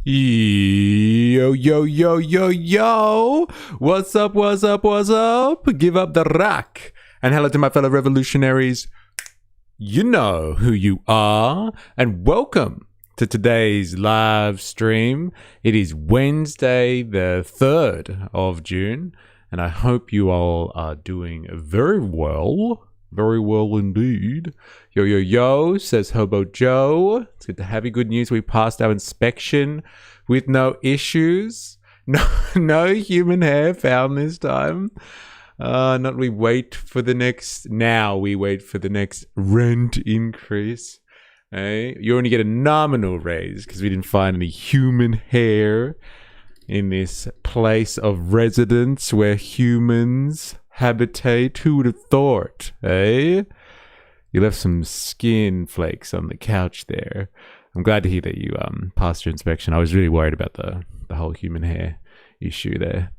Yo, yo, yo, yo, yo. What's up, what's up, what's up? Give up the rock. And hello to my fellow revolutionaries. You know who you are. And welcome to today's live stream. It is Wednesday, the 3rd of June. And I hope you all are doing very well. Very well indeed. Yo, yo, yo, says Hobo Joe. It's good to have you. Good news. We passed our inspection with no issues. No human hair found this time. Not we wait for the next. Now we wait for the next rent increase. Hey, you only get a nominal raise because we didn't find any human hair in this place of residence where humans habitate. Who would have thought, eh? You left some skin flakes on the couch there. I'm glad to hear that you passed your inspection. I was really worried about the whole human hair issue there.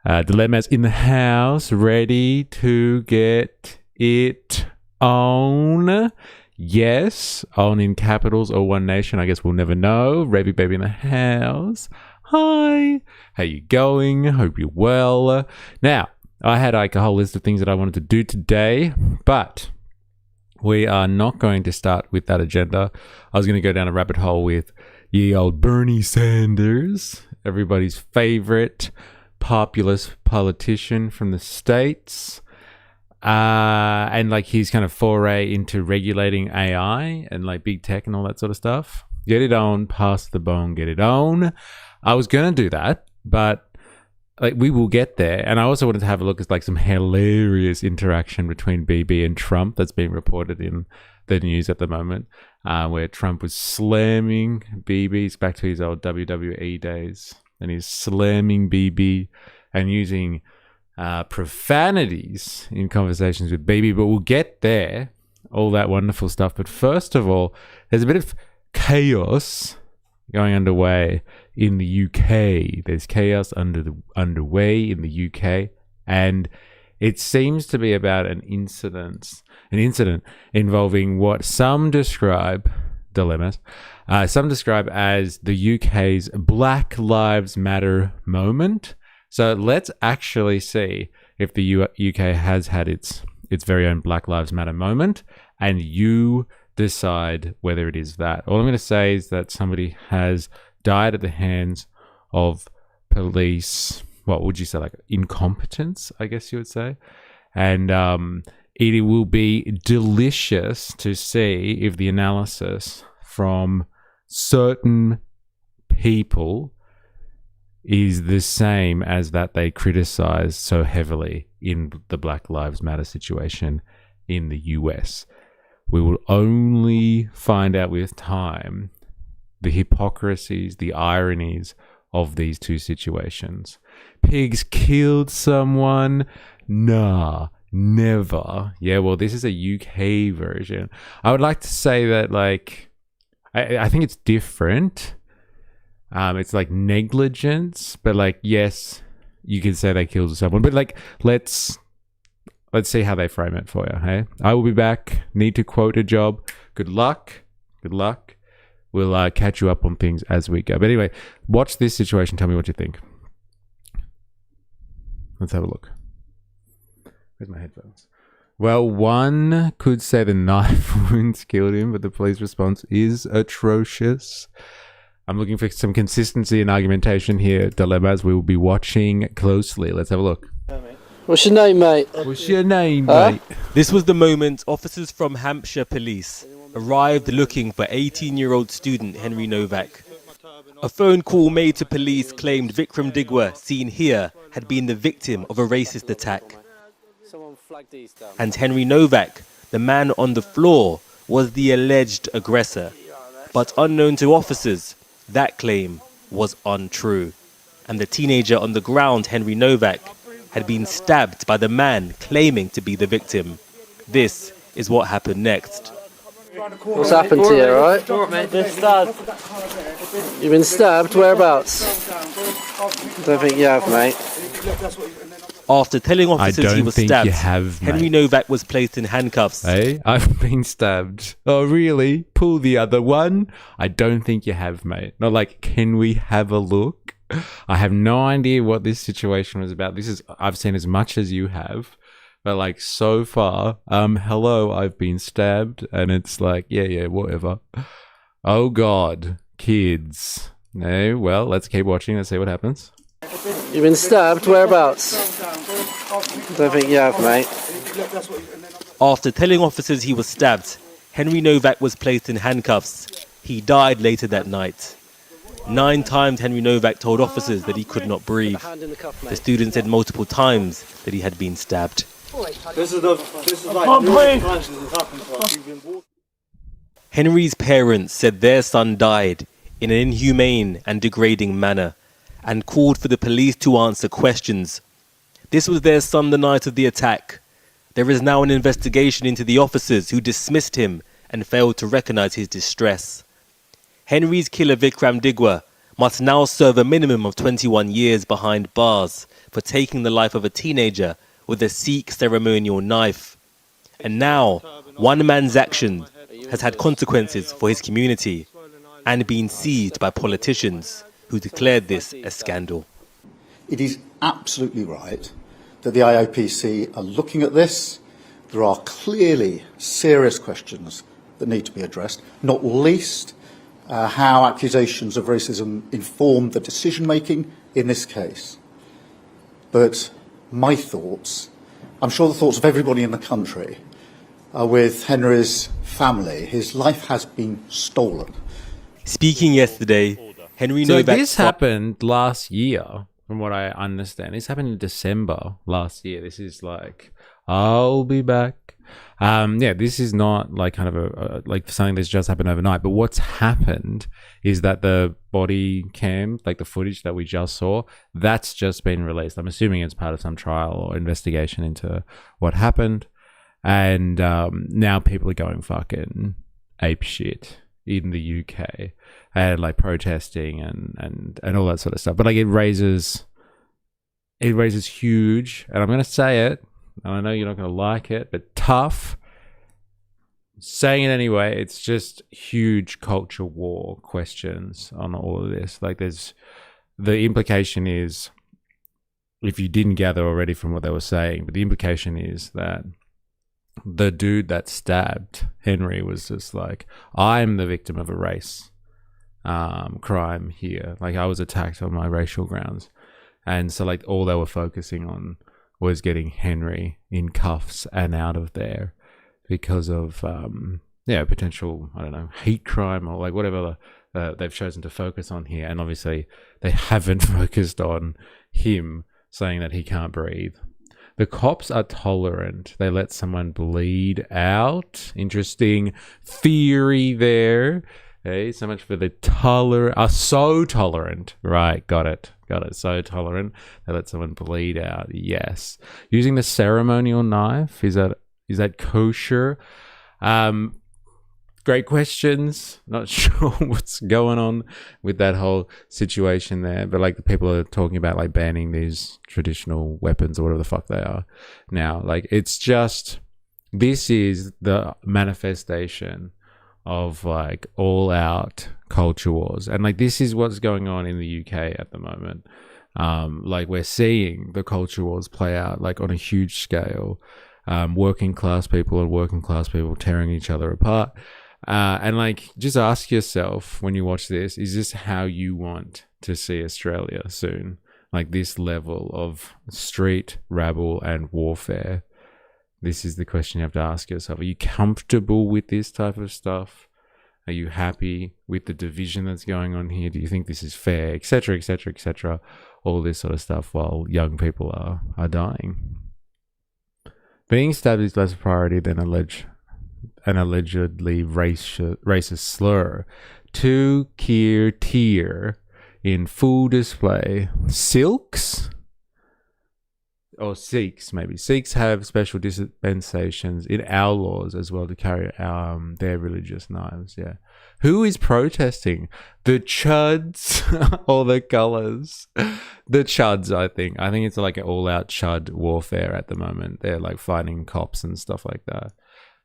Dilemma's in the house, ready to get it on. Yes, on in capitals or One Nation. I guess we'll never know. Revy Baby in the house. Hi, how you going? Hope you're well. Now, I had like a whole list of things that I wanted to do today, but we are not going to start with that agenda. I was going to go down a rabbit hole with ye old Bernie Sanders, everybody's favorite populist politician from the States, and like his kind of foray into regulating AI and like big tech and all that sort of stuff. Get it on, pass the bone, get it on. I was going to do that, but like we will get there. And I also wanted to have a look at like some hilarious interaction between BB and Trump that's being reported in the news at the moment, where Trump was slamming BB. He's back to his old WWE days, and he's slamming BB and using profanities in conversations with BB. But we'll get there, all that wonderful stuff. But first of all, there's a bit of chaos going underway in the UK. There's chaos underway in the UK, and it seems to be about an incident involving what some describe dilemmas. Some describe as the UK's Black Lives Matter moment. So let's actually see if the UK has had its very own Black Lives Matter moment, and you decide whether it is that. All I'm going to say is that somebody has died at the hands of police. What would you say, like incompetence, I guess you would say. And it will be delicious to see if the analysis from certain people is the same as that they criticize so heavily in the Black Lives Matter situation in the US. We will only find out with time the hypocrisies, the ironies of these two situations. Pigs killed someone? Nah, never. Yeah, well, this is a UK version. I would like to say that, like, I think it's different. It's like negligence, but like, yes, you can say they killed someone, but like, let's see how they frame it for you, hey? I will be back. Need to quote a job. Good luck. Good luck. We'll catch you up on things as we go. But anyway, watch this situation. Tell me what you think. Let's have a look. Where's my headphones? Well, one could say the knife wounds killed him, but the police response is atrocious. I'm looking for some consistency and argumentation here, dilemmas. We will be watching closely. Let's have a look. What's your name, mate? What's your name, mate? This was the moment officers from Hampshire Police arrived looking for 18-year-old student Henry Novak. A phone call made to police claimed Vikram Digwa, seen here, had been the victim of a racist attack. And Henry Novak, the man on the floor, was the alleged aggressor. But unknown to officers, that claim was untrue. And the teenager on the ground, Henry Novak, had been stabbed by the man claiming to be the victim. This is what happened next. What's happened to you, alright? Been stabbed. You've been stabbed? Whereabouts? I don't think you have, mate. After telling officers he don't was think stabbed, you have, Henry mate. Novak was placed in handcuffs. Hey, I've been stabbed. Oh, really? Pull the other one? I don't think you have, mate. Not like, can we have a look? I have no idea what this situation was about. I've seen as much as you have. But like so far, hello, I've been stabbed. And it's like, yeah, whatever. Oh God, kids. No, well, let's keep watching. Let's see what happens. You've been stabbed? Whereabouts? Don't think you have, mate. After telling officers he was stabbed, Henry Novak was placed in handcuffs. He died later that night. 9 times Henry Novak told officers that he could not breathe. The student said multiple times that he had been stabbed. Henry's parents said their son died in an inhumane and degrading manner and called for the police to answer questions. This was their son the night of the attack. There is now an investigation into the officers who dismissed him and failed to recognize his distress. Henry's killer Vikram Digwa must now serve a minimum of 21 years behind bars for taking the life of a teenager with a Sikh ceremonial knife. And now, one man's action has had consequences for his community and been seized by politicians who declared this a scandal. It is absolutely right that the IOPC are looking at this. There are clearly serious questions that need to be addressed, not least how accusations of racism informed the decision-making in this case. But my thoughts, I'm sure the thoughts of everybody in the country, are with Henry's family. His life has been stolen. Speaking yesterday, Henry So Novak... this happened last year, from what I understand. This happened in December last year. This is like, I'll be back. Yeah, this is not like kind of a like something that's just happened overnight. But what's happened is that the body cam, like the footage that we just saw, that's just been released. I'm assuming it's part of some trial or investigation into what happened. And now people are going fucking ape shit in the UK and like protesting and all that sort of stuff. But like it raises huge, and I'm going to say it, and I know you're not going to like it, but tough. Saying it anyway, it's just huge culture war questions on all of this. Like the implication is, if you didn't gather already from what they were saying, but the implication is that the dude that stabbed Henry was just like, I'm the victim of a race crime here. Like I was attacked on my racial grounds. And so like all they were focusing on was getting Henry in cuffs and out of there because of, potential, I don't know, hate crime or like whatever they've chosen to focus on here. And obviously they haven't focused on him saying that he can't breathe. The cops are tolerant. They let someone bleed out. Interesting theory there. Hey, so much for the so tolerant. Right, got it. So tolerant. They let someone bleed out. Yes. Using the ceremonial knife, is that kosher? Great questions. Not sure what's going on with that whole situation there. But like the people are talking about like banning these traditional weapons or whatever the fuck they are now. Like it's just, this is the manifestation of like all out culture wars. And like this is what's going on in the UK at the moment. Like we're seeing the culture wars play out like on a huge scale. Working class people tearing each other apart. And like, just ask yourself when you watch this, is this how you want to see Australia soon? Like this level of street rabble and warfare. This is the question you have to ask yourself. Are you comfortable with this type of stuff? Are you happy with the division that's going on here? Do you think this is fair? Etc., etc., etc. All this sort of stuff while young people are dying. Being stabbed is less a priority than an allegedly racist slur. 2-tier in full display. Silks? or Sikhs maybe. Sikhs have special dispensations in our laws as well to carry their religious knives. Yeah. Who is protesting? The Chuds or the Colours? The Chuds, I think. I think it's like an all-out Chud warfare at the moment. They're like fighting cops and stuff like that.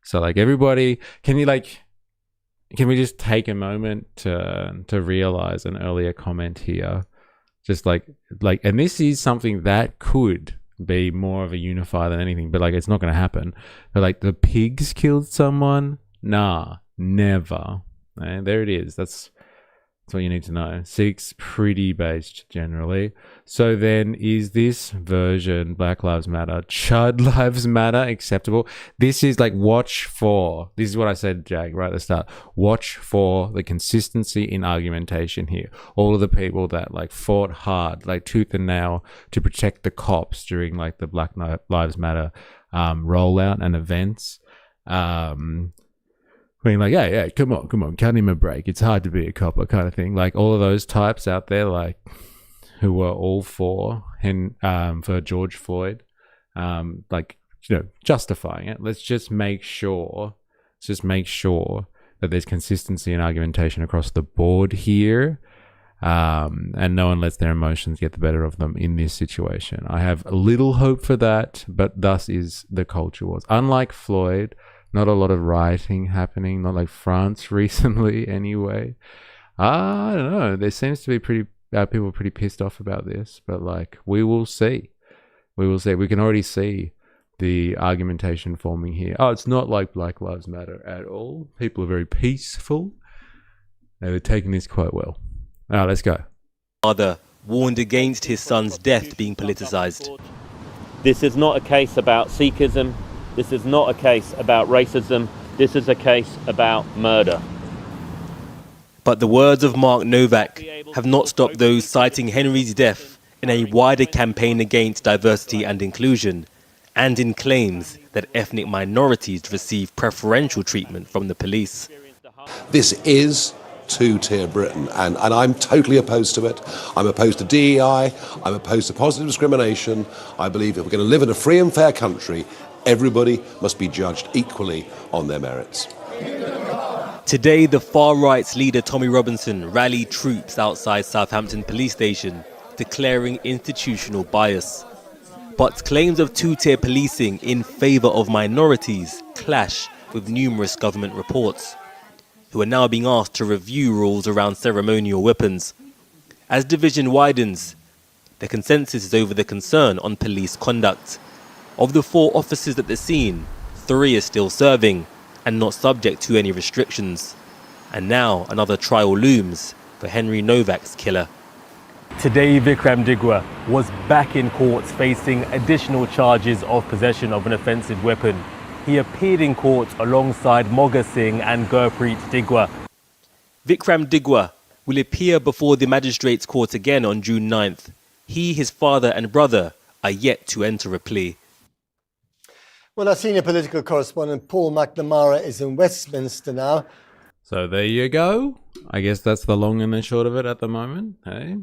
So like everybody, can we just take a moment to realize an earlier comment here? Just like, and this is something that could be more of a unifier than anything, but like it's not going to happen. But like the pigs killed someone? Nah, never. And there it is. That's what you need to know. Sikhs pretty based generally. So then is this version Black Lives Matter, Chud Lives Matter acceptable? This is like watch for. This is what I said, Jag, right at the start. Watch for the consistency in argumentation here. All of the people that like fought hard, like tooth and nail to protect the cops during like the Black Lives Matter rollout and events. Being like, yeah, come on, cut him a break. It's hard to be a copper kind of thing. Like all of those types out there, like who were all for George Floyd, like, you know, justifying it. Let's just make sure that there's consistency in argumentation across the board here. And no one lets their emotions get the better of them in this situation. I have little hope for that, but thus is the culture wars. Unlike Floyd, not a lot of rioting happening, not like France recently anyway. I don't know. There seems to be people pretty pissed off about this, but like we will see. We can already see the argumentation forming here. Oh, it's not like Black Lives Matter at all. People are very peaceful. They were taking this quite well. All right, let's go. Father warned against his son's death being politicized. This is not a case about Sikhism. This is not a case about racism. This is a case about murder. But the words of Mark Novak have not stopped those citing Henry's death in a wider campaign against diversity and inclusion, and in claims that ethnic minorities receive preferential treatment from the police. This is two-tier Britain, and I'm totally opposed to it. I'm opposed to DEI. I'm opposed to positive discrimination. I believe if we're going to live in a free and fair country, everybody must be judged equally on their merits. Today, the far-right's leader Tommy Robinson rallied troops outside Southampton police station, declaring institutional bias. But claims of two-tier policing in favour of minorities clash with numerous government reports, who are now being asked to review rules around ceremonial weapons. As division widens, the consensus is over the concern on police conduct. Of the 4 officers at the scene, 3 are still serving and not subject to any restrictions. And now another trial looms for Henry Novak's killer. Today, Vikram Digwa was back in courts facing additional charges of possession of an offensive weapon. He appeared in court alongside Moga Singh and Gurpreet Digwa. Vikram Digwa will appear before the magistrates' court again on June 9th. He, his father and brother are yet to enter a plea. Well, our senior political correspondent Paul McNamara is in Westminster now. So there you go. I guess that's the long and the short of it at the moment. Hey,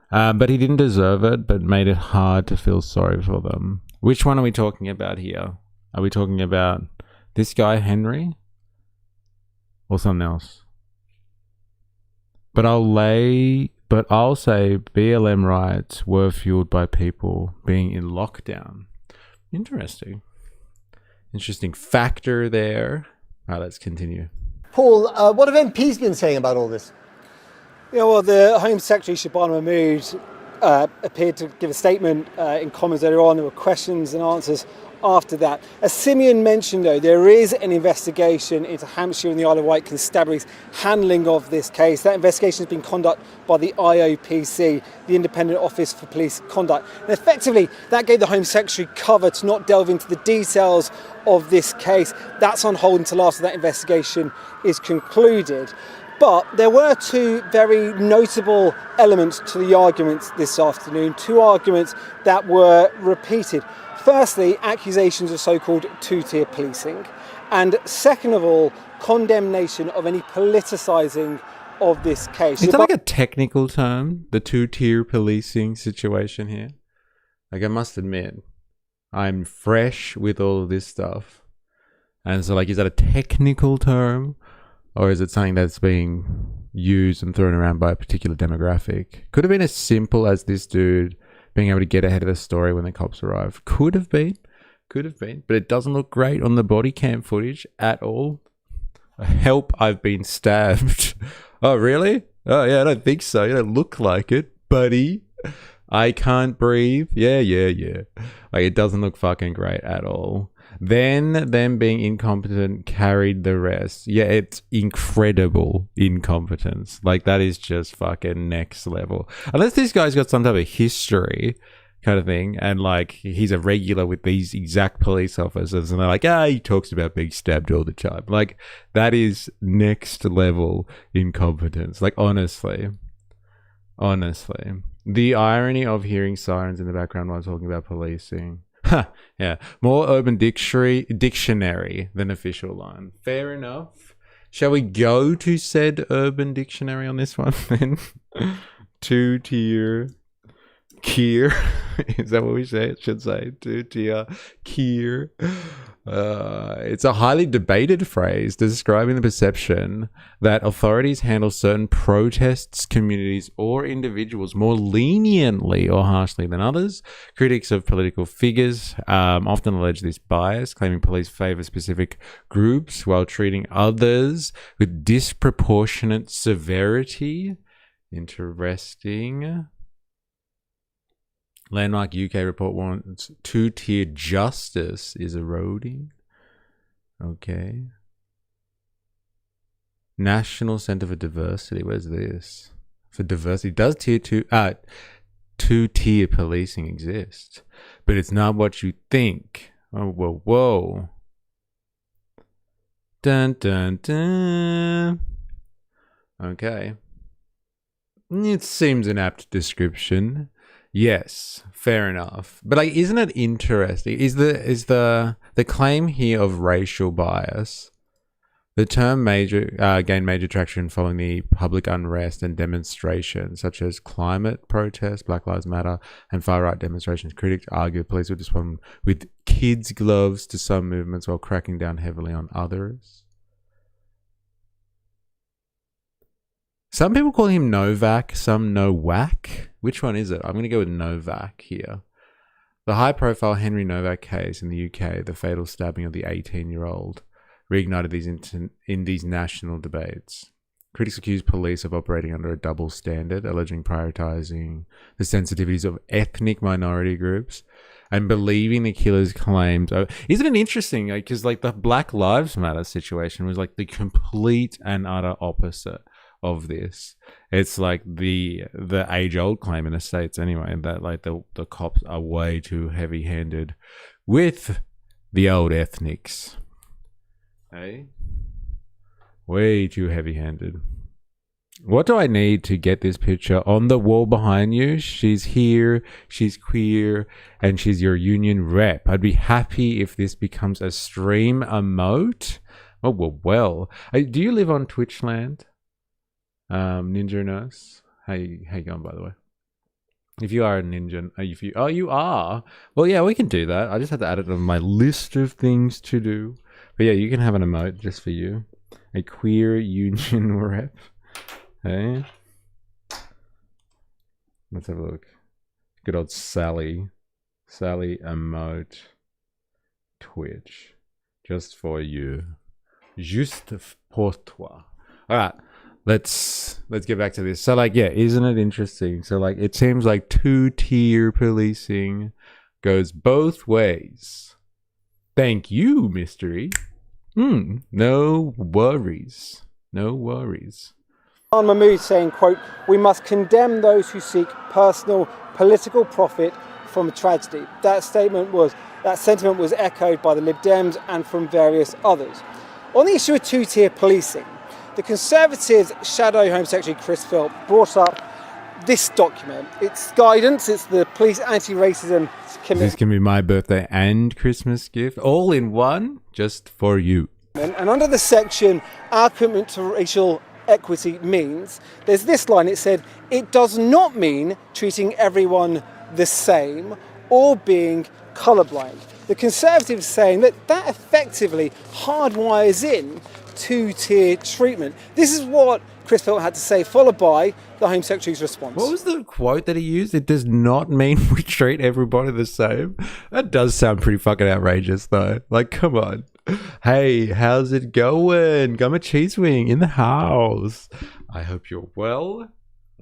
but he didn't deserve it, but made it hard to feel sorry for them. Which one are we talking about here? Are we talking about this guy Henry, or something else? But I'll say BLM riots were fueled by people being in lockdown. Interesting factor there. All right, let's continue. Paul, what have MPs been saying about all this? Yeah, well, the Home Secretary, Shabana Mahmood, appeared to give a statement in Commons earlier on. There were questions and answers after that. As Simeon mentioned, though, there is an investigation into Hampshire and the Isle of Wight Constabulary's handling of this case. That investigation has been conducted by the IOPC, the Independent Office for Police Conduct. And effectively, that gave the Home Secretary cover to not delve into the details of this case. That's on hold until after that investigation is concluded. But there were 2 very notable elements to the arguments this afternoon, 2 arguments that were repeated. Firstly, accusations of so-called two-tier policing. And second of all, condemnation of any politicising of this case. Is that like a technical term, the 2-tier policing situation here? Like, I must admit, I'm fresh with all of this stuff. And so, like, is that a technical term? Or is it something that's being used and thrown around by a particular demographic? Could have been as simple as this dude being able to get ahead of the story when the cops arrive. Could have been. But it doesn't look great on the body cam footage at all. Help, I've been stabbed. Oh, really? Oh, yeah, I don't think so. You don't look like it, buddy. I can't breathe. Yeah. Like, it doesn't look fucking great at all. Then them being incompetent carried the rest. Yeah, it's incredible incompetence. Like, that is just fucking next level. Unless this guy's got some type of history kind of thing, and like he's a regular with these exact police officers, and they're like, he talks about being stabbed all the time. Like, that is next level incompetence. Like, honestly. The irony of hearing sirens in the background while talking about policing. Yeah. More Urban Dictionary than official line. Fair enough. Shall we go to said Urban Dictionary on this one then? 2-tier Kier. Is that what we should say? 2-tier Kier. It's a highly debated phrase describing the perception that authorities handle certain protests, communities, or individuals more leniently or harshly than others. Critics of political figures often allege this bias, claiming police favor specific groups while treating others with disproportionate severity. Interesting. Landmark UK report warns 2-tier justice is eroding. Okay. National Center for Diversity. Where's this? For diversity. Does 2-tier policing exist? But it's not what you think. Oh, whoa. Dun, dun, dun. Okay. It seems an apt description. Yes, fair enough. But like, isn't it interesting? Is the claim here of racial bias? The term gained major traction following the public unrest and demonstrations such as climate protests, Black Lives Matter, and far-right demonstrations. Critics argue police would respond with kids' gloves to some movements while cracking down heavily on others. Some people call him Novak, some Nowak. Which one is it? I'm going to go with Novak here. The high-profile Henry Novak case in the UK, the fatal stabbing of the 18-year-old, reignited these national debates. Critics accuse police of operating under a double standard, alleging prioritizing the sensitivities of ethnic minority groups and believing the killer's claims. Isn't it interesting? Because like the Black Lives Matter situation was like the complete and utter opposite of this. It's like the age-old claim in the States anyway, that like the cops are way too heavy-handed with the old ethnics. Hey? Way too heavy-handed. What do I need to get this picture on the wall behind you? She's here, she's queer, and she's your union rep. I'd be happy if this becomes a stream emote. Oh, well. Do you live on Twitch land? Ninja Nurse, how you going, by the way? If you are a ninja, you are. Well, yeah, we can do that. I just had to add it on my list of things to do. But yeah, you can have an emote just for you. A queer union rep. Hey, let's have a look. Good old Sally emote. Twitch, just for you. Juste pour toi. All right. Let's get back to this. So like, yeah, isn't it interesting? So like, it seems like 2-tier policing goes both ways. Thank you, mystery. No worries. Mahmood saying, quote, "We must condemn those who seek personal political profit from a tragedy." That sentiment was echoed by the Lib Dems and from various others. On the issue of 2-tier policing, the Conservatives' Shadow Home Secretary Chris Philp brought up this document. It's guidance, it's the Police Anti-Racism Committee. This can be my birthday and Christmas gift, all in one, just for you. And under the section, our commitment to racial equity means, there's this line, it said, "It does not mean treating everyone the same or being colourblind. The Conservatives saying that effectively hardwires in two-tier treatment. This is what Chris Philp had to say, followed by the Home Secretary's response. What was the quote that he used? It does not mean we treat everybody the same. That does sound pretty fucking outrageous, though. Like, come on. Hey, how's it going? Gumma Cheese Wing in the house. I hope you're well.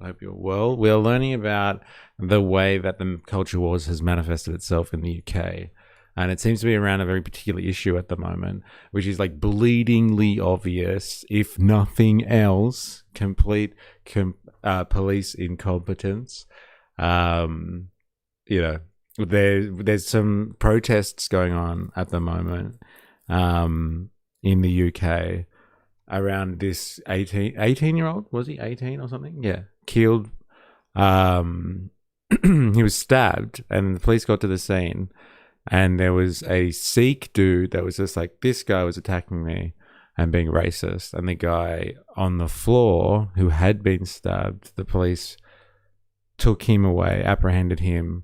I hope you're well. We're learning about the way that the culture wars has manifested itself in the UK. And it seems to be around a very particular issue at the moment, which is like bleedingly obvious, if nothing else, complete police incompetence. You know, there's some protests going on at the moment in the UK around this 18-year-old, was he 18 or something? Yeah, killed. He was stabbed, and the police got to the scene. And there was a Sikh dude that was just like, this guy was attacking me and being racist. And the guy on the floor who had been stabbed, the police took him away, apprehended him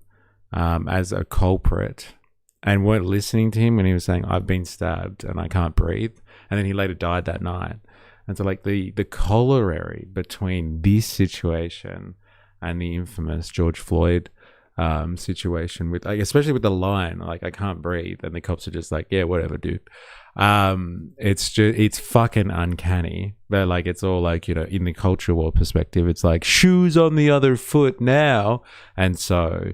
as a culprit, and weren't listening to him when he was saying, I've been stabbed and I can't breathe. And then he later died that night. And so like the corollary between this situation and the infamous George Floyd situation with, like, especially with the line, like, I can't breathe, and the cops are just like, yeah, whatever, dude. It's fucking uncanny. But like, it's all like, you know, in the culture war perspective, it's like shoes on the other foot now. And so,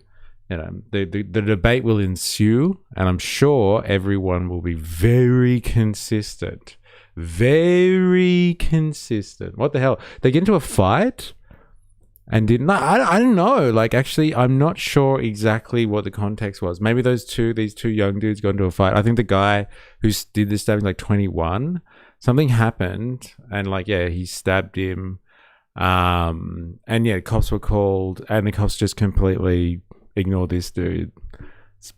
you know, the debate will ensue, and I'm sure everyone will be very consistent. Very consistent. What the hell? They get into a fight? And I don't know. Like, actually, I'm not sure exactly what the context was. Maybe these two young dudes got into a fight. I think the guy who did this stabbing, like 21, something happened, and like, yeah, he stabbed him. And yeah, cops were called, and the cops just completely ignored this dude's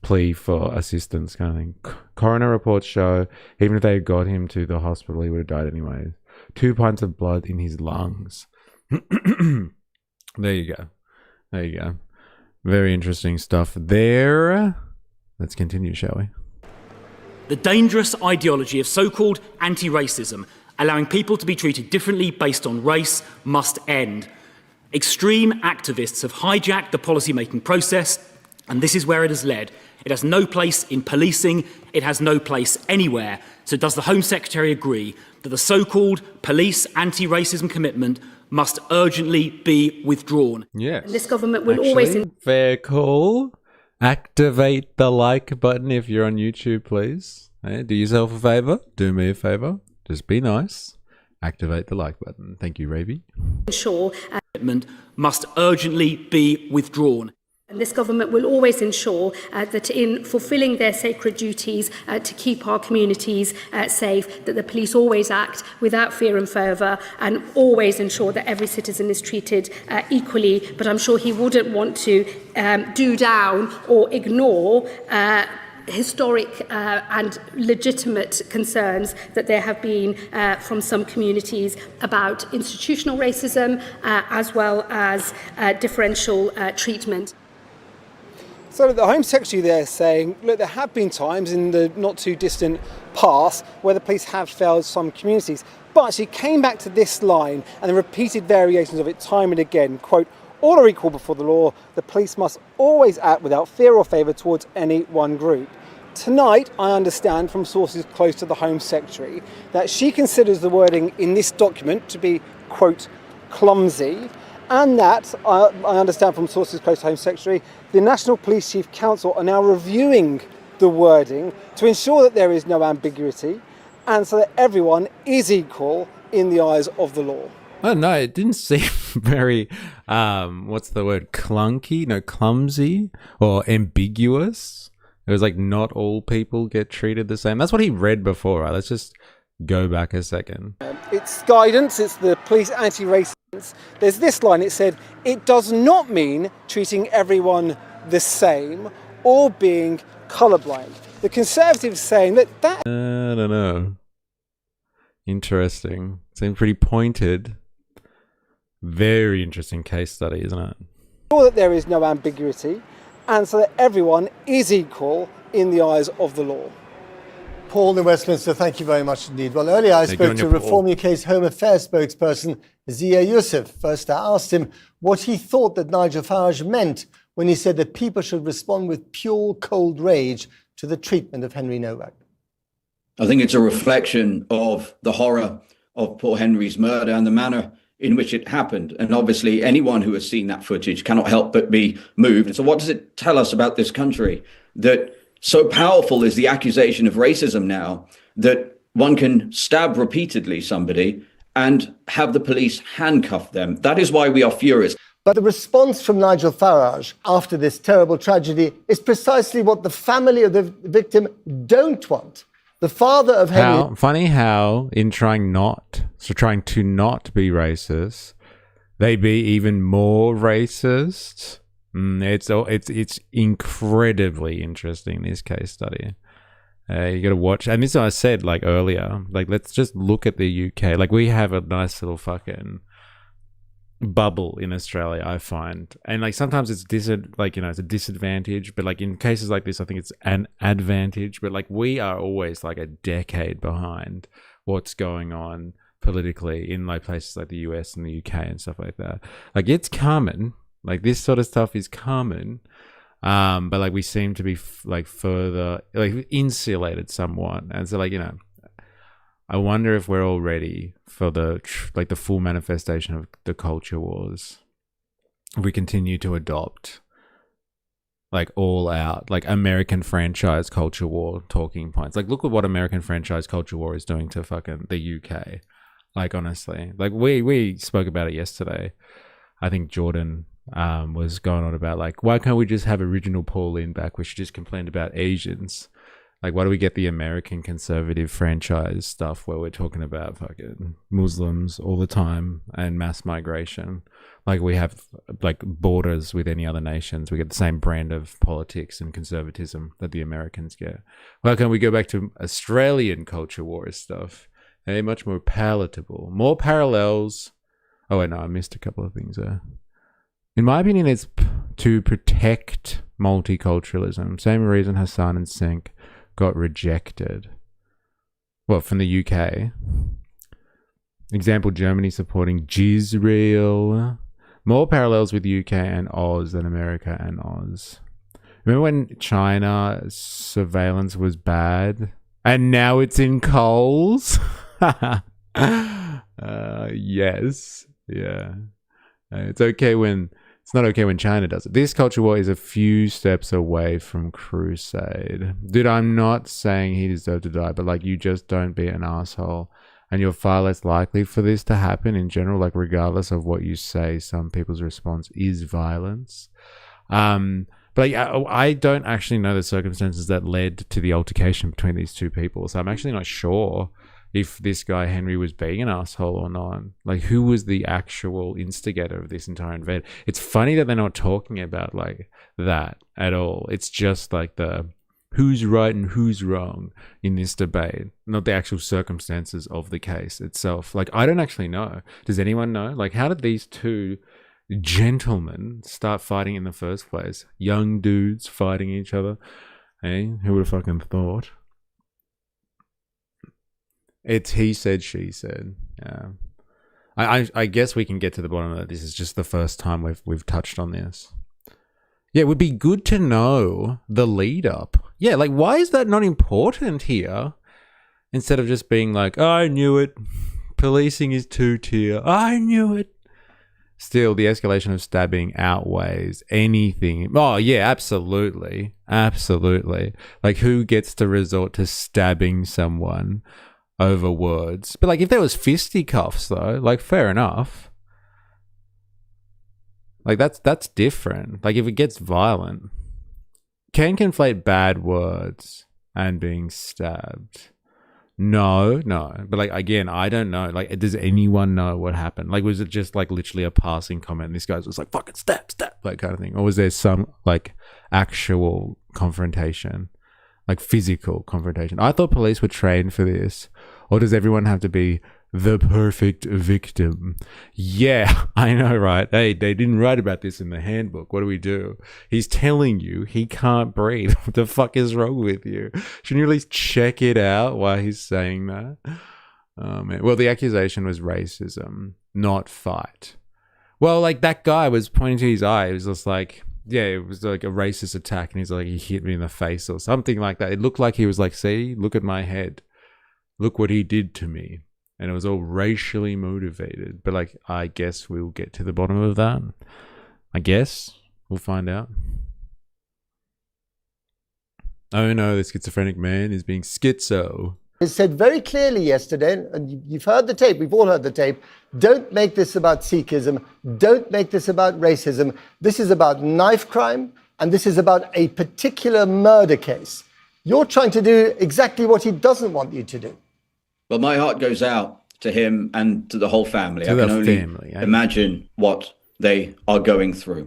plea for assistance, kind of thing. Coroner reports show even if they got him to the hospital, he would have died anyways. 2 pints of blood in his lungs. There you go. There you go. Very interesting stuff there. Let's continue, shall we? The dangerous ideology of so-called anti-racism, allowing people to be treated differently based on race, must end. Extreme activists have hijacked the policy-making process, and this is where it has led. It has no place in policing. It has no place anywhere. So does the Home Secretary agree that the so-called police anti-racism commitment must urgently be withdrawn? Yes. This government will always... Fair call. Activate the like button if you're on YouTube, please. Hey, do yourself a favor. Do me a favor. Just be nice. Activate the like button. Thank you, Ravi. ensure... Commitment must urgently be withdrawn. And this government will always ensure that in fulfilling their sacred duties to keep our communities safe, that the police always act without fear and favour, and always ensure that every citizen is treated equally. But I'm sure he wouldn't want to do down or ignore historic and legitimate concerns that there have been from some communities about institutional racism as well as differential treatment. So the Home Secretary there saying, look, there have been times in the not too distant past where the police have failed some communities, but she came back to this line and the repeated variations of it time and again, quote, all are equal before the law, the police must always act without fear or favour towards any one group. Tonight, I understand from sources close to the Home Secretary that she considers the wording in this document to be, quote, clumsy, and that, I understand from sources close to the Home Secretary, the National Police Chief Council are now reviewing the wording to ensure that there is no ambiguity and so that everyone is equal in the eyes of the law. Oh no, it didn't seem very, what's the word, clunky, no, clumsy or ambiguous. It was like not all people get treated the same. That's what he read before, right? Let's just go back a second. It's guidance, it's the police anti-racism. There's this line, it said, it does not mean treating everyone the same or being colourblind. The Conservatives saying that I don't know. Interesting. Seems pretty pointed. Very interesting case study, isn't it? Sure that there is no ambiguity and so that everyone is equal in the eyes of the law. Paul in Westminster, thank you very much indeed. Well, earlier I spoke to Reform UK's Home Affairs spokesperson, Zia Youssef. First, I asked him what he thought that Nigel Farage meant when he said that people should respond with pure cold rage to the treatment of Henry Novak. I think it's a reflection of the horror of poor Henry's murder and the manner in which it happened. And obviously, anyone who has seen that footage cannot help but be moved. And so what does it tell us about this country? That so powerful is the accusation of racism now that one can stab repeatedly somebody and have the police handcuff them. That is why we are furious. But the response from Nigel Farage after this terrible tragedy is precisely what the family of the victim don't want. The father of Henry... Funny how in trying to not be racist, they be even more racist. It's incredibly interesting, this case study. You got to watch, and this I said like earlier, like let's just look at the UK. Like we have a nice little fucking bubble in Australia, I find, and like sometimes it's it's a disadvantage, but like in cases like this, I think it's an advantage. But like we are always like a decade behind what's going on politically in like places like the US and the UK and stuff like that. Like it's common. Like this sort of stuff is common, but like we seem to be further like insulated somewhat, and so like I wonder if we're all ready for the full manifestation of the culture wars. If we continue to adopt like all out like American franchise culture war talking points. Like look at what American franchise culture war is doing to fucking the UK. Like honestly, like we spoke about it yesterday. I think Jordan was going on about like, why can't we just have original Pauline back? We should just complain about Asians. Like, why do we get the American conservative franchise stuff where we're talking about fucking Muslims all the time and mass migration? Like we have like borders with any other nations. We get the same brand of politics and conservatism that the Americans get. Why can't we go back to Australian culture war stuff? They're much more palatable, more parallels. Oh wait, no, I missed a couple of things there. In my opinion, it's to protect multiculturalism. Same reason Hassan and Sink got rejected. Well, from the UK. Example, Germany supporting Jisrael. More parallels with UK and Oz than America and Oz. Remember when China surveillance was bad? And now it's in Coles? Yes. Yeah. It's not okay when China does it. This culture war is a few steps away from crusade. Dude, I'm not saying he deserved to die, but like you just don't be an asshole. And you're far less likely for this to happen in general, like regardless of what you say, some people's response is violence. But like, I don't actually know the circumstances that led to the altercation between these two people. So I'm actually not sure if this guy Henry was being an asshole or not. Like, who was the actual instigator of this entire event? It's funny that they're not talking about like that at all. It's just like the who's right and who's wrong in this debate, not the actual circumstances of the case itself. Like, I don't actually know. Does anyone know? Like, how did these two gentlemen start fighting in the first place? Young dudes fighting each other. Hey, who would have fucking thought? It's he said, she said. Yeah, I guess we can get to the bottom of it. This is just the first time we've touched on this. Yeah, it would be good to know the lead up. Yeah, like why is that not important here? Instead of just being like, oh, I knew it. Policing is two-tier. I knew it. Still, the escalation of stabbing outweighs anything. Oh, yeah, absolutely. Absolutely. Like, who gets to resort to stabbing someone over words? But, like, if there was fisticuffs, though, like, fair enough. Like, that's different. Like, if it gets violent. Can conflate bad words and being stabbed. No. But like, again, I don't know. Like, does anyone know what happened? Like, was it just like literally a passing comment and this guy was like, fucking stab, like kind of thing? Or was there some like actual confrontation, like physical confrontation? I thought police were trained for this. Or does everyone have to be the perfect victim. Yeah, I know, right? Hey, they didn't write about this in the handbook. What do we do? He's telling you he can't breathe. What the fuck is wrong with you? Shouldn't you at least check it out while he's saying that? Oh, man. Well, the accusation was racism, not fight. Well, like that guy was pointing to his eye. It was just like, yeah, it was like a racist attack. And he's like, he hit me in the face or something like that. It looked like he was like, see, look at my head. Look what he did to me. And it was all racially motivated. But like, I guess we'll get to the bottom of that. I guess we'll find out. Oh no, the schizophrenic man is being schizo. It said very clearly yesterday, and you've heard the tape, we've all heard the tape, don't make this about Sikhism, don't make this about racism. This is about knife crime, and this is about a particular murder case. You're trying to do exactly what he doesn't want you to do. Well, my heart goes out to him and to the whole family. I can only imagine what they are going through.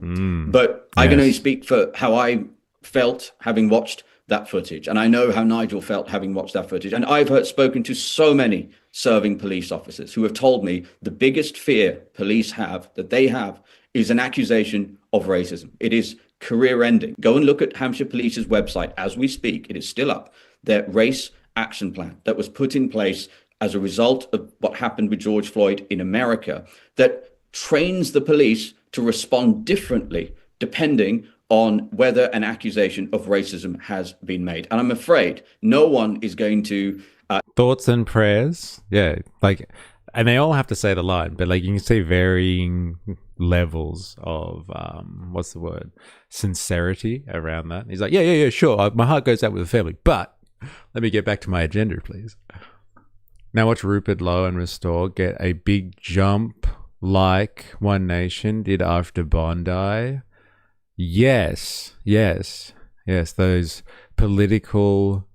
But I can only speak for how I felt having watched that footage. And I know how Nigel felt having watched that footage. And I've spoken to so many serving police officers who have told me the biggest fear police have, that they have, is an accusation of racism. It is career ending. Go and look at Hampshire Police's website as we speak. It is still up. Their race action plan that was put in place as a result of what happened with George Floyd in America, that trains the police to respond differently depending on whether an accusation of racism has been made. And I'm afraid no one is going to... Thoughts and prayers. Yeah. Like, and they all have to say the line, but like you can see varying levels of, what's the word? Sincerity around that. He's like, yeah, sure. My heart goes out with the family, but let me get back to my agenda, please. Now watch Rupert Lowe and Restore get a big jump like One Nation did after Bondi. Yes, those political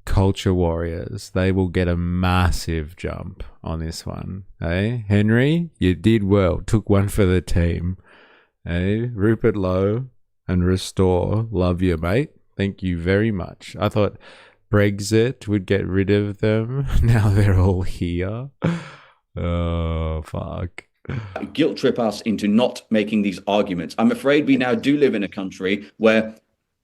culture warriors, they will get a massive jump on this one. Hey, Henry, you did well. Took one for the team. Hey, Rupert Lowe and Restore, love you, mate. Thank you very much. I thought Brexit would get rid of them. Now they're all here. Oh, fuck. Guilt trip us into not making these arguments. I'm afraid we now do live in a country where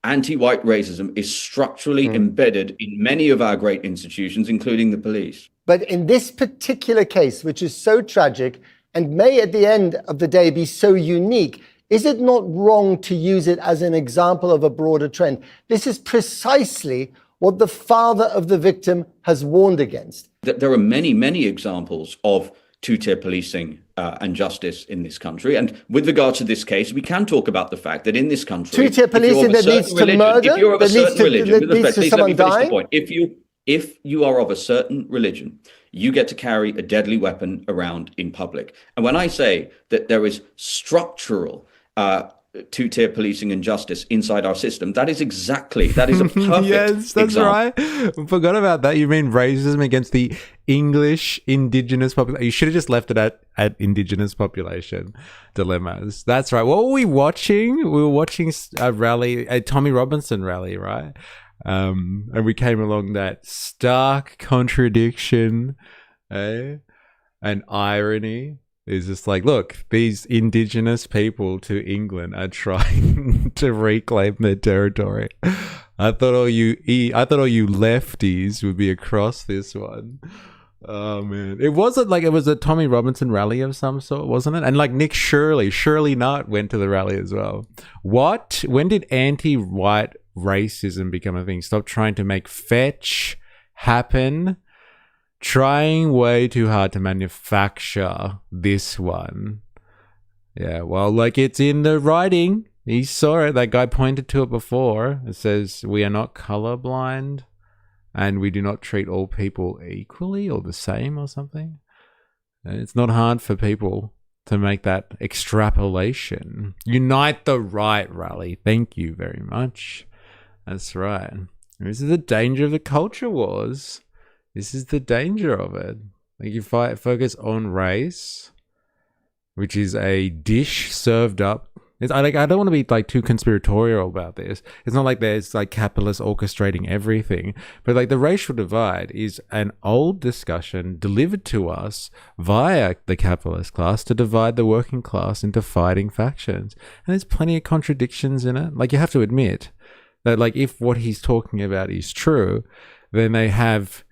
anti-white racism is structurally embedded in many of our great institutions, including the police. But in this particular case, which is so tragic and may at the end of the day be so unique, is it not wrong to use it as an example of a broader trend? This is precisely what the father of the victim has warned against. There are many, many examples of two-tier policing and justice in this country. And with regard to this case, we can talk about the fact that in this country, two-tier policing that leads to murder, if you're of a certain religion, leads to someone dying. If you are of a certain religion, you get to carry a deadly weapon around in public. And when I say that there is structural two-tier policing and justice inside our system, that is a perfect yes, that's example. right. Forgot about that. You mean racism against the English indigenous population? You should have just left it at indigenous population dilemmas. That's right. What were we watching? We were watching a rally, a Tommy Robinson rally, right? And we came along that stark contradiction, and irony. Is just like, look, these indigenous people to England are trying to reclaim their territory. I thought all you lefties would be across this one. Oh man, it wasn't like it was a Tommy Robinson rally of some sort, wasn't it? And like Nick Shirley Nutt went to the rally as well. What? When did anti-white racism become a thing? Stop trying to make fetch happen. Trying way too hard to manufacture this one. Yeah, well, like it's in the writing. He saw it. That guy pointed to it before. It says, we are not colorblind and we do not treat all people equally or the same or something. And it's not hard for people to make that extrapolation. Unite the right rally. Thank you very much. That's right. This is the danger of the culture wars. This is the danger of it. Like you focus on race, which is a dish served up I don't want to be like too conspiratorial about this. It's not like there's like capitalists orchestrating everything, but like the racial divide is an old discussion delivered to us via the capitalist class to divide the working class into fighting factions. And there's plenty of contradictions in it. Like, you have to admit that, like, if what he's talking about is true, then they have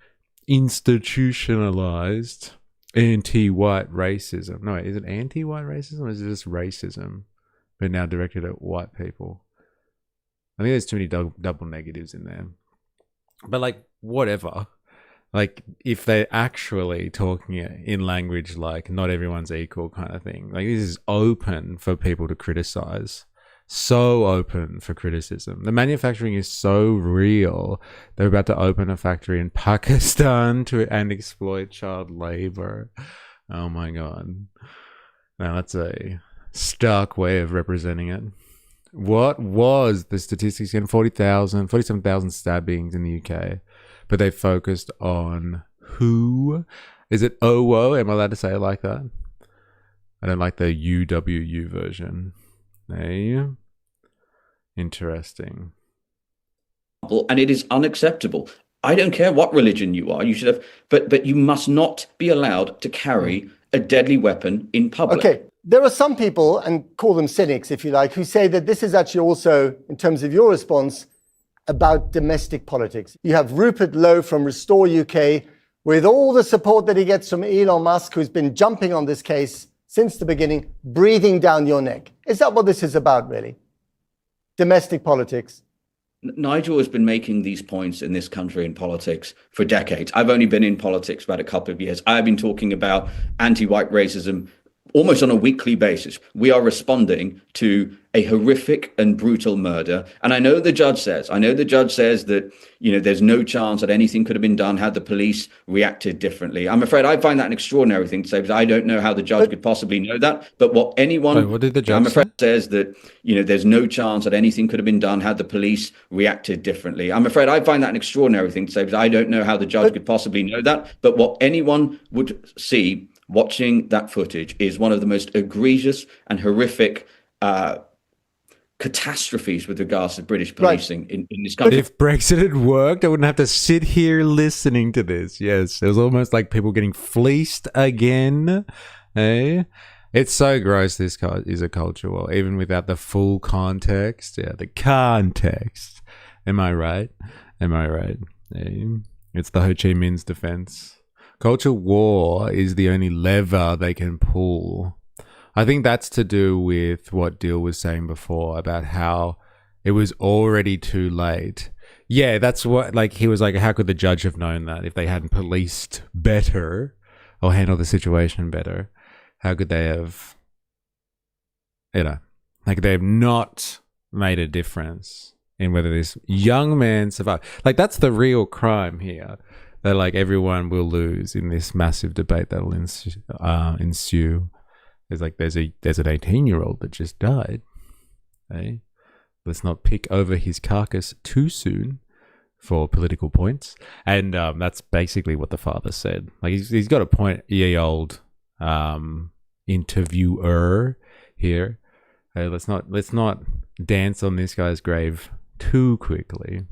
institutionalized anti-white racism. No, is it anti-white racism or is it just racism, but now directed at white people? I think there's too many double negatives in there. But like, whatever. Like, if they're actually talking in language like not everyone's equal kind of thing, like, this is open for people to criticize. So open for criticism. The manufacturing is so real. They're about to open a factory in Pakistan and exploit child labor. Oh my God. Now that's a stark way of representing it. What was the statistics again? 47,000 stabbings in the UK. But they focused on who? Is it OWO? Am I allowed to say it like that? I don't like the UWU version. Interesting. And it is unacceptable. I don't care what religion you are. You should have, but you must not be allowed to carry a deadly weapon in public. Okay. There are some people, and call them cynics if you like, who say that this is actually also, in terms of your response, about domestic politics. You have Rupert Lowe from Restore UK, with all the support that he gets from Elon Musk, who's been jumping on this case since the beginning, breathing down your neck. Is that what this is about, really? Domestic politics? Nigel has been making these points in this country in politics for decades. I've only been in politics about a couple of years. I've been talking about anti-white racism almost on a weekly basis. We are responding to a horrific and brutal murder. And I know the judge says that, you know, there's no chance that anything could have been done had the police reacted differently. I'm afraid I find that an extraordinary thing to say, because I don't know how the judge could possibly know that. But what did the judge I'm afraid say? Says that, you know, there's no chance that anything could have been done had the police reacted differently. I'm afraid I find that an extraordinary thing to say, because I don't know how the judge could possibly know that. But what anyone would see watching that footage is one of the most egregious and horrific catastrophes with regards to British policing in this country. If Brexit had worked, I wouldn't have to sit here listening to this. Yes, it was almost like people getting fleeced again. It's so gross. This is a culture war, even without the full context. Yeah, the context. Am I right? It's the Ho Chi Minh's defense. Culture war is the only lever they can pull. I think that's to do with what Dill was saying before about how it was already too late. Yeah, that's what, like, he was like, how could the judge have known that if they hadn't policed better or handled the situation better? How could they have, you know, like, they have not made a difference in whether this young man survived. Like, that's the real crime here. That, like, everyone will lose in this massive debate that will ensue. There's like there's an 18-year-old that just died. Let's not pick over his carcass too soon for political points. And that's basically what the father said. Like, he's got a point, ye old interviewer here. Let's not dance on this guy's grave too quickly.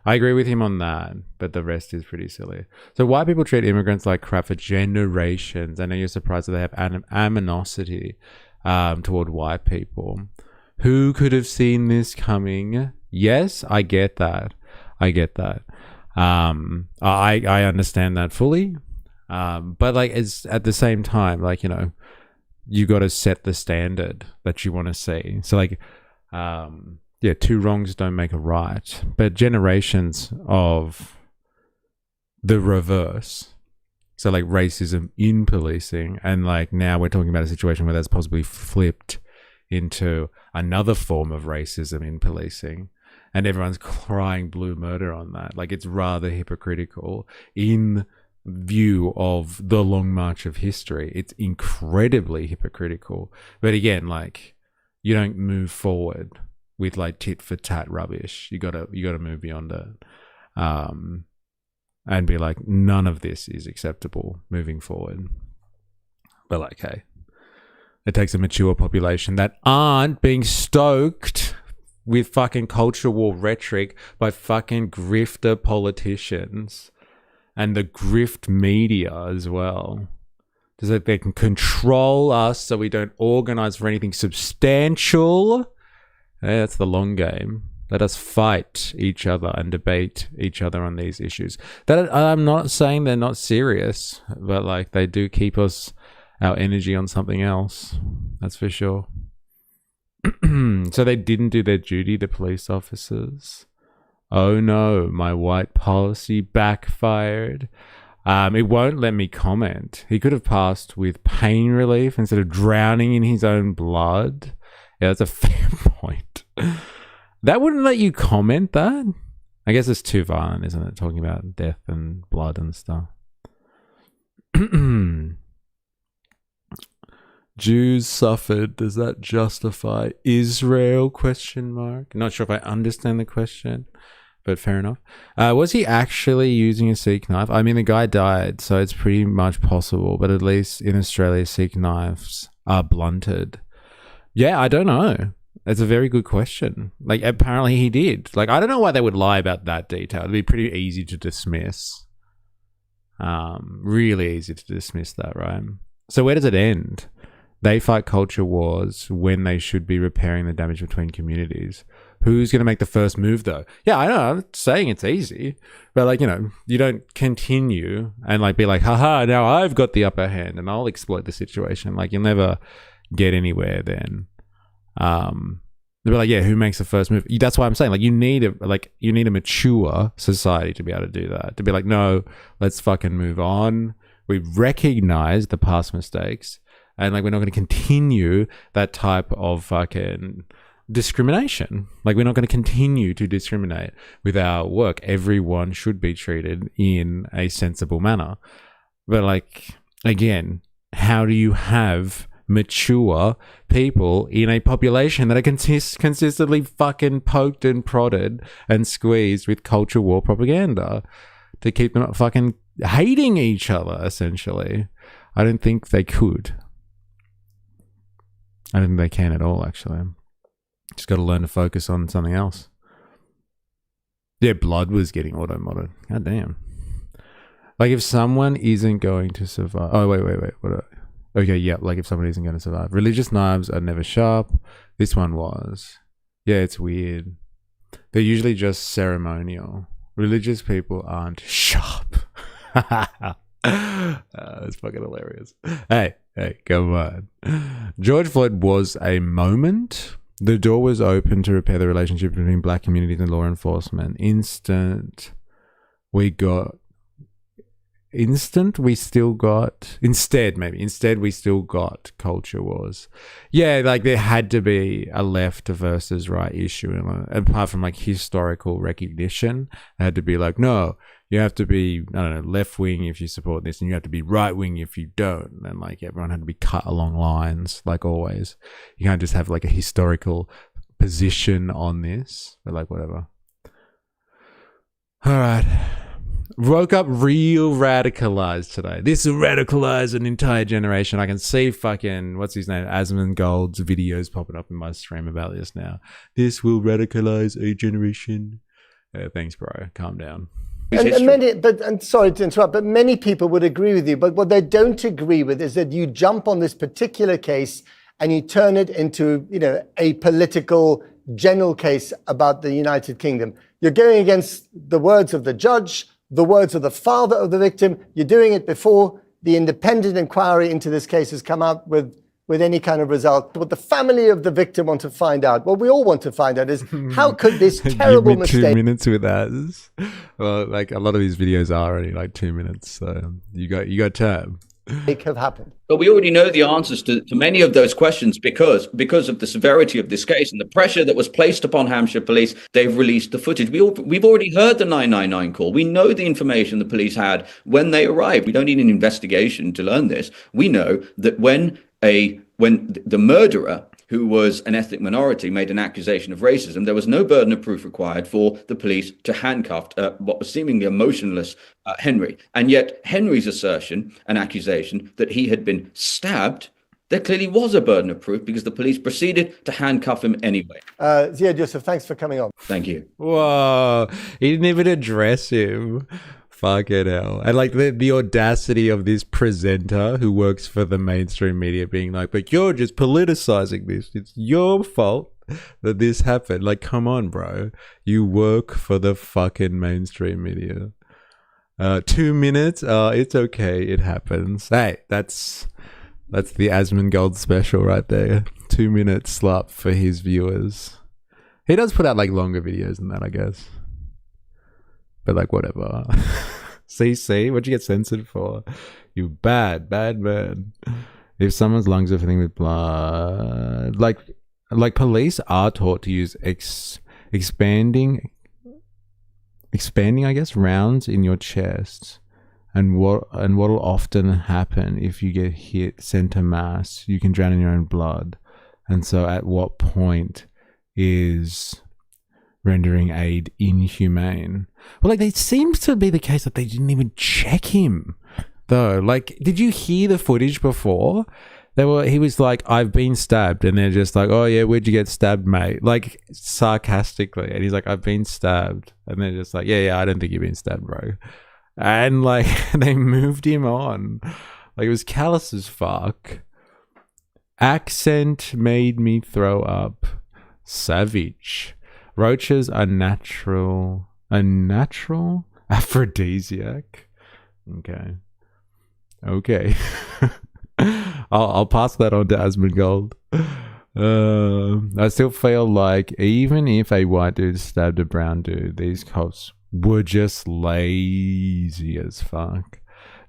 I agree with him on that, but the rest is pretty silly. So white people treat immigrants like crap for generations. I know you're surprised that they have animosity toward white people. Who could have seen this coming? Yes, I get that. I understand that fully. But like, it's at the same time, like, you know, you got to set the standard that you want to see. So like, yeah, two wrongs don't make a right, but generations of the reverse. So like racism in policing, and like now we're talking about a situation where that's possibly flipped into another form of racism in policing, and everyone's crying blue murder on that. Like, it's rather hypocritical in view of the long march of history. It's incredibly hypocritical. But again, like, you don't move forward with like tit for tat rubbish. You gotta move beyond it, and be like, none of this is acceptable moving forward. But like, hey, It takes a mature population that aren't being stoked with fucking culture war rhetoric by fucking grifter politicians and the grift media as well. So that they can control us so we don't organize for anything substantial. Yeah, that's the long game. Let us fight each other and debate each other on these issues. That I'm not saying they're not serious, but like they do keep our energy on something else. That's for sure. So they didn't do their duty, the police officers. Oh no, my white policy backfired. It won't let me comment. He could have passed with pain relief instead of drowning in his own blood. Yeah, that's a fair point. That wouldn't let you comment that? I guess it's too violent, isn't it? Talking about death and blood and stuff. Jews suffered. Does that justify Israel? Question mark. Not sure if I understand the question, but fair enough. Was he actually using a Sikh knife? I mean, the guy died, so it's pretty much possible. But at least in Australia, Sikh knives are blunted. Yeah, I don't know. It's a very good question. Like, apparently he did. Like, I don't know why they would lie about that detail. It'd be pretty easy to dismiss. Really easy to dismiss that, right? So where does it end? They fight culture wars when they should be repairing the damage between communities. Who's going to make the first move, though? Yeah, I know. I'm not saying it's easy. But, like, you know, you don't continue and, like, be like, haha, now I've got the upper hand and I'll exploit the situation. Like, you'll never get anywhere then. They'll be like, yeah, who makes the first move? That's why I'm saying, like, you need a mature society to be able to do that. To be like, no, let's fucking move on. We recognize the past mistakes. And, like, we're not going to continue that type of fucking discrimination. Like, we're not going to continue to discriminate with our work. Everyone should be treated in a sensible manner. But, like, again, how do you have mature people in a population that are consistently fucking poked and prodded and squeezed with culture war propaganda to keep them fucking hating each other, essentially? I don't think they could. I don't think they can at all, actually. Just got to learn to focus on something else. Their blood was getting auto-modded. God damn. Like, if someone isn't going to survive... Oh, wait. What? Okay, yeah, like if someone isn't going to survive. Religious knives are never sharp. This one was. Yeah, it's weird. They're usually just ceremonial. Religious people aren't sharp. That's fucking hilarious. Hey, come on. George Floyd was a moment. The door was open to repair the relationship between black communities and law enforcement. Instead, we still got culture wars. Yeah, like there had to be a left versus right issue. Apart from like historical recognition, it had to be like, no, you have to be, I don't know, left wing if you support this, and you have to be right wing if you don't. And like everyone had to be cut along lines, like always. You can't just have like a historical position on this, but like whatever. All right. Woke up real radicalized today. This will radicalize an entire generation. I can see fucking, what's his name, Asmongold's videos popping up in my stream about this now. This will radicalize a generation. Thanks, bro. Calm down. And sorry to interrupt, but many people would agree with you. But what they don't agree with is that you jump on this particular case and you turn it into, you know, a political general case about the United Kingdom. You're going against the words of the judge, the words of the father of the victim. You're doing it before the independent inquiry into this case has come out with any kind of result. What the family of the victim want to find out, what we all want to find out, is how could this terrible mistake... 2 minutes with us. Well, like a lot of these videos are only like 2 minutes, so you got time. Have happened. But we already know the answers to many of those questions because of the severity of this case and the pressure that was placed upon Hampshire police. They've released the footage. We've already heard the 999 call. We know the information the police had when they arrived. We don't need an investigation to learn this. We know that when the murderer, who was an ethnic minority, made an accusation of racism, there was no burden of proof required for the police to handcuff what was seemingly a motionless Henry. And yet Henry's assertion and accusation that he had been stabbed, there clearly was a burden of proof because the police proceeded to handcuff him anyway. Ziad Youssef, thanks for coming on. Thank you. Whoa, he didn't even address him. Fucking hell. And like the audacity of this presenter who works for the mainstream media being like, but you're just politicizing this. It's your fault that this happened. Like, come on, bro. You work for the fucking mainstream media. 2 minutes? It's okay. It happens. Hey, that's the Asmongold special right there. 2 minute slap for his viewers. He does put out like longer videos than that, I guess. But like, whatever. See, what'd you get censored for? You bad man. If someone's lungs are filling with blood, like police are taught to use expanding, I guess, rounds in your chest. And what'll often happen if you get hit center mass, you can drown in your own blood. And so at what point is rendering aid inhumane? Well, like, it seems to be the case that they didn't even check him, though. Like, did you hear the footage before? He was like, I've been stabbed, and they're just like, oh yeah, where'd you get stabbed, mate? Like, sarcastically, and he's like, I've been stabbed, and they're just like, yeah, I don't think you've been stabbed, bro. And like, they moved him on. Like, it was callous as fuck. Accent made me throw up. Savage. Roaches are natural aphrodisiac. Okay. I'll pass that on to Asmongold. I still feel like even if a white dude stabbed a brown dude, these cops were just lazy as fuck.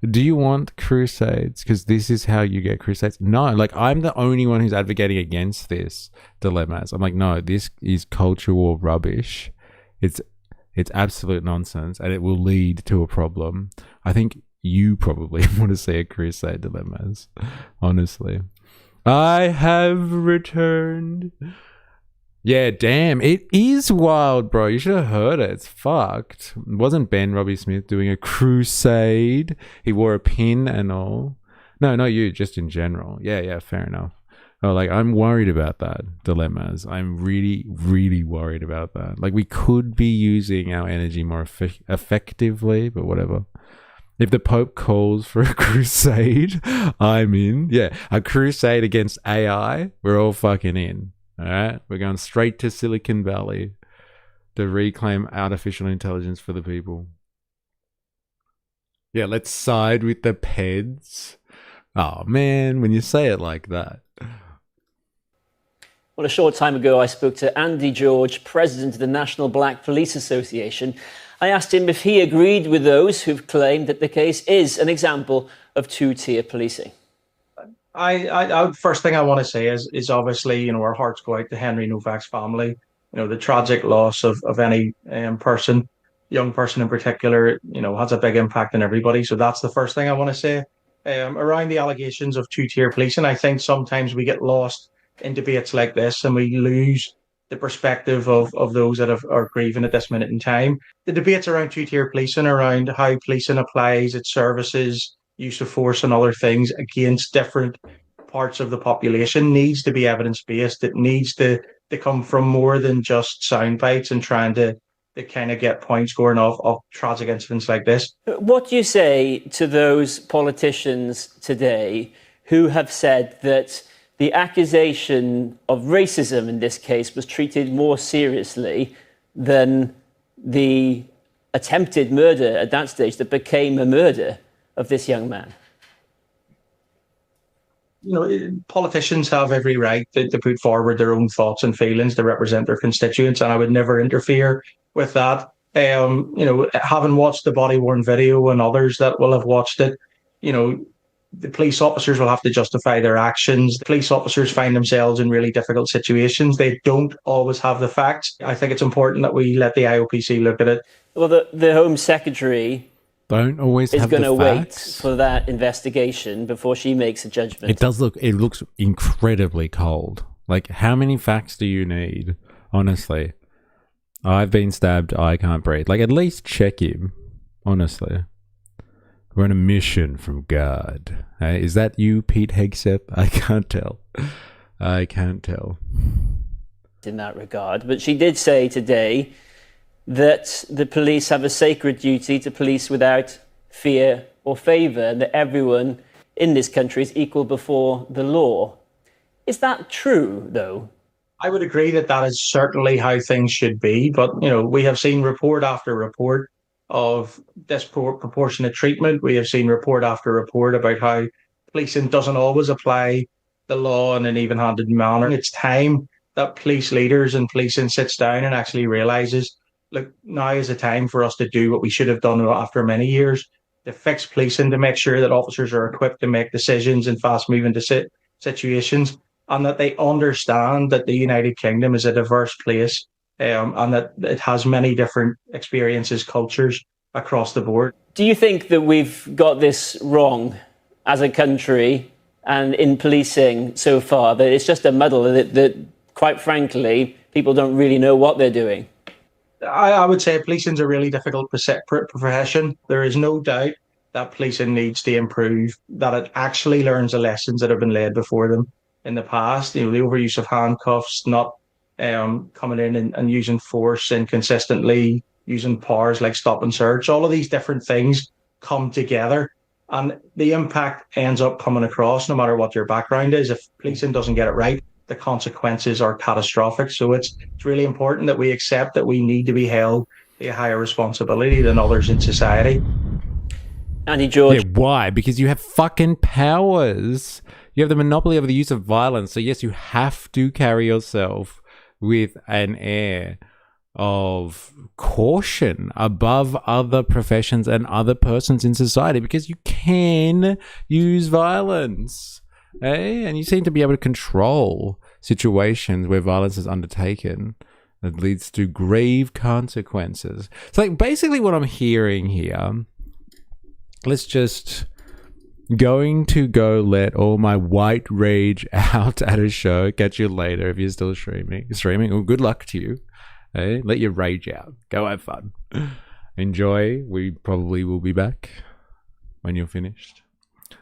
Do you want crusades? Because this is how you get crusades. No, like, I'm the only one who's advocating against this dilemmas. I'm like, no, this is culture war rubbish. It's absolute nonsense, and it will lead to a problem. I think you probably want to see a crusade dilemmas, honestly. I have returned. Yeah, damn. It is wild, bro. You should have heard it. It's fucked. It wasn't Ben Robbie Smith doing a crusade. He wore a pin and all. No, not you, just in general. Yeah, fair enough. Oh, like, I'm worried about that, dilemmas. I'm really, really worried about that. Like, we could be using our energy more effectively, but whatever. If the Pope calls for a crusade, I'm in. Yeah, a crusade against AI, we're all fucking in. All right, we're going straight to Silicon Valley to reclaim artificial intelligence for the people. Yeah, let's side with the peds. Oh man, when you say it like that. Well, a short time ago, I spoke to Andy George, president of the National Black Police Association. I asked him if he agreed with those who've claimed that the case is an example of two-tier policing. I first thing I want to say is obviously, our hearts go out to Henry Novak's family. The tragic loss of any person, young person in particular, has a big impact on everybody. So that's the first thing I want to say. Around the allegations of two-tier policing, I think sometimes we get lost in debates like this and we lose the perspective of those that are grieving at this minute in time. The debates around two-tier policing, around how policing applies its services, use of force and other things against different parts of the population needs to be evidence-based. It needs to come from more than just sound bites and trying to kind of get point scoring of tragic incidents like this. What do you say to those politicians today who have said that the accusation of racism in this case was treated more seriously than the attempted murder at that stage that became a murder of this young man? Politicians have every right to put forward their own thoughts and feelings to represent their constituents, and I would never interfere with that. Having watched the body-worn video and others that will have watched it, the police officers will have to justify their actions. The police officers find themselves in really difficult situations. They don't always have the facts. I think it's important that we let the IOPC look at it. Well, the Home Secretary don't always is have going the to wait facts for that investigation before she makes a judgment. It looks incredibly cold. Like, how many facts do you need? Honestly, I've been stabbed. I can't breathe. Like, at least check him. Honestly, We're on a mission from God. Is that you, Pete Hegseth? I can't tell. I can't tell. In that regard. But she did say today that the police have a sacred duty to police without fear or favour, and that everyone in this country is equal before the law. Is that true, though? I would agree that that is certainly how things should be. But, you know, we have seen report after report of disproportionate treatment. We have seen report after report about how policing doesn't always apply the law in an even-handed manner. It's time that police leaders and policing sits down and actually realises, look, now is the time for us to do what we should have done after many years, to fix policing, to make sure that officers are equipped to make decisions in fast-moving situations, and that they understand that the United Kingdom is a diverse place, and that it has many different experiences, cultures across the board. Do you think that we've got this wrong as a country and in policing so far, that it's just a muddle, that quite frankly, people don't really know what they're doing? I would say policing is a really difficult profession. There is no doubt that policing needs to improve, that it actually learns the lessons that have been laid before them in the past. You know, the overuse of handcuffs, not coming in and using force inconsistently, using powers like stop and search. All of these different things come together, and the impact ends up coming across no matter what your background is. If policing doesn't get it right, the consequences are catastrophic. So it's really important that we accept that we need to be held to a higher responsibility than others in society. Andy George. Yeah, why? Because you have fucking powers. You have the monopoly over the use of violence. So yes, you have to carry yourself with an air of caution above other professions and other persons in society, because you can use violence. And you seem to be able to control situations where violence is undertaken that leads to grave consequences. So like basically what I'm hearing here, let's just going to go let all my white rage out at a show. Catch you later if you're still streaming. Well, good luck to you. Let your rage out. Go have fun. Enjoy. We probably will be back when you're finished.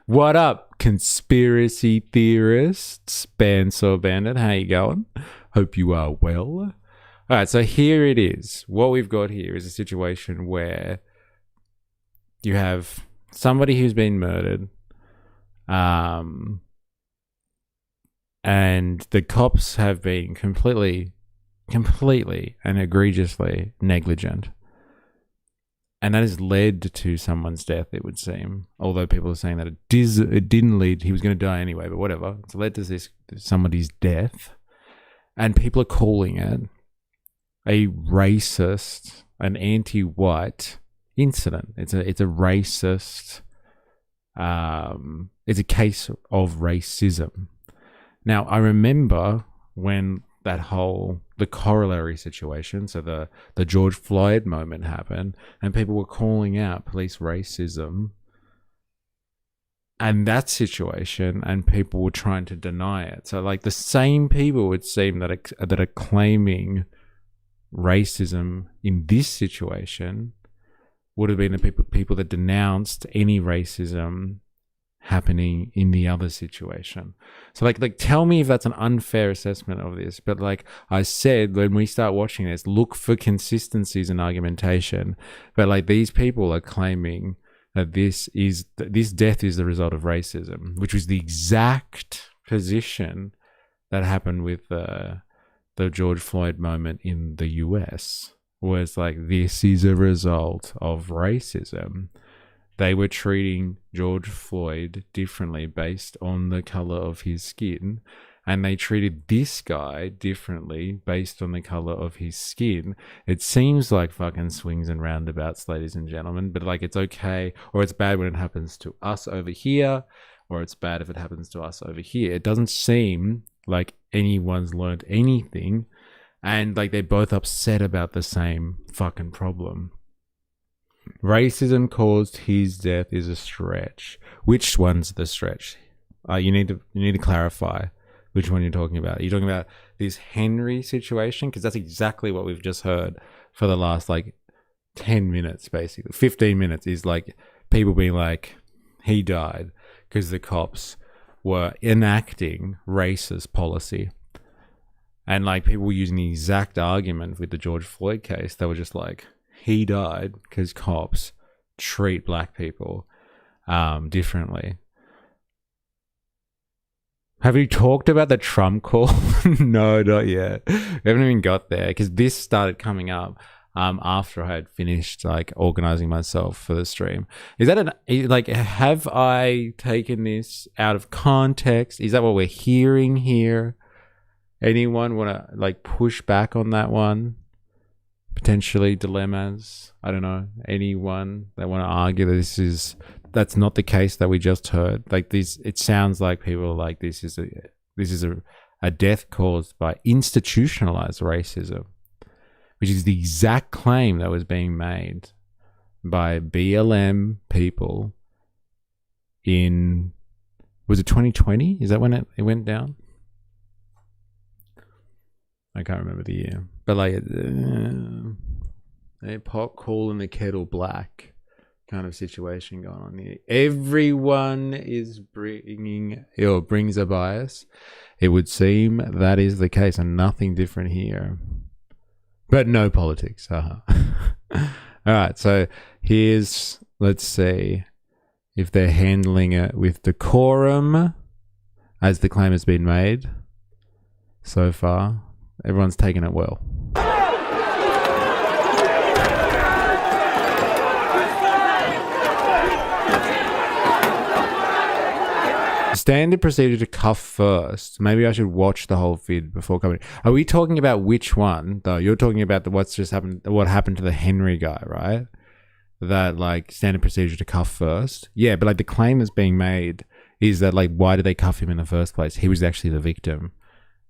What up, conspiracy theorists? Bandsaw Bandit, how you going? Hope you are well. All right, so here it is. What we've got here is a situation where you have somebody who's been murdered, and the cops have been completely and egregiously negligent. And that has led to someone's death, it would seem. Although people are saying that it didn't lead, he was going to die anyway, but whatever. It's led to somebody's death. And people are calling it a racist, an anti-white incident. It's a racist, it's a case of racism. Now, I remember when the corollary situation, so the George Floyd moment happened, and people were calling out police racism and that situation, and people were trying to deny it. So like the same people, would seem that are claiming racism in this situation would have been the people that denounced any racism happening in the other situation. So like tell me if that's an unfair assessment of this. But like I said, when we start watching this, look for consistencies in argumentation. But like these people are claiming that this death is the result of racism, which was the exact position that happened with the George Floyd moment in the US, where it's like, this is a result of racism. They were treating George Floyd differently based on the color of his skin, and they treated this guy differently based on the color of his skin. It seems like fucking swings and roundabouts, ladies and gentlemen, but like it's okay, or it's bad when it happens to us over here, or it's bad if it happens to us over here. It doesn't seem like anyone's learned anything, and like they're both upset about the same fucking problem. Racism caused his death is a stretch. Which one's the stretch? You need to clarify which one you're talking about. Are you talking about this Henry situation? Because that's exactly what we've just heard for the last like 10 minutes, basically. 15 minutes is like people being like, he died because the cops were enacting racist policy. And like people using the exact argument with the George Floyd case, they were just like, he died because cops treat black people differently. Have you talked about the Trump call? No, not yet. We haven't even got there because this started coming up after I had finished like organizing myself for the stream. Is that like, have I taken this out of context? Is that what we're hearing here? Anyone want to like push back on that one? Potentially dilemmas. I don't know. Anyone that want to argue that that's not the case that we just heard. Like this, it sounds like people are like this is a death caused by institutionalized racism, which is the exact claim that was being made by BLM people in, was it 2020? Is that when it went down? I can't remember the year, but like a pot calling the kettle black kind of situation going on here. Everyone is brings a bias. It would seem that is the case, and nothing different here. But no politics. All right, so let's see if they're handling it with decorum as the claim has been made so far. Everyone's taken it well. Standard procedure to cuff first. Maybe I should watch the whole vid before coming. Are we talking about which one though? You're talking about what happened to the Henry guy, right? That like standard procedure to cuff first. Yeah, but like the claim that's being made is that like, why did they cuff him in the first place? He was actually the victim.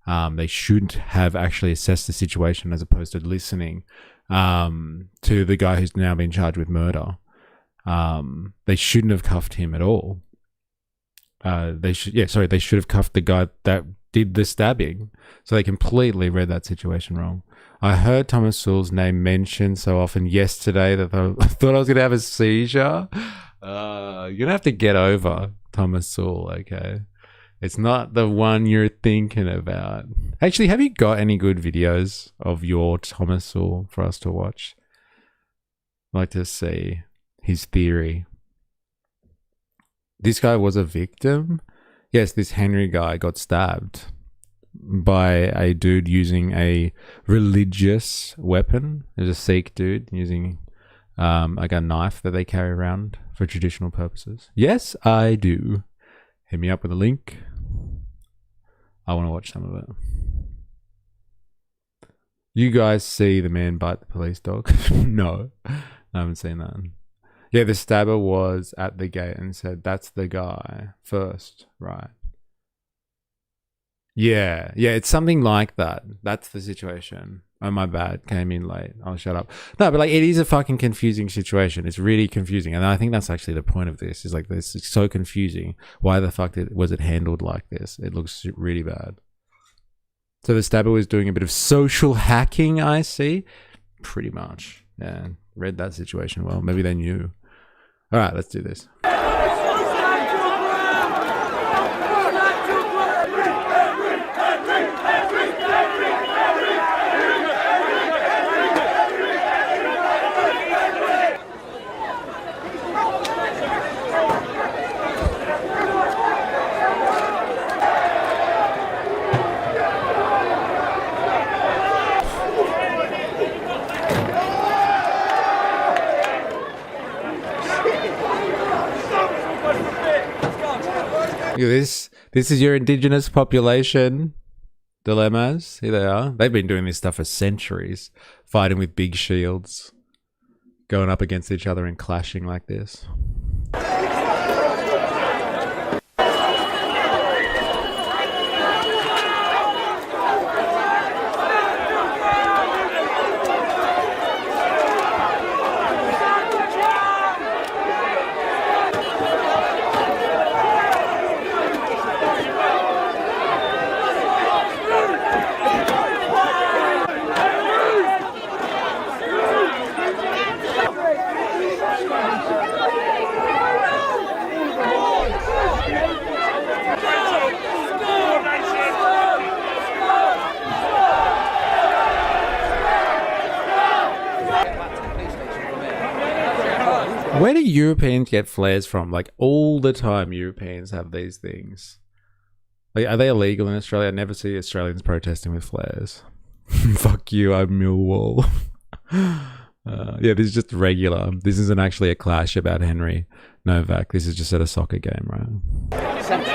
They should have actually assessed the situation as opposed to listening to the guy who's now been charged with murder. They shouldn't have cuffed him at all. They should have cuffed the guy that did the stabbing. So they completely read that situation wrong. I heard Thomas Sowell's name mentioned so often yesterday that I thought I was going to have a seizure. You're going to have to get over Thomas Sowell, okay? It's not the one you're thinking about. Actually, have you got any good videos of your Thomas Sowell for us to watch? I'd like to see his theory. This guy was a victim. Yes, this Henry guy got stabbed by a dude using a religious weapon. There's a Sikh dude using like a knife that they carry around for traditional purposes. Yes, I do. Hit me up with a link. I want to watch some of it. You guys see the man bite the police dog? No, I haven't seen that. Yeah, the stabber was at the gate and said, that's the guy first, right? Yeah, it's something like that. That's the situation. Oh, my bad. Came in late. I'll shut up. No, but like it is a fucking confusing situation. It's really confusing. And I think that's actually the point of this is like this is so confusing. Why the fuck was it handled like this? It looks really bad. So the stabber was doing a bit of social hacking, I see. Pretty much. Yeah, read that situation well. Maybe they knew. All right, let's do this. This is your indigenous population dilemmas. Here they are. They've been doing this stuff for centuries, fighting with big shields, going up against each other and clashing like this. Where do Europeans get flares from? Like, all the time Europeans have these things. Like, are they illegal in Australia? I never see Australians protesting with flares. Fuck you, I'm Millwall. Yeah, this is just regular. This isn't actually a clash about Henry Novak. This is just at a soccer game, right? Central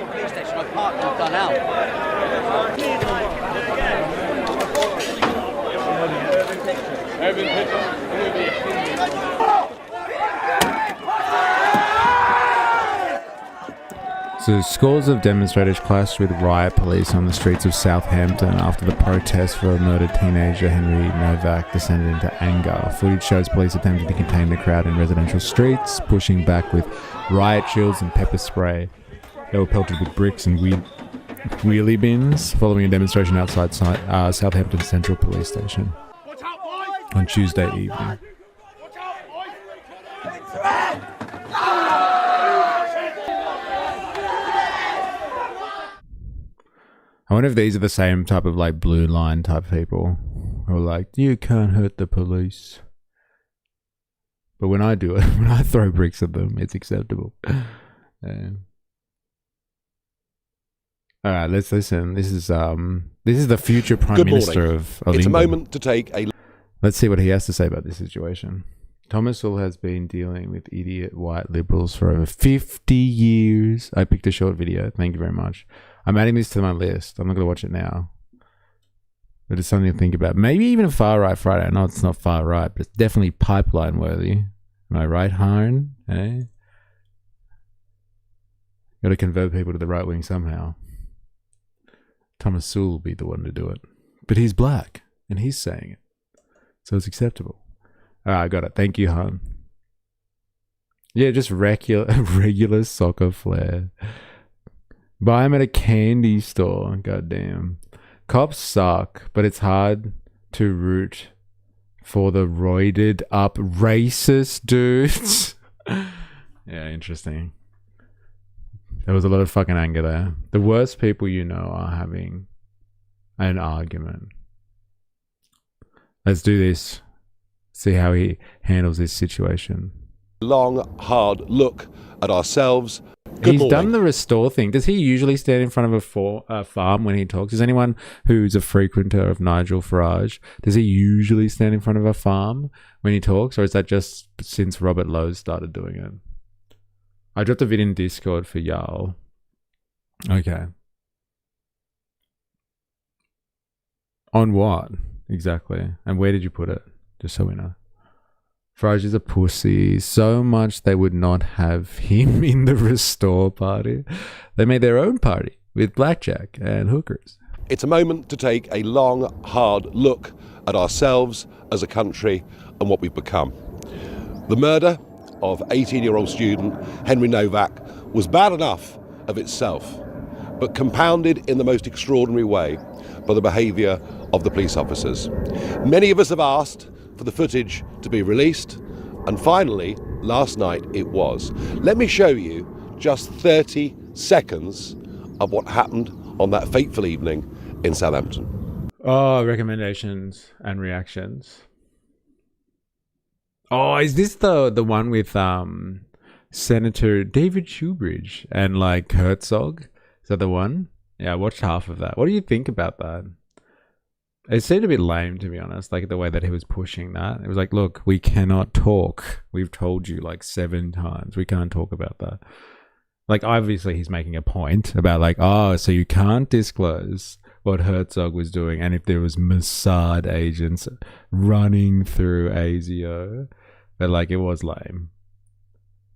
police station. I parked and gone out. So scores of demonstrators clashed with riot police on the streets of Southampton after the protest for a murdered teenager Henry Novak descended into anger. Footage shows police attempting to contain the crowd in residential streets, pushing back with riot shields and pepper spray. They were pelted with bricks and wheelie bins following a demonstration outside Southampton Central Police Station on Tuesday evening. I wonder if these are the same type of like blue line type people who are like, you can't hurt the police. But when I do it, when I throw bricks at them, it's acceptable. All right, let's listen. This is the future Prime Minister of It's England. a moment to take a... Let's see what he has to say about this situation. Thomas Sowell has been dealing with idiot white liberals for over 50 years. I picked a short video. Thank you very much. I'm adding this to my list. I'm not going to watch it now. But it's something to think about. Maybe even a Far Right Friday. I know it's not far right, but it's definitely pipeline worthy. Am I right, Harn? Eh? Got to convert people to the right wing somehow. Thomas Sowell will be the one to do it. But he's black, and he's saying it. So it's acceptable. All right, I got it. Thank you, Han. Yeah, just regular soccer flair. Buy them at a candy store. Goddamn. Cops suck, but it's hard to root for the roided up racist dudes. Yeah, interesting. There was a lot of fucking anger there. The worst people you know are having an argument. Let's do this. See how he handles this situation. Long, hard look at ourselves. He's done the restore thing. Does he usually stand in front of a farm when he talks? Is anyone who's a frequenter of Nigel Farage, does he usually stand in front of a farm when he talks? Or is that just since Robert Lowe started doing it? I dropped a vid in Discord for y'all. Okay. On what? Exactly. And where did you put it? Just so we know. Farage is a pussy. So much they would not have him in the restore party. They made their own party with blackjack and hookers. It's a moment to take a long, hard look at ourselves as a country and what we've become. The murder of 18-year-old student Henry Novak was bad enough of itself, but compounded in the most extraordinary way by the behaviour of the police officers. Many of us have asked for the footage to be released, and finally, last night it was. Let me show you just 30 seconds of what happened on that fateful evening in Southampton. Oh, recommendations and reactions. Oh, is this the one with Senator David Shoebridge and like Herzog? Is that the one? Yeah, I watched half of that. What do you think about that? It seemed a bit lame, to be honest, like the way that he was pushing that. It was like, look, we cannot talk. We've told you like 7 times. We can't talk about that. Like, obviously he's making a point about like, oh, so you can't disclose what Herzog was doing, and if there was Mossad agents running through ASIO. But like, it was lame.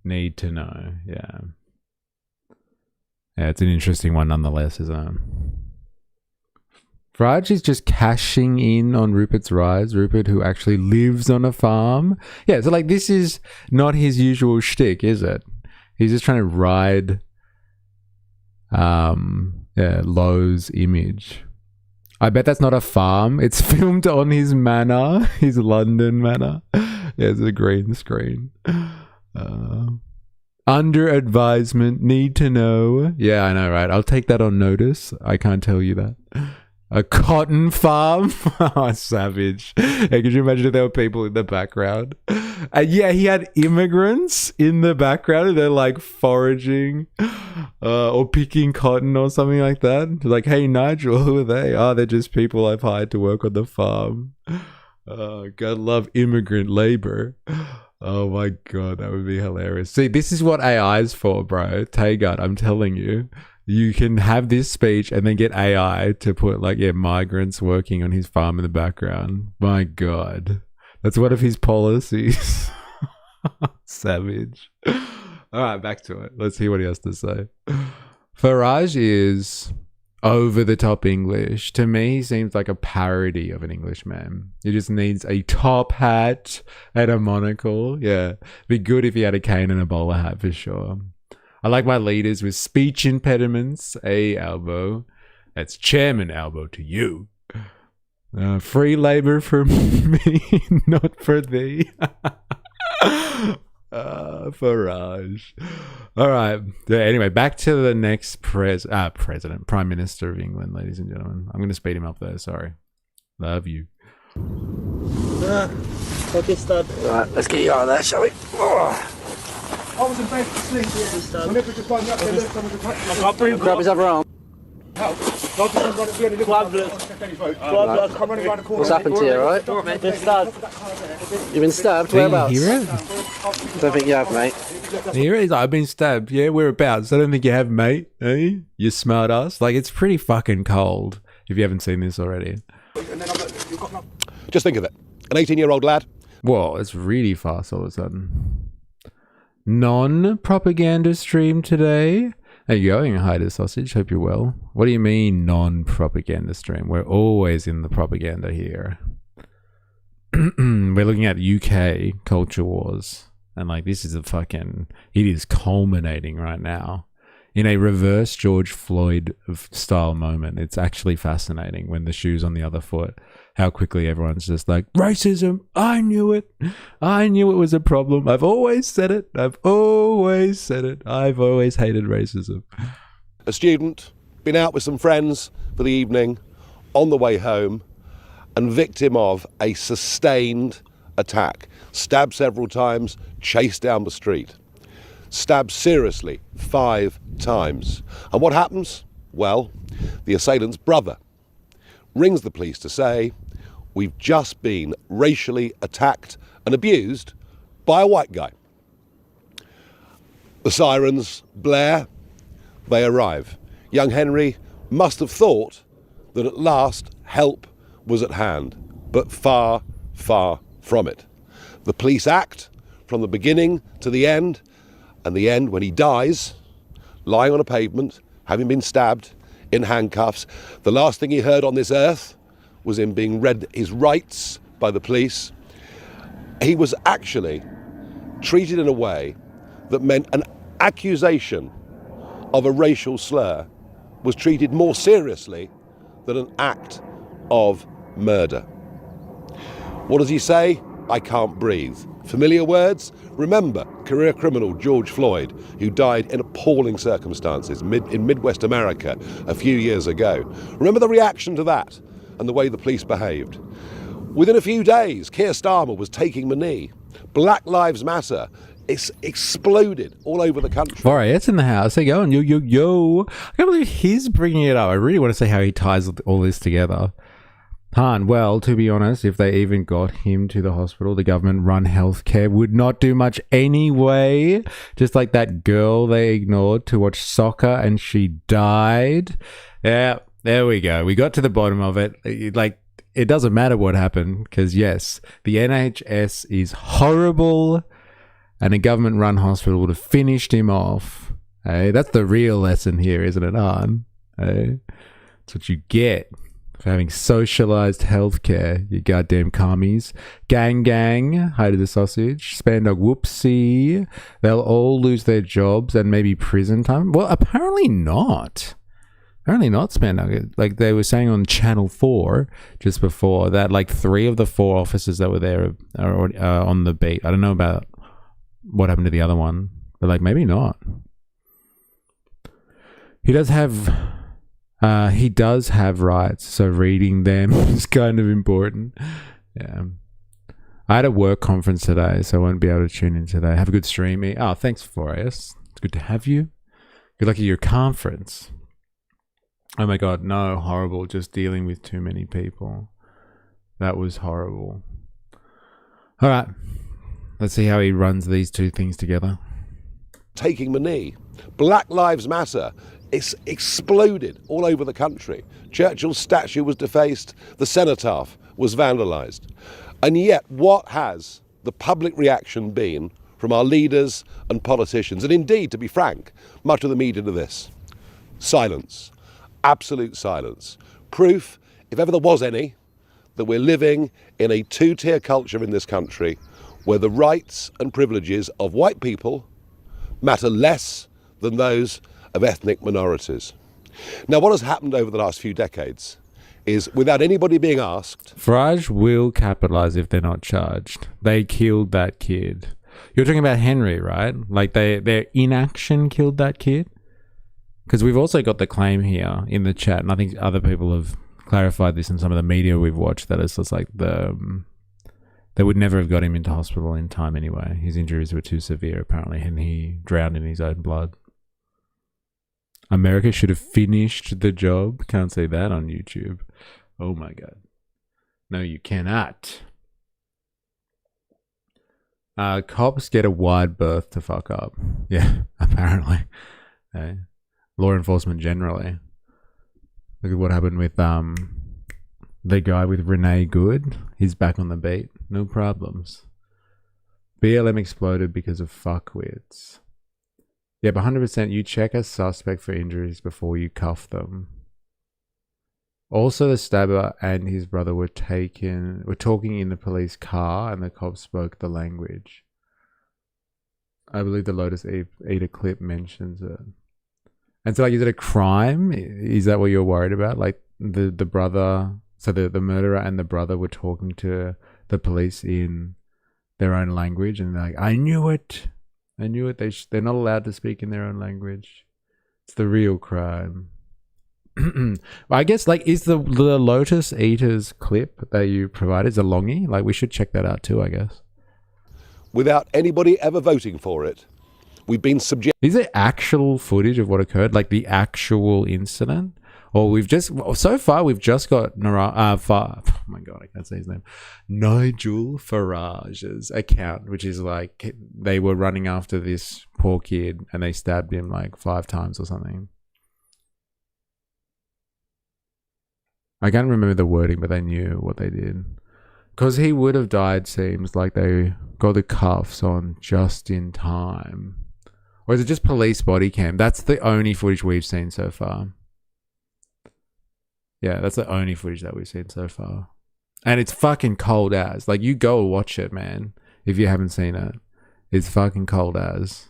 Need to know, yeah. Yeah, it's an interesting one nonetheless, isn't it? Farage is just cashing in on Rupert's rise. Rupert, who actually lives on a farm. Yeah, so like, this is not his usual shtick, is it? He's just trying to ride Lowe's image. I bet that's not a farm. It's filmed on his manor, his London manor. Yeah, it's a green screen. Under advisement, need to know. Yeah, I know, right? I'll take that on notice. I can't tell you that. A cotton farm? Oh, savage. Hey, could you imagine if there were people in the background? And yeah, he had immigrants in the background and they're like foraging or picking cotton or something like that. Like, hey, Nigel, who are they? Oh, they're just people I've hired to work on the farm. God love immigrant labor. Oh my God, that would be hilarious. See, this is what AI is for, bro. Taggart, I'm telling you. You can have this speech and then get AI to put like, yeah, migrants working on his farm in the background. My God. That's one of his policies. Savage. All right, back to it. Let's hear what he has to say. Farage is over the top English. To me, he seems like a parody of an Englishman. He just needs a top hat and a monocle. Yeah. Be good if he had a cane and a bowler hat for sure. I like my leaders with speech impediments. A elbow. That's Chairman elbow to you. Free labor for me, not for thee. Farage. All right. Anyway, back to the next president, Prime Minister of England, ladies and gentlemen. I'm going to speed him up there. Sorry. Love you. Okay, start. Right, let's get you out of there, shall we? I was in bed asleep. Grab his other arm. What's happened to you, right? You've been stabbed? Whereabouts? You hear it? Don't think you have, mate. Here it is. I've been stabbed. Yeah, whereabouts? I don't think you have, mate. Hey, you smart ass. Like, it's pretty fucking cold if you haven't seen this already. Just think of it. An 18-year-old lad. Whoa, it's really fast all of a sudden. Non-propaganda stream today. How you going, Hyder Sausage? Hope you're well. What do you mean non-propaganda stream? We're always in the propaganda here. We're looking at UK culture wars. And like, this is it is culminating right now. In a reverse George Floyd style moment. It's actually fascinating when the shoe's on the other foot. How quickly everyone's just like, racism, I knew it. I knew it was a problem. I've always said it. I've always hated racism. A student, been out with some friends for the evening, on the way home, and victim of a sustained attack. Stabbed several times, chased down the street. Stabbed seriously 5 times. And what happens? Well, the assailant's brother rings the police to say, we've just been racially attacked and abused by a white guy. The sirens blare, they arrive. Young Henry must have thought that at last help was at hand, but far, far from it. The police act from the beginning to the end, and the end when he dies, lying on a pavement, having been stabbed, in handcuffs. The last thing he heard on this earth was him being read his rights by the police. He was actually treated in a way that meant an accusation of a racial slur was treated more seriously than an act of murder. What does he say? I can't breathe. Familiar words? Remember career criminal George Floyd, who died in appalling circumstances in Midwest America a few years ago. Remember the reaction to that and the way the police behaved. Within a few days, Keir Starmer was taking the knee. Black Lives Matter exploded all over the country. All right, it's in the house. Hey, go on. Yo. I can't believe he's bringing it up. I really want to see how he ties all this together. Han, well, to be honest, if they even got him to the hospital, the government-run healthcare would not do much anyway. Just like that girl they ignored to watch soccer and she died. Yeah, there we go. We got to the bottom of it. It doesn't matter what happened because, yes, the NHS is horrible and a government-run hospital would have finished him off. Hey, that's the real lesson here, isn't it, Han? Hey, that's what you get for having socialized healthcare, you goddamn commies. Gang, hi to the sausage. Spandog, whoopsie. They'll all lose their jobs and maybe prison time. Well, apparently not. Apparently not, Spandog. Like they were saying on Channel 4 just before that, like 3 of the 4 officers that were there are on the beat. I don't know about what happened to the other one, but like maybe not. He does have He does have rights, so reading them is kind of important. Yeah. I had a work conference today, so I won't be able to tune in today. Have a good stream. Oh, thanks, Flores. It's good to have you. Good luck at your conference. Oh my God, no, horrible. Just dealing with too many people. That was horrible. All right. Let's see how he runs these two things together. Taking the knee. Black Lives Matter. It's exploded all over the country. Churchill's statue was defaced. The cenotaph was vandalised. And yet, what has the public reaction been from our leaders and politicians? And indeed, to be frank, much of the media to this. Silence. Absolute silence. Proof, if ever there was any, that we're living in a two-tier culture in this country where the rights and privileges of white people matter less than those of ethnic minorities. Now, what has happened over the last few decades is, without anybody being asked... Farage will capitalize if they're not charged. They killed that kid. You're talking about Henry, right? Like, their inaction killed that kid? Because we've also got the claim here in the chat, and I think other people have clarified this in some of the media we've watched, that it's just like they would never have got him into hospital in time anyway. His injuries were too severe, apparently, and he drowned in his own blood. America should have finished the job. Can't say that on YouTube. Oh my God. No, you cannot. Cops get a wide berth to fuck up. Yeah, apparently. Hey. Law enforcement generally. Look at what happened with the guy with Renee Good. He's back on the beat. No problems. BLM exploded because of fuckwits. Yeah, but 100% you check a suspect for injuries before you cuff them. Also, the stabber and his brother were talking in the police car, and the cops spoke the language. I believe the Lotus Eater clip mentions it. And so, like, is it a crime? Is that what you're worried about? Like, the brother, so the murderer and the brother were talking to the police in their own language, and they're like, I knew it. I knew it. They're not allowed to speak in their own language. It's the real crime. I guess, like, is the Lotus Eaters clip that you provided is a longie? Like, we should check that out too, I guess. Without anybody ever voting for it, we've been subject. Is it actual footage of what occurred, like the actual incident, or we've just so far we've just got oh my God, I can't say his name, Nigel Farage's account, which is like they were running after this poor kid and they stabbed him like 5 times or something. I can't remember the wording, but they knew what they did. Because he would have died, seems like they got the cuffs on just in time. Or is it just police body cam? That's the only footage we've seen so far. Yeah, that's the only footage that we've seen so far. And it's fucking cold as. Like, you go watch it, man, if you haven't seen it. It's fucking cold as.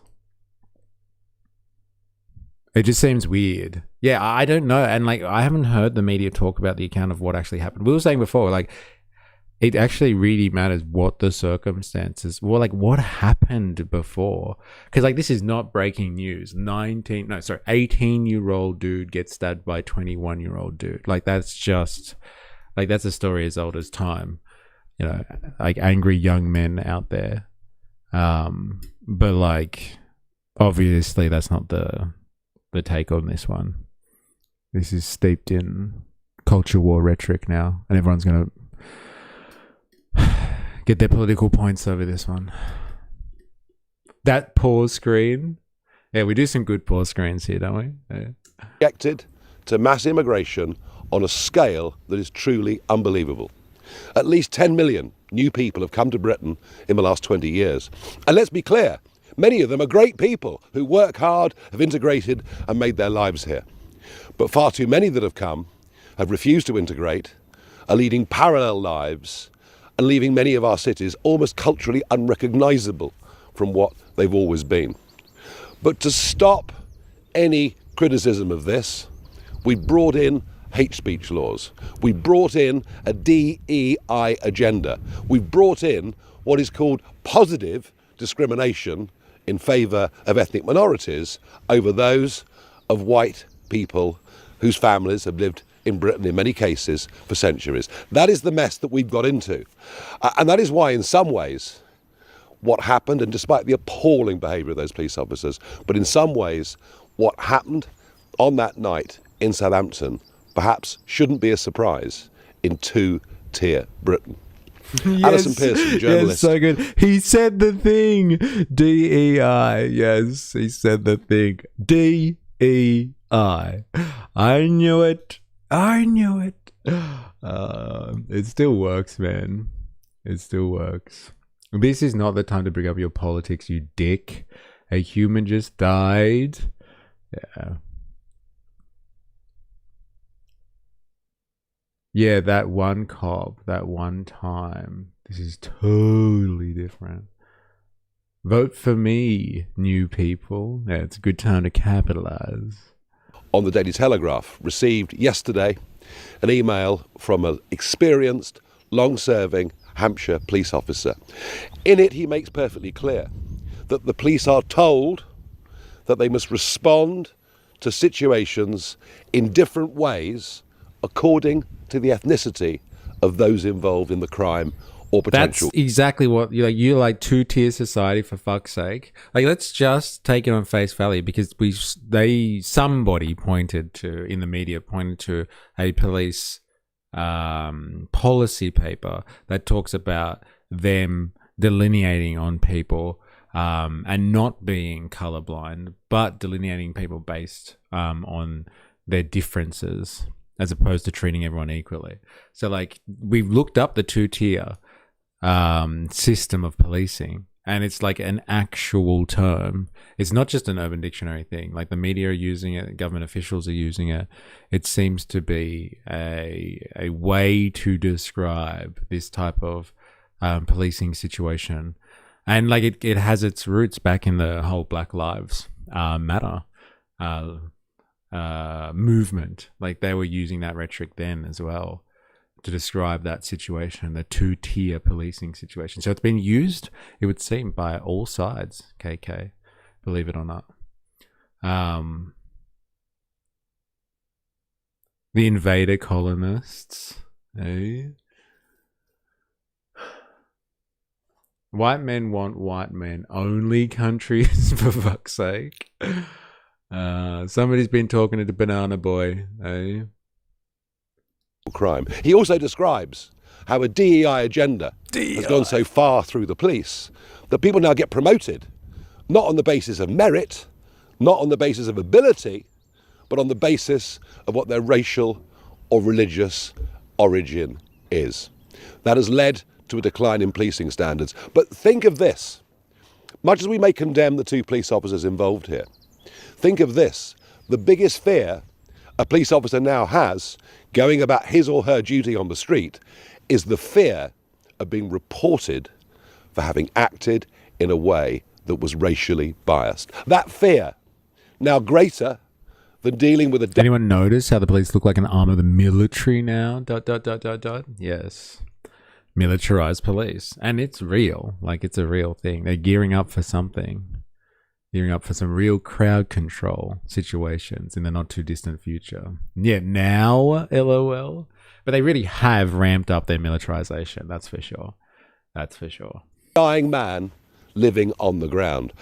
It just seems weird. Yeah, I don't know. And, like, I haven't heard the media talk about the account of what actually happened. We were saying before, like, it actually really matters what the circumstances, well, like, what happened before. Because, like, this is not breaking news. 18-year-old dude gets stabbed by 21-year-old dude. Like, that's just, like, that's a story as old as time. You know, like, angry young men out there. But, like, obviously that's not the take on this one. This is steeped in culture war rhetoric now, and everyone's going to get their political points over this one. That pause screen. Yeah, we do some good pause screens here, don't we? Yeah. Subjected to mass immigration on a scale that is truly unbelievable. At least 10 million new people have come to Britain in the last 20 years. And let's be clear, many of them are great people who work hard, have integrated and made their lives here. But far too many that have come have refused to integrate, are leading parallel lives, and leaving many of our cities almost culturally unrecognisable from what they've always been. But to stop any criticism of this, we brought in hate speech laws. We brought in a DEI agenda. We brought in what is called positive discrimination in favour of ethnic minorities over those of white people whose families have lived in Britain in many cases for centuries. That is the mess that we've got into. And that is why, in some ways, what happened, and despite the appalling behaviour of those police officers, but in some ways, what happened on that night in Southampton perhaps shouldn't be a surprise in two-tier Britain. Yes, Alison Pearson, journalist. Yes, so good. He said the thing. DEI. Yes, he said the thing. DEI. I knew it. I knew it. It still works, man. It still works. This is not the time to bring up your politics, you dick. A human just died. Yeah. Yeah, that one cop, that one time. This is totally different. Vote for me, new people. Yeah, it's a good time to capitalize. On the Daily Telegraph, received yesterday an email from an experienced, long-serving Hampshire police officer. In it, he makes perfectly clear that the police are told that they must respond to situations in different ways according to the ethnicity of those involved in the crime or potential. That's exactly what you're like two-tier society, for fuck's sake. Like, let's just take it on face value, because somebody pointed to, in the media, pointed to a police policy paper that talks about them delineating on people and not being colorblind, but delineating people based on their differences, as opposed to treating everyone equally. So, like, we've looked up the two-tier system of policing, and it's like an actual term. It's not just an Urban Dictionary thing. Like, the media are using it, government officials are using it. It seems to be a way to describe this type of policing situation. And like, it has its roots back in the whole Black Lives Matter movement. Like, they were using that rhetoric then as well to describe that situation, the two-tier policing situation. So it's been used, it would seem, by all sides, KK, believe it or not. The invader colonists, eh? White men want white men only countries, for fuck's sake. Somebody's been talking to the banana boy, eh? Crime. He also describes how a DEI agenda has gone so far through the police that people now get promoted, not on the basis of merit, not on the basis of ability, but on the basis of what their racial or religious origin is. That has led to a decline in policing standards. But think of this. Much as we may condemn the two police officers involved here, think of this. The biggest fear a police officer now has going about his or her duty on the street is the fear of being reported for having acted in a way that was racially biased. That fear, now greater than dealing with a... Anyone notice how the police look like an arm of the military now? ... Yes. Militarized police. And it's real. Like, it's a real thing. They're gearing up for something. Gearing up for some real crowd control situations in the not too distant future. Yeah, now, LOL. But they really have ramped up their militarization. That's for sure. That's for sure. Dying man living on the ground.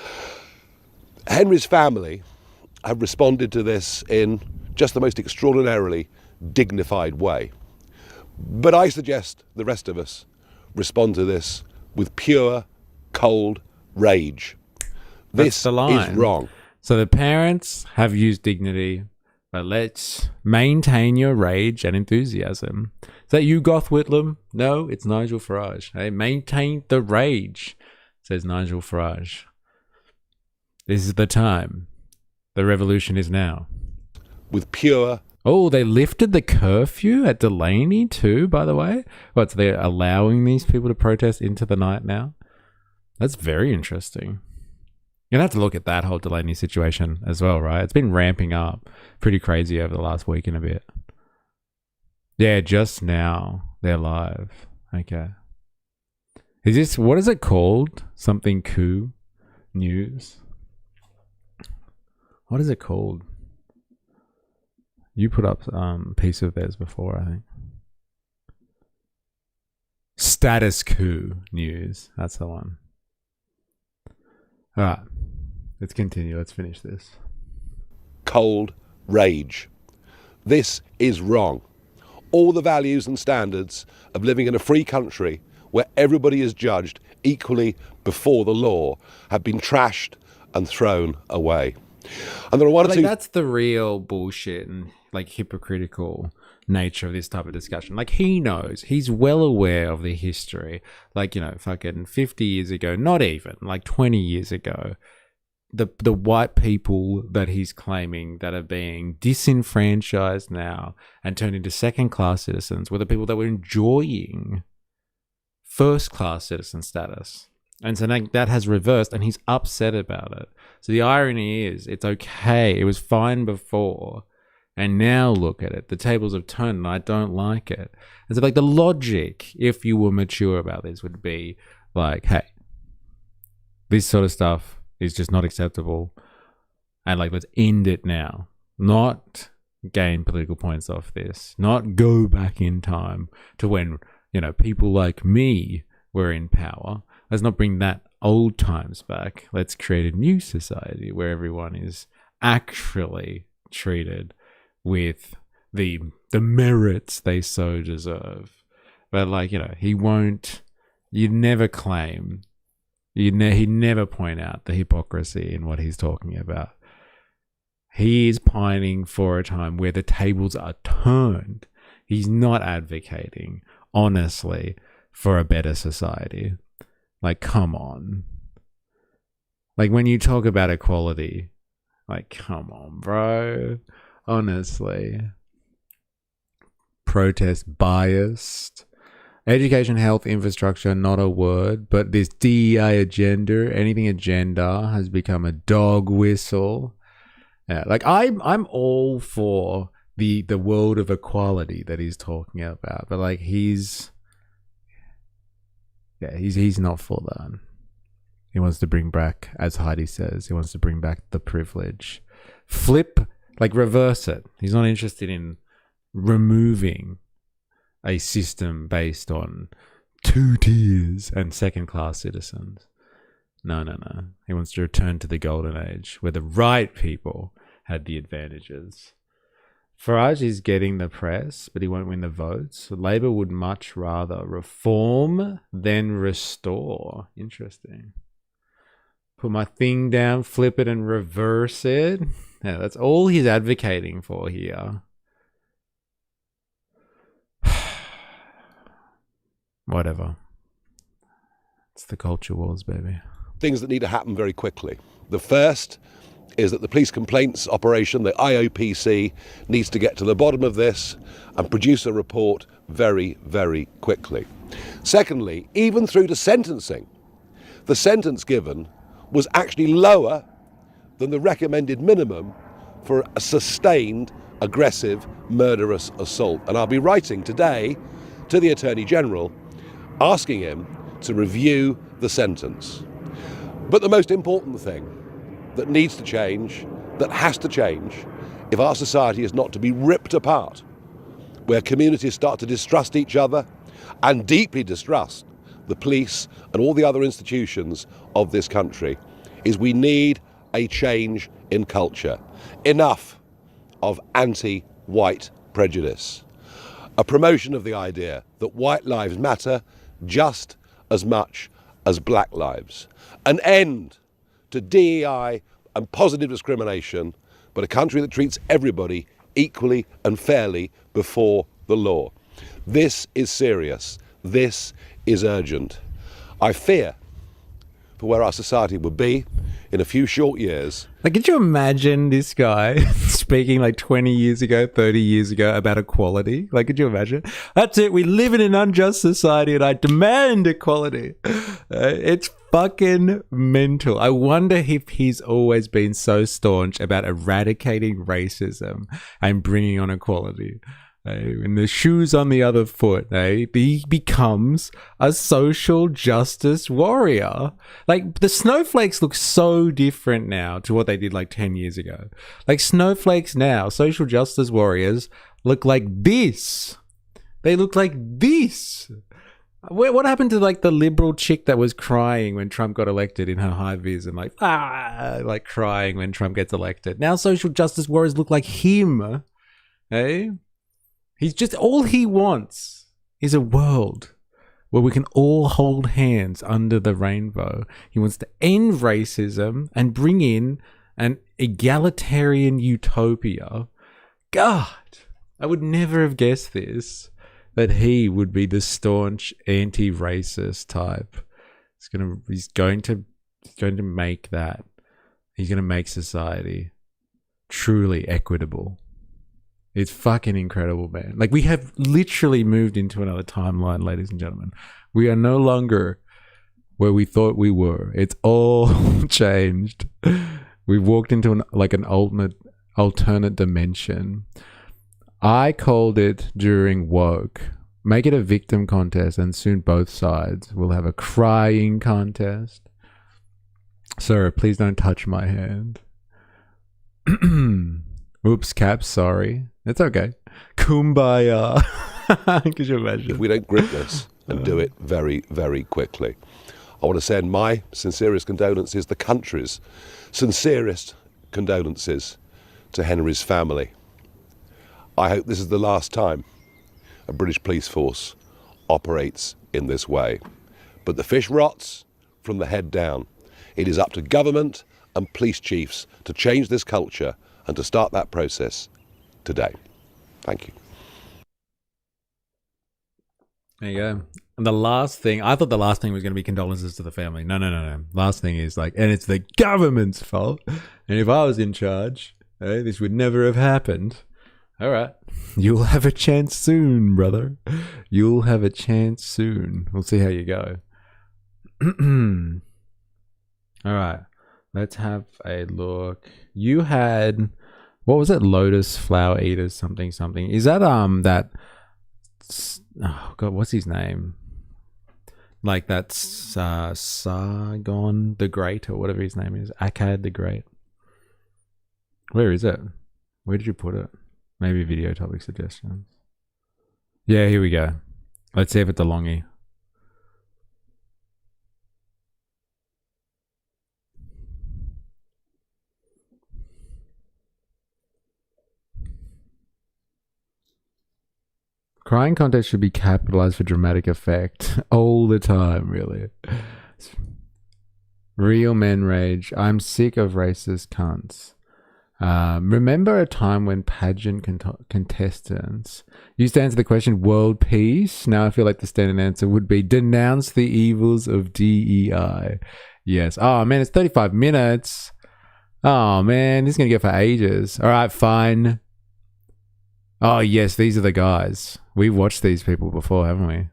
Henry's family have responded to this in just the most extraordinarily dignified way. But I suggest the rest of us respond to this with pure, cold rage. This is wrong. So the parents have used dignity, but let's maintain your rage and enthusiasm. Is that you, Goth Whitlam? No, it's Nigel Farage. Hey, maintain the rage, says Nigel Farage. This is the time. The revolution is now. With pure... Oh, they lifted the curfew at Delaney too, by the way. What, so they're allowing these people to protest into the night now? That's very interesting. You're going to have to look at that whole Delaney situation as well, right? It's been ramping up pretty crazy over the last week and a bit. Yeah, just now they're live. Okay. Is this, what is it called? Something coup news? What is it called? You put up a piece of theirs before, I think. Status coup news. That's the one. All right. Let's continue. Let's finish this. Cold rage. This is wrong. All the values and standards of living in a free country where everybody is judged equally before the law have been trashed and thrown away. And there are one or two... That's the real bullshit and like hypocritical nature of this type of discussion. Like, he knows, he's well aware of the history. Like, you know, fucking 50 years ago, not even, like 20 years ago, the white people that he's claiming that are being disenfranchised now and turned into second-class citizens were the people that were enjoying first-class citizen status. And so that has reversed, and he's upset about it. So the irony is, it's okay, it was fine before, and now look at it. The tables have turned, and I don't like it. And so, like, the logic, if you were mature about this, would be like, hey, this sort of stuff is just not acceptable, and like, let's end it now. Not gain political points off this. Not go back in time to when, you know, people like me were in power. Let's not bring that old times back. Let's create a new society where everyone is actually treated with the merits they so deserve. But like, you know, he won't. You'd never claim. He'd never point out the hypocrisy in what he's talking about. He is pining for a time where the tables are turned. He's not advocating, honestly, for a better society. Like, come on. Like, when you talk about equality, like, come on, bro. Honestly. Protest biased. Education, health, infrastructure, not a word. But this DEI agenda, anything agenda, has become a dog whistle. Yeah, like, I'm all for the world of equality that he's talking about. But, like, he's not for that. He wants to bring back, as Heidi says, he wants to bring back the privilege. Flip, like, reverse it. He's not interested in removing a system based on 2 tiers and second-class citizens. No. He wants to return to the golden age where the right people had the advantages. Farage is getting the press, but he won't win the votes. So Labour would much rather reform than restore. Interesting. Put my thing down, flip it and reverse it. Yeah, that's all he's advocating for here. Whatever. It's the culture wars, baby. Things that need to happen very quickly. The first is that the police complaints operation, the IOPC, needs to get to the bottom of this and produce a report very, very quickly. Secondly, even through to sentencing, the sentence given was actually lower than the recommended minimum for a sustained, aggressive, murderous assault. And I'll be writing today to the Attorney General asking him to review the sentence. But the most important thing that needs to change, that has to change, if our society is not to be ripped apart, where communities start to distrust each other and deeply distrust the police and all the other institutions of this country, is we need a change in culture. Enough of anti-white prejudice. A promotion of the idea that white lives matter just as much as black lives. An end to DEI and positive discrimination, but a country that treats everybody equally and fairly before the law. This is serious. This is urgent. I fear for where our society will be in a few short years. Like, could you imagine this guy speaking like 20 years ago, 30 years ago about equality? Like, could you imagine? That's it. We live in an unjust society and I demand equality. It's fucking mental. I wonder if he's always been so staunch about eradicating racism and bringing on equality. And the shoe's on the other foot, he becomes a social justice warrior. Like, the snowflakes look so different now to what they did like 10 years ago. Like, snowflakes now, social justice warriors, look like this. They look like this. What happened to like the liberal chick that was crying when Trump got elected in her high vis and like crying when Trump gets elected? Now social justice warriors look like him. Hey? He's just, all he wants is a world where we can all hold hands under the rainbow. He wants to end racism and bring in an egalitarian utopia. God, I would never have guessed this, that he would be the staunch anti-racist type. He's going to make that. He's going to make society truly equitable. It's fucking incredible, man. Like, we have literally moved into another timeline, ladies and gentlemen. We are no longer where we thought we were. It's all changed. We've walked into an alternate dimension. I called it during woke. Make it a victim contest, and soon both sides will have a crying contest. Sir, please don't touch my hand. Oops, Cap, sorry. It's okay. Kumbaya. Could you imagine? If we don't grip this and do it very, very quickly, I want to send my sincerest condolences, the country's sincerest condolences to Henry's family. I hope this is the last time a British police force operates in this way. But the fish rots from the head down. It is up to government and police chiefs to change this culture and to start that process today. Thank you. There you go. And the last thing, I thought the last thing was going to be condolences to the family. No. Last thing is like, and it's the government's fault. And if I was in charge, this would never have happened. All right. You'll have a chance soon, brother. You'll have a chance soon. We'll see how you go. All right. Let's have a look. You had, what was it? Lotus Flower Eaters something. Is that, that, oh God, what's his name? Like that's Sargon the Great or whatever his name is. Akkad the Great. Where is it? Where did you put it? Maybe video topic suggestions. Yeah, here we go. Let's see if it's a longie. Crying contest should be capitalized for dramatic effect all the time, really. Real men rage. I'm sick of racist cunts. Remember a time when pageant contestants used to answer the question world peace? Now I feel like the standard answer would be denounce the evils of DEI. Yes. Oh man, it's 35 minutes. Oh man, this is going to go for ages. All right, fine. Oh yes, these are the guys. We've watched these people before, haven't we?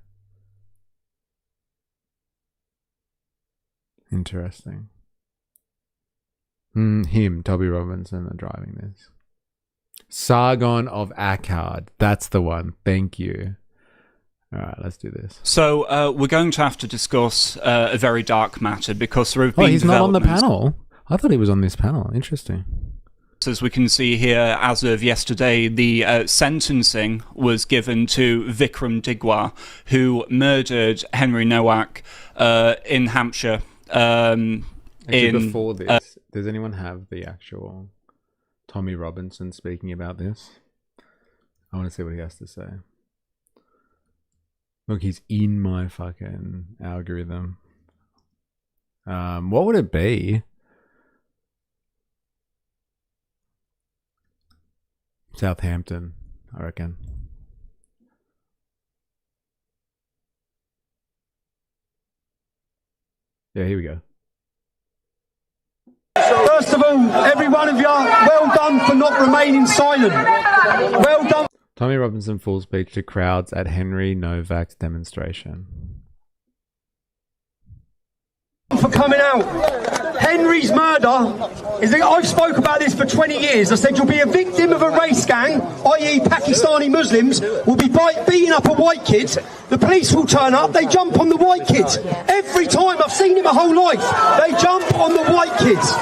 Interesting. Him, Toby Robinson, are driving this. Sargon of Akkad. That's the one. Thank you. All right, let's do this. So we're going to have to discuss a very dark matter because there have been he's not on the panel. I thought he was on this panel. Interesting. As we can see here, as of yesterday, the sentencing was given to Vikram Digwa, who murdered Henry Nowak in Hampshire. Actually, before this, does anyone have the actual Tommy Robinson speaking about this? I want to see what he has to say. Look, he's in my fucking algorithm. What would it be? Southampton, I reckon. Yeah, here we go. First of all, every one of you, well done for not remaining silent. Well done. Tommy Robinson full speech to crowds at Henry Novak's demonstration. For coming out. Henry's murder is that I've spoke about this for 20 years. I said you'll be a victim of a race gang, i.e. Pakistani Muslims, will be beating up a white kid. The police will turn up, they jump on the white kid. Every time, I've seen it my whole life, they jump on the white kids.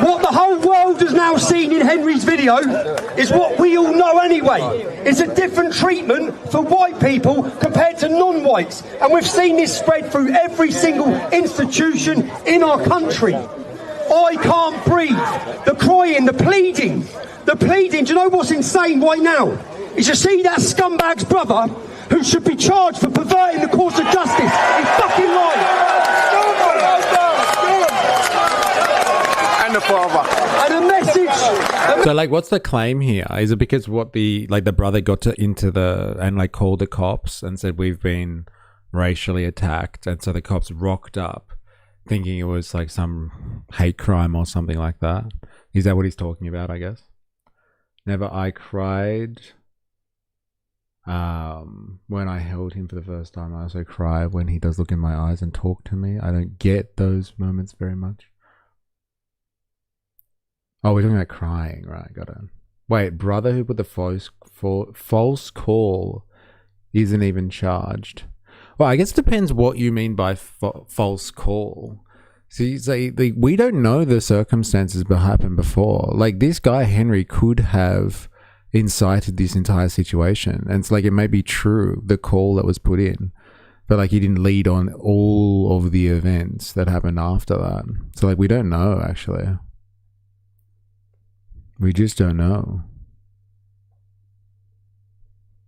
What the whole world has now seen in Henry's video is what we all know anyway. It's a different treatment for white people compared to non-whites. And we've seen this spread through every single institution in our country. I can't breathe. The crying, the pleading. Do you know what's insane right now? Is you see that scumbag's brother who should be charged for perverting the course of justice. He's fucking lying. And the father. And a message. So, like, what's the claim here? Is it because what the brother got into and called the cops and said we've been racially attacked, and so the cops rocked up thinking it was like some hate crime or something like that? Is that what he's talking about, I guess? Never I cried when I held him for the first time. I also cry when he does look in my eyes and talk to me. I don't get those moments very much. Oh, we're talking about crying, right? Got it. Wait, brother who put the false call isn't even charged. Well, I guess it depends what you mean by false call. See, we don't know the circumstances that happened before. Like, this guy, Henry, could have incited this entire situation. And it's like, it may be true, the call that was put in, but like, he didn't lead on all of the events that happened after that. So like, we don't know, actually. We just don't know.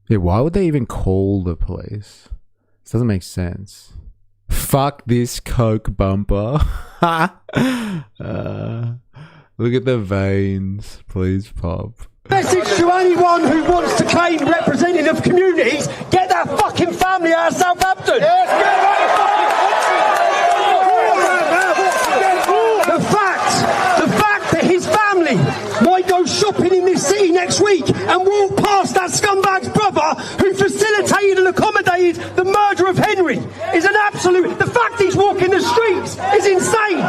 Yeah, why would they even call the police? This doesn't make sense. Fuck this Coke bumper. Look at the veins. Please pop. Message to anyone who wants to claim representative communities, get that fucking family out of Southampton. Yes, the fact that his family might go shopping in this city next week and walk past that scumbag's brother who facilitated and accommodated the murder of Henry is an absolute... The fact he's walking the streets is insane.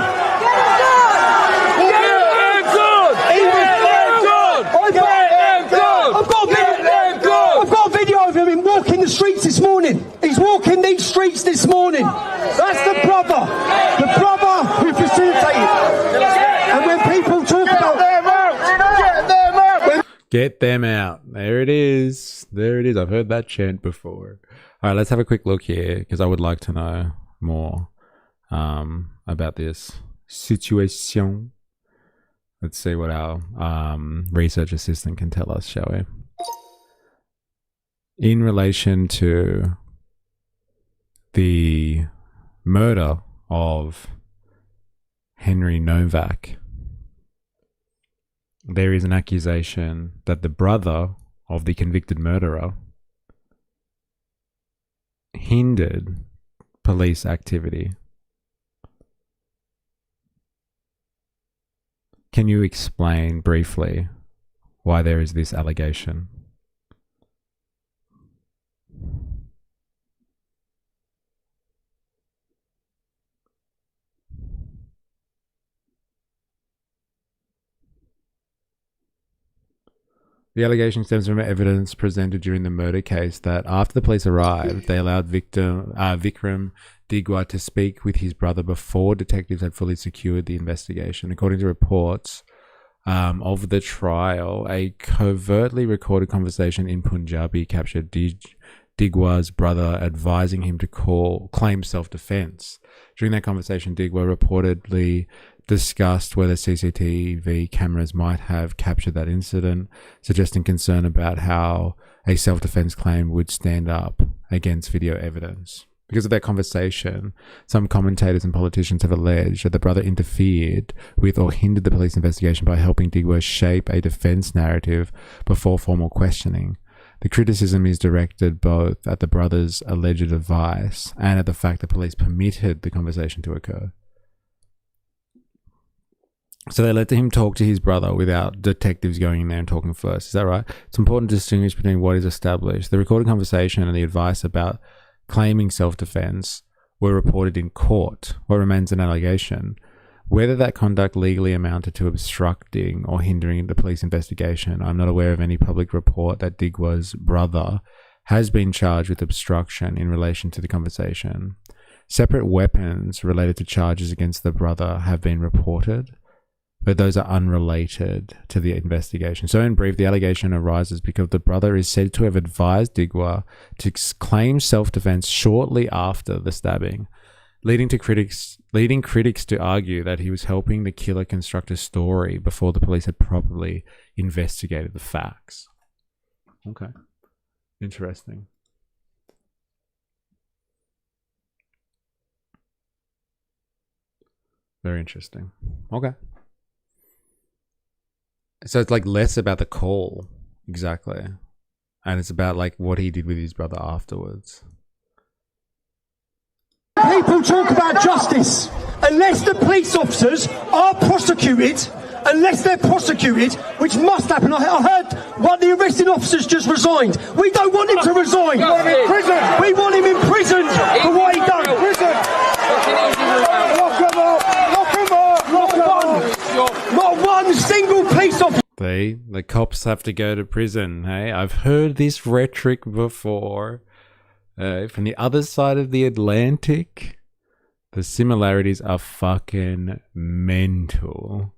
I've got a video of him walking the streets this morning. He's walking these streets this morning. That's the brother who facilitated. And when people talk about... Get them out. There it is. There it is. I've heard that chant before. All right, let's have a quick look here because I would like to know more about this situation. Let's see what our research assistant can tell us, shall we? In relation to the murder of Henry Novak, there is an accusation that the brother of the convicted murderer hindered police activity. Can you explain briefly why there is this allegation? The allegation stems from evidence presented during the murder case that after the police arrived, they allowed Vikram Digwa to speak with his brother before detectives had fully secured the investigation. According to reports of the trial, a covertly recorded conversation in Punjabi captured Digwa's brother advising him to claim self-defense. During that conversation, Digwa reportedly discussed whether CCTV cameras might have captured that incident, suggesting concern about how a self-defense claim would stand up against video evidence. Because of that conversation, some commentators and politicians have alleged that the brother interfered with or hindered the police investigation by helping Digwa shape a defense narrative before formal questioning. The criticism is directed both at the brother's alleged advice and at the fact that police permitted the conversation to occur. So they let him talk to his brother without detectives going in there and talking first. Is that right? It's important to distinguish between what is established. The recorded conversation and the advice about claiming self-defense were reported in court. What remains an allegation Whether that conduct legally amounted to obstructing or hindering the police investigation, I'm not aware of any public report that Digwa's brother has been charged with obstruction in relation to the conversation. Separate weapons related to charges against the brother have been reported, but those are unrelated to the investigation. So in brief, the allegation arises because the brother is said to have advised Digwa to claim self-defense shortly after the stabbing, leading critics to argue that he was helping the killer construct a story before the police had properly investigated the facts. Okay. Interesting. Very interesting. Okay. So it's like less about the call, exactly. And it's about like what he did with his brother afterwards. People talk about justice. Unless the police officers are prosecuted, unless they're prosecuted, which must happen. I heard what the arresting officers just resigned. We don't want him to resign. We want him in prison. We want him in prison for what he done. Prison. Lock him up. Lock him up. Not one single police officer. The cops have to go to prison. Hey, I've heard this rhetoric before. From the other side of the Atlantic, the similarities are fucking mental,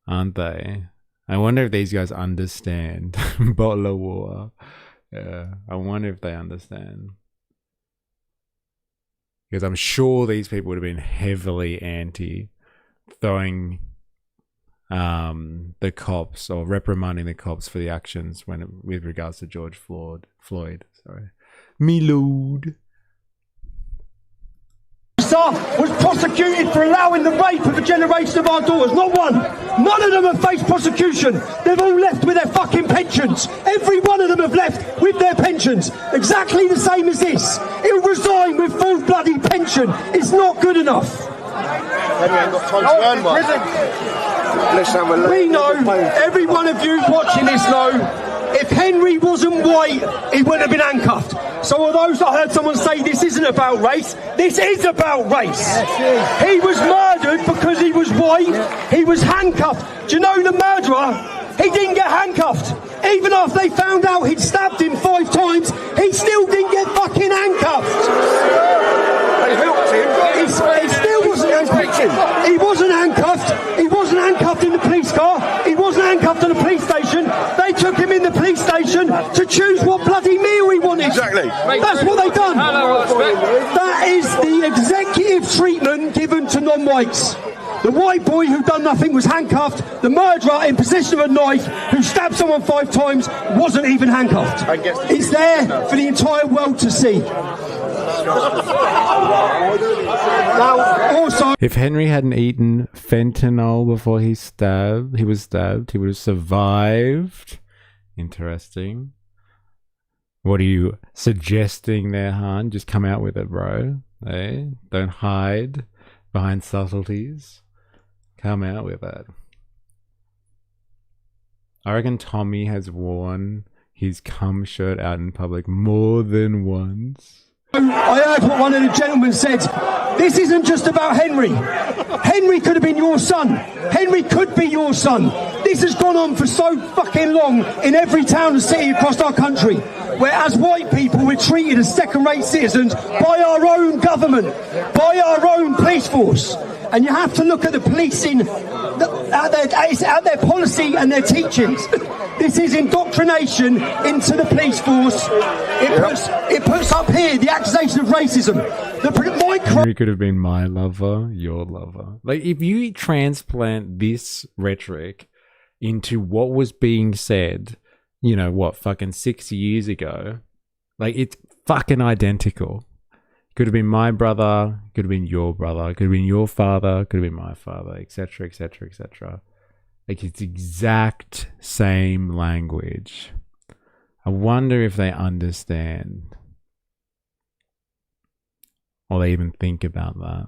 aren't they? I wonder if these guys understand bottle of water. I wonder if they understand. Because I'm sure these people would have been heavily anti throwing the cops or reprimanding the cops for the actions with regards to George Floyd. Sorry. Me lord. Was prosecuted for allowing the rape of a generation of our daughters. Not one. None of them have faced prosecution. They've all left with their fucking pensions. Every one of them have left with their pensions. Exactly the same as this. He'll resign with full bloody pension. It's not good enough. We know, every one of you watching this know, if Henry wasn't white, he wouldn't have been handcuffed. So although I heard someone say this isn't about race, this is about race. He was murdered because he was white. He was handcuffed. Do you know the murderer? He didn't get handcuffed. Even after they found out he'd stabbed him 5 times, he still didn't get fucking handcuffed. They helped him. He still wasn't handcuffed. He wasn't handcuffed. He wasn't handcuffed in the police car. He wasn't handcuffed in the police station. They took him in the police station to choose what bloody meal he wanted. Exactly. That's what they done. That is the executive treatment given to non-whites. The white boy who done nothing was handcuffed. The murderer in possession of a knife who stabbed someone 5 times wasn't even handcuffed. It's there for the entire world to see. Now, also, if Henry hadn't eaten fentanyl before he was stabbed, he would have survived. Interesting. What are you suggesting there, Han? Just come out with it, bro. Hey, don't hide behind subtleties. Come out with it. I reckon Tommy has worn his cum shirt out in public more than once. I heard what one of the gentlemen said. This isn't just about Henry. Henry could have been your son. Henry could be your son. This has gone on for so fucking long in every town and city across our country, where as white people we're treated as second-rate citizens by our own government, by our own police force. And you have to look at the policing, at their policy and their teachings. This is indoctrination into the police force. It puts up here the accusation of racism. Henry could have been my lover, your lover. Like, if you transplant this rhetoric into what was being said, you know, what, fucking 60 years ago, like, it's fucking identical. Could have been my brother, could have been your brother, could have been your father, could have been my father, etc., etc., etc. Like, it's exact same language. I wonder if they understand. Or they even think about that.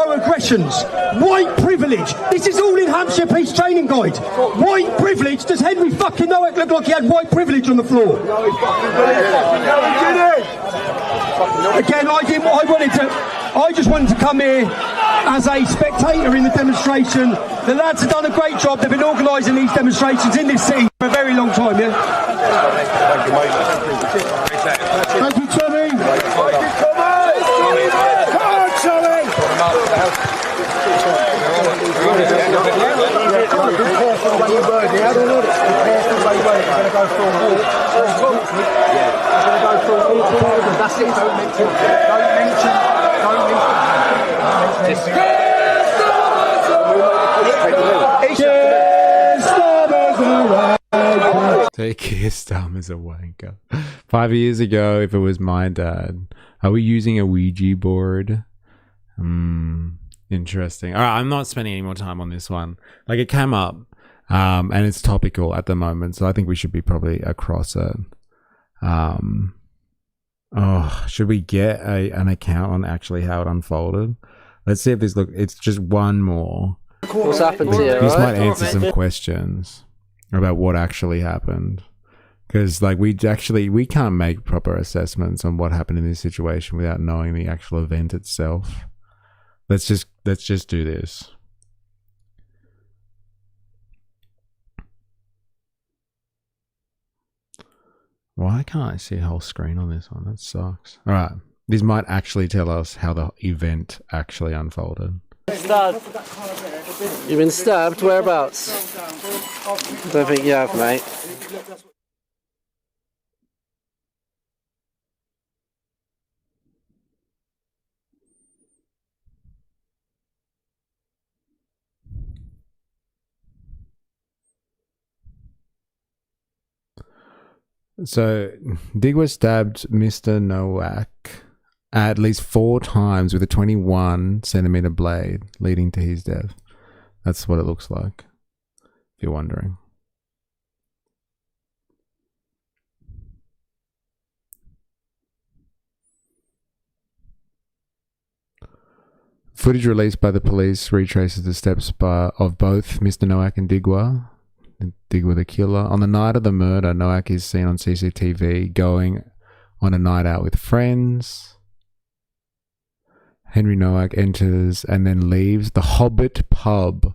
Aggressions, white privilege. This is all in Hampshire Police Training Guide. White privilege. Does Henry fucking Nowak look like he had white privilege on the floor? No, he fucking did it. Again, I wanted to. I just wanted to come here as a spectator in the demonstration. The lads have done a great job. They've been organising these demonstrations in this city for a very long time, yeah? Thank you, Tommy. Thank you, Tommy. Come on, Tommy. Be careful when you word, yeah? Be careful when you word. You're going to go for a walk. You're going to go for a walk. That's it. Don't mention. Take his thumb as a wanker. 5 years ago, if it was my dad, are we using a Ouija board? Interesting. All right, I'm not spending any more time on this one. Like, it came up, and it's topical at the moment, so I think we should be probably across it. Should we get an account on actually how it unfolded? Let's see if this it's just one more. What's happened to you? This might answer some questions about what actually happened. Because like we can't make proper assessments on what happened in this situation without knowing the actual event itself. Let's just do this. Why can't I see a whole screen on this one? That sucks. All right. This might actually tell us how the event actually unfolded. Stabbed. You've been stabbed? Whereabouts? Don't think you have, mate. So, Digwa stabbed Mr. Nowak at least 4 times with a 21-centimeter blade, leading to his death. That's what it looks like, if you're wondering. Footage released by the police retraces the steps of both Mr. Nowak and Digwa the killer. On the night of the murder, Nowak is seen on CCTV going on a night out with friends. Henry Nowak enters and then leaves the Hobbit pub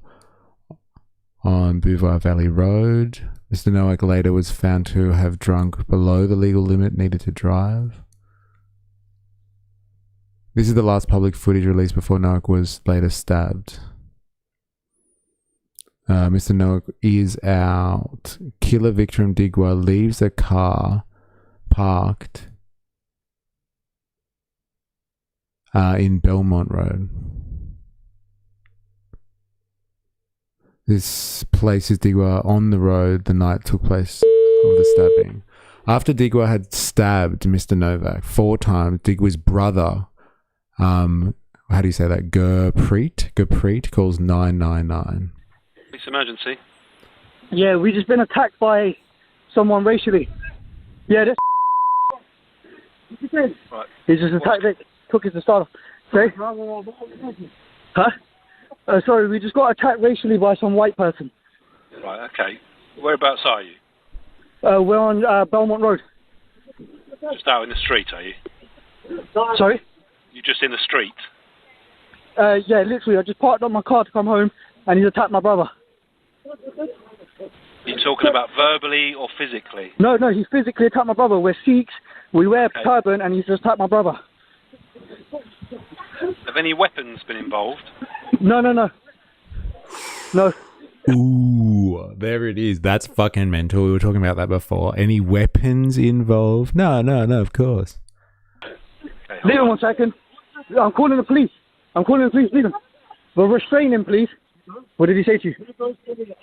on Beauvoir Valley Road. Mr. Nowak later was found to have drunk below the legal limit needed to drive. This is the last public footage released before Nowak was later stabbed. Mr. Nowak is out. Killer Vikram Digwa leaves a car parked in Belmont Road. This places Digwa on the road the night took place of the stabbing. After Digwa had stabbed Mr. Nowak 4 times, Digwa's brother, how do you say that? Gurpreet calls 999. Police emergency. Yeah, we just been attacked by someone racially. Yeah, this. Right. He just attacked it, took it to start off. Sorry? Huh? Sorry, we just got attacked racially by some white person. Right, okay. Whereabouts are you? We're on Belmont Road. Just out in the street, are you? Sorry? You're just in the street? Yeah, literally, I just parked up my car to come home and he's attacked my brother. Are you talking about verbally or physically? No, he physically attacked my brother. We're Sikhs, we wear turban and he's just attacked my brother. Have any weapons been involved? No. Ooh, there it is. That's fucking mental. We were talking about that before. Any weapons involved? No, of course. Okay, Leave him 1 second. I'm calling the police. Leave him. We'll restrain him, please. What did he say to you?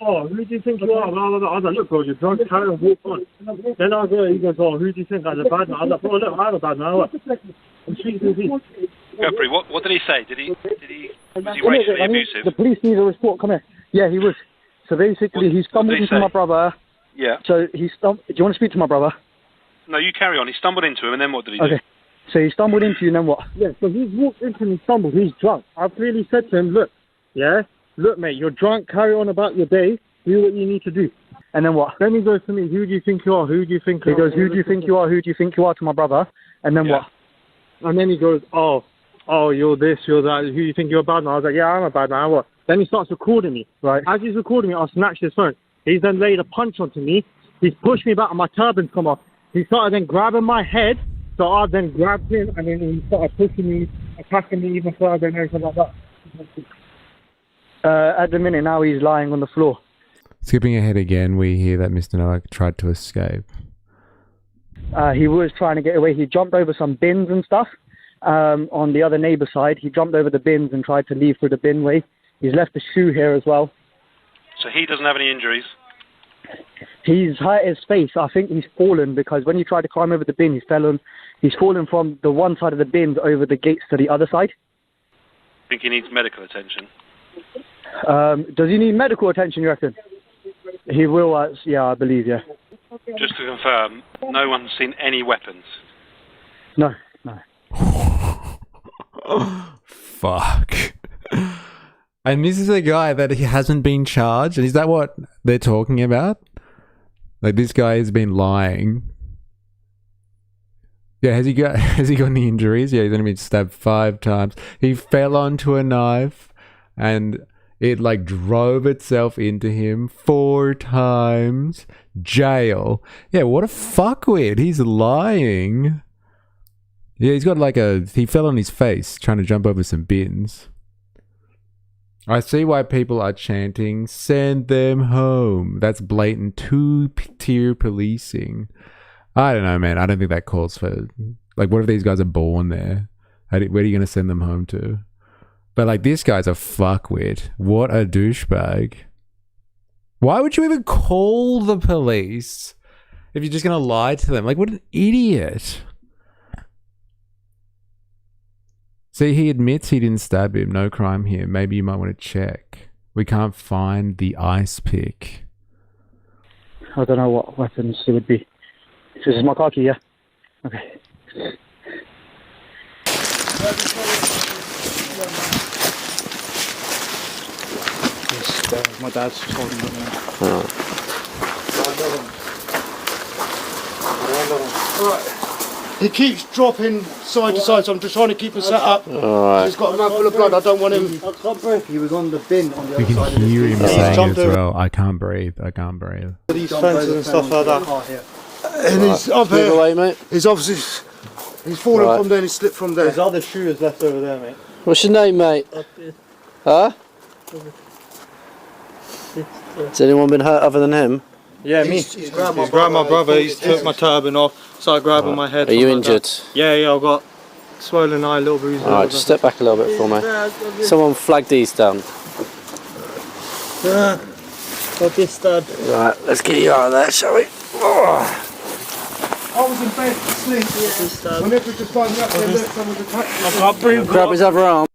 Oh, who do you think you are? Blah, blah, blah. I was like, look, bro, you're drunk, carry on, walk on. Then I was there, he goes, oh, who do you think? I was a bad man. I was like, bro, look, I'm a bad man. I'm speaking to you. Gurpreet, what did he say? Was he racially abusive? The police need a report. Come here. Yeah, he was. So basically, he stumbled into my brother. Yeah. So do you want to speak to my brother? No, you carry on. He stumbled into him, and then what did he do? Okay. So he stumbled into you, and then what? Yeah, so he's walked into him and stumbled. He's drunk. I clearly said to him, look, mate, you're drunk. Carry on about your day. Do what you need to do. And then what? Then he goes to me, who do you think you are? Who do you think you are? He goes, who do you think you are? Who do you think you are to my brother? And then what? And then he goes, oh, oh, you're this, you're that, who you think you're a bad man? I was like, yeah, I'm a bad man, what? Then he starts recording me. Right. As he's recording me, I snatched his phone. He's then laid a punch onto me. He's pushed me back and my turban's come off. He started then grabbing my head, so I then grabbed him and then he started pushing me, attacking me even further and everything like that. At the minute now he's lying on the floor. Skipping ahead again, we hear that Mr. Nowak tried to escape. He was trying to get away. He jumped over some bins and stuff on the other neighbour side. He jumped over the bins and tried to leave through the bin way. He's left a shoe here as well. So he doesn't have any injuries? He's hurt his face. I think he's fallen because when he tried to climb over the bin, he's fallen from the one side of the bins over the gates to the other side. I think he needs medical attention. Does he need medical attention, you reckon? He will, yeah, I believe, yeah. Just to confirm, no one's seen any weapons? No. Fuck. And this is a guy that he hasn't been charged? And is that what they're talking about? Like, this guy has been lying. Yeah, has he got any injuries? Yeah, he's only been stabbed 5 times. He fell onto a knife and it like drove itself into him 4 times. Jail. Yeah, what a fuckwit. He's lying. Yeah, he's got like he fell on his face trying to jump over some bins. I see why people are chanting, send them home. That's blatant 2-tier policing. I don't know, man. I don't think that calls for... Like, what if these guys are born there? Where are you going to send them home to? But, like, this guy's a fuckwit. What a douchebag. Why would you even call the police if you're just going to lie to them? Like, what an idiot. See, he admits he didn't stab him. No crime here. Maybe you might want to check. We can't find the ice pick. I don't know what weapons it would be. This is my car key, yeah? Okay. My dad's just holding it now. Alright. He keeps dropping side to side, so I'm just trying to keep him set up. Alright. He's got a mouthful of blood, I don't want him... I can't breathe. He was on the bin on the You other can side. hear him He's saying jumped as over. well, I can't breathe, I can't breathe. These fences and stuff like that. And he's up Move here. away, mate. He's obviously... He's fallen Right. from there and he slipped from there. There's other shoes left over there, mate. What's your name, mate? Huh? Has anyone been hurt other than him? Yeah, me. He's grabbed my brother, he's took my turban off, started grabbing my head. Are you like injured? that. Yeah, I've got swollen eye, little bruises. Alright, just step back a little bit for me. Someone flag these down. Got this stabbed. Right, let's get you out of there, shall we? I was in bed asleep. My neighbour just found me up there, look, someone's attacked me. I can't breathe. Grab his other arm.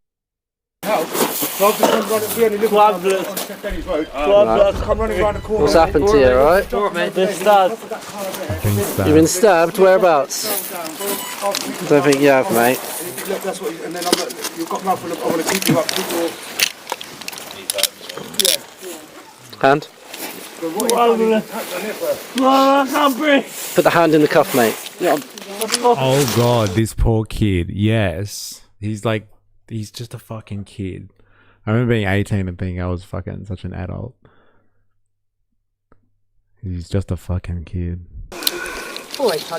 Help. So I've just come running, we only live on St Denny's Road. I've come running around the corner. What's happened to you, alright? Alright, mate, been stabbed. You've been stabbed? Whereabouts? Don't think you have, mate. Look, that's what, and then I'm like, you've got mouthful of, I want to keep you up, keep your... Hand? I can't breathe. Put the hand in the cuff, mate. Oh god, this poor kid. Yes. He's just a fucking kid. I remember being 18 and thinking I was fucking such an adult. He's just a fucking kid.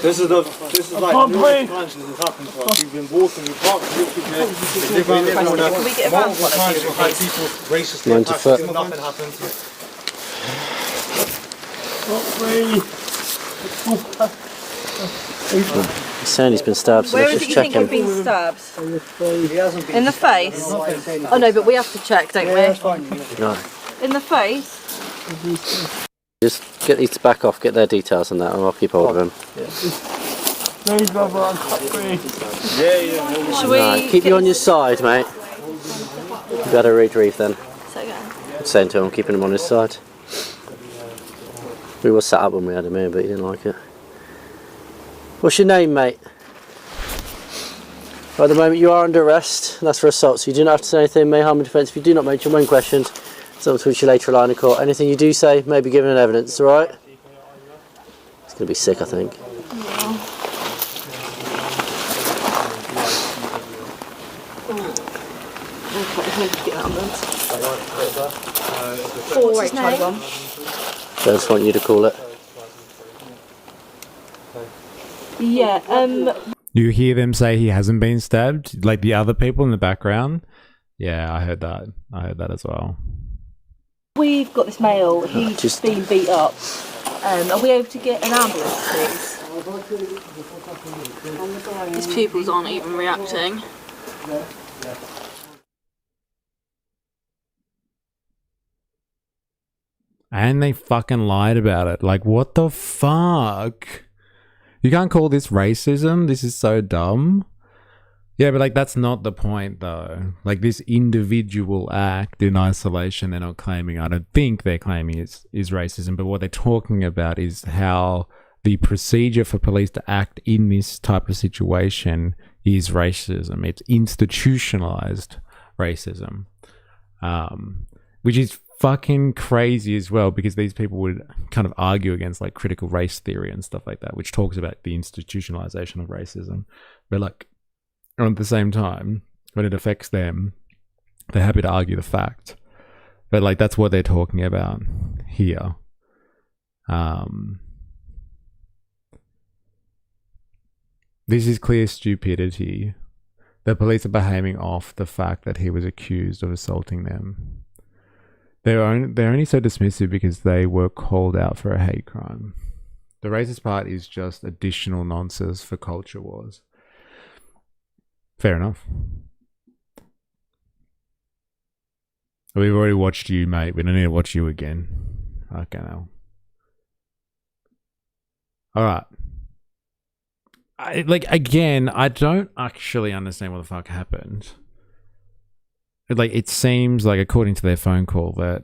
This is like numerous times this has happened to us. We've been walking, we parked literally there. Can we get around one of We've had people racist 90 foot. attacks, nothing happens. He's saying he's been stabbed, so Where let's is it just you check think you've him. been stabbed? In the face? Oh no, but we have to check, don't we? Right. In the face? Just get these to back off, get their details on that, and I'll keep hold of him. Should we... Right, keep you on your side, mate. You better retrieve then. Say again. I'm saying to him, I'm keeping him on his side. We were sat up when we had him here, but he didn't like it. What's your name, mate? At the moment you are under arrest, and that's for assault, so you do not have to say anything, may harm in defence. If you do not mention when questioned, it's up to which you later rely in court. Anything you do say may be given in evidence, alright? It's going to be sick, I think. What's his name? I just want you to call it. Yeah, You hear them say he hasn't been stabbed, like the other people in the background. Yeah, I heard that. I heard that as well. we've got this male, he's just been beat up. Are we able to get an ambulance, please? These pupils aren't even reacting. And they fucking lied about it. Like, what the fuck? You can't call this racism? This is so dumb. Yeah, but like, that's not the point though. Like, this individual act in isolation, they're not claiming, I don't think they're claiming is racism, but what they're talking about is how the procedure for police to act in this type of situation is racism. It's institutionalized racism. Which is fucking crazy as well, because these people would kind of argue against like critical race theory and stuff like that, which talks about the institutionalization of racism. But like, at the same time, when it affects them, they're happy to argue the fact. But like, that's what they're talking about here. This is clear stupidity. The police are behaving off the fact that he was accused of assaulting them. They're only so dismissive because they were called out for a hate crime. The racist part is just additional nonsense for culture wars. Fair enough. We've already watched you, mate. We don't need to watch you again. Okay, now. All right. I don't actually understand what the fuck happened. It seems like, according to their phone call, that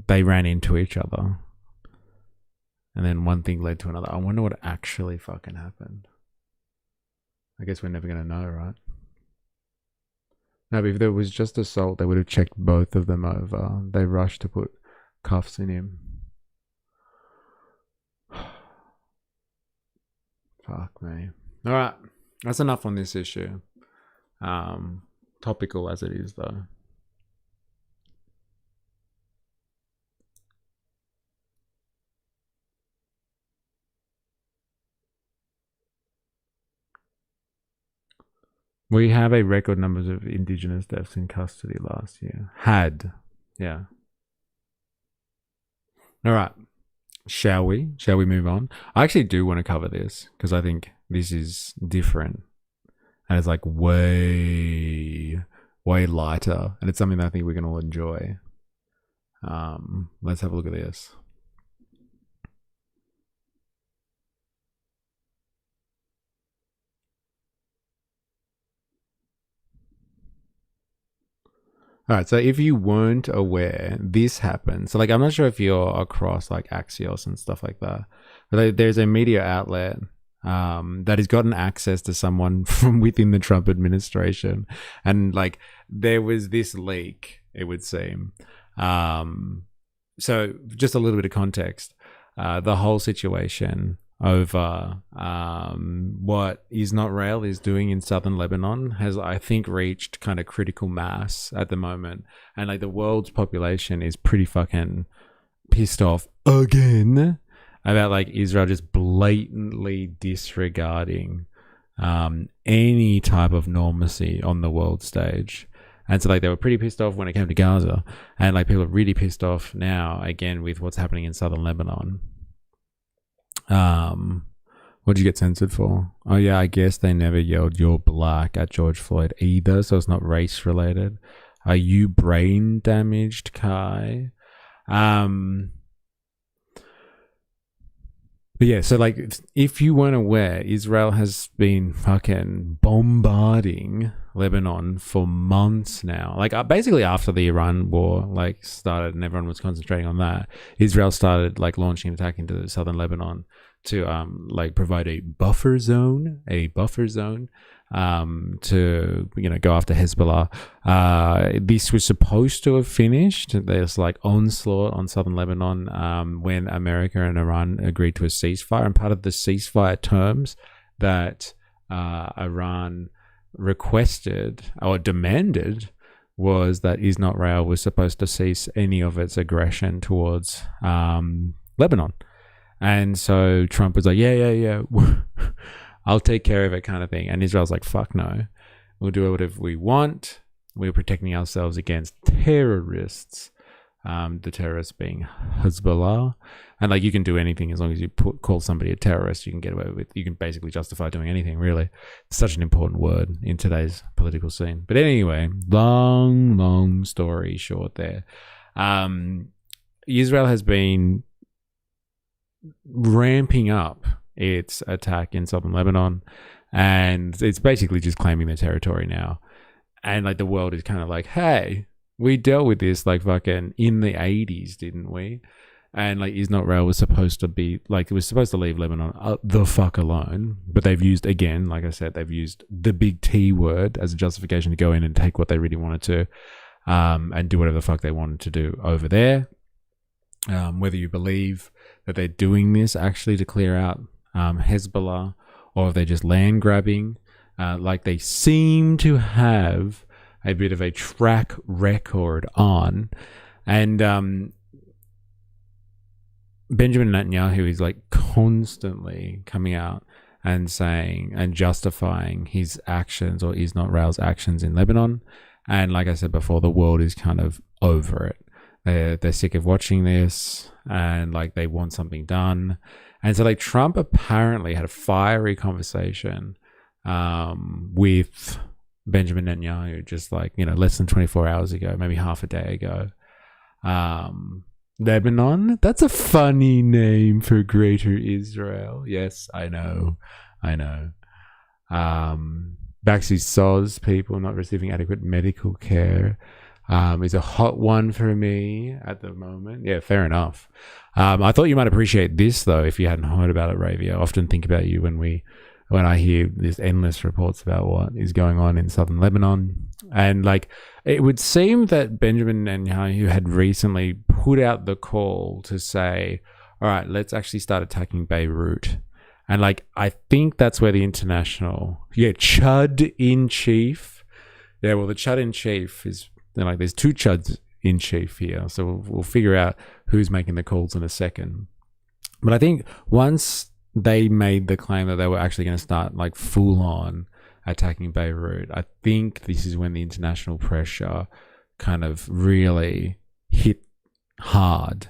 they ran into each other. And then one thing led to another. I wonder what actually fucking happened. I guess we're never going to know, right? No, but if there was just assault, they would have checked both of them over. They rushed to put cuffs in him. Fuck me. All right. That's enough on this issue. Topical as it is, though. We have a record numbers of Indigenous deaths in custody last year. Yeah. All right. Shall we move on? I actually do want to cover this because I think this is different. And it's like way lighter. And it's something that I think we can all enjoy. Let's have a look at this. All right, so if you weren't aware, this happened. So, like, I'm not sure if you're across, like, Axios and stuff like that. But there's a media outlet that has gotten access to someone from within the Trump administration. And, like, there was this leak, it would seem. So, just a little bit of context. The whole situation over what Israel is doing in southern Lebanon has, I think, reached kind of critical mass at the moment. And like, the world's population is pretty fucking pissed off again about like Israel just blatantly disregarding any type of normalcy on the world stage. And so like, they were pretty pissed off when it came to Gaza, and like, people are really pissed off now again with what's happening in southern Lebanon. What did you get censored for? Oh yeah, I guess they never yelled "you're black" at George Floyd either, so it's not race related. Are you brain damaged, Kai? But yeah, so like, if you weren't aware, Israel has been fucking bombarding Lebanon for months now. Like, basically after the Iran war like started and everyone was concentrating on that, Israel started like launching an attack into southern Lebanon to like provide a buffer zone to, you know, go after Hezbollah. This was supposed to have finished. There's like onslaught on southern Lebanon when America and Iran agreed to a ceasefire, and part of the ceasefire terms that Iran requested or demanded was that Israel was supposed to cease any of its aggression towards Lebanon. And so Trump was like, yeah, I'll take care of it kind of thing. And Israel's like, fuck no. We'll do whatever we want. We're protecting ourselves against terrorists. The terrorists being Hezbollah. And like, you can do anything as long as you call somebody a terrorist, you can get away with. You can basically justify doing anything, really. It's such an important word in today's political scene. But anyway, long story short there. Israel has been ramping up its attack in southern Lebanon, and it's basically just claiming their territory now. And like, the world is kind of like, hey, we dealt with this like fucking in the 80s, didn't we? And like, Israel was supposed to be like, it was supposed to leave Lebanon the fuck alone, but they've used, again, like I said, they've used the big T word as a justification to go in and take what they really wanted to, and do whatever the fuck they wanted to do over there. Whether you believe that they're doing this actually to clear out Hezbollah, or if they're just land grabbing, like they seem to have a bit of a track record on. And Benjamin Netanyahu is like constantly coming out and saying and justifying his actions, or Israel's actions in Lebanon. And like I said before, the world is kind of over it. They're sick of watching this, and like, they want something done. And so like, Trump apparently had a fiery conversation with Benjamin Netanyahu just like, less than 24 hours ago, maybe half a day ago. Lebanon, that's a funny name for Greater Israel. Yes, I know. Baxi Soz, people not receiving adequate medical care, is a hot one for me at the moment. Yeah, fair enough. I thought you might appreciate this though, if you hadn't heard about it, Ravi. I often think about you when I hear these endless reports about what is going on in southern Lebanon. And like, it would seem that Benjamin Netanyahu had recently put out the call to say, all right, let's actually start attacking Beirut. And like, I think that's where the international, Chud in chief. Yeah, well, the Chud in chief is, like, there's two Chuds in chief here. So we'll figure out who's making the calls in a second. But I think once they made the claim that they were actually going to start like full on attacking Beirut, I think this is when the international pressure kind of really hit hard,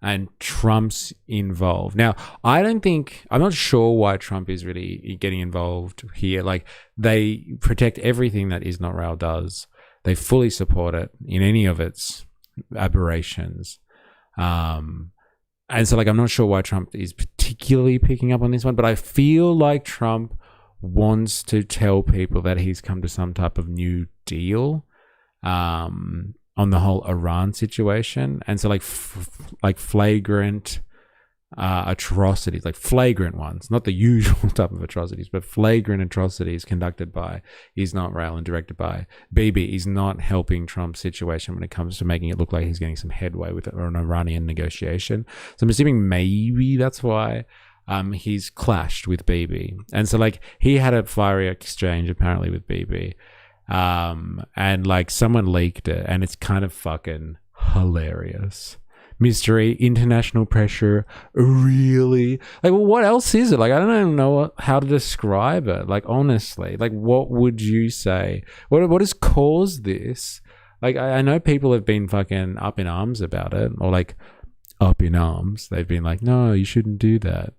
and Trump's involved. Now, I'm not sure why Trump is really getting involved here. Like, they protect everything that Israel does. They fully support it in any of its aberrations. And so, like, I'm not sure why Trump is particularly picking up on this one, but I feel like Trump wants to tell people that he's come to some type of new deal on the whole Iran situation. And so, like flagrant atrocities, like flagrant ones, not the usual type of atrocities, but flagrant atrocities conducted by Israel and directed by Bibi is not helping Trump's situation when it comes to making it look like he's getting some headway with an Iranian negotiation. So I'm assuming maybe that's why he's clashed with Bibi. And so like, he had a fiery exchange apparently with Bibi, and like, someone leaked it, and it's kind of fucking hilarious. Mystery, international pressure, really? Like, well, what else is it? Like, I don't even know how to describe it. Like, honestly, like, what would you say? What has caused this? Like, I know people have been fucking up in arms about it, or like, up in arms. They've been like, no, you shouldn't do that.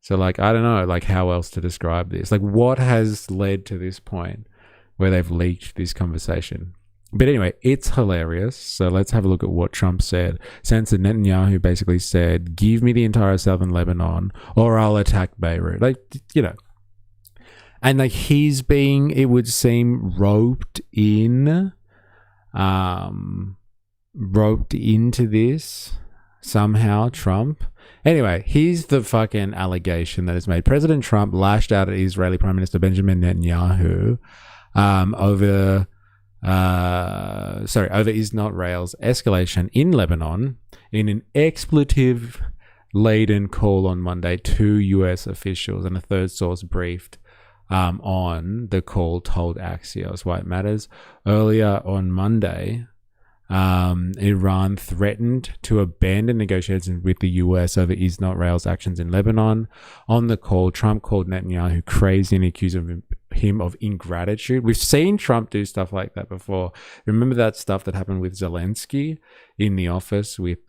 So, like, I don't know, like, how else to describe this? Like, what has led to this point where they've leaked this conversation? But anyway, it's hilarious. So let's have a look at what Trump said. Senator Netanyahu basically said, give me the entire southern Lebanon or I'll attack Beirut. Like, and like, he's being, it would seem, roped into this somehow, Trump. Anyway, here's the fucking allegation that is made. President Trump lashed out at Israeli Prime Minister Benjamin Netanyahu over Israel's escalation in Lebanon in an expletive-laden call on Monday to U.S. officials, and a third source briefed on the call told Axios why it matters. Earlier on Monday, Iran threatened to abandon negotiations with the US over Israel's actions in Lebanon. On the call, Trump called Netanyahu crazy and accused him of ingratitude. We've seen Trump do stuff like that before. Remember that stuff that happened with Zelensky in the office with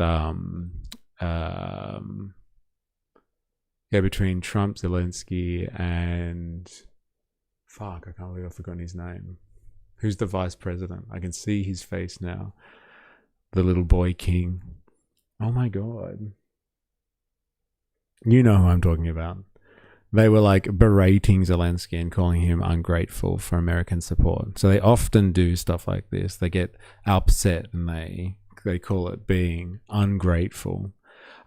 between Trump, Zelensky, and I can't believe I've forgotten his name. Who's the vice president? I can see his face now. The little boy king. Oh my God. You know who I'm talking about. They were like berating Zelensky and calling him ungrateful for American support. So they often do stuff like this. They get upset and they call it being ungrateful.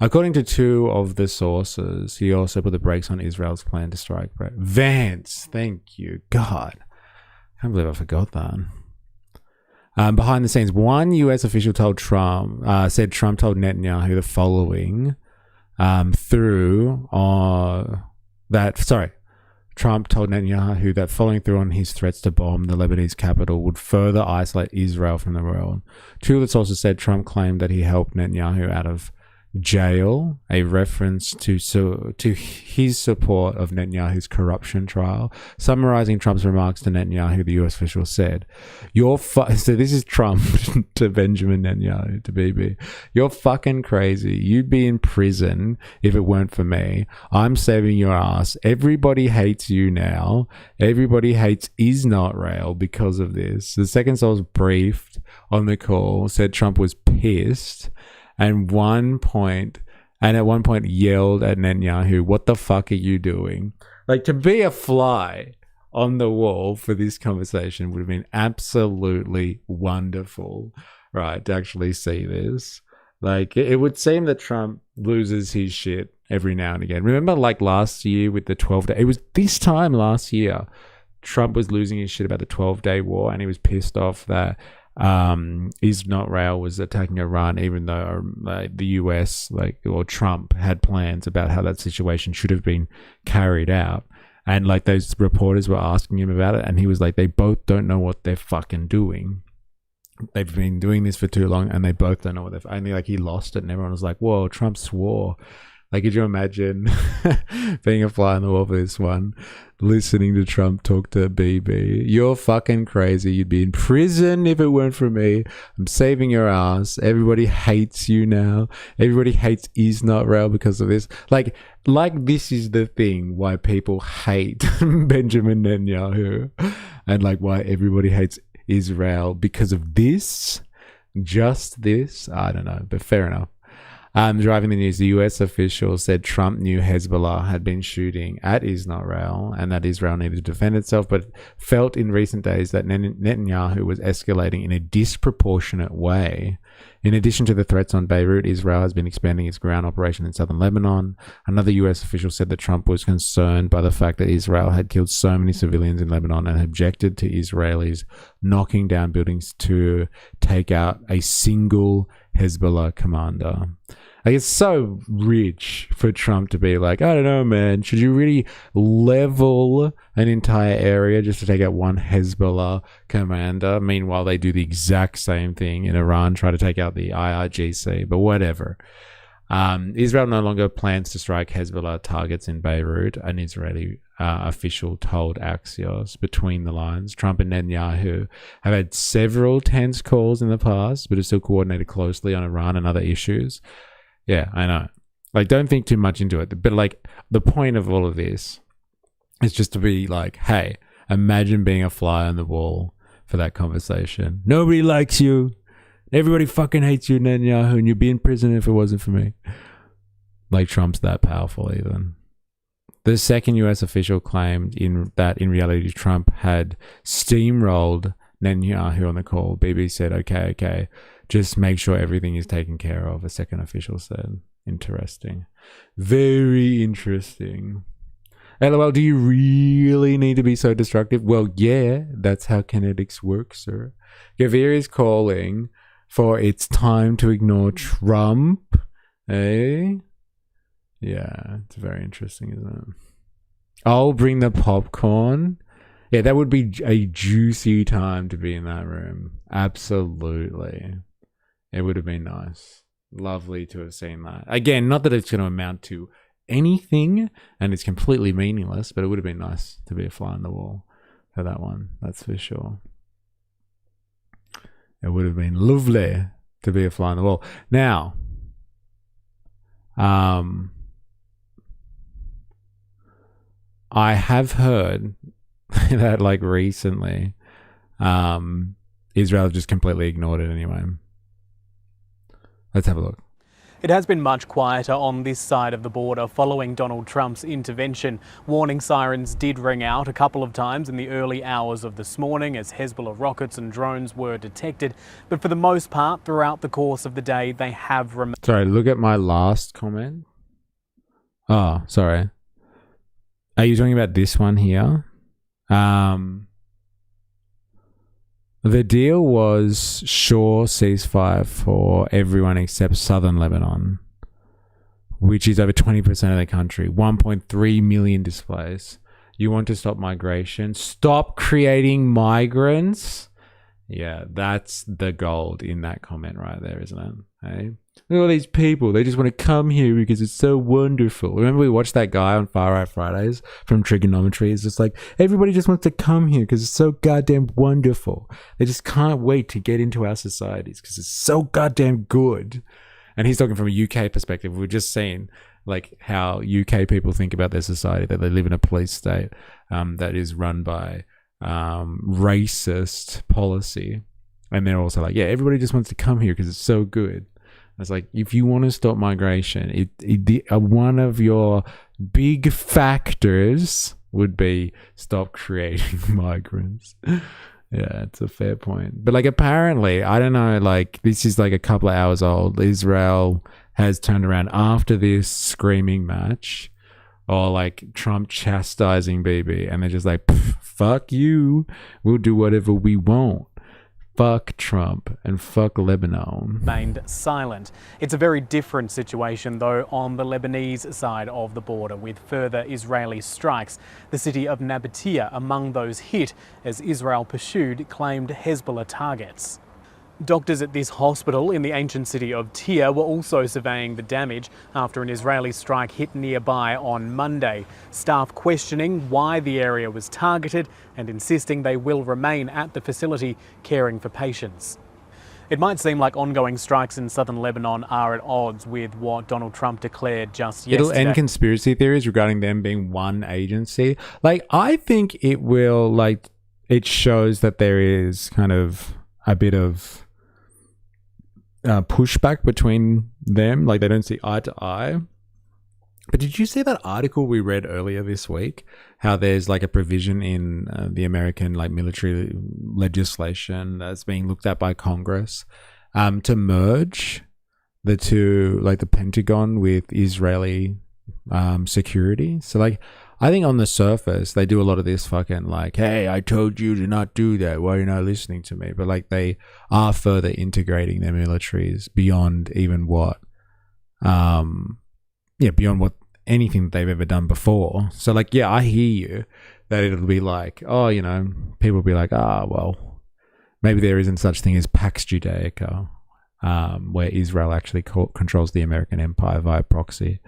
According to two of the sources, he also put the brakes on Israel's plan to strike. Vance, thank you. God. I can't believe I forgot that. Behind the scenes, one US official told Trump, said Trump told Netanyahu the following Trump told Netanyahu that following through on his threats to bomb the Lebanese capital would further isolate Israel from the world. Two of the sources said Trump claimed that he helped Netanyahu out of jail, a reference to his support of Netanyahu's corruption trial. Summarizing Trump's remarks to Netanyahu, the US official said, so this is Trump to Benjamin Netanyahu, to BB. You're fucking crazy. You'd be in prison if it weren't for me. I'm saving your ass. Everybody hates you now. Everybody hates Israel because of this. The second source briefed on the call said Trump was pissed at one point yelled at Netanyahu, "What the fuck are you doing?" Like, to be a fly on the wall for this conversation would have been absolutely wonderful, right? To actually see this. Like, it would seem that Trump loses his shit every now and again. Remember, like last year with the 12-day, it was this time last year, Trump was losing his shit about the 12-day war, and he was pissed off that Israel was attacking Iran, even though the US or Trump had plans about how that situation should have been carried out, and like those reporters were asking him about it, and he was like, they both don't know what they're fucking doing. They've been doing this for too long, and they both don't know what they're. And he lost it, and everyone was like, "Whoa, Trump swore." Like, could you imagine being a fly on the wall for this one, listening to Trump talk to BB? You're fucking crazy. You'd be in prison if it weren't for me. I'm saving your ass. Everybody hates you now. Everybody hates Israel because of this. Like this is the thing why people hate Benjamin Netanyahu, and like why everybody hates Israel because of this. Just this. I don't know, but fair enough. Driving the news, the US official said Trump knew Hezbollah had been shooting at Israel and that Israel needed to defend itself, but felt in recent days that Netanyahu was escalating in a disproportionate way. In addition to the threats on Beirut, Israel has been expanding its ground operation in southern Lebanon. Another US official said that Trump was concerned by the fact that Israel had killed so many civilians in Lebanon and objected to Israelis knocking down buildings to take out a single Hezbollah commander. Like, it's so rich for Trump to be like, I don't know, man, should you really level an entire area just to take out one Hezbollah commander? Meanwhile, they do the exact same thing in Iran, try to take out the IRGC, but whatever. Israel no longer plans to strike Hezbollah targets in Beirut, an Israeli official told Axios. Between the lines, Trump and Netanyahu have had several tense calls in the past, but have still coordinated closely on Iran and other issues. Yeah, I know. Like, don't think too much into it. But, like, the point of all of this is just to be like, hey, imagine being a fly on the wall for that conversation. Nobody likes you. Everybody fucking hates you, Netanyahu, and you'd be in prison if it wasn't for me. Like, Trump's that powerful even. The second US official claimed that in reality Trump had steamrolled Netanyahu on the call. BB said, okay, just make sure everything is taken care of, a second official said. Interesting. Very interesting. LOL, do you really need to be so destructive? Well, yeah, that's how kinetics works, sir. Gavir is calling for it's time to ignore Trump. Eh? Yeah, it's very interesting, isn't it? I'll bring the popcorn. Yeah, that would be a juicy time to be in that room. Absolutely. It would have been nice. Lovely to have seen that. Again, not that it's going to amount to anything and it's completely meaningless, but it would have been nice to be a fly on the wall for that one. That's for sure. It would have been lovely to be a fly on the wall. Now, I have heard that like recently, Israel just completely ignored it anyway. Let's have a look. It has been much quieter on this side of the border following Donald Trump's intervention. Warning sirens did ring out a couple of times in the early hours of this morning as Hezbollah rockets and drones were detected. But for the most part, throughout the course of the day, they have remained. Sorry, look at my last comment. Oh, sorry. Are you talking about this one here? The deal was sure ceasefire for everyone except southern Lebanon, which is over 20% of the country, 1.3 million displaced. You want to stop migration? Stop creating migrants? Yeah, that's the gold in that comment right there, isn't it? Hey? Look at all these people. They just want to come here because it's so wonderful. Remember we watched that guy on Far Right Fridays from Trigonometry? It's just like, everybody just wants to come here because it's so goddamn wonderful. They just can't wait to get into our societies because it's so goddamn good. And he's talking from a UK perspective. We've just seen like how UK people think about their society, that they live in a police state that is run by racist policy. And they're also like, yeah, everybody just wants to come here because it's so good. It's like, if you want to stop migration, one of your big factors would be stop creating migrants. Yeah, it's a fair point. But like, apparently, I don't know, like this is like a couple of hours old. Israel has turned around after this screaming match, or like Trump chastising Bibi, and they're just like, fuck you, we'll do whatever we want. Fuck Trump and fuck Lebanon. Remained silent. It's a very different situation, though, on the Lebanese side of the border, with further Israeli strikes. The city of Nabatea among those hit as Israel pursued claimed Hezbollah targets. Doctors at this hospital in the ancient city of Tyre were also surveying the damage after an Israeli strike hit nearby on Monday. Staff questioning why the area was targeted and insisting they will remain at the facility caring for patients. It might seem like ongoing strikes in southern Lebanon are at odds with what Donald Trump declared just yesterday. It'll end conspiracy theories regarding them being one agency. Like, I think it will, like, it shows that there is kind of a bit of pushback between them, like they don't see eye to eye. But did you see that article we read earlier this week, how there's like a provision in the American like military legislation that's being looked at by Congress to merge the two, like the Pentagon with Israeli security? So like, I think on the surface, they do a lot of this fucking like, hey, I told you to not do that. Why are you not listening to me? But like, they are further integrating their militaries beyond even what, beyond what anything that they've ever done before. So like, yeah, I hear you that it'll be like, oh, you know, people will be like, well, maybe there isn't such thing as Pax Judaica, where Israel actually controls the American empire via proxy.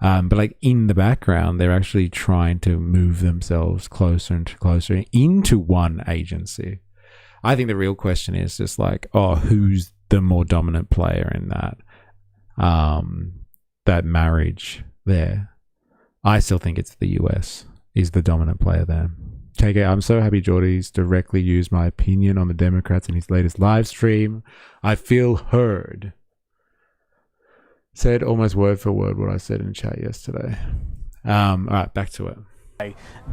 But like in the background, they're actually trying to move themselves closer and closer into one agency. I think the real question is just like, who's the more dominant player in that marriage there? I still think it's the US is the dominant player there. KK, I'm so happy Geordie's directly used my opinion on the Democrats in his latest live stream. I feel heard. Said almost word for word what I said in chat yesterday. All right, back to it.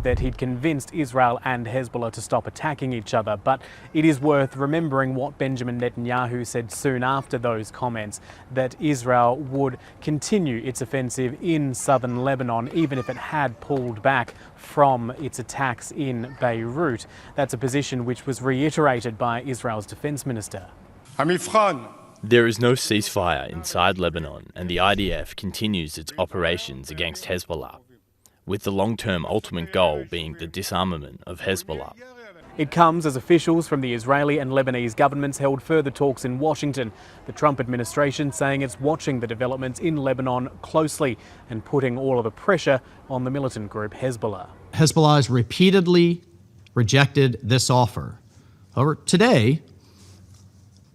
That he'd convinced Israel and Hezbollah to stop attacking each other, but it is worth remembering what Benjamin Netanyahu said soon after those comments, that Israel would continue its offensive in southern Lebanon even if it had pulled back from its attacks in Beirut. That's a position which was reiterated by Israel's defense minister. There is no ceasefire inside Lebanon, and the IDF continues its operations against Hezbollah. with the long-term ultimate goal being the disarmament of Hezbollah. It comes as officials from the Israeli and Lebanese governments held further talks in Washington. The Trump administration saying it's watching the developments in Lebanon closely and putting all of the pressure on the militant group Hezbollah. Hezbollah has repeatedly rejected this offer. However, today,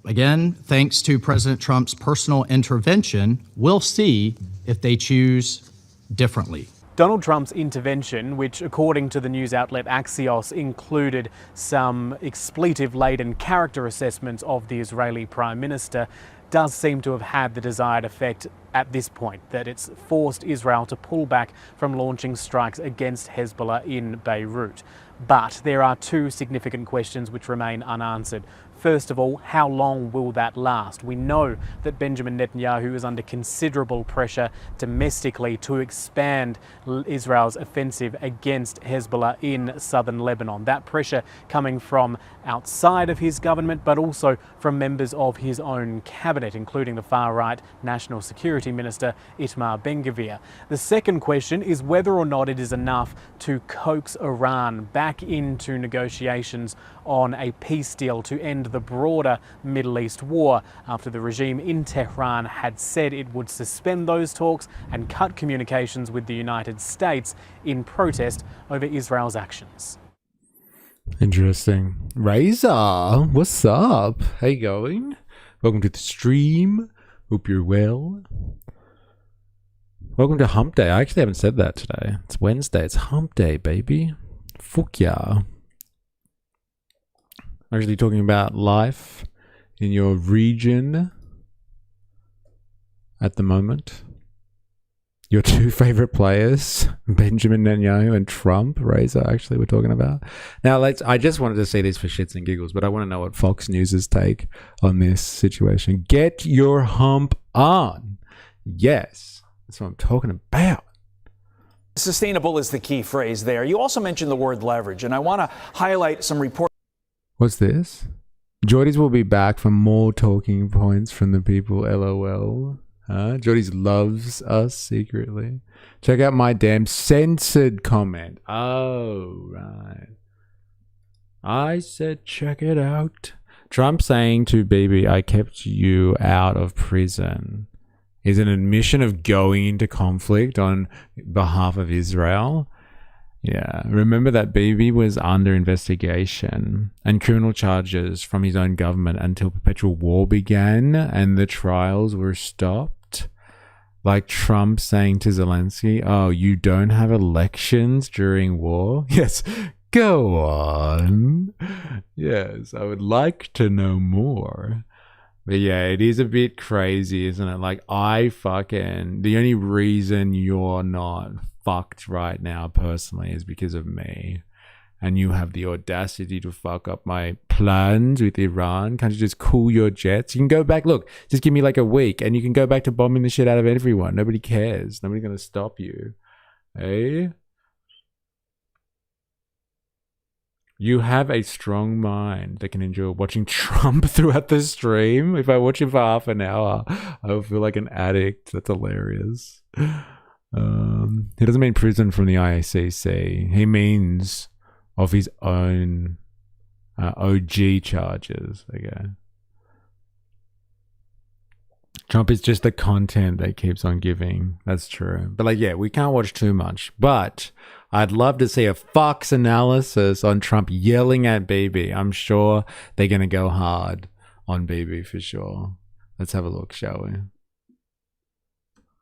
again, thanks to President Trump's personal intervention, we'll see if they choose differently. Donald Trump's intervention, which according to the news outlet Axios included some expletive-laden character assessments of the Israeli Prime Minister, does seem to have had the desired effect at this point, that it's forced Israel to pull back from launching strikes against Hezbollah in Beirut. But there are two significant questions which remain unanswered. First of all, how long will that last? We know that Benjamin Netanyahu is under considerable pressure domestically to expand Israel's offensive against Hezbollah in southern Lebanon. That pressure coming from outside of his government, but also from members of his own cabinet, including the far-right National Security Minister Itamar Ben-Gvir. The second question is whether or not it is enough to coax Iran back into negotiations on a peace deal to end the broader Middle East war, after the regime in Tehran had said it would suspend those talks and cut communications with the United States in protest over Israel's actions. Interesting. Razor, what's up? How you going? Welcome to the stream. Hope you're well. Welcome to Hump Day. I actually haven't said that today. It's Wednesday. It's Hump Day, baby. Fuck yeah. Actually talking about life in your region at the moment. Your two favorite players, Benjamin Netanyahu and Trump, Razor, actually, we're talking about. Now, I just wanted to say this for shits and giggles, but I want to know what Fox News' take on this situation. Get your hump on. Yes, that's what I'm talking about. Sustainable is the key phrase there. You also mentioned the word leverage, and I want to highlight some reports. What's this? Geordies will be back for more talking points from the people, LOL. Geordies loves us secretly. Check out my damn censored comment. Oh, right. I said check it out. Trump saying to Bibi, I kept you out of prison, is an admission of going into conflict on behalf of Israel. Yeah, remember that Bibi was under investigation and criminal charges from his own government until perpetual war began and the trials were stopped. Like Trump saying to Zelensky, oh, you don't have elections during war? Yes, go on. Yes, I would like to know more. But yeah, it is a bit crazy, isn't it? Like, the only reason you're not fucked right now personally is because of me, and you have the audacity to fuck up my plans with Iran. Can't you just cool your jets? You can go back, look, just give me like a week and you can go back to bombing the shit out of everyone. Nobody cares. Nobody's gonna stop you. Eh? You have a strong mind that can enjoy watching Trump throughout the stream. If I watch him for half an hour, I will feel like an addict. That's hilarious. He doesn't mean prison from the ICC. He means of his own OG charges. Okay. Trump is just the content that keeps on giving. That's true. But like, yeah, we can't watch too much. But I'd love to see a Fox analysis on Trump yelling at Bibi. I'm sure they're going to go hard on Bibi for sure. Let's have a look, shall we?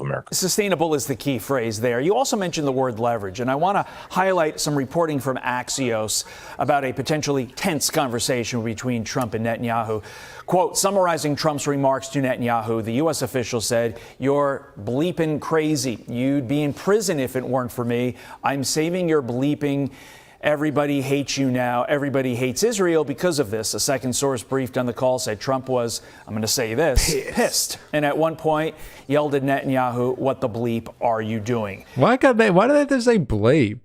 America. Sustainable is the key phrase there. You also mentioned the word leverage, and I want to highlight some reporting from Axios about a potentially tense conversation between Trump and Netanyahu. Quote, summarizing Trump's remarks to Netanyahu, the U.S. official said, "You're bleeping crazy. You'd be in prison if it weren't for me. I'm saving your bleeping. Everybody hates you now. Everybody hates Israel because of this." A second source briefed on the call said Trump was, I'm going to say this, pissed. And at one point yelled at Netanyahu, "What the bleep are you doing?" Why do they have to say bleep?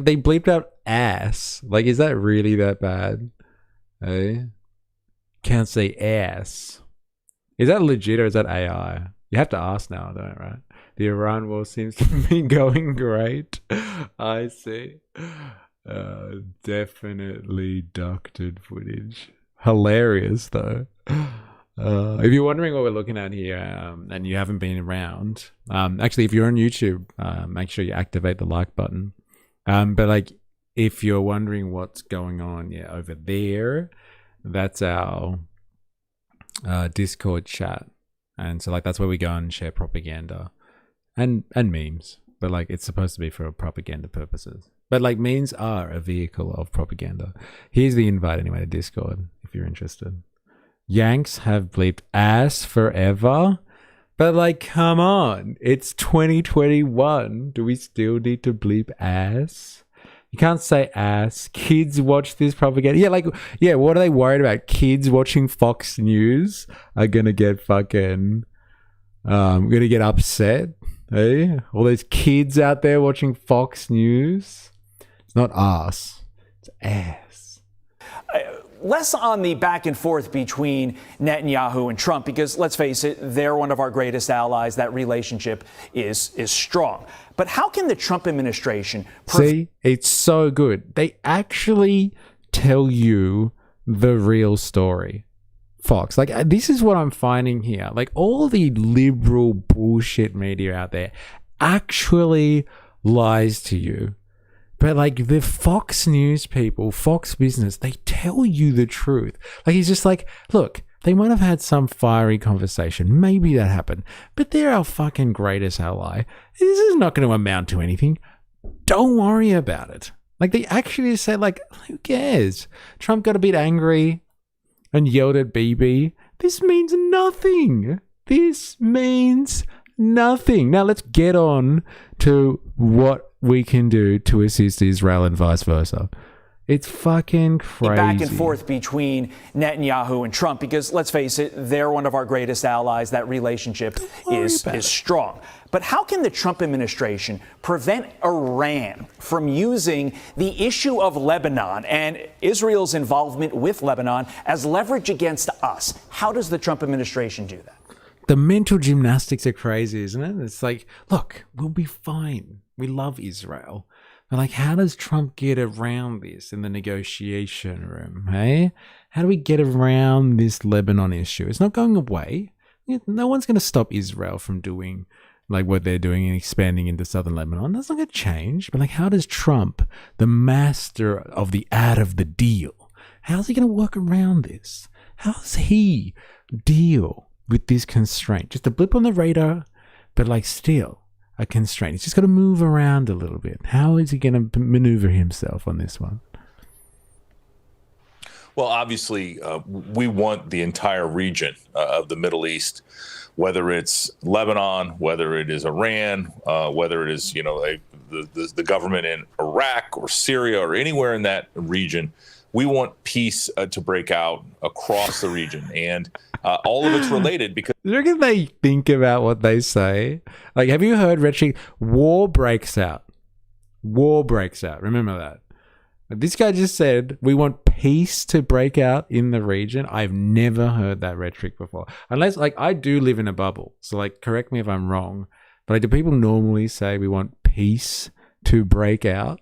They bleeped out ass. Like, is that really that bad? Eh? Can't say ass. Is that legit or is that AI? You have to ask now, don't you, right? The Iran war seems to be going great. I see. Definitely doctored footage. Hilarious, though. If you're wondering what we're looking at here and you haven't been around, actually, if you're on YouTube, make sure you activate the like button. But like, if you're wondering what's going on, yeah, over there, that's our Discord chat. And so like, that's where we go and share propaganda and memes. But like, it's supposed to be for propaganda purposes. But like, memes are a vehicle of propaganda. Here's the invite anyway to Discord if you're interested. Yanks have bleeped ass forever. But like, come on. It's 2021. Do we still need to bleep ass? You can't say ass. Kids watch this propaganda. Yeah, like, yeah, what are they worried about? Kids watching Fox News are gonna get fucking gonna get upset. Hey? All those kids out there watching Fox News. It's not us. It's ass. Less on the back and forth between Netanyahu and Trump, because let's face it, they're one of our greatest allies. That relationship is strong. But how can the Trump administration... See, it's so good. They actually tell you the real story. Fox, like, this is what I'm finding here. Like, all the liberal bullshit media out there actually lies to you. But like, the Fox News people, Fox Business, they tell you the truth. Like, he's just like, look, they might have had some fiery conversation. Maybe that happened. But they're our fucking greatest ally. This is not going to amount to anything. Don't worry about it. Like, they actually say, like, who cares? Trump got a bit angry and yelled at Bibi. This means nothing. This means nothing. Now let's get on to what we can do to assist Israel and vice versa. It's fucking crazy. Back and forth between Netanyahu and Trump, because let's face it, they're one of our greatest allies. That relationship is strong. But how can the Trump administration prevent Iran from using the issue of Lebanon and Israel's involvement with Lebanon as leverage against us? How does the Trump administration do that? The mental gymnastics are crazy, isn't it? It's like, look, we'll be fine. We love Israel. But like, how does Trump get around this in the negotiation room, hey? How do we get around this Lebanon issue? It's not going away. No one's going to stop Israel from doing like what they're doing and expanding into southern Lebanon. That's not going to change. But like, how does Trump, the master of the art of the deal, how's he going to work around this? How does he deal with this constraint? Just a blip on the radar, but like still a constraint. He's just got to move around a little bit. How is he going to maneuver himself on this one? Well, obviously, we want the entire region of the Middle East, whether it's Lebanon, whether it is Iran, whether it is, you know, the government in Iraq or Syria or anywhere in that region. We want peace to break out across the region, and all of it's related because. You reckon they think about what they say? Like, have you heard rhetoric? War breaks out. War breaks out. Remember that. This guy just said we want peace to break out in the region. I've never heard that rhetoric before. Unless, like, I do live in a bubble, so like, correct me if I'm wrong. But like, do people normally say we want peace to break out?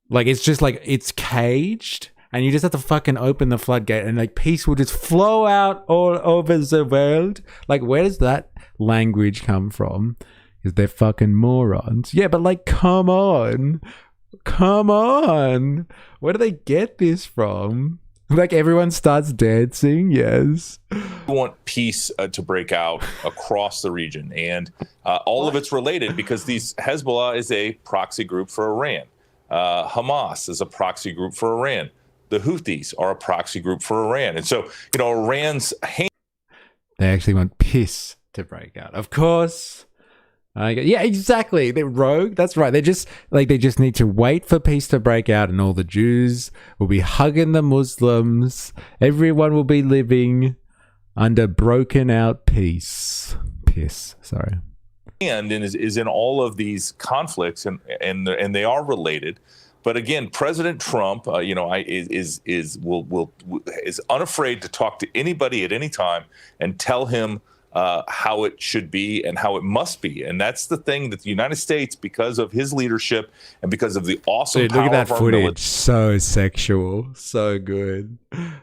Like, it's just like it's caged. And you just have to fucking open the floodgate and like peace will just flow out all over the world. Like, where does that language come from? Because they're fucking morons. Yeah, but like, come on. Come on. Where do they get this from? Like, everyone starts dancing, yes. We want peace to break out across the region. And all of it's related because Hezbollah is a proxy group for Iran. Hamas is a proxy group for Iran. The Houthis are a proxy group for Iran. And so, you know, Iran's... They actually want peace to break out. Of course. Yeah, exactly. They're rogue. That's right. They just need to wait for peace to break out and all the Jews will be hugging the Muslims. Everyone will be living under broken out peace. Sorry. And is in all of these conflicts and they are related. But again, President Trump, is unafraid to talk to anybody at any time and tell him how it should be and how it must be. And that's the thing that the United States, because of his leadership and because of the awesome Dude, power look at that of our footage. military. So sexual. So good.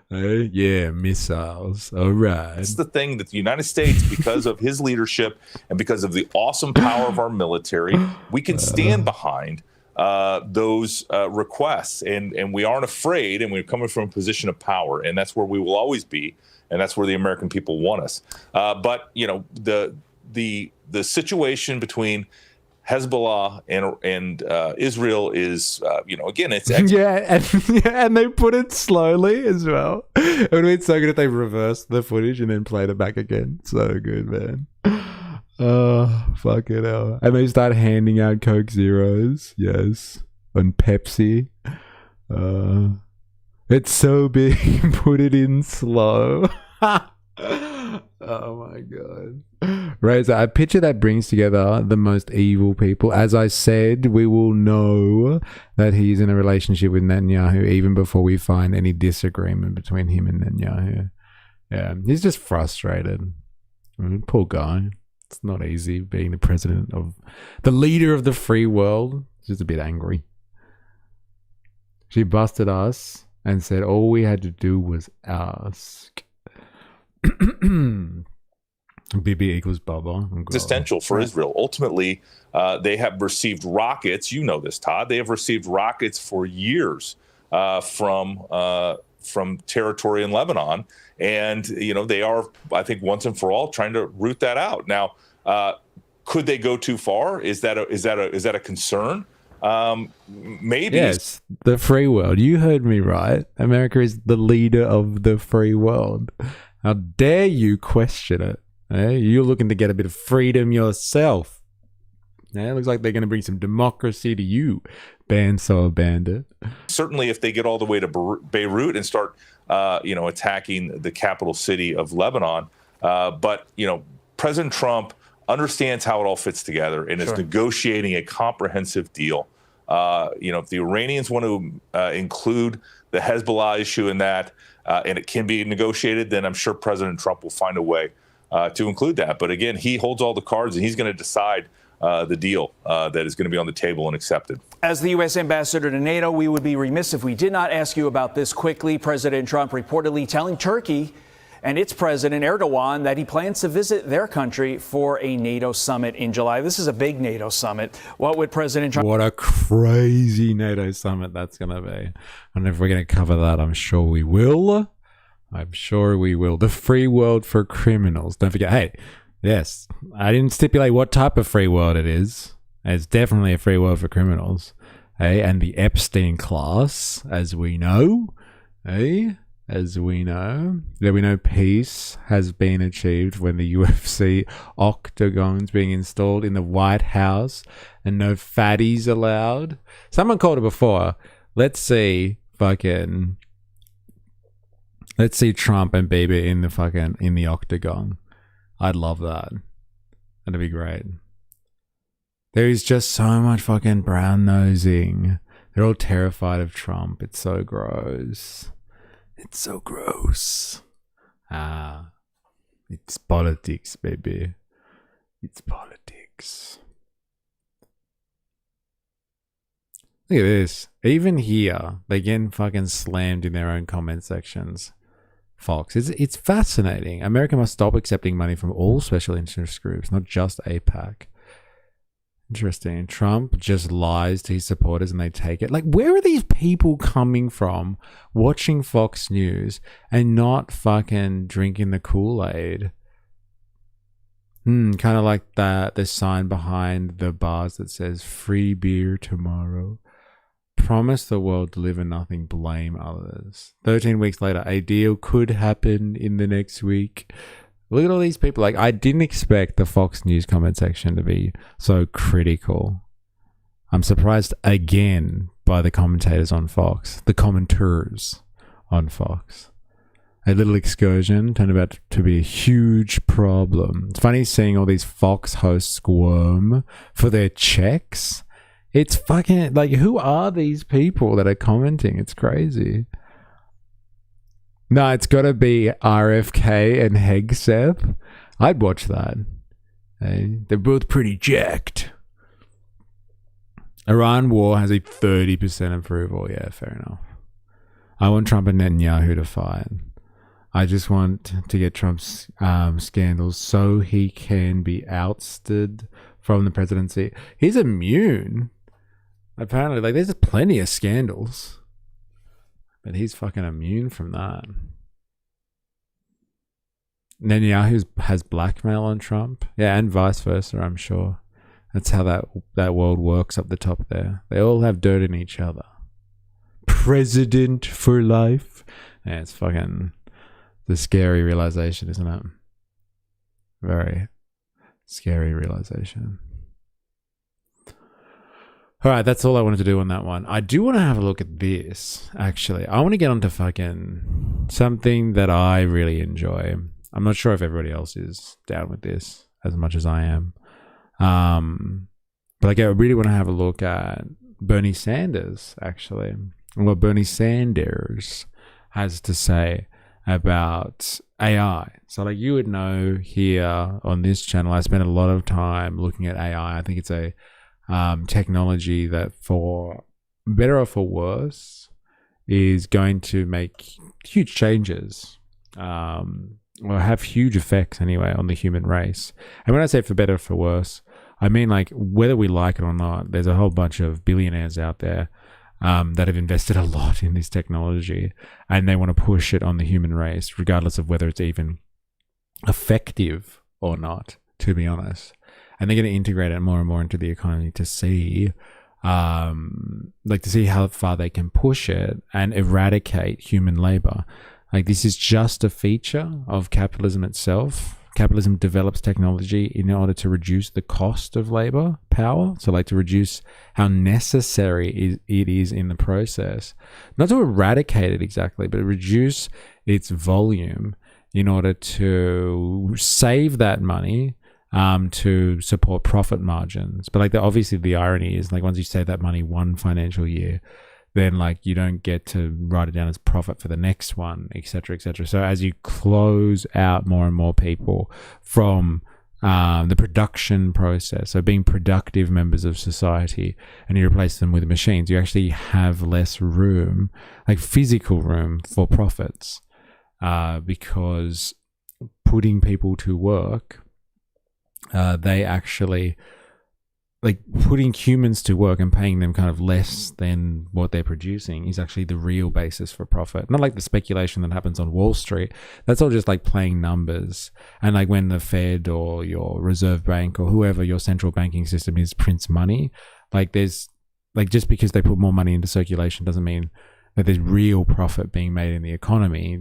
Yeah, missiles. All right. It's the thing that the United States, because of his leadership and because of the awesome power of our military, we can stand behind those requests, and we aren't afraid, and we're coming from a position of power, and that's where we will always be, and that's where the American people want us. But you know, the situation between Hezbollah and Israel is, you know, again, it's and they put it slowly as well. It would have been so good if they reversed the footage and then played it back again. So good, man. Oh, fucking hell. And they start handing out Coke Zeros. Yes. And Pepsi. It's so big. Put it in slow. Oh my god. Razor, a picture that brings together the most evil people. As I said, we will know that he's in a relationship with Netanyahu even before we find any disagreement between him and Netanyahu. Yeah, he's just frustrated. Poor guy. It's not easy being the president of the leader of the free world. He's just a bit angry. She busted us and said all we had to do was ask. BB equals Bubba. Existential for Israel. Ultimately, they have received rockets. You know this, Todd. They have received rockets for years from territory in Lebanon, and you know they are, I think, once and for all, trying to root that out. Now, could they go too far? Is that a concern? Maybe. Yes, the free world. You heard me right. America is the leader of the free world. How dare you question it? You're looking to get a bit of freedom yourself. It looks like they're going to bring some democracy to you, bandsaw bandit. Certainly, if they get all the way to Beirut and start, attacking the capital city of Lebanon. But you know, President Trump understands how it all fits together and is negotiating a comprehensive deal. If the Iranians want to include the Hezbollah issue in that, and it can be negotiated, then I'm sure President Trump will find a way to include that. But again, he holds all the cards, and he's going to decide the deal that is going to be on the table and accepted. As the U.S. ambassador to NATO, we would be remiss if we did not ask you about this quickly. President Trump reportedly telling Turkey and its president Erdogan that he plans to visit their country for a NATO summit in July. This is a big NATO summit. What would President Trump... What a crazy NATO summit that's going to be. And if we're going to cover that, I'm sure we will. I'm sure we will. The free world for criminals. Don't forget, hey, yes, I didn't stipulate what type of free world it is. It's definitely a free world for criminals. Hey, and the Epstein class, as we know, hey, as we know peace has been achieved when the UFC octagon's being installed in the White House and no fatties allowed. Someone called it before. Let's see Trump and Bieber in the octagon. I'd love that. That'd be great. There is just so much fucking brown nosing. They're all terrified of Trump. It's so gross. It's so gross. It's politics, baby. It's politics. Look at this. Even here, they get fucking slammed in their own comment sections. Fox. It's fascinating. America must stop accepting money from all special interest groups, not just AIPAC. Interesting. Trump just lies to his supporters and they take it. Like, where are these people coming from watching Fox News and not fucking drinking the Kool-Aid? Kind of like the sign behind the bars that says free beer tomorrow. Promise the world deliver nothing, blame others. 13 weeks later, a deal could happen in the next week. Look at all these people. Like, I didn't expect the Fox News comment section to be so critical. I'm surprised again by the commentators on Fox, the commenters on Fox. A little excursion turned out to be a huge problem. It's funny seeing all these Fox hosts squirm for their checks. It's fucking, like, who are these people that are commenting? It's crazy. No, it's got to be RFK and Hegseth. I'd watch that. They're both pretty jacked. Iran war has a 30% approval. Yeah, fair enough. I want Trump and Netanyahu to fight. I just want to get Trump's scandals so he can be ousted from the presidency. He's immune. Apparently, like, there's plenty of scandals. But he's fucking immune from that. Netanyahu has blackmail on Trump. Yeah, and vice versa, I'm sure. That's how that world works up the top there. They all have dirt in each other. President for life. Yeah, it's fucking the scary realization, isn't it? Very scary realization. All right, that's all I wanted to do on that one. I do want to have a look at this, actually. I want to get onto fucking something that I really enjoy. I'm not sure if everybody else is down with this as much as I am. But like, I really want to have a look at Bernie Sanders, actually, and what Bernie Sanders has to say about AI. So like, you would know here on this channel, I spend a lot of time looking at AI. I think it's a technology that, for better or for worse, is going to make huge changes, or have huge effects anyway on the human race. And when I say for better or for worse, I mean, like, whether we like it or not, there's a whole bunch of billionaires out there that have invested a lot in this technology, and they want to push it on the human race, regardless of whether it's even effective or not, to be honest. And they're going to integrate it more and more into the economy to see, to see how far they can push it and eradicate human labor. Like, this is just a feature of capitalism itself. Capitalism develops technology in order to reduce the cost of labor power. So like, to reduce how necessary it is in the process. Not to eradicate it exactly, but reduce its volume in order to save that money to support profit margins. But like, obviously the irony is, like, once you save that money one financial year, then like, you don't get to write it down as profit for the next one, etc., etc. So as you close out more and more people from the production process, so being productive members of society, and you replace them with machines, you actually have less room, like physical room, for profits, because putting people to work, they actually, like, putting humans to work and paying them kind of less than what they're producing is actually the real basis for profit. Not like the speculation that happens on Wall Street. That's all just like playing numbers. And like, when the Fed or your Reserve Bank or whoever your central banking system is prints money, like, there's, like, just because they put more money into circulation doesn't mean that there's real profit being made in the economy.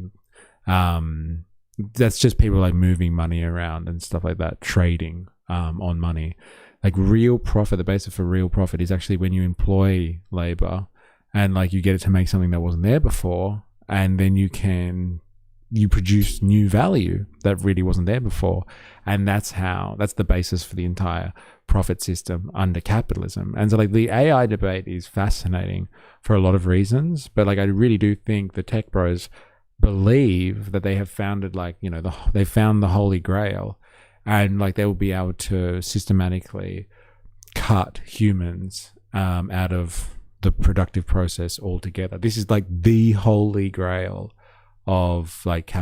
That's just people like moving money around and stuff like that, trading on money. Like, real profit, the basis for real profit is actually when you employ labor and like, you get it to make something that wasn't there before, and then you produce new value that really wasn't there before. And that's the basis for the entire profit system under capitalism. And so like, the AI debate is fascinating for a lot of reasons, but like, I really do think the tech bros believe that they have founded, like, you know, they found the holy grail. And like, they will be able to systematically cut humans out of the productive process altogether. This is like the holy grail of like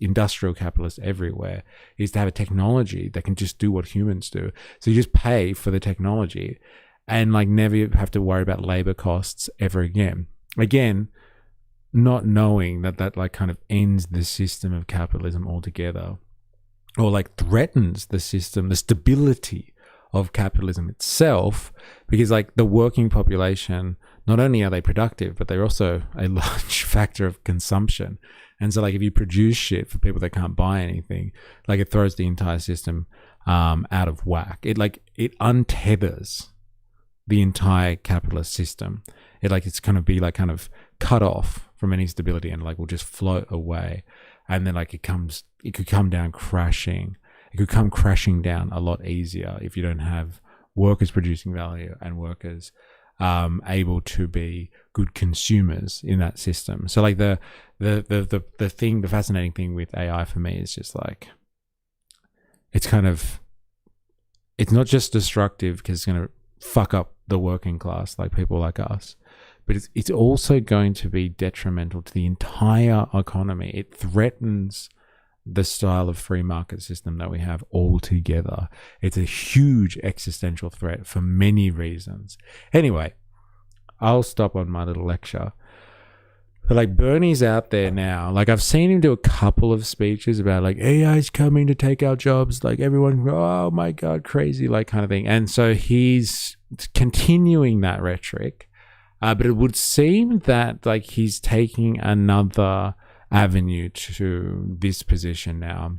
industrial capitalists everywhere, is to have a technology that can just do what humans do. So you just pay for the technology and like, never have to worry about labor costs ever again. Again, not knowing that like, kind of ends the system of capitalism altogether, or like, threatens the system, the stability of capitalism itself, because like, the working population, not only are they productive, but they're also a large factor of consumption. And so like, if you produce shit for people that can't buy anything, like, it throws the entire system out of whack. It untethers the entire capitalist system. It's going to be like, kind of cut off from any stability, and like, will just float away. And then like, it could come down crashing. It could come crashing down a lot easier if you don't have workers producing value and workers able to be good consumers in that system. So like, the fascinating thing with AI for me is just like, it's not just destructive because it's going to fuck up the working class, like people like us, but it's also going to be detrimental to the entire economy. It threatens the style of free market system that we have altogether. It's a huge existential threat for many reasons. Anyway, I'll stop on my little lecture. But like Bernie's out there now. Like I've seen him do a couple of speeches about like AI's coming to take our jobs. Like everyone, oh my God, crazy, like kind of thing. And so he's continuing that rhetoric. But it would seem that like he's taking another avenue to this position now.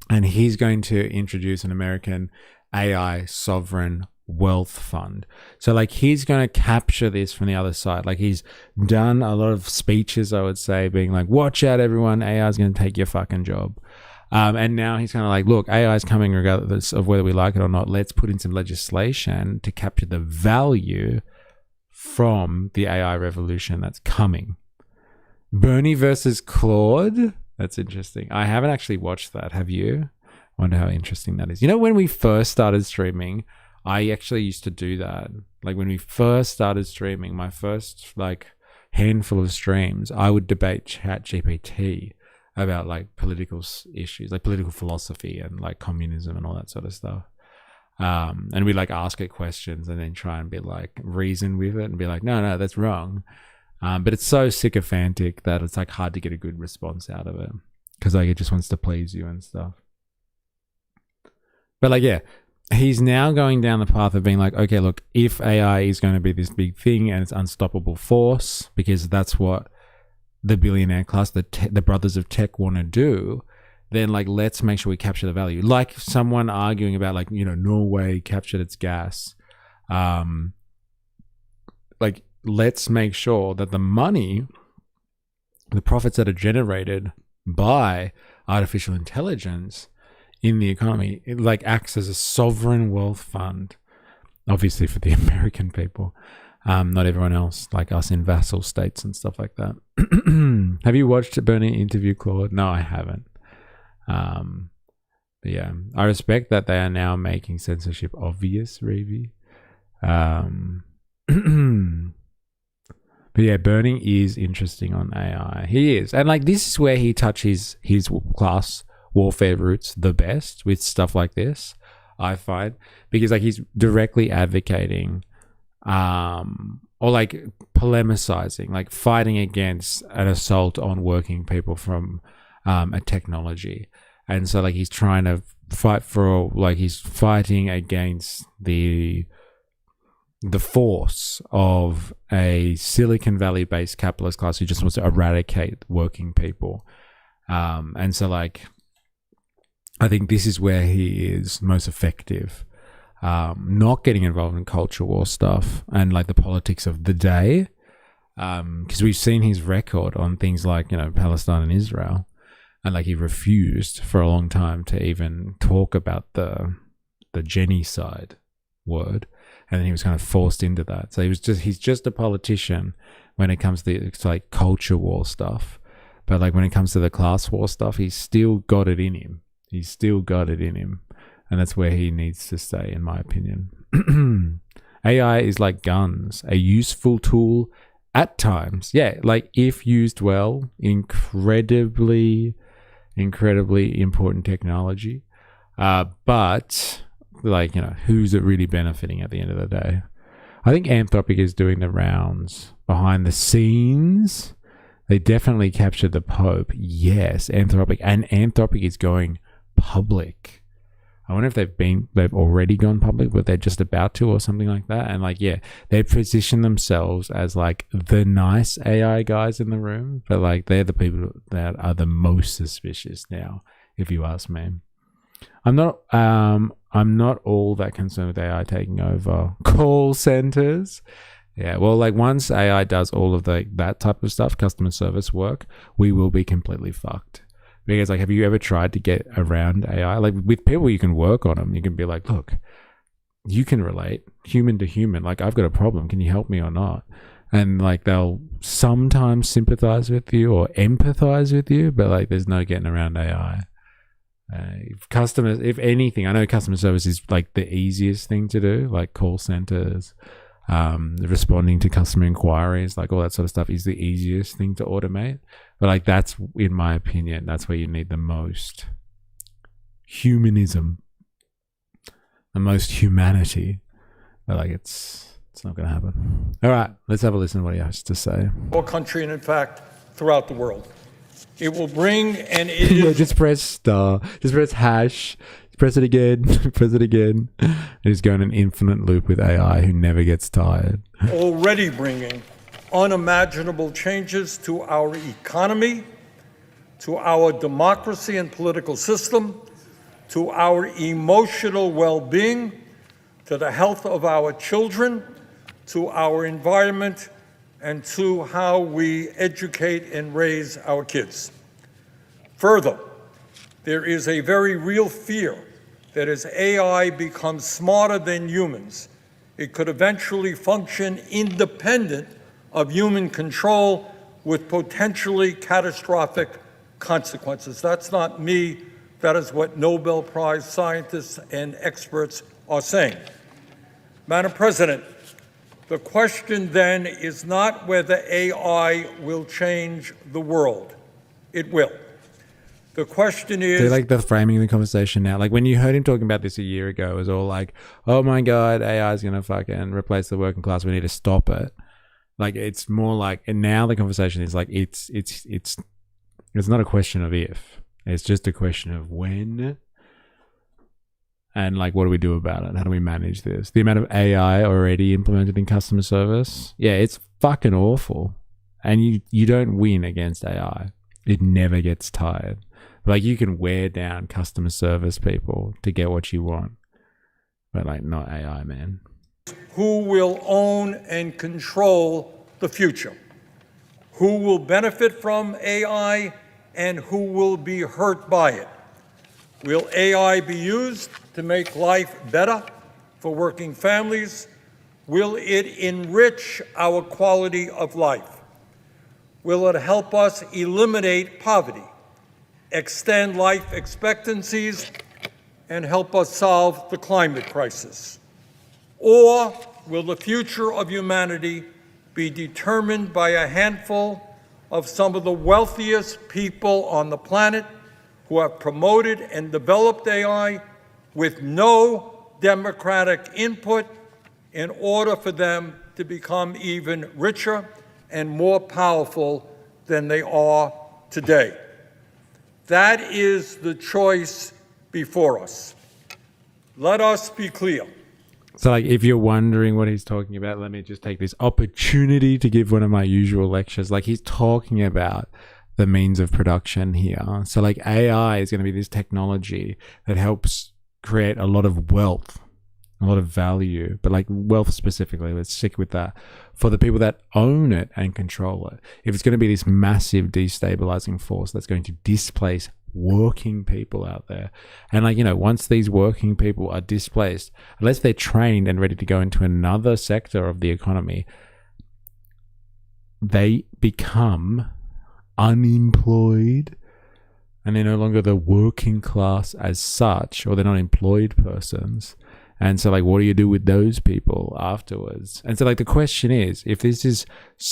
And he's going to introduce an American AI sovereign wealth fund. So like he's going to capture this from the other side. Like he's done a lot of speeches, I would say, being like, watch out everyone, AI is going to take your fucking job. And now he's kind of like, look, AI is coming regardless of whether we like it or not. Let's put in some legislation to capture the value from the AI revolution that's coming. Bernie versus Claude. That's interesting. I haven't actually watched that. Have you? I wonder how interesting that is. You know, when we first started streaming, I actually used to do that. Like when we first started streaming, my first like handful of streams, I would debate ChatGPT about like political issues, like political philosophy and like communism and all that sort of stuff. And we'd like ask it questions and then try and be like reason with it and be like, no, that's wrong. But it's so sycophantic that it's like hard to get a good response out of it because like it just wants to please you and stuff. But like, yeah, he's now going down the path of being like, okay, look, if AI is going to be this big thing and it's unstoppable force, because that's what the billionaire class, the brothers of tech want to do, then like, let's make sure we capture the value. Like someone arguing about like, you know, Norway captured its gas. Like, let's make sure that the money, the profits that are generated by artificial intelligence in the economy, it like acts as a sovereign wealth fund, obviously for the American people, not everyone else, like us in vassal states and stuff like that. Have you watched Bernie interview Claude? No, I haven't. But yeah, I respect that they are now making censorship obvious, Reevy. But yeah, Bernie is interesting on AI. He is. And like this is where he touches his class warfare roots the best with stuff like this, I find. Because like he's directly advocating or like polemicizing, like fighting against an assault on working people from a technology. And so like he's trying to fight for, like he's fighting against the force of a Silicon Valley based capitalist class who just wants to eradicate working people. And so like, I think this is where he is most effective. Not getting involved in culture war stuff and like the politics of the day. Because we've seen his record on things like, you know, Palestine and Israel. And like he refused for a long time to even talk about the genocide word. And then he was kind of forced into that. So he's just a politician when it comes to like culture war stuff. But like when it comes to the class war stuff, he's still got it in him. He's still got it in him. And that's where he needs to stay, in my opinion. AI is like guns, a useful tool at times. Yeah, like if used well, incredibly important technology. But like, you know, who's it really benefiting at the end of the day? I think Anthropic is doing the rounds behind the scenes. They definitely captured the Pope. Yes, Anthropic. And Anthropic is going public. I wonder if they've already gone public, but they're just about to or something like that. And like, yeah, they position themselves as like the nice AI guys in the room, but like they're the people that are the most suspicious now, if you ask me. I'm not all that concerned with AI taking over call centers. Yeah, well, like once AI does all of that type of stuff, customer service work, we will be completely fucked. Because like, have you ever tried to get around AI? Like with people, you can work on them. You can be like, look, you can relate human to human. Like I've got a problem. Can you help me or not? And like they'll sometimes sympathize with you or empathize with you, but like there's no getting around AI. If anything, I know customer service is like the easiest thing to do, like call centers, responding to customer inquiries, like all that sort of stuff is the easiest thing to automate. But like that's, in my opinion, that's where you need the most humanism, the most humanity. But like it's not going to happen. All right, let's have a listen to what he has to say. Our country, and in fact, throughout the world. It will bring and it Yeah, is just press star. Just press hash. Press it again. Press it again. And just go in an infinite loop with AI who never gets tired. already bringing unimaginable changes to our economy, to our democracy and political system, to our emotional well-being, to the health of our children, to our environment, and to how we educate and raise our kids. Further, there is a very real fear that as AI becomes smarter than humans, it could eventually function independent of human control with potentially catastrophic consequences. That's not me. That is what Nobel Prize scientists and experts are saying. Madam President, the question then is not whether AI will change the world. It will. The question is... They like the framing of the conversation now. Like when you heard him talking about this a year ago, it was all like, oh my God, AI is going to fucking replace the working class. We need to stop it. Like it's more like, and now the conversation is like, it's not a question of if. It's just a question of when. And like, what do we do about it? How do we manage this? The amount of AI already implemented in customer service, yeah, it's fucking awful. And you don't win against AI. It never gets tired. Like you can wear down customer service people to get what you want, but like not AI, man. Who will own and control the future? Who will benefit from AI and who will be hurt by it? Will AI be used to make life better for working families? Will it enrich our quality of life? Will it help us eliminate poverty, extend life expectancies, and help us solve the climate crisis? Or will the future of humanity be determined by a handful of some of the wealthiest people on the planet who have promoted and developed AI with no democratic input in order for them to become even richer and more powerful than they are today? That is the choice before us. Let us be clear. So like, if you're wondering what he's talking about, let me just take this opportunity to give one of my usual lectures. Like he's talking about the means of production here. So like AI is going to be this technology that helps create a lot of wealth, a lot of value, but like wealth specifically, let's stick with that, for the people that own it and control it. If it's going to be this massive destabilizing force that's going to displace working people out there, and like, you know, once these working people are displaced, unless they're trained and ready to go into another sector of the economy, they become unemployed and they're no longer the working class as such, or they're not employed persons. And so like, what do you do with those people afterwards? And so like, the question is, if this is,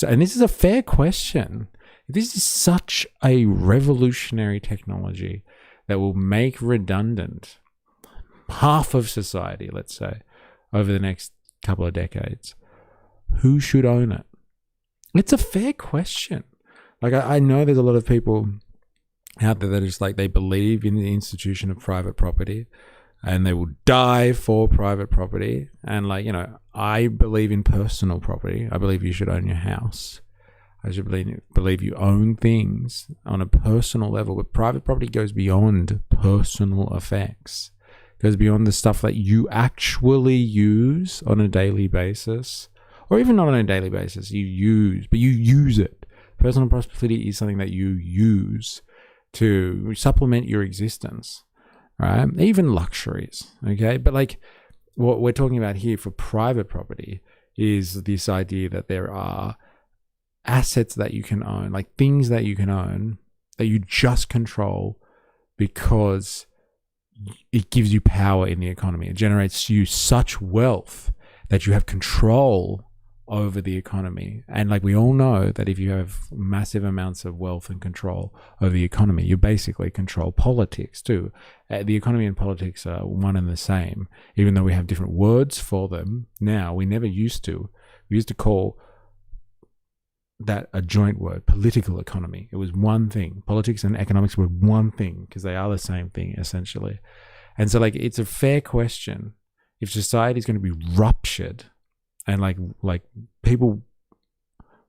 and this is a fair question, if this is such a revolutionary technology that will make redundant half of society, let's say, over the next couple of decades, who should own it? It's a fair question. Like, I know there's a lot of people out there that are just like, they believe in the institution of private property and they will die for private property. And like, you know, I believe in personal property. I believe you should own your house. I should believe you own things on a personal level, but private property goes beyond personal effects. It goes beyond the stuff that you actually use on a daily basis, or even not on a daily basis, you use it. Personal prosperity is something that you use to supplement your existence, right? Even luxuries, okay? But like, what we're talking about here for private property is this idea that there are assets that you can own, like things that you can own that you just control because it gives you power in the economy. It generates you such wealth that you have control over the economy. And like we all know that if you have massive amounts of wealth and control over the economy, you basically control politics too. The economy and politics are one and the same, even though we have different words for them now. We never used to. We used to call that a joint word, political economy. It was one thing. Politics and economics were one thing because they are the same thing essentially. And so like it's a fair question. If society is going to be ruptured and like people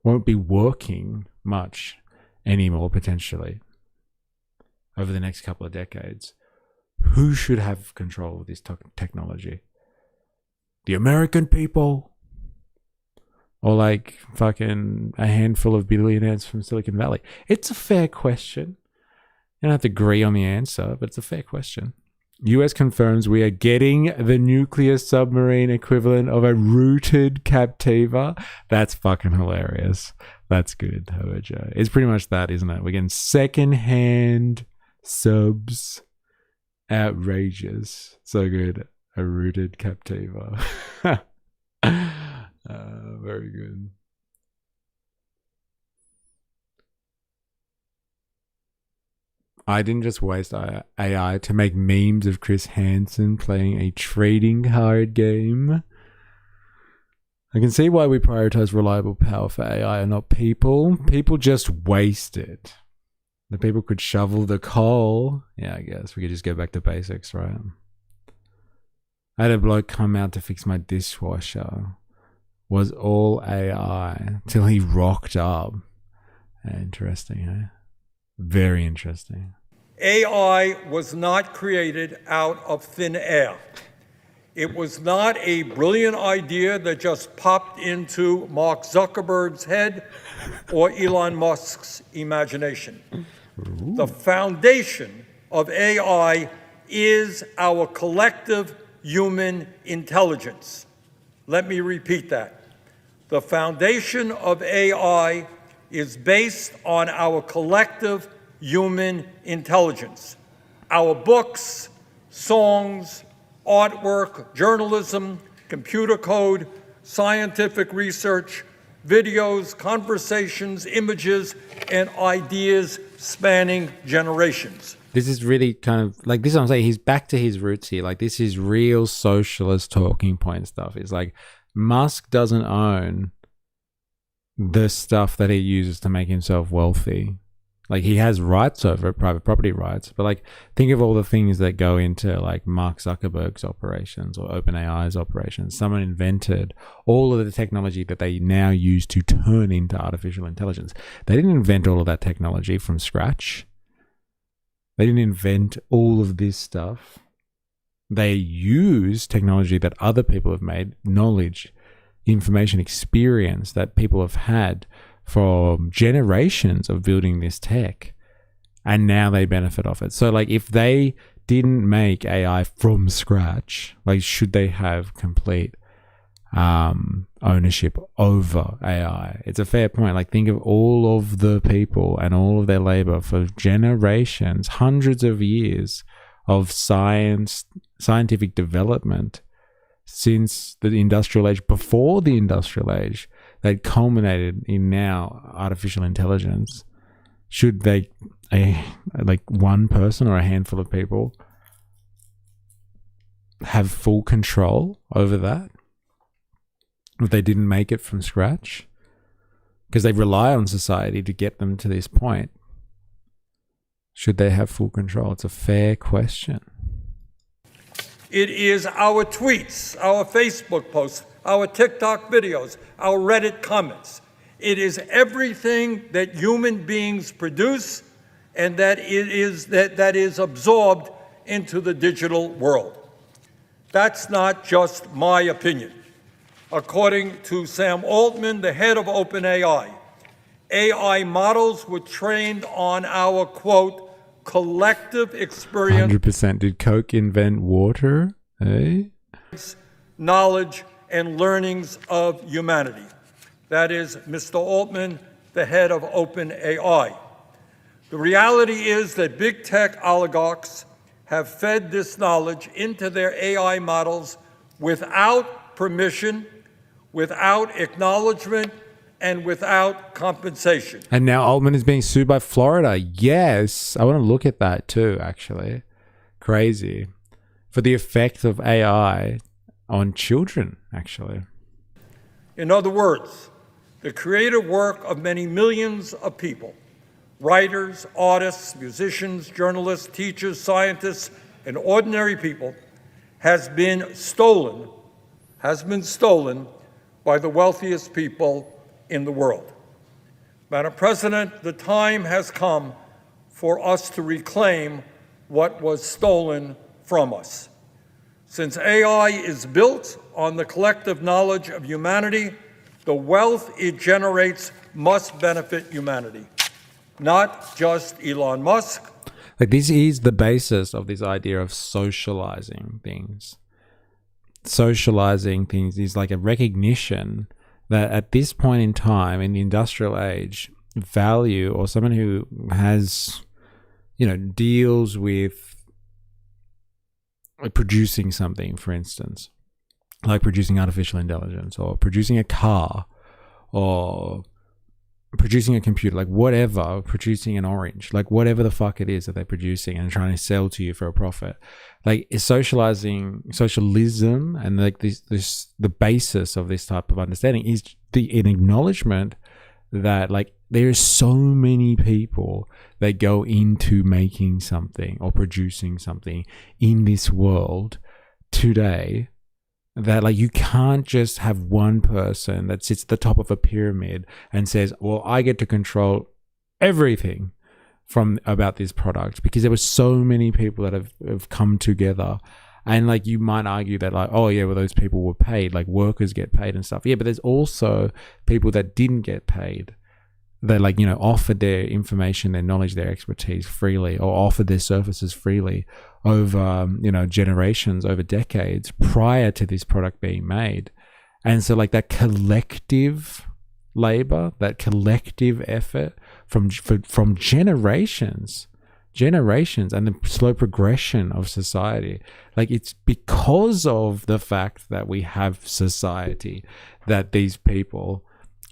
won't be working much anymore potentially over the next couple of decades, who should have control of this technology? The American people? Or like fucking a handful of billionaires from Silicon Valley? It's a fair question. You don't have to agree on the answer, but it's a fair question. US confirms we are getting the nuclear submarine equivalent of a rooted Captiva. That's fucking hilarious. That's good, Hojo. It's pretty much that, isn't it? We're getting second-hand subs. Outrageous. So good. A rooted Captiva. Very good. I didn't just waste AI to make memes of Chris Hansen playing a trading card game. I can see why we prioritize reliable power for AI and not people. People just waste it. The people could shovel the coal. Yeah, I guess we could just go back to basics, right? I had a bloke come out to fix my dishwasher. Was all AI till he rocked up. Interesting, eh? Very interesting. AI was not created out of thin air. It was not a brilliant idea that just popped into Mark Zuckerberg's head or Elon Musk's imagination. Ooh. The foundation of AI is our collective human intelligence. Let me repeat that. The foundation of AI is based on our collective human intelligence. Our books, songs, artwork, journalism, computer code, scientific research, videos, conversations, images, and ideas spanning generations. This is really kind of like this is what I'm saying. He's back to his roots here. Like this is real socialist talking point stuff. It's like Musk doesn't own the stuff that he uses to make himself wealthy. Like he has rights over it, private property rights, but like think of all the things that go into like Mark Zuckerberg's operations or OpenAI's operations. Someone invented all of the technology that they now use to turn into artificial intelligence. They didn't invent all of that technology from scratch. They didn't invent all of this stuff. They use technology that other people have made, knowledge, information, experience that people have had for generations of building this tech, and now they benefit off it. So like if they didn't make AI from scratch, like should they have complete ownership over AI? It's a fair point. Like think of all of the people and all of their labor for generations, hundreds of years of scientific development since the industrial age, before the industrial age, that culminated in now artificial intelligence. Should they, like one person or a handful of people, have full control over that if they didn't make it from scratch? Because they rely on society to get them to this point. Should they have full control? It's a fair question. It is our tweets, our Facebook posts, our TikTok videos, our Reddit comments. It is everything that human beings produce and that is absorbed into the digital world. That's not just my opinion. According to Sam Altman, the head of OpenAI, AI models were trained on our, quote, collective experience. 100%. Did Coke invent water? Hey? Knowledge and learnings of humanity. That is Mr. Altman, the head of OpenAI. The reality is that big tech oligarchs have fed this knowledge into their AI models without permission, without acknowledgement, and without compensation. And now Altman is being sued by Florida. Yes, I want to look at that too, actually. Crazy. For the effect of AI on children, actually. In other words, the creative work of many millions of people, writers, artists, musicians, journalists, teachers, scientists, and ordinary people, has been stolen by the wealthiest people in the world. Madam President, the time has come for us to reclaim what was stolen from us. Since AI is built on the collective knowledge of humanity, the wealth it generates must benefit humanity, not just Elon Musk. Like, this is the basis of this idea of socializing things. Socializing things is like a recognition that at this point in time in the industrial age, value, or someone who has, deals with like producing something, for instance, like producing artificial intelligence or producing a car or producing a computer, like whatever, producing an orange, like whatever the fuck it is that they're producing and trying to sell to you for a profit. Like, is socialism and like the basis of this type of understanding is an acknowledgement that like there are so many people that go into making something or producing something in this world today, that like you can't just have one person that sits at the top of a pyramid and says, well, I get to control everything about this product, because there were so many people that have come together. And like, you might argue that like, oh yeah, well, those people were paid, like workers get paid and stuff. Yeah, but there's also people that didn't get paid, that like, offered their information, their knowledge, their expertise freely, or offered their services freely over, generations, over decades prior to this product being made. And so like that collective labor, that collective effort from generations, and the slow progression of society, like it's because of the fact that we have society that these people,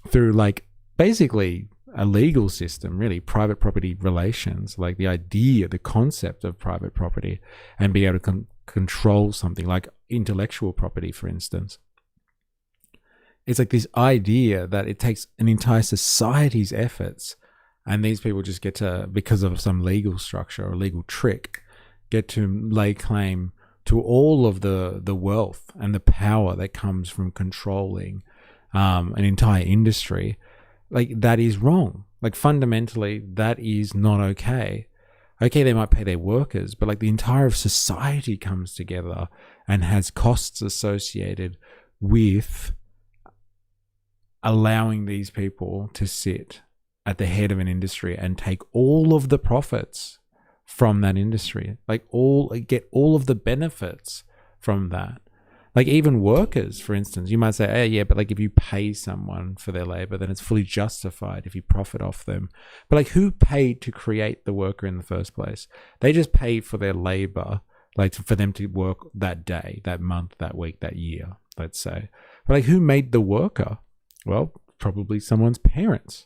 through like basically a legal system, really, private property relations, like the idea, the concept of private property, and be able to control something like intellectual property, for instance. It's like this idea that it takes an entire society's efforts, and these people just get to, because of some legal structure or legal trick, get to lay claim to all of the wealth and the power that comes from controlling an entire industry. Like, that is wrong. Like, fundamentally, that is not okay. Okay, they might pay their workers, but like the entire society comes together and has costs associated with allowing these people to sit at the head of an industry and take all of the profits from that industry, get all of the benefits from that. Like, even workers, for instance, you might say, hey, yeah, but like if you pay someone for their labor, then it's fully justified if you profit off them. But like, who paid to create the worker in the first place? They just pay for their labor, like for them to work that day, that month, that week, that year, let's say. But like, who made the worker? Well, probably someone's parents.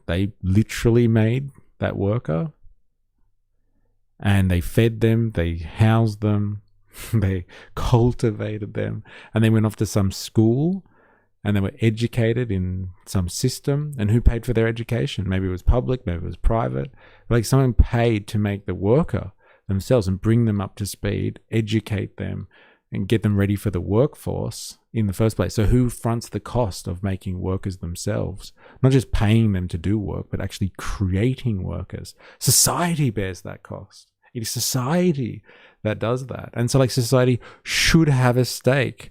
They literally made that worker, and they fed them, they housed them, they cultivated them, and they went off to some school and they were educated in some system. And who paid for their education? Maybe it was public, maybe it was private. Like, someone paid to make the worker themselves and bring them up to speed, educate them, and get them ready for the workforce in the first place. So who fronts the cost of making workers themselves? Not just paying them to do work, but actually creating workers. Society bears that cost. It is society that does that. And so like, society should have a stake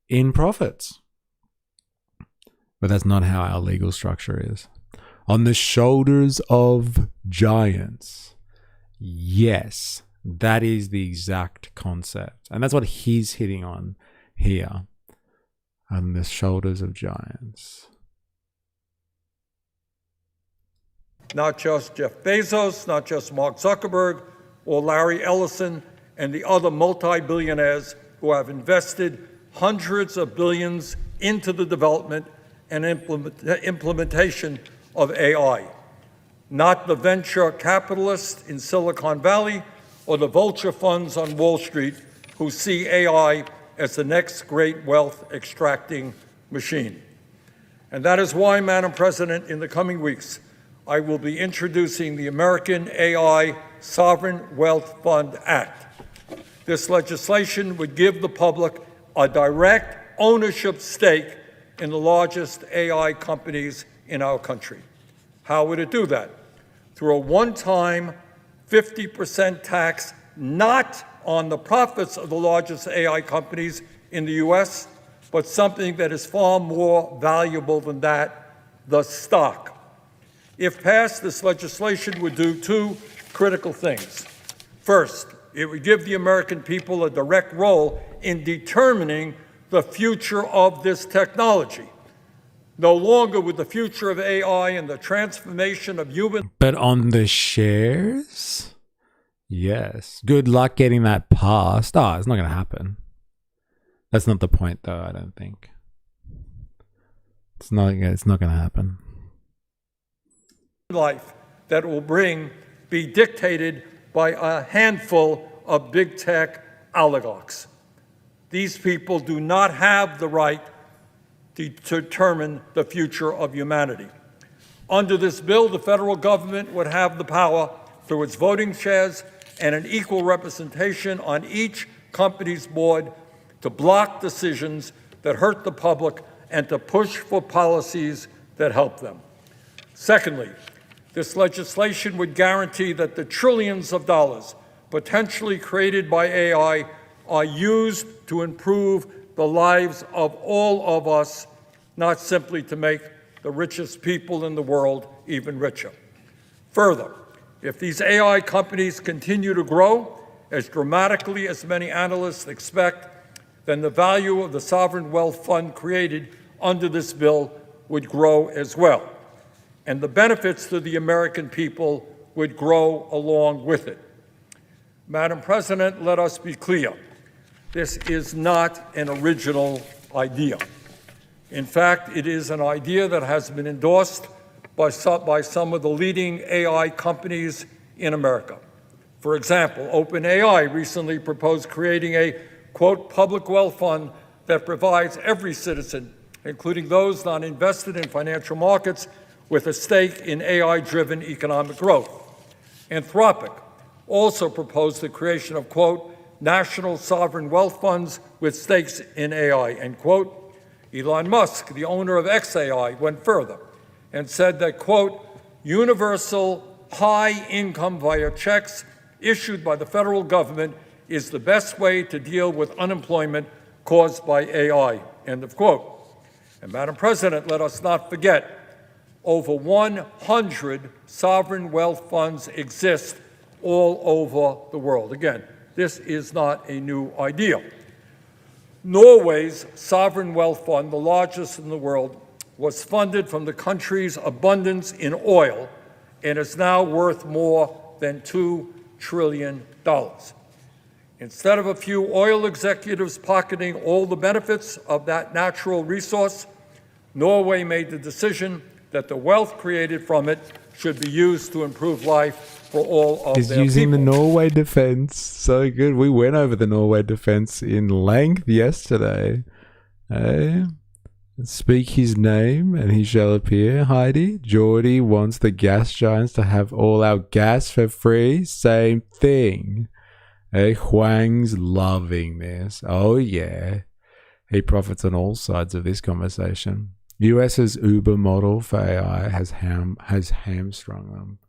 in profits. But that's not how our legal structure is. On the shoulders of giants. Yes, that is the exact concept. And that's what he's hitting on here. On the shoulders of giants. Not just Jeff Bezos, not just Mark Zuckerberg. or Larry Ellison and the other multi-billionaires who have invested hundreds of billions into the development and implementation of AI, not the venture capitalists in Silicon Valley or the vulture funds on Wall Street who see AI as the next great wealth extracting machine. And that is why, Madam President, in the coming weeks, I will be introducing the American AI Sovereign Wealth Fund Act. This legislation would give the public a direct ownership stake in the largest AI companies in our country. How would it do that? Through a one-time 50% tax, not on the profits of the largest AI companies in the U.S., but something that is far more valuable than that, the stock. If passed, this legislation would do two critical things. First, it would give the American people a direct role in determining the future of this technology. No longer would the future of AI and the transformation of human... But on the shares? Yes. Good luck getting that passed. Oh, it's not going to happen. That's not the point, though, I don't think. It's not going to happen. Life that will be dictated by a handful of big tech oligarchs. These people do not have the right to determine the future of humanity. Under this bill, the federal government would have the power through its voting shares and an equal representation on each company's board to block decisions that hurt the public and to push for policies that help them. Secondly, this legislation would guarantee that the trillions of dollars potentially created by AI are used to improve the lives of all of us, not simply to make the richest people in the world even richer. Further, if these AI companies continue to grow as dramatically as many analysts expect, then the value of the sovereign wealth fund created under this bill would grow as well, and the benefits to the American people would grow along with it. Madam President, let us be clear. This is not an original idea. In fact, it is an idea that has been endorsed by some of the leading AI companies in America. For example, OpenAI recently proposed creating a, quote, public wealth fund that provides every citizen, including those not invested in financial markets, with a stake in AI-driven economic growth. Anthropic also proposed the creation of, quote, national sovereign wealth funds with stakes in AI, end quote. Elon Musk, the owner of XAI, went further and said that, quote, universal high income via checks issued by the federal government is the best way to deal with unemployment caused by AI, end of quote. And Madam President, let us not forget, over 100 sovereign wealth funds exist all over the world. Again, this is not a new idea. Norway's sovereign wealth fund, the largest in the world, was funded from the country's abundance in oil and is now worth more than $2 trillion. Instead of a few oil executives pocketing all the benefits of that natural resource, Norway made the decision that the wealth created from it should be used to improve life for all of He's their using people. the Norway defense. So good. We went over the Norway defense in length yesterday. Hey, speak his name and he shall appear. Heidi, Geordie wants the gas giants to have all our gas for free. Same thing. Hey, Huang's loving this. Oh yeah. He profits on all sides of this conversation. US's Uber model for AI has hamstrung them.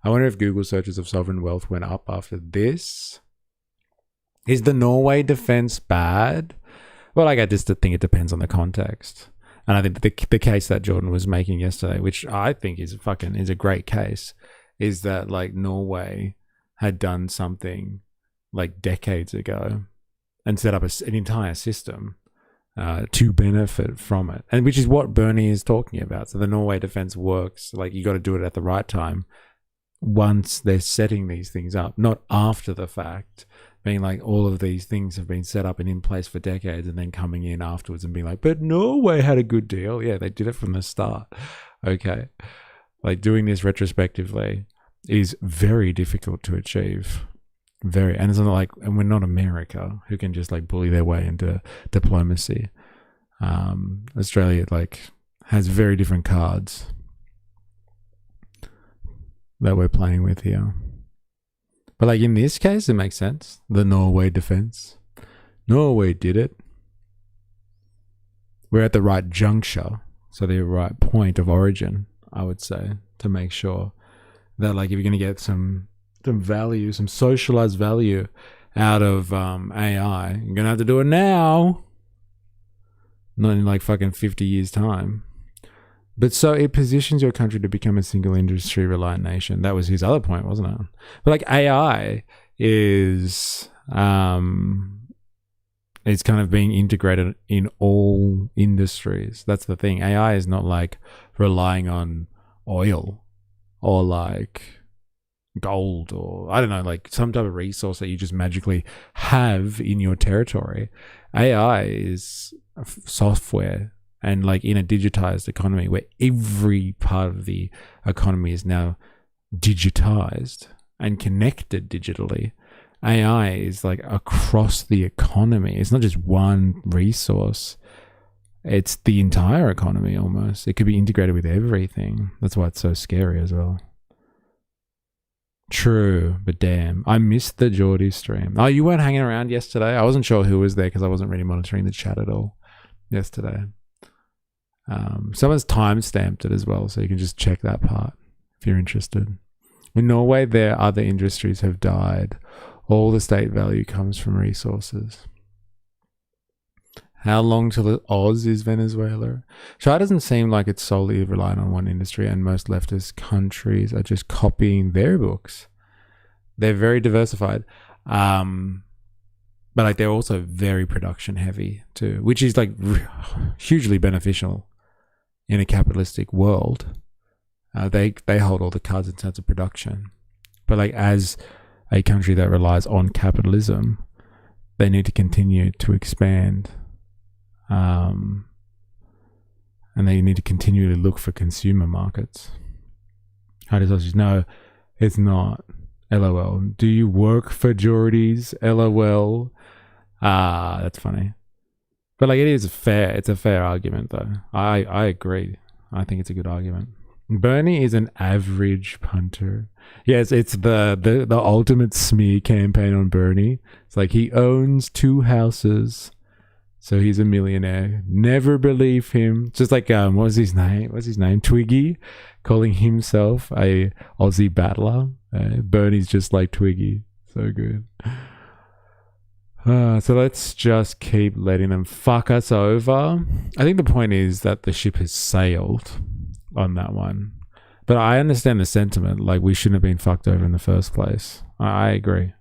I wonder if Google searches of sovereign wealth went up after this. Is the Norway defense bad? Well, I just think it depends on the context. And I think the case that Jordan was making yesterday, which I think is a great case, is that like Norway had done something like decades ago and set up an entire system to benefit from it, and which is what Bernie is talking about. So the Norway defense works. Like, you got to do it at the right time, once they're setting these things up, not after the fact, being like all of these things have been set up and in place for decades and then coming in afterwards and being like, but Norway had a good deal. Yeah, they did it from the start. Okay. Like doing this retrospectively is very difficult to achieve. Very. And it's not like, and we're not America who can just like bully their way into diplomacy. Australia like has very different cards that we're playing with here. But like in this case, it makes sense. The Norway defense. Norway did it. We're at the right juncture. So the right point of origin, I would say, to make sure that like if you're going to get some value, some socialized value out of AI, you're going to have to do it now. Not in like fucking 50 years time. But so it positions your country to become a single industry reliant nation. That was his other point, wasn't it? But like AI is it's kind of being integrated in all industries. That's the thing. AI is not like relying on oil or like gold or I don't know, like some type of resource that you just magically have in your territory. AI is software. And like in a digitized economy where every part of the economy is now digitized and connected digitally, AI is like across the economy. It's not just one resource. It's the entire economy almost. It could be integrated with everything. That's why it's so scary as well. True, but damn. I missed the Geordie stream. Oh, you weren't hanging around yesterday? I wasn't sure who was there because I wasn't really monitoring the chat at all yesterday. Someone's time-stamped it as well, so you can just check that part if you're interested. In Norway, their other industries have died. All the state value comes from resources. How long till Oz is Venezuela? China doesn't seem like it's solely reliant on one industry, and most leftist countries are just copying their books. They're very diversified. But like they're also very production heavy too, which is like hugely beneficial in a capitalistic world. They hold all the cards in terms of production. But like as a country that relies on capitalism, they need to continue to expand. And they need to continually look for consumer markets. How does sausage? No, it's not. LOL. Do you work for Geordies? LOL. That's funny. But like it's a fair argument though. I agree. I think it's a good argument. Bernie is an average punter. Yes, it's the ultimate smear campaign on Bernie. It's like he owns 2 houses, so he's a millionaire. Never believe him. Just like what was his name? Twiggy, calling himself a Aussie battler. Bernie's just like Twiggy. So good. So let's just keep letting them fuck us over. I think the point is that the ship has sailed on that one. But I understand the sentiment. Like, we shouldn't have been fucked over in the first place. I agree.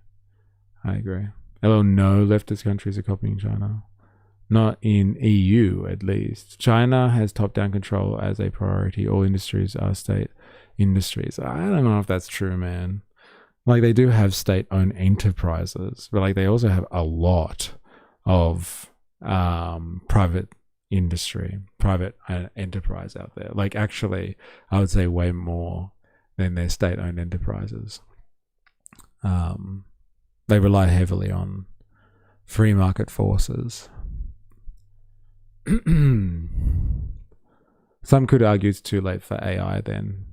Although no leftist countries are copying China. Not in EU, at least. China has top-down control as a priority. All industries are state industries. I don't know if that's true, man. Like, they do have state-owned enterprises, but like they also have a lot of private industry, private enterprise out there. Like, actually, I would say way more than their state-owned enterprises. They rely heavily on free market forces. Some could argue it's too late for AI then.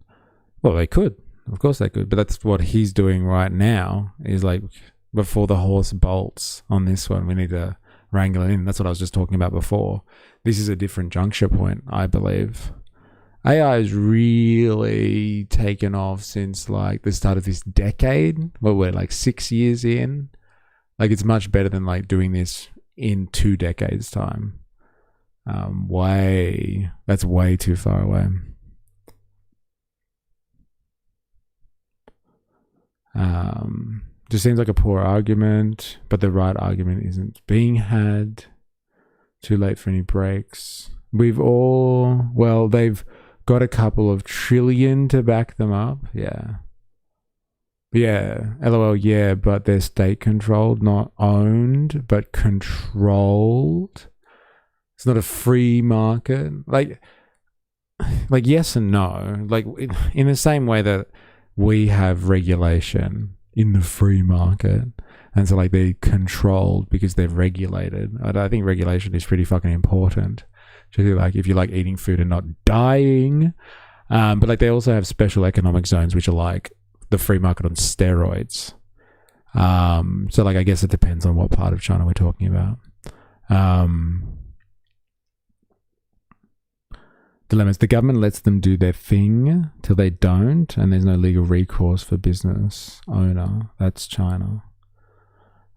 Well, they could. Of course they could, but that's what he's doing right now, is like, before the horse bolts on this one, we need to wrangle it in. That's what I was just talking about before. This is a different juncture point, I believe. AI has really taken off since like the start of this decade. Well, we're like 6 years in. Like, it's much better than like doing this in 2 decades time. That's way too far away. Just seems like a poor argument, but the right argument isn't being had. Too late for any breaks. They've got a couple of trillion to back them up. Yeah. Yeah, LOL, yeah, but they're state controlled, not owned, but controlled. It's not a free market. Like yes and no. Like in the same way that we have regulation in the free market, and so like they're controlled because they're regulated. I think regulation is pretty fucking important. Particularly like if you like eating food and not dying. But like they also have special economic zones which are like the free market on steroids. So like I guess it depends on what part of China we're talking about. Dilemmas. The government lets them do their thing till they don't, and there's no legal recourse for business owner. That's China.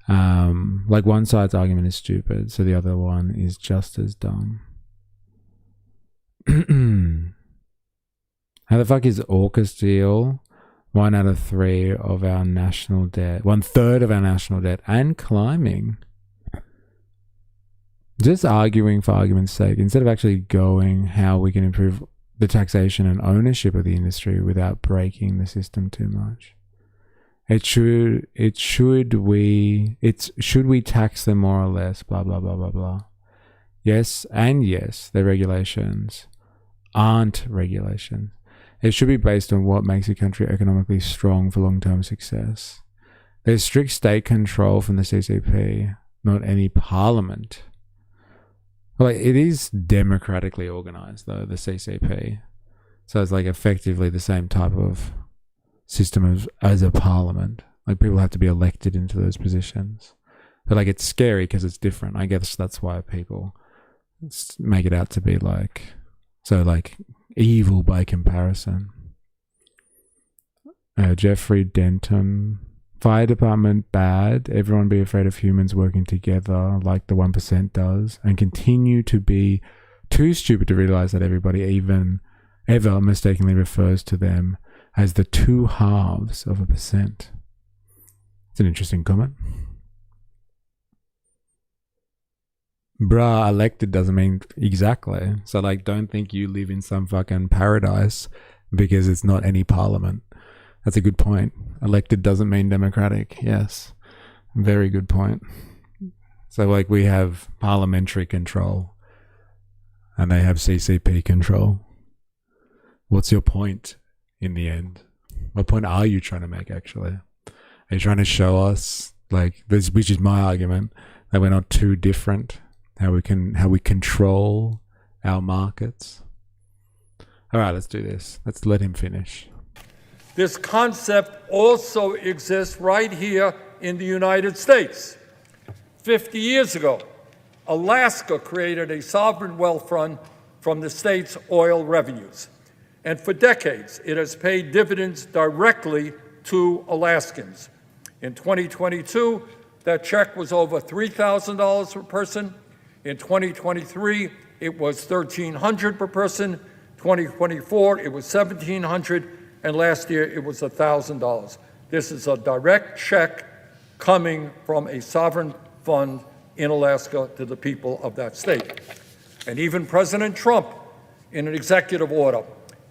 Like one side's argument is stupid, so the other one is just as dumb. How the fuck is AUKUS deal 1 out of 3 of our national debt, 1/3 of our national debt, and climbing? Just arguing for argument's sake, instead of actually going how we can improve the taxation and ownership of the industry without breaking the system too much. Should we tax them more or less, blah, blah, blah, blah, blah. Yes, and yes, the regulations aren't regulations. It should be based on what makes a country economically strong for long-term success. There's strict state control from the CCP, not any parliament. Well, it is democratically organized, though, the CCP. So it's like effectively the same type of system as a parliament. Like people have to be elected into those positions. But like it's scary because it's different. I guess that's why people make it out to be like so like evil by comparison. Jeffrey Denton. Fire department bad. Everyone be afraid of humans working together like the 1% does, and continue to be too stupid to realize that everybody even ever mistakenly refers to them as the 2 halves of a percent. It's an interesting comment. Bruh, elected doesn't mean exactly. So like don't think you live in some fucking paradise because it's not any parliament. That's a good point. Elected doesn't mean democratic. Yes. Very good point. So like we have parliamentary control and they have CCP control. What's your point in the end? What point are you trying to make actually? Are you trying to show us like this, which is my argument, that we're not too different? How we control our markets? All right, let's do this. Let's let him finish. This concept also exists right here in the United States. 50 years ago, Alaska created a sovereign wealth fund from the state's oil revenues. And for decades, it has paid dividends directly to Alaskans. In 2022, that check was over $3,000 per person. In 2023, it was $1,300 per person. 2024, it was $1,700. And last year it was $1,000. This is a direct check coming from a sovereign fund in Alaska to the people of that state. And even President Trump, in an executive order,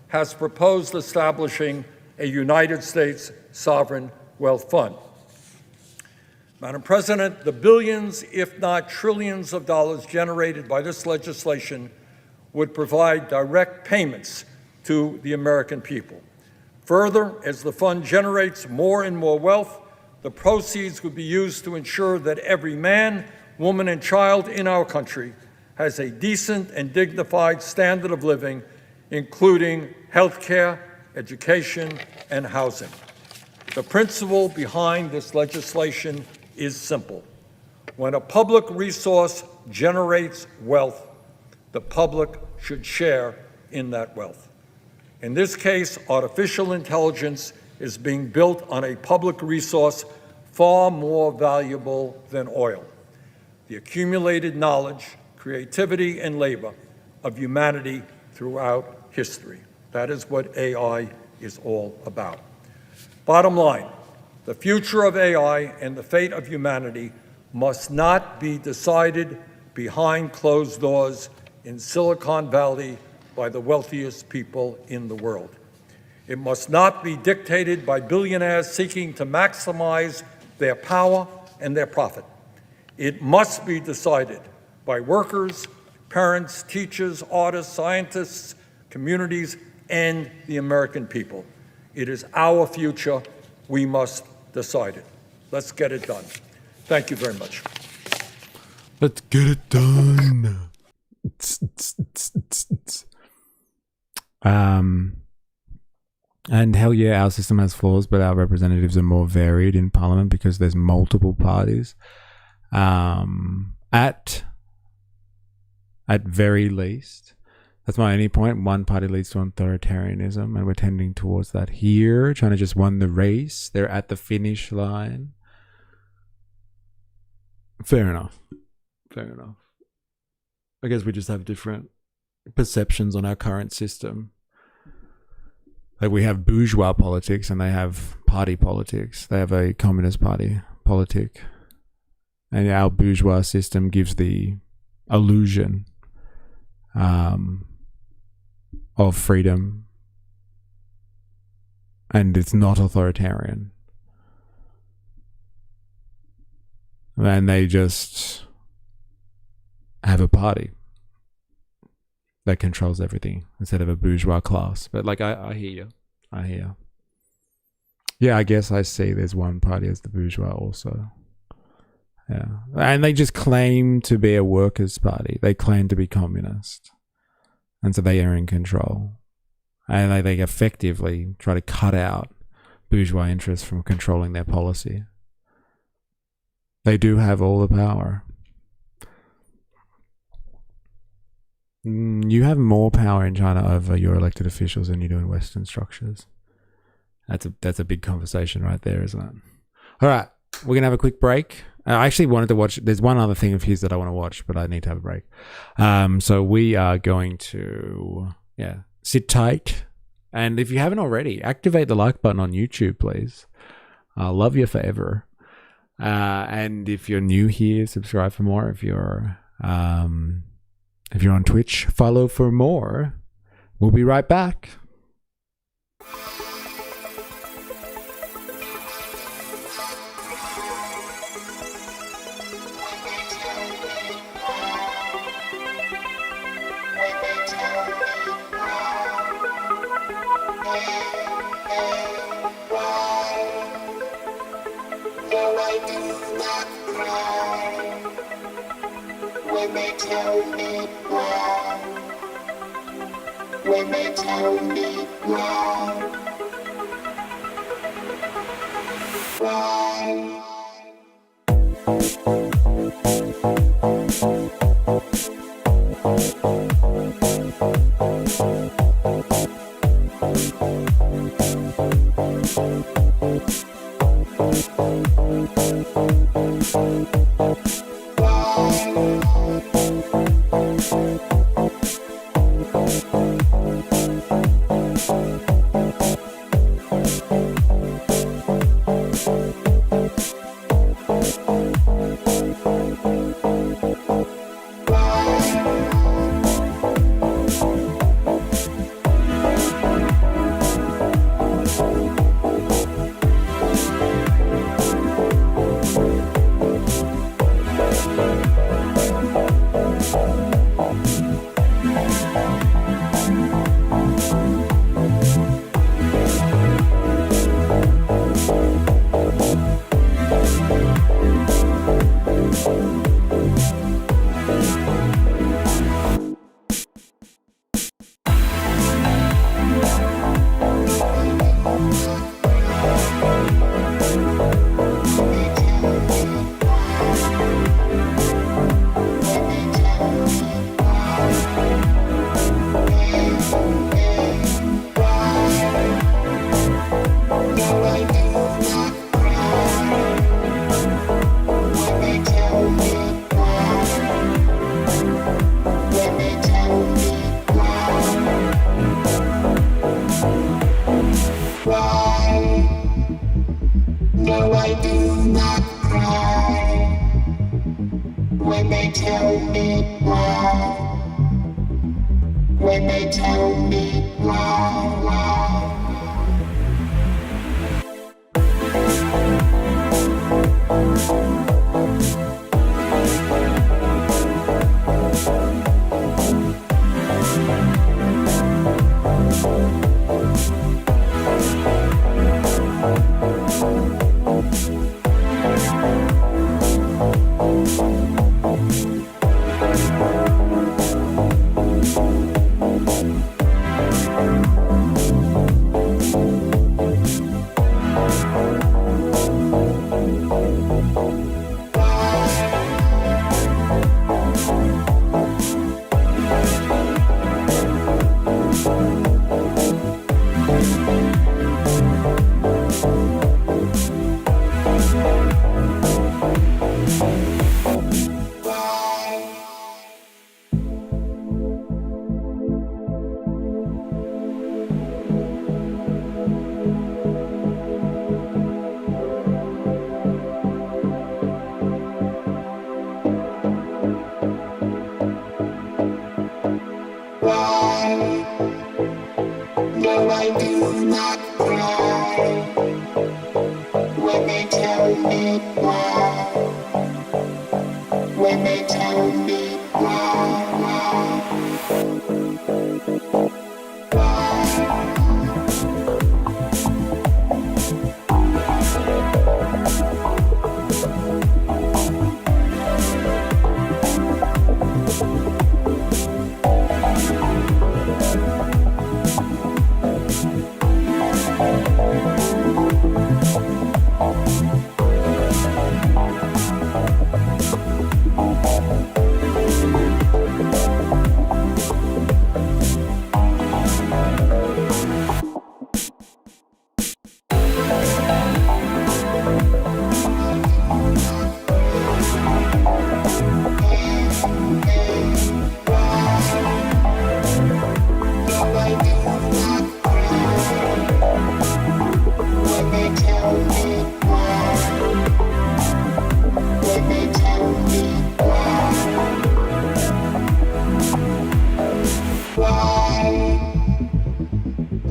has proposed establishing a United States sovereign wealth fund. Madam President, the billions, if not trillions of dollars generated by this legislation would provide direct payments to the American people. Further, as the fund generates more and more wealth, the proceeds would be used to ensure that every man, woman, and child in our country has a decent and dignified standard of living, including health care, education, and housing. The principle behind this legislation is simple. When a public resource generates wealth, the public should share in that wealth. In this case, artificial intelligence is being built on a public resource far more valuable than oil: the accumulated knowledge, creativity, and labor of humanity throughout history. That is what AI is all about. Bottom line, the future of AI and the fate of humanity must not be decided behind closed doors in Silicon Valley by the wealthiest people in the world. It must not be dictated by billionaires seeking to maximize their power and their profit. It must be decided by workers, parents, teachers, artists, scientists, communities, and the American people. It is our future. We must decide it. Let's get it done. Thank you very much. Let's get it done. And hell yeah, our system has flaws, but our representatives are more varied in Parliament because there's multiple parties. At very least, that's my only point. One party leads to authoritarianism, and we're tending towards that here. China just won the race. They're at the finish line. Fair enough. Fair enough. I guess we just have different perceptions on our current system. Like we have bourgeois politics and they have party politics. They have a communist party politic. And our bourgeois system gives the illusion of freedom. And it's not authoritarian. And they just have a party that controls everything instead of a bourgeois class. But like, I hear you. I hear. Yeah, I guess I see there's one party as the bourgeois also. Yeah. And they just claim to be a workers' party. They claim to be communist. And so they are in control. And they effectively try to cut out bourgeois interests from controlling their policy. They do have all the power. You have more power in China over your elected officials than you do in Western structures. That's a big conversation right there, isn't it? All right, we're going to have a quick break. I actually wanted to watch, there's one other thing of his that I want to watch, but I need to have a break. So we are going to, sit tight. And if you haven't already, activate the like button on YouTube, please. I'll love you forever. And if you're new here, subscribe for more. If you're on Twitch, follow for more. We'll be right back. When they tell me why, when they tell me why, No, I do not cry when they tell me why. When they tell me why. No, I do not cry when they tell me why. When they tell me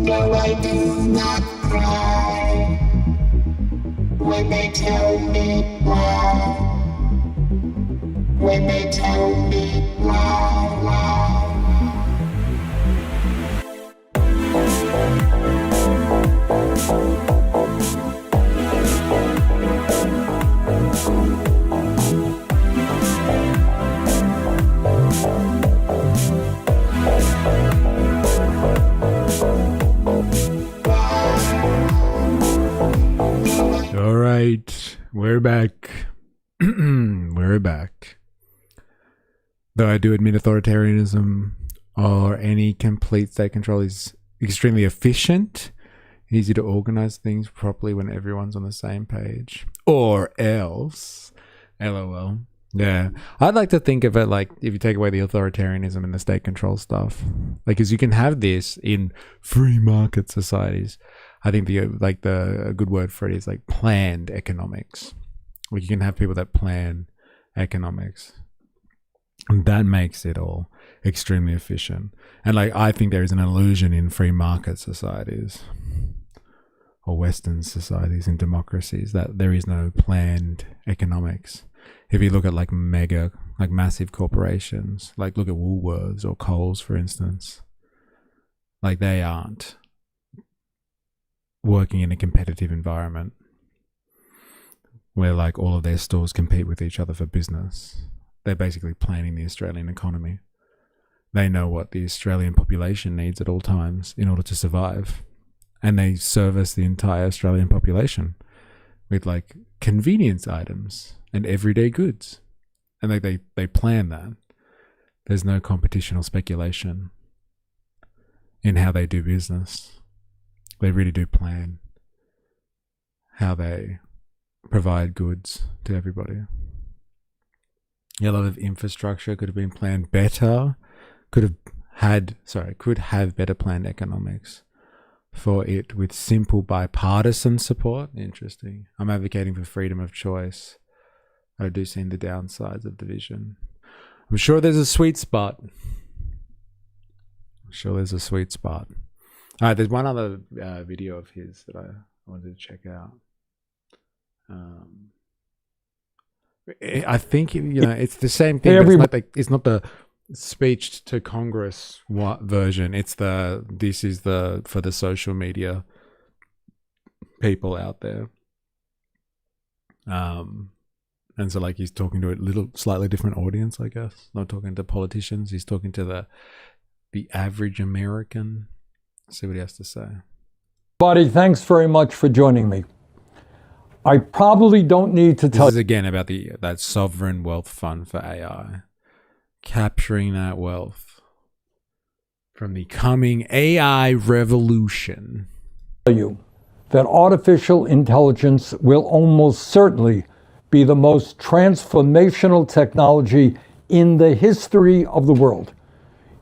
No, I do not cry when they tell me why. When they tell me All right, we're back. We're back. Though I do admit authoritarianism or any complete state control is extremely efficient, easy to organize things properly when everyone's on the same page. Or else, LOL. Yeah, I'd like to think of it like if you take away the authoritarianism and the state control stuff, like, because you can have this in free market societies. I think a good word for it is like planned economics. Like you can have people that plan economics, and that makes it all extremely efficient. And like I think there is an illusion in free market societies or Western societies and democracies that there is no planned economics. If you look at like massive corporations, like look at Woolworths or Coles, for instance, like they aren't working in a competitive environment where like all of their stores compete with each other for business. They're basically planning the Australian economy. They know what the Australian population needs at all times in order to survive. And they service the entire Australian population with like convenience items and everyday goods. And they plan that. There's no competition or speculation in how they do business. They really do plan how they provide goods to everybody. A lot of infrastructure could have been planned better, could have better planned economics for it with simple bipartisan support. Interesting. I'm advocating for freedom of choice. I do see the downsides of division. I'm sure there's a sweet spot. All right, there's one other video of his that I wanted to check out. I think, it's the same thing. It's not the speech to Congress version. It's for the social media people out there. And so he's talking to a slightly different audience, I guess. Not talking to politicians. He's talking to the average American. See what he has to say. Buddy, thanks very much for joining me. I probably don't need to tell you. This is again about that sovereign wealth fund for AI. Capturing that wealth from the coming AI revolution. That artificial intelligence will almost certainly be the most transformational technology in the history of the world.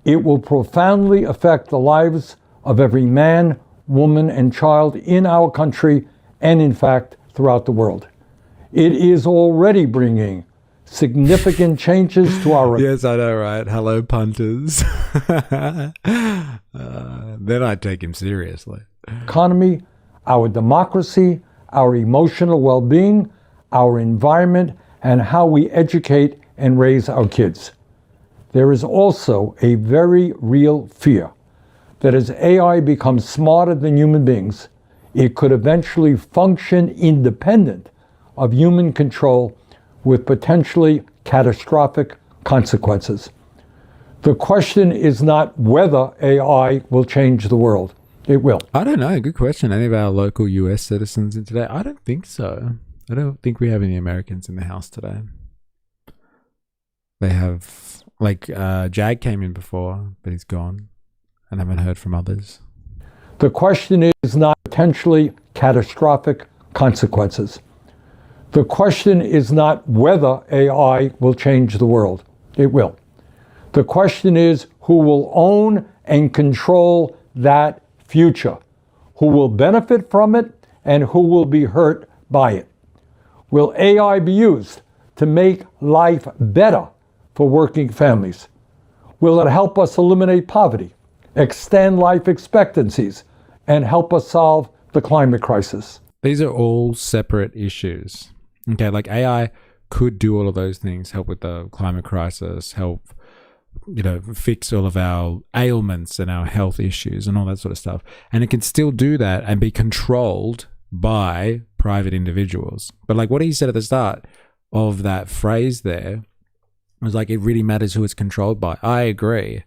It will profoundly affect the lives of every man, woman, and child in our country and, in fact, throughout the world. It is already bringing significant changes to our... Yes, I know, right? Hello, punters. Then I'd take him seriously. Economy, our democracy, our emotional well-being, our environment, and how we educate and raise our kids. There is also a very real fear that as AI becomes smarter than human beings, it could eventually function independent of human control with potentially catastrophic consequences. The question is not whether AI will change the world. It will. I don't know. Good question. Any of our local US citizens in today? I don't think so. I don't think we have any Americans in the house today. They have, Jag came in before, but he's gone. And haven't heard from others. The question is not potentially catastrophic consequences. The question is not whether AI will change the world. It will. The question is who will own and control that future, who will benefit from it, and who will be hurt by it. Will AI be used to make life better for working families? Will it help us eliminate poverty, extend life expectancies, and help us solve the climate crisis? These are all separate issues. Okay, AI could do all of those things, help with the climate crisis, help, fix all of our ailments and our health issues and all that sort of stuff. And it can still do that and be controlled by private individuals. But what he said at the start of that phrase there was it really matters who it's controlled by. I agree.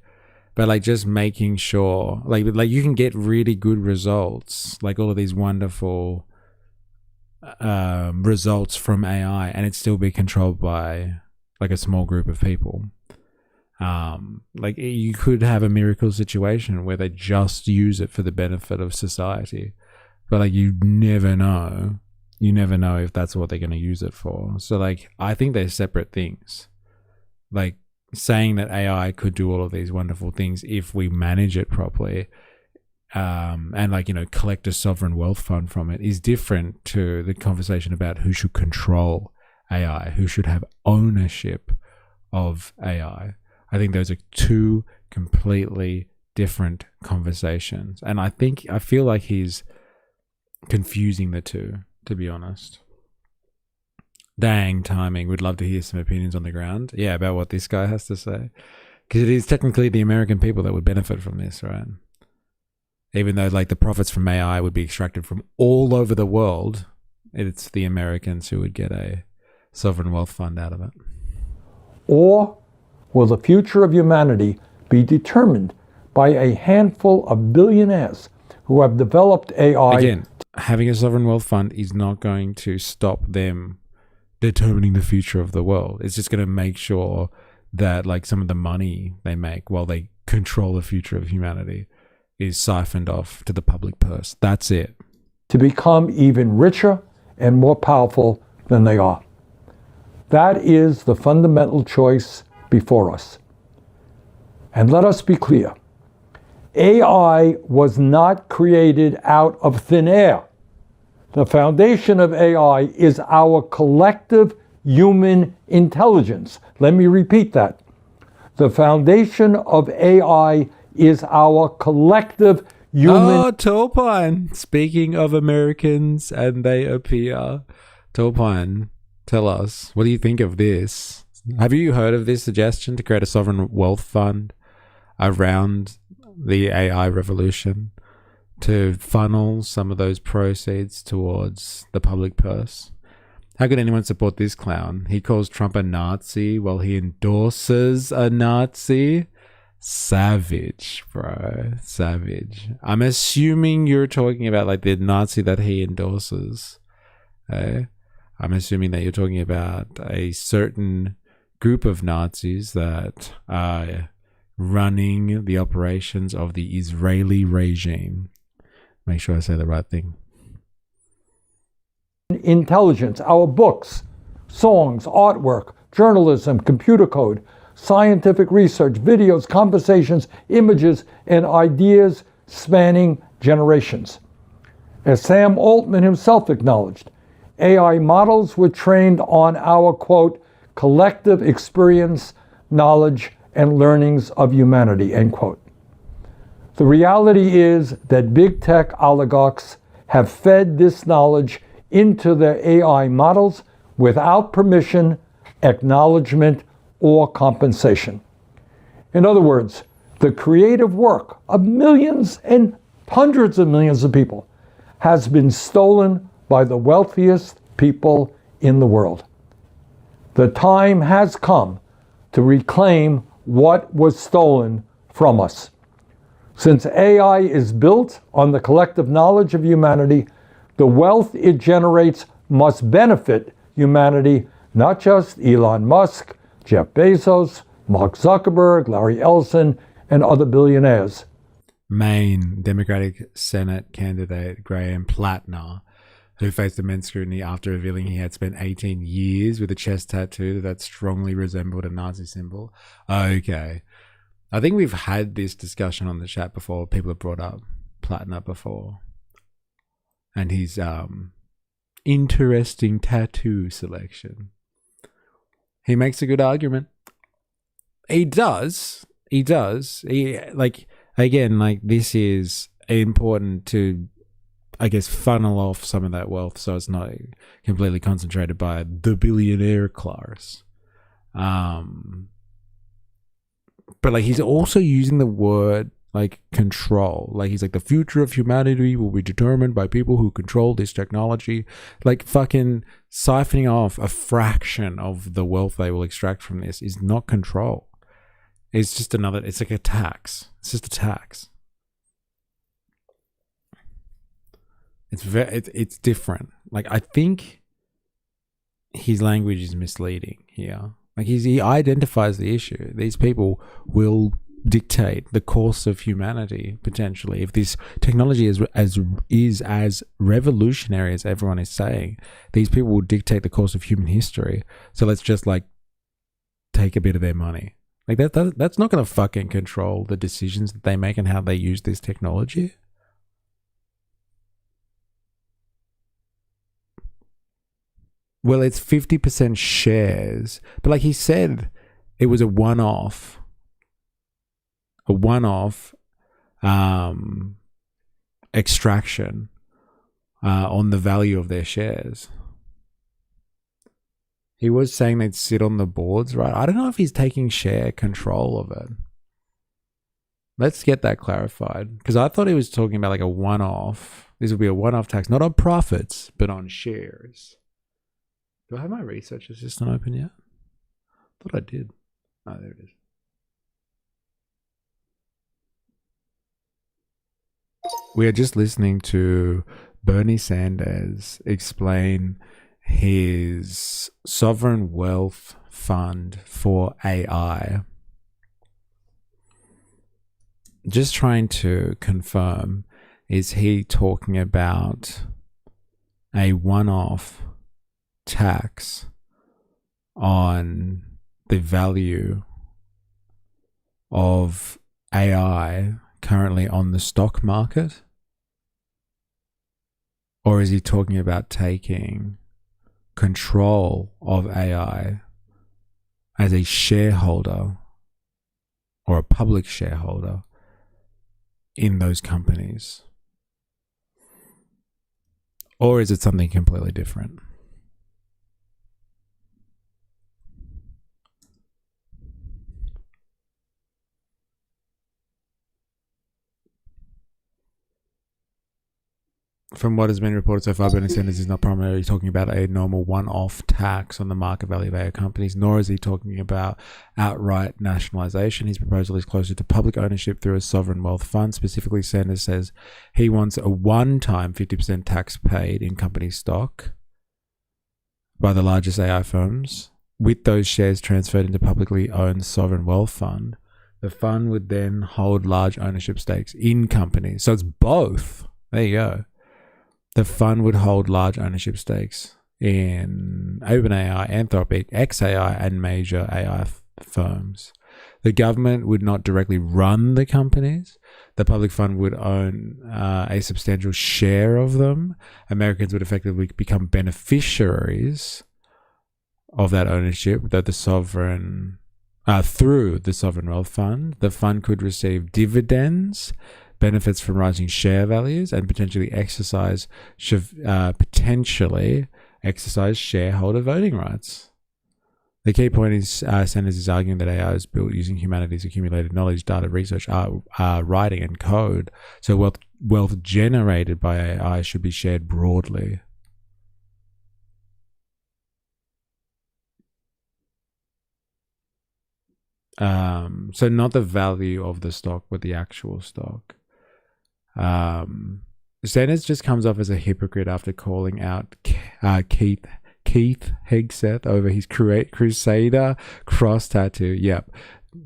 But just making sure, you can get really good results, all of these wonderful results from AI, and it still be controlled by a small group of people. You could have a miracle situation where they just use it for the benefit of society, but you never know. You never know if that's what they're going to use it for. So I think they're separate things. Saying that AI could do all of these wonderful things if we manage it properly, and collect a sovereign wealth fund from it is different to the conversation about who should control AI, who should have ownership of AI. I think those are two completely different conversations. And I feel like he's confusing the two, to be honest. Dang timing. We'd love to hear some opinions on the ground. Yeah, about what this guy has to say. Because it is technically the American people that would benefit from this, right? Even though the profits from AI would be extracted from all over the world, it's the Americans who would get a sovereign wealth fund out of it. Or will the future of humanity be determined by a handful of billionaires who have developed AI? Again, having a sovereign wealth fund is not going to stop them determining the future of the world. It's just going to make sure that some of the money they make while they control the future of humanity is siphoned off to the public purse. That's it. To become even richer and more powerful than they are. That is the fundamental choice before us. And let us be clear. AI was not created out of thin air. The foundation of AI is our collective human intelligence. Let me repeat that. The foundation of AI is our collective human... Oh, Tallpine. Speaking of Americans, and they appear Tulpine, tell us, what do you think of this? Have you heard of this suggestion to create a sovereign wealth fund around the AI revolution to funnel some of those proceeds towards the public purse? How could anyone support this clown? He calls Trump a Nazi while he endorses a Nazi. Savage, bro. Savage. I'm assuming you're talking about like the Nazi that he endorses. I'm assuming that you're talking about a certain group of Nazis that are running the operations of the Israeli regime. Make sure I say the right thing. Intelligence, our books, songs, artwork, journalism, computer code, scientific research, videos, conversations, images, and ideas spanning generations. As Sam Altman himself acknowledged, AI models were trained on our, quote, collective experience, knowledge, and learnings of humanity, end quote. The reality is that big tech oligarchs have fed this knowledge into their AI models without permission, acknowledgement, or compensation. In other words, the creative work of millions and hundreds of millions of people has been stolen by the wealthiest people in the world. The time has come to reclaim what was stolen from us. Since AI is built on the collective knowledge of humanity, the wealth it generates must benefit humanity, not just Elon Musk, Jeff Bezos, Mark Zuckerberg, Larry Ellison, and other billionaires. Maine Democratic Senate candidate Graham Plattner, who faced immense scrutiny after revealing he had spent 18 years with a chest tattoo that strongly resembled a Nazi symbol. Okay. I think we've had this discussion on the chat before. People have brought up Plattner before. And his interesting tattoo selection. He makes a good argument. He does. Like, again, like, this is important to, I guess, funnel off some of that wealth so it's not completely concentrated by the billionaire class. But like, he's also using the word like control. Like, he's like, the future of humanity will be determined by people who control this technology. Like, fucking siphoning off a fraction of the wealth they will extract from this is not control. It's just another, it's like a tax. It's just a tax. It's different. Like, I think his language is misleading here. Like, he identifies the issue. These people will dictate the course of humanity potentially if this technology is as revolutionary as everyone is saying. These people will dictate the course of human history. So let's just like take a bit of their money. Like that's not going to fucking control the decisions that they make and how they use this technology. Well, it's 50% shares, but like he said, it was a one-off extraction on the value of their shares. He was saying they'd sit on the boards, right? I don't know if he's taking share control of it. Let's get that clarified, because I thought he was talking about like a one-off. This would be a one-off tax, not on profits, but on shares. Do I have my research assistant open yet? I thought I did. Oh, there it is. We are just listening to Bernie Sanders explain his sovereign wealth fund for AI. Just trying to confirm, is he talking about a one-off tax on the value of AI currently on the stock market? Or is he talking about taking control of AI as a shareholder or a public shareholder in those companies? Or is it something completely different? From what has been reported so far, Bernie Sanders is not primarily talking about a normal one-off tax on the market value of AI companies, nor is he talking about outright nationalization. His proposal is closer to public ownership through a sovereign wealth fund. Specifically, Sanders says he wants a one-time 50% tax paid in company stock by the largest AI firms, with those shares transferred into publicly owned sovereign wealth fund. The fund would then hold large ownership stakes in companies. So it's both. There you go. The fund would hold large ownership stakes in OpenAI, Anthropic, xAI, and major AI firms. The government would not directly run the companies. The public fund would own a substantial share of them. Americans would effectively become beneficiaries of that ownership, though the sovereign, through the sovereign wealth fund. The fund could receive dividends, benefits from rising share values, and potentially exercise shareholder voting rights. The key point is Sanders is arguing that AI is built using humanity's accumulated knowledge, data, research, art, writing, and code. So wealth generated by AI should be shared broadly. So not the value of the stock, but the actual stock. Sanders just comes off as a hypocrite after calling out Keith Hegseth over his Crusader cross tattoo. Yep.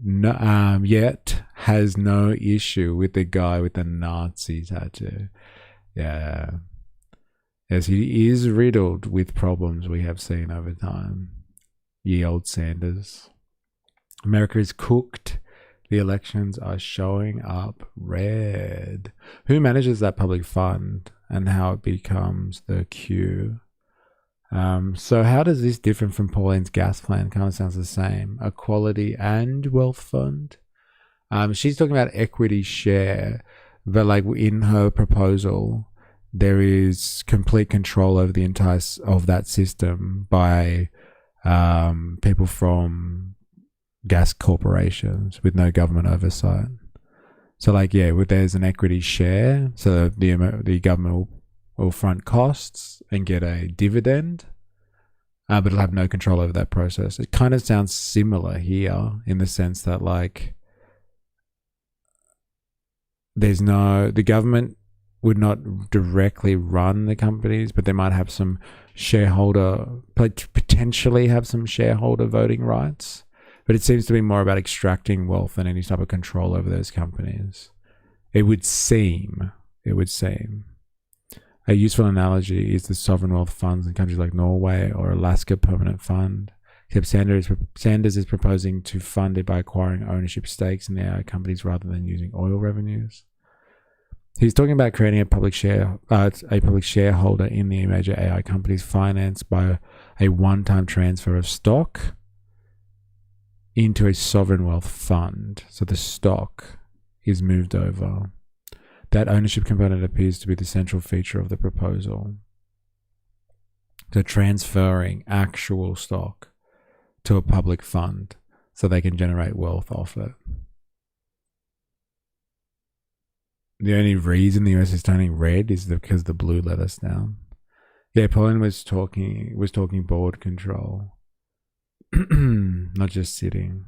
No, yet has no issue with the guy with the Nazi tattoo. Yeah. Yes, he is riddled with problems we have seen over time. Ye old Sanders. America is cooked. The elections are showing up red. Who manages that public fund and how it becomes the queue? So how does this differ from Pauline's gas plan? Kind of sounds the same. A quality and wealth fund. She's talking about equity share, but like in her proposal, there is complete control over the entire of that system by people from gas corporations with no government oversight. So like, yeah, there's an equity share, so the government will front costs and get a dividend, but it'll have no control over that process. It kind of sounds similar here in the sense that like the government would not directly run the companies, but they might have some potentially have some shareholder voting rights. But it seems to be more about extracting wealth than any type of control over those companies. It would seem. A useful analogy is the sovereign wealth funds in countries like Norway or Alaska Permanent Fund. Except Sanders is proposing to fund it by acquiring ownership stakes in the AI companies rather than using oil revenues. He's talking about creating a public shareholder in the major AI companies financed by a one-time transfer of stock into a sovereign wealth fund. So the stock is moved over. That ownership component appears to be the central feature of the proposal. So transferring actual stock to a public fund so they can generate wealth off it. The only reason the US is turning red is because the blue let us down. Yeah, Pauline was talking board control. Not just sitting.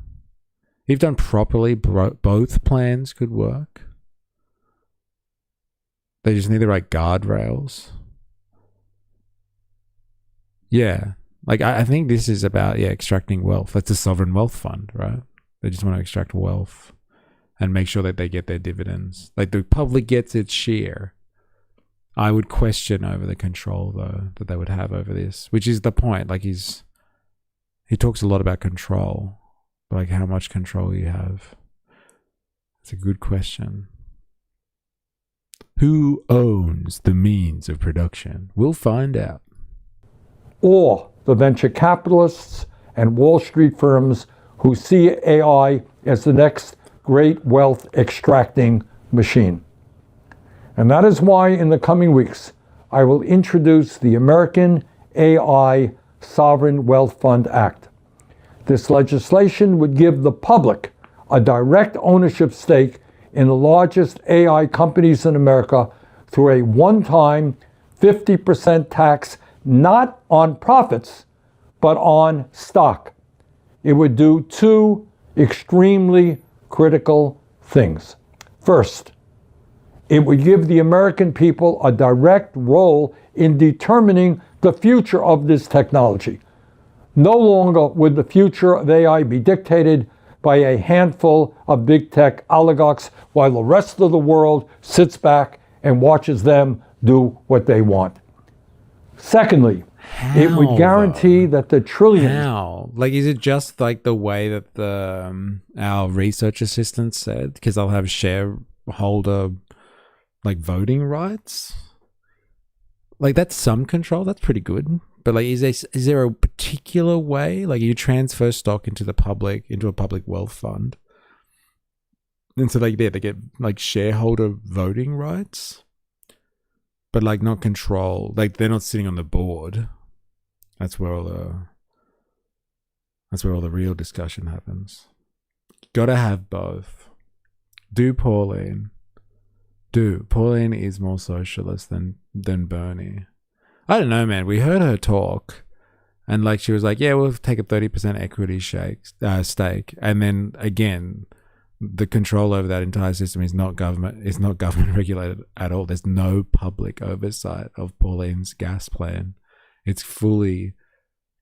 If done properly, both plans could work. They just need the right guardrails. Yeah. Like, I think this is about, extracting wealth. That's a sovereign wealth fund, right? They just want to extract wealth and make sure that they get their dividends. Like, the public gets its share. I would question over the control, though, that they would have over this, which is the point. Like, he talks a lot about control, but like how much control you have. It's a good question. Who owns the means of production? We'll find out. Or the venture capitalists and Wall Street firms who see AI as the next great wealth extracting machine. And that is why in the coming weeks, I will introduce the American AI Sovereign Wealth Fund Act. This legislation would give the public a direct ownership stake in the largest AI companies in America through a one-time 50% tax not on profits, but on stock. It would do two extremely critical things. First, it would give the American people a direct role in determining the future of this technology. No longer would the future of AI be dictated by a handful of big tech oligarchs while the rest of the world sits back and watches them do what they want. Secondly, it would guarantee that the trillions... How? Like, is it just like the way that our research assistant said? Because they'll have shareholder, like, voting rights? Like, that's some control. That's pretty good. But, like, is there a particular way? Like, you transfer stock into a public wealth fund. And so, like, they get, like, shareholder voting rights? But, like, not control. Like, they're not sitting on the board. That's where all the real discussion happens. Gotta have both. Pauline is more socialist than Bernie. I don't know, man. We heard her talk, and like she was like, "Yeah, we'll take a 30% equity stake," and then again, the control over that entire system is not government. It's not government regulated at all. There's no public oversight of Pauline's gas plan. It's fully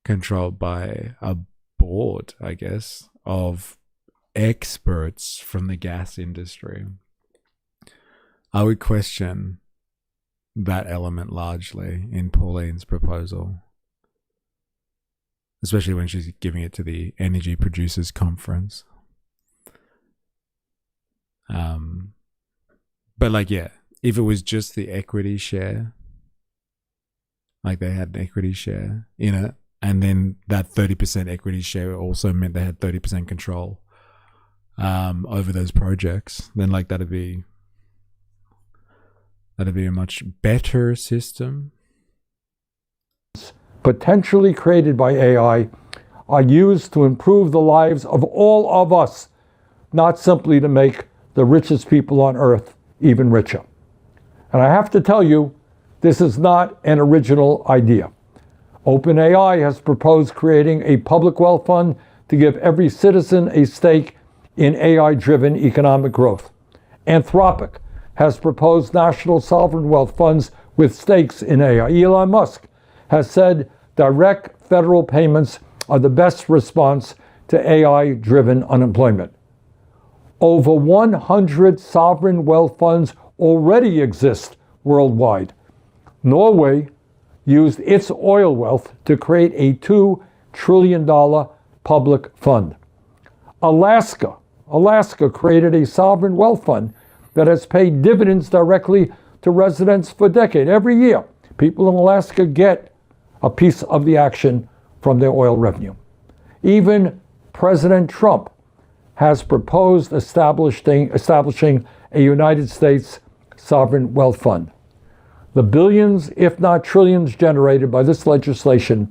controlled by a board, I guess, of experts from the gas industry. I would question that element largely in Pauline's proposal, especially when she's giving it to the Energy Producers Conference. But like, yeah, if it was just the equity share, like they had an equity share in it, and then that 30% equity share also meant they had 30% control over those projects, then like that'd be a much better system. Potentially created by AI are used to improve the lives of all of us, not simply to make the richest people on earth even richer. And I have to tell you, this is not an original idea. OpenAI has proposed creating a public wealth fund to give every citizen a stake in AI-driven economic growth. Anthropic has proposed national sovereign wealth funds with stakes in AI. Elon Musk has said direct federal payments are the best response to AI-driven unemployment. Over 100 sovereign wealth funds already exist worldwide. Norway used its oil wealth to create a $2 trillion public fund. Alaska created a sovereign wealth fund that has paid dividends directly to residents for decades. Every year, people in Alaska get a piece of the action from their oil revenue. Even President Trump has proposed establishing a United States sovereign wealth fund. The billions, if not trillions, generated by this legislation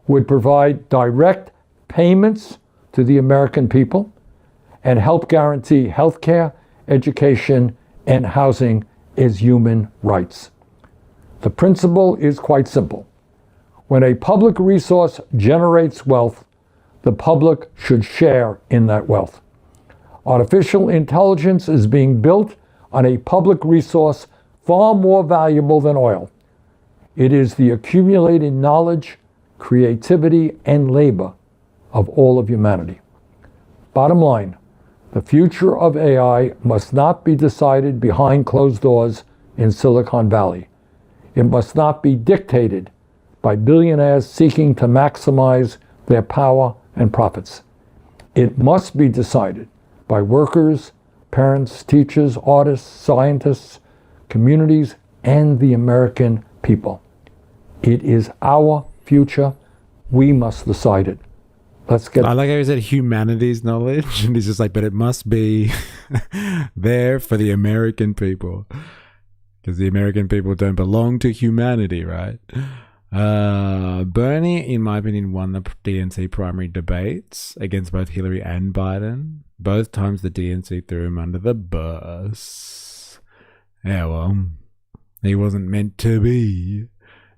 would provide direct payments to the American people and help guarantee health care, education, and housing as human rights. The principle is quite simple. When a public resource generates wealth, the public should share in that wealth. Artificial intelligence is being built on a public resource far more valuable than oil. It is the accumulated knowledge, creativity, and labor of all of humanity. Bottom line, the future of AI must not be decided behind closed doors in Silicon Valley. It must not be dictated by billionaires seeking to maximize their power and profits. It must be decided by workers, parents, teachers, artists, scientists, communities, and the American people. It is our future. We must decide it. Let's get... I like how he said humanities knowledge, and he's just like, but it must be there for the American people, because the American people don't belong to humanity, right? Bernie, in my opinion, won the DNC primary debates against both Hillary and Biden. Both times the DNC threw him under the bus. Yeah, well, He wasn't meant to be,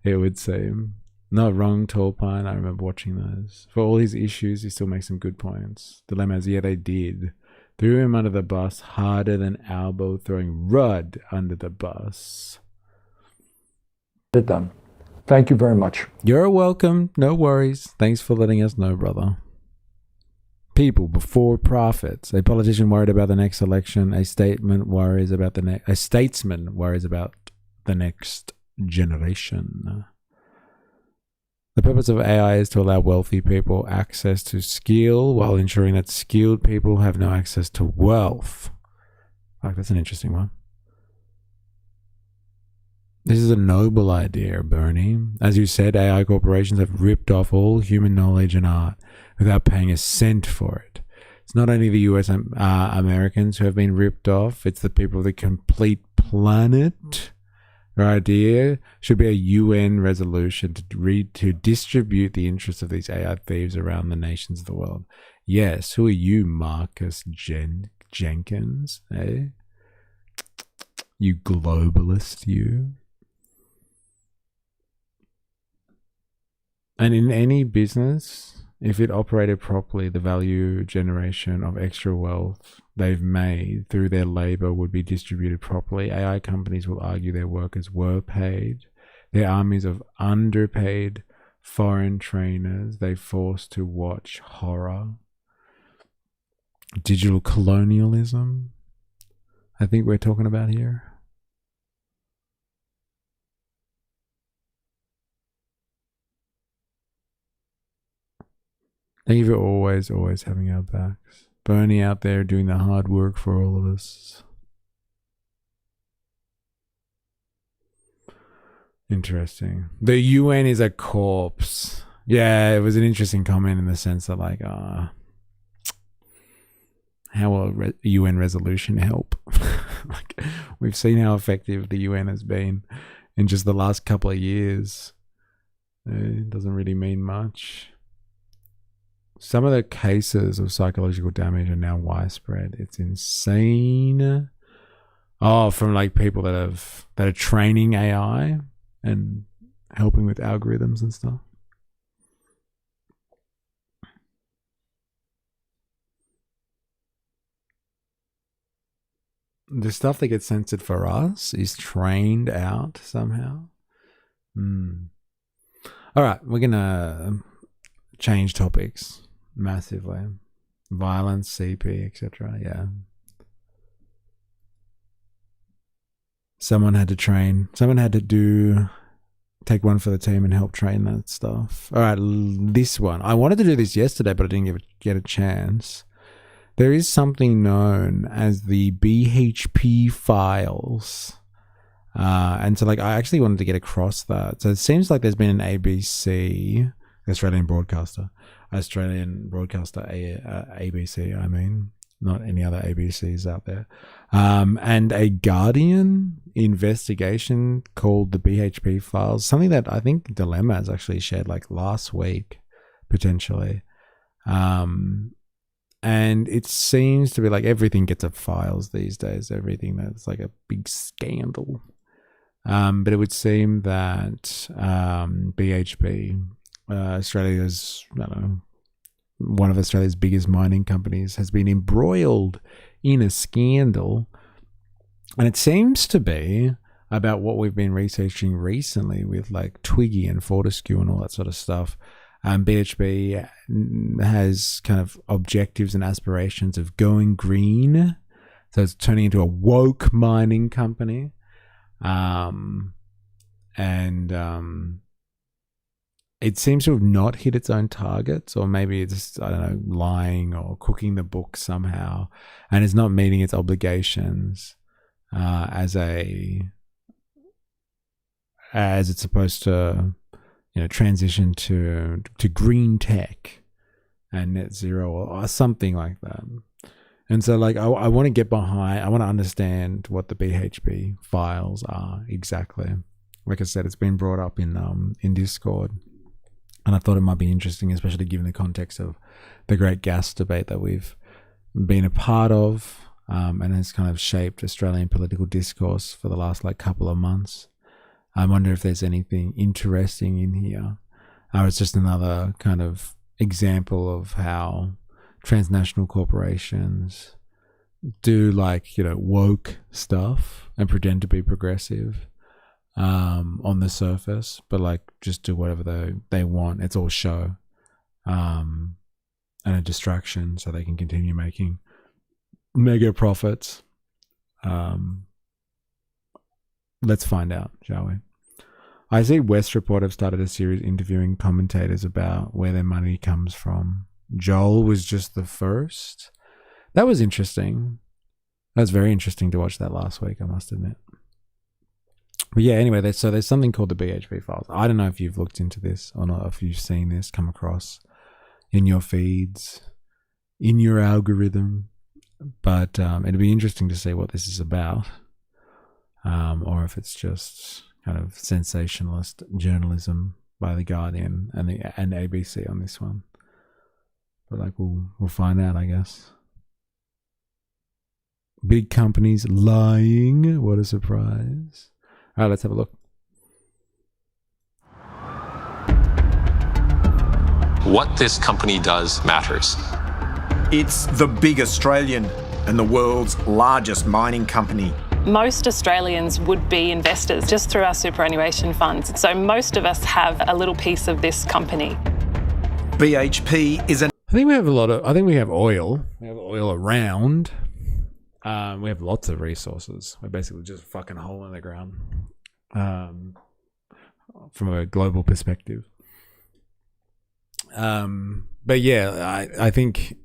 it would seem. Not wrong, Tall Pine. I remember watching those. For all his issues, he still makes some good points. Dilemmas, yeah, they did. Threw him under the bus harder than Albo throwing Rudd under the bus. It done. Thank you very much. You're welcome. No worries. Thanks for letting us know, brother. People before profits. A politician worried about the next election. A statesman worries about the next generation. The purpose of AI is to allow wealthy people access to skill while ensuring that skilled people have no access to wealth. Fuck, that's an interesting one. This is a noble idea, Bernie. As you said, AI corporations have ripped off all human knowledge and art without paying a cent for it. It's not only the US Americans who have been ripped off, it's the people of the complete planet. Our idea should be a UN resolution to distribute the interests of these AI thieves around the nations of the world. Yes, who are you, Marcus Jenkins? Eh? You globalist, you. And in any business, if it operated properly, the value generation of extra wealth they've made through their labor would be distributed properly. AI companies will argue their workers were paid. Their armies of underpaid foreign trainers they forced to watch horror. Digital colonialism, I think we're talking about here. Thank you for always having our backs. Bernie out there doing the hard work for all of us. Interesting. The UN is a corpse. Yeah, it was an interesting comment in the sense that like, how will a UN resolution help? Like, we've seen how effective the UN has been in just the last couple of years. It doesn't really mean much. Some of the cases of psychological damage are now widespread. It's insane. Oh, from like people that are training AI and helping with algorithms and stuff. The stuff that gets censored for us is trained out somehow. All right, we're gonna change topics massively. Violence, CP, etc. Yeah. Someone had to train. Someone had to take one for the team and help train that stuff. All right, this one. I wanted to do this yesterday, but I didn't get a chance. There is something known as the BHP files. And so like I actually wanted to get across that. So it seems like there's been an Australian broadcaster, ABC, I mean, not any other ABCs out there. And a Guardian investigation called the BHP files, something that I think Dilemma has actually shared like last week, potentially. And it seems to be like everything gets up files these days, everything that's like a big scandal. But it would seem that BHP, Australia's, I don't know, one of Australia's biggest mining companies, has been embroiled in a scandal. And it seems to be about what we've been researching recently with like Twiggy and Fortescue and all that sort of stuff. BHP has kind of objectives and aspirations of going green. So it's turning into a woke mining company. It seems to have not hit its own targets, or maybe it's, I don't know, lying or cooking the books somehow, and is not meeting its obligations as it's supposed to, you know, transition to green tech and net zero or something like that. And so like I want to get behind, I want to understand what the BHP files are exactly. Like I said, it's been brought up in Discord, and I thought it might be interesting, especially given the context of the great gas debate that we've been a part of, and has kind of shaped Australian political discourse for the last like couple of months. I wonder if there's anything interesting in here. It's just another kind of example of how transnational corporations do, like, you know, woke stuff and pretend to be progressive on the surface, but like just do whatever they want. It's all show and a distraction so they can continue making mega profits. Let's find out, shall we? I see West Report have started a series interviewing commentators about where their money comes from. Joel was just the first. That was interesting. That was very interesting to watch that last week, I must admit. But yeah, anyway, there's something called the BHP files. I don't know if you've looked into this or not, if you've seen this come across in your feeds, in your algorithm. But it'd be interesting to see what this is about, or if it's just kind of sensationalist journalism by The Guardian and ABC on this one. But like we'll find out, I guess. Big companies lying. What a surprise. All right, let's have a look. What this company does matters. It's the big Australian and the world's largest mining company. Most Australians would be investors just through our superannuation funds. So most of us have a little piece of this company. BHP is an... I think we have oil. We have oil around. We have lots of resources. We're basically just a fucking hole in the ground. From a global perspective. But yeah, I think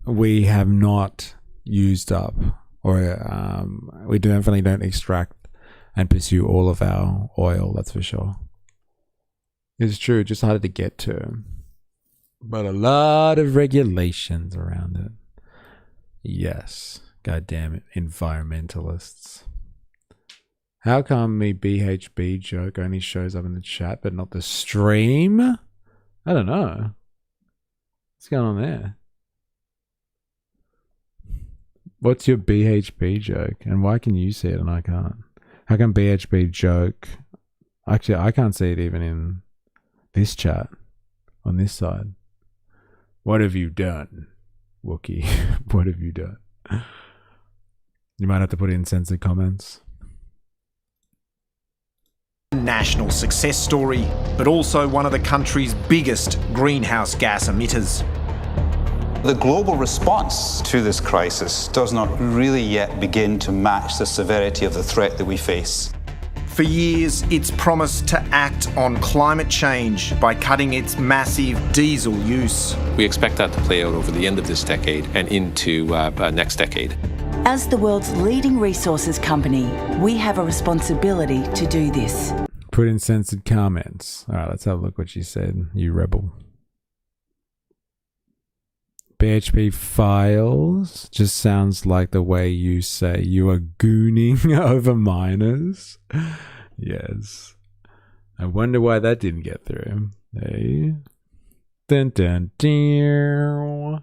we have not used up, or we definitely don't extract and pursue all of our oil, that's for sure. It's true, just harder to get to. But a lot of regulations around it. Yes. God damn it, environmentalists. How come the BHB joke only shows up in the chat but not the stream? I don't know. What's going on there? What's your BHB joke? And why can you see it and I can't? How come BHB joke... Actually, I can't see it even in this chat. On this side. What have you done, Wookie? What have you done? You might have to put in censored comments. National success story, but also one of the country's biggest greenhouse gas emitters. The global response to this crisis does not really yet begin to match the severity of the threat that we face. For years, it's promised to act on climate change by cutting its massive diesel use. We expect that to play out over the end of this decade and into next decade. As the world's leading resources company, we have a responsibility to do this. Put in censored comments. All right, let's have a look what she said, you rebel. BHP files just sounds like the way you say you are gooning over miners. Yes. I wonder why that didn't get through. Hey. Dun, dun, dun. All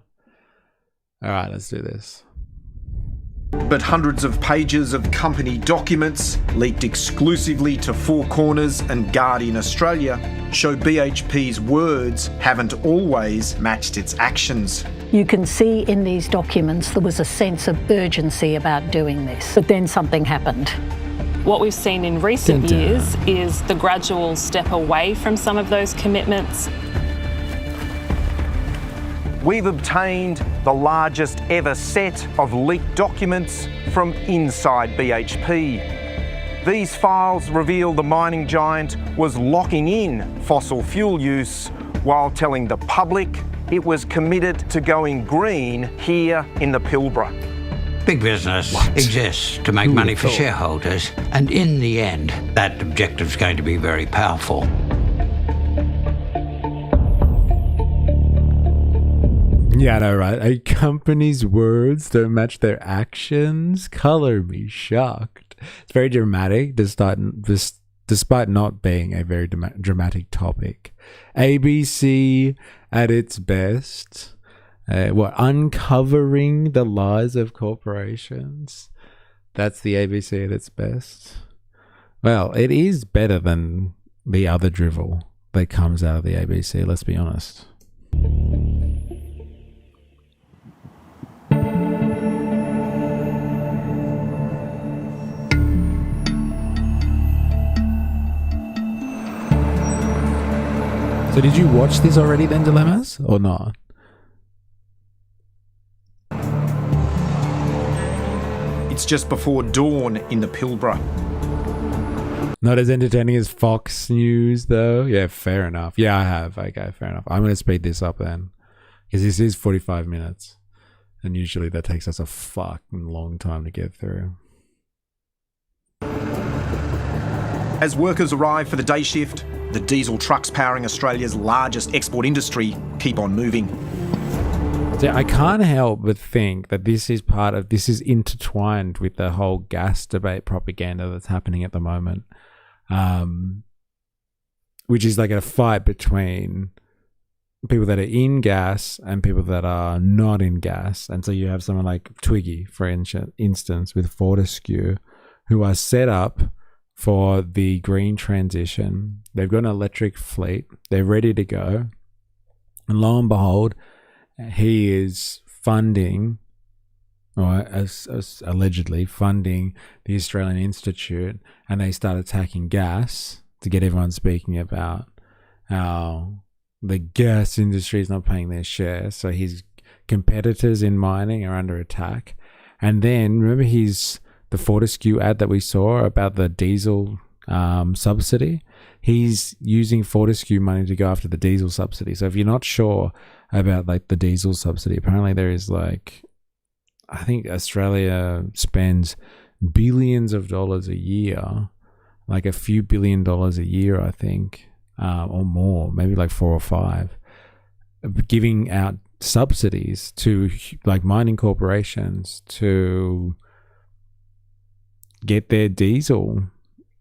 right, let's do this. But hundreds of pages of company documents leaked exclusively to Four Corners and Guardian Australia show BHP's words haven't always matched its actions. You can see in these documents there was a sense of urgency about doing this, but then something happened. What we've seen in recent years is the gradual step away from some of those commitments. We've obtained the largest ever set of leaked documents from inside BHP. These files reveal the mining giant was locking in fossil fuel use while telling the public it was committed to going green here in the Pilbara. Big business exists to make money for shareholders, and in the end, that objective is going to be very powerful. Yeah, I know, right? A company's words don't match their actions. Color me shocked. It's very dramatic, despite not being a very dramatic topic. ABC at its best. Uncovering the lies of corporations. That's the ABC at its best. Well, it is better than the other drivel that comes out of the ABC, let's be honest. So did you watch this already then, Dilemmas, or not? It's just before dawn in the Pilbara. Not as entertaining as Fox News, though. Yeah, fair enough. Yeah, I have. Okay, fair enough. I'm going to speed this up then, because this is 45 minutes. And usually that takes us a fucking long time to get through. As workers arrive for the day shift, the diesel trucks powering Australia's largest export industry keep on moving. See, I can't help but think that this is intertwined with the whole gas debate propaganda that's happening at the moment, which is like a fight between people that are in gas and people that are not in gas. And so you have someone like Twiggy, for instance, with Fortescue, who are set up for the green transition. They've got an electric fleet. They're ready to go. And lo and behold, he is funding, or as allegedly funding, the Australian Institute, and they start attacking gas to get everyone speaking about how the gas industry is not paying their share. So his competitors in mining are under attack. And then, remember the Fortescue ad that we saw about the diesel subsidy? He's using Fortescue money to go after the diesel subsidy. So if you're not sure about like the diesel subsidy, apparently there is like, I think Australia spends billions of dollars a year, like a few $1 billion a year, I think, or more, maybe like 4 or 5, giving out subsidies to like mining corporations to get their diesel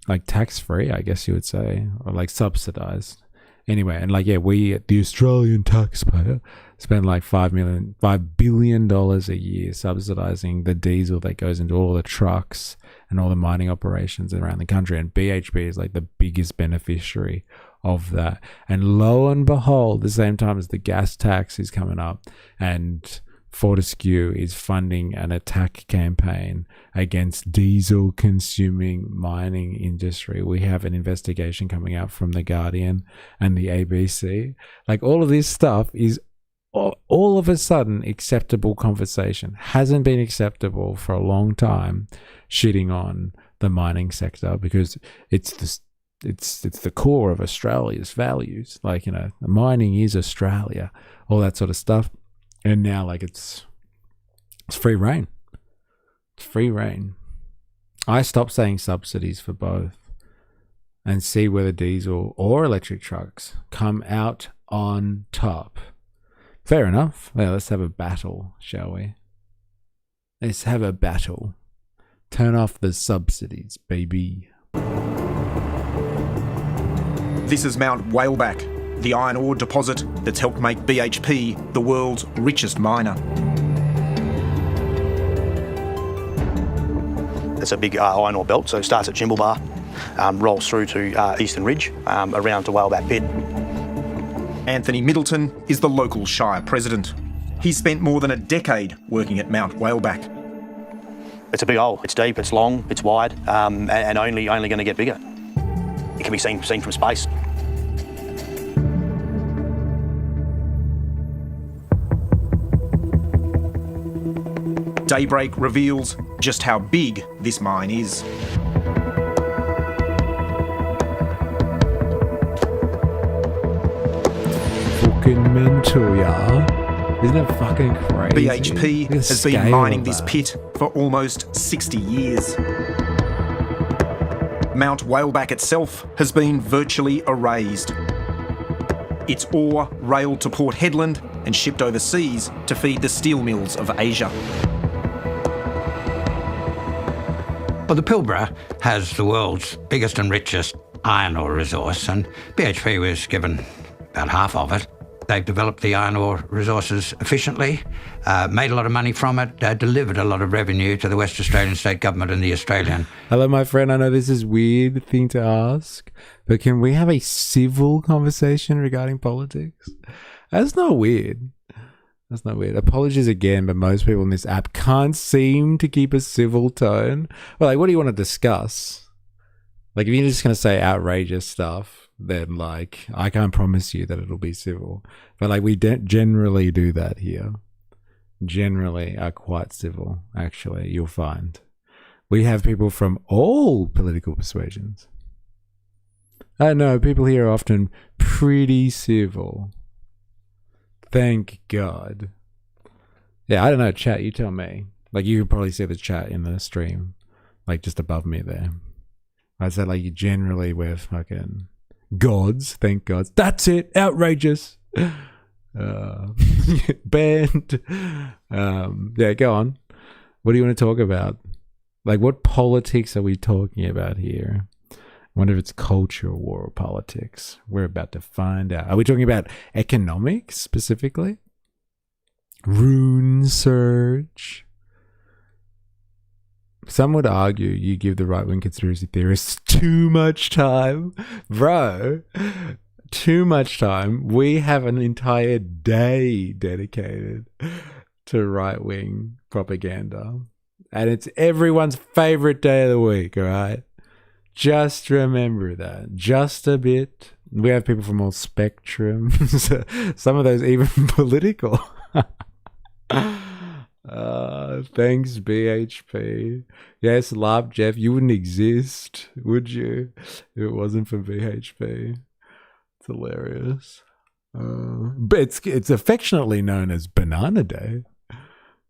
like tax-free, I guess you would say, or like subsidized. Anyway, and like, yeah, we, the Australian taxpayer, spend like $5 billion a year subsidizing the diesel that goes into all the trucks and all the mining operations around the country. And BHP is like the biggest beneficiary of that. And lo and behold, the same time as the gas tax is coming up and Fortescue is funding an attack campaign against diesel consuming mining industry. We have an investigation coming out from The Guardian and the ABC. Like, all of this stuff is all of a sudden acceptable conversation. Hasn't been acceptable for a long time, shitting on the mining sector, because it's the core of Australia's values. Like, you know, mining is Australia, all that sort of stuff. And now, like, it's free reign. It's free reign. I stopped saying subsidies for both and see whether diesel or electric trucks come out on top. Fair enough. Well, let's have a battle, shall we? Let's have a battle. Turn off the subsidies, baby. This is Mount Whaleback, the iron ore deposit that's helped make BHP the world's richest miner. It's a big iron ore belt, so it starts at Jimblebar, rolls through to Eastern Ridge, around to Whaleback Pit. Anthony Middleton is the local Shire president. He's spent more than a decade working at Mount Whaleback. It's a big hole. It's deep, it's long, it's wide, and only going to get bigger. It can be seen from space. Daybreak reveals just how big this mine is. Fucking mental, yeah. Isn't it fucking crazy? BHP has been mining this pit for almost 60 years. Mount Whaleback itself has been virtually erased. Its ore railed to Port Hedland and shipped overseas to feed the steel mills of Asia. Well, the Pilbara has the world's biggest and richest iron ore resource, and BHP was given about half of it. They've developed the iron ore resources efficiently, made a lot of money from it, delivered a lot of revenue to the West Australian state government and the Australian. Hello, my friend. I know this is a weird thing to ask, but can we have a civil conversation regarding politics? That's not weird. That's not weird. Apologies again, but most people in this app can't seem to keep a civil tone. Well, like, what do you want to discuss? Like, if you're just going to say outrageous stuff, then, like, I can't promise you that it'll be civil. But, like, we generally do that here. Generally are quite civil, actually, you'll find. We have people from all political persuasions. I know, people here are often pretty civil. Thank God. Yeah, I don't know, chat, you tell me. Like, you can probably see the chat in the stream, like, just above me there. I'd say, like, you generally we're fucking gods, thank God. That's it, outrageous. Banned. Yeah, go on. What do you want to talk about? Like, what politics are we talking about here? I wonder if it's culture war or politics. We're about to find out. Are we talking about economics specifically? Rune surge? Some would argue you give the right-wing conspiracy theorists too much time. Bro, too much time. We have an entire day dedicated to right-wing propaganda. And it's everyone's favorite day of the week, all right? Just remember that. Just a bit. We have people from all spectrums. Some of those even political. Thanks, BHP. Yes, laugh, Jeff. You wouldn't exist, would you, if it wasn't for BHP? It's hilarious. But it's affectionately known as Banana Day.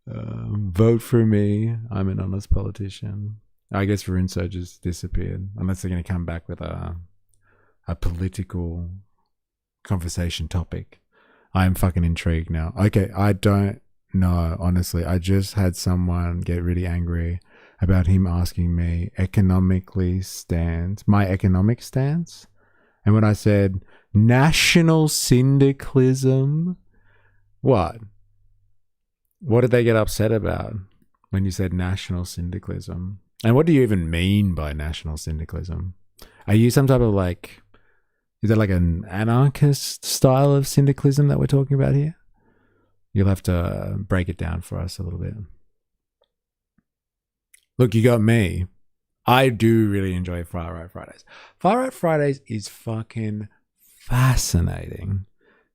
Vote for me. I'm an honest politician. I guess Rune Surge has disappeared, unless they're going to come back with a political conversation topic. I am fucking intrigued now. Okay, I don't know, honestly. I just had someone get really angry about him asking me my economic stance. And when I said national syndicalism, what did they get upset about when you said national syndicalism? And what do you even mean by national syndicalism? Are you some type of is that like an anarchist style of syndicalism that we're talking about here? You'll have to break it down for us a little bit. Look, you got me. I do really enjoy Far Right Fridays. Far Right Fridays is fucking fascinating.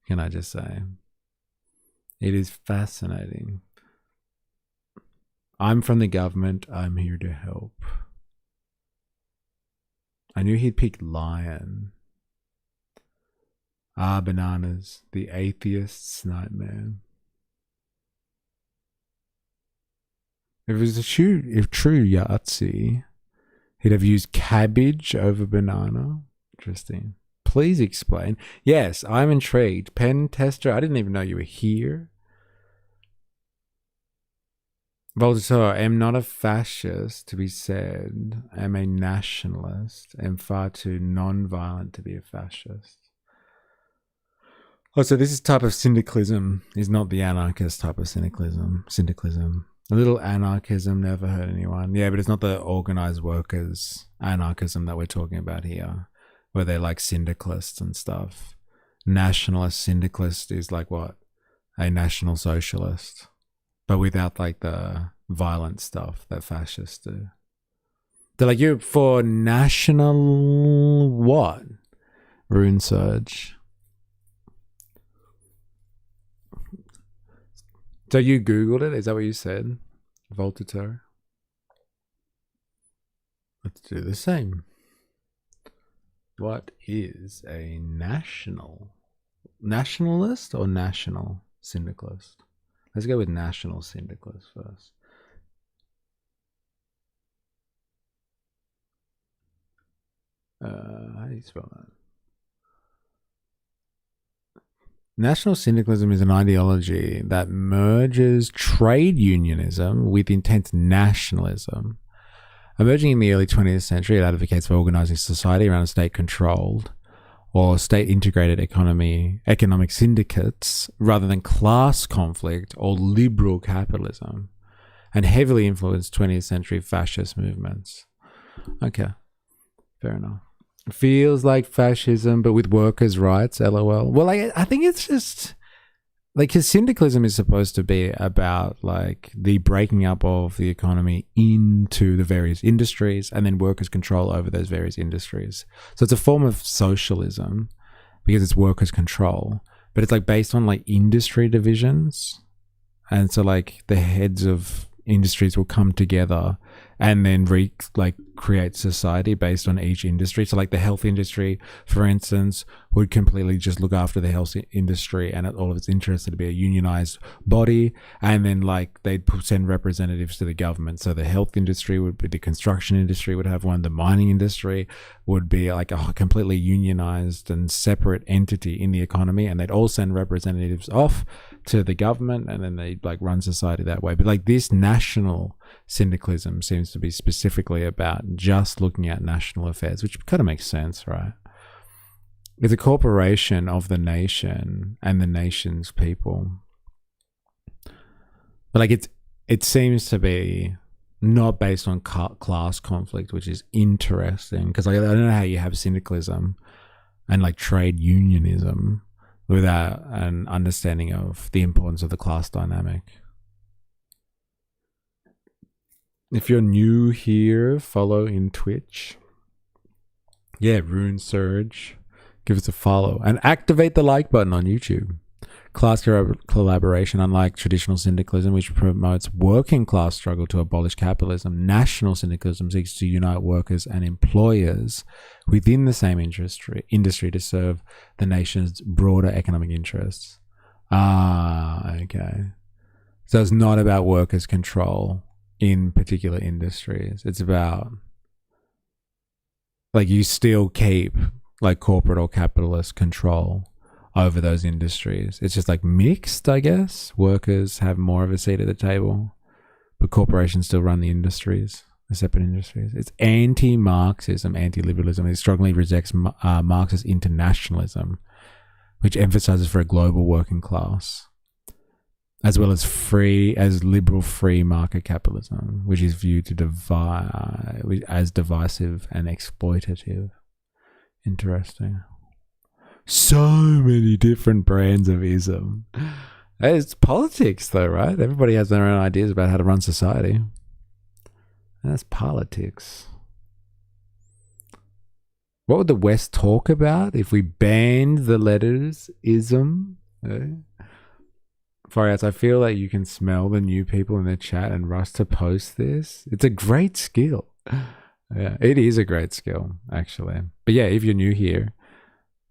Can I just say? It is fascinating. I'm from the government. I'm here to help. I knew he'd pick lion. Bananas. The atheist's nightmare. If it was true Yahtzee, he'd have used cabbage over banana. Interesting. Please explain. Yes, I'm intrigued. Pen tester, I didn't even know you were here. Voltaire, am not a fascist to be said. Am a nationalist. Am far too non-violent to be a fascist. Oh, so this type of syndicalism is not the anarchist type of syndicalism. A little anarchism never hurt anyone. Yeah, but it's not the organized workers anarchism that we're talking about here, where they're like syndicalists and stuff. Nationalist syndicalist is like what? A national socialist. But without like the violent stuff that fascists do. They're like, you're for national what? Rune Surge. So you Googled it? Is that what you said? Voltaire? Let's do the same. What is a nationalist or national syndicalist? Let's go with national syndicalist first. How do you spell that? National syndicalism is an ideology that merges trade unionism with intense nationalism. Emerging in the early 20th century, it advocates for organizing society around a state-controlled or state integrated economic syndicates rather than class conflict or liberal capitalism, and heavily influenced 20th century fascist movements. Okay, fair enough. Feels like fascism, but with workers' rights, lol. Well, I think it's just like, his syndicalism is supposed to be about like the breaking up of the economy into the various industries and then workers' control over those various industries. So it's a form of socialism because it's workers' control, but it's like based on like industry divisions. And so like the heads of industries will come together and then create society based on each industry. So like the health industry, for instance, would completely just look after the health industry and all of its interests to be a unionized body. And then like they'd send representatives to the government. So the health industry would be, the construction industry would have one, the mining industry would be like a completely unionized and separate entity in the economy. And they'd all send representatives off to the government, and then they like run society that way. But like this national syndicalism seems to be specifically about just looking at national affairs, which kind of makes sense, right? It's a corporation of the nation and the nation's people. But like it seems to be not based on class conflict, which is interesting, because like, I don't know how you have syndicalism and like trade unionism without an understanding of the importance of the class dynamic. If you're new here, follow in Twitch. Yeah, Rune Surge. Give us a follow. And activate the like button on YouTube. Class collaboration, unlike traditional syndicalism, which promotes working class struggle to abolish capitalism, national syndicalism seeks to unite workers and employers within the same industry to serve the nation's broader economic interests. Okay. So it's not about workers' control in particular industries. It's about like you still keep like corporate or capitalist control over those industries. It's just like mixed, I guess. Workers have more of a seat at the table, but corporations still run the industries, the separate industries. It's anti-Marxism, anti-liberalism. It strongly rejects Marxist internationalism, which emphasizes for a global working class, as well as liberal free market capitalism, which is viewed as divisive and exploitative. Interesting. So many different brands of ism. It's politics though, right? Everybody has their own ideas about how to run society. That's politics. What would the West talk about if we banned the letters ism? Farias, I feel like you can smell the new people in the chat and rush to post this. It's a great skill. Yeah, it is a great skill, actually. But yeah, if you're new here,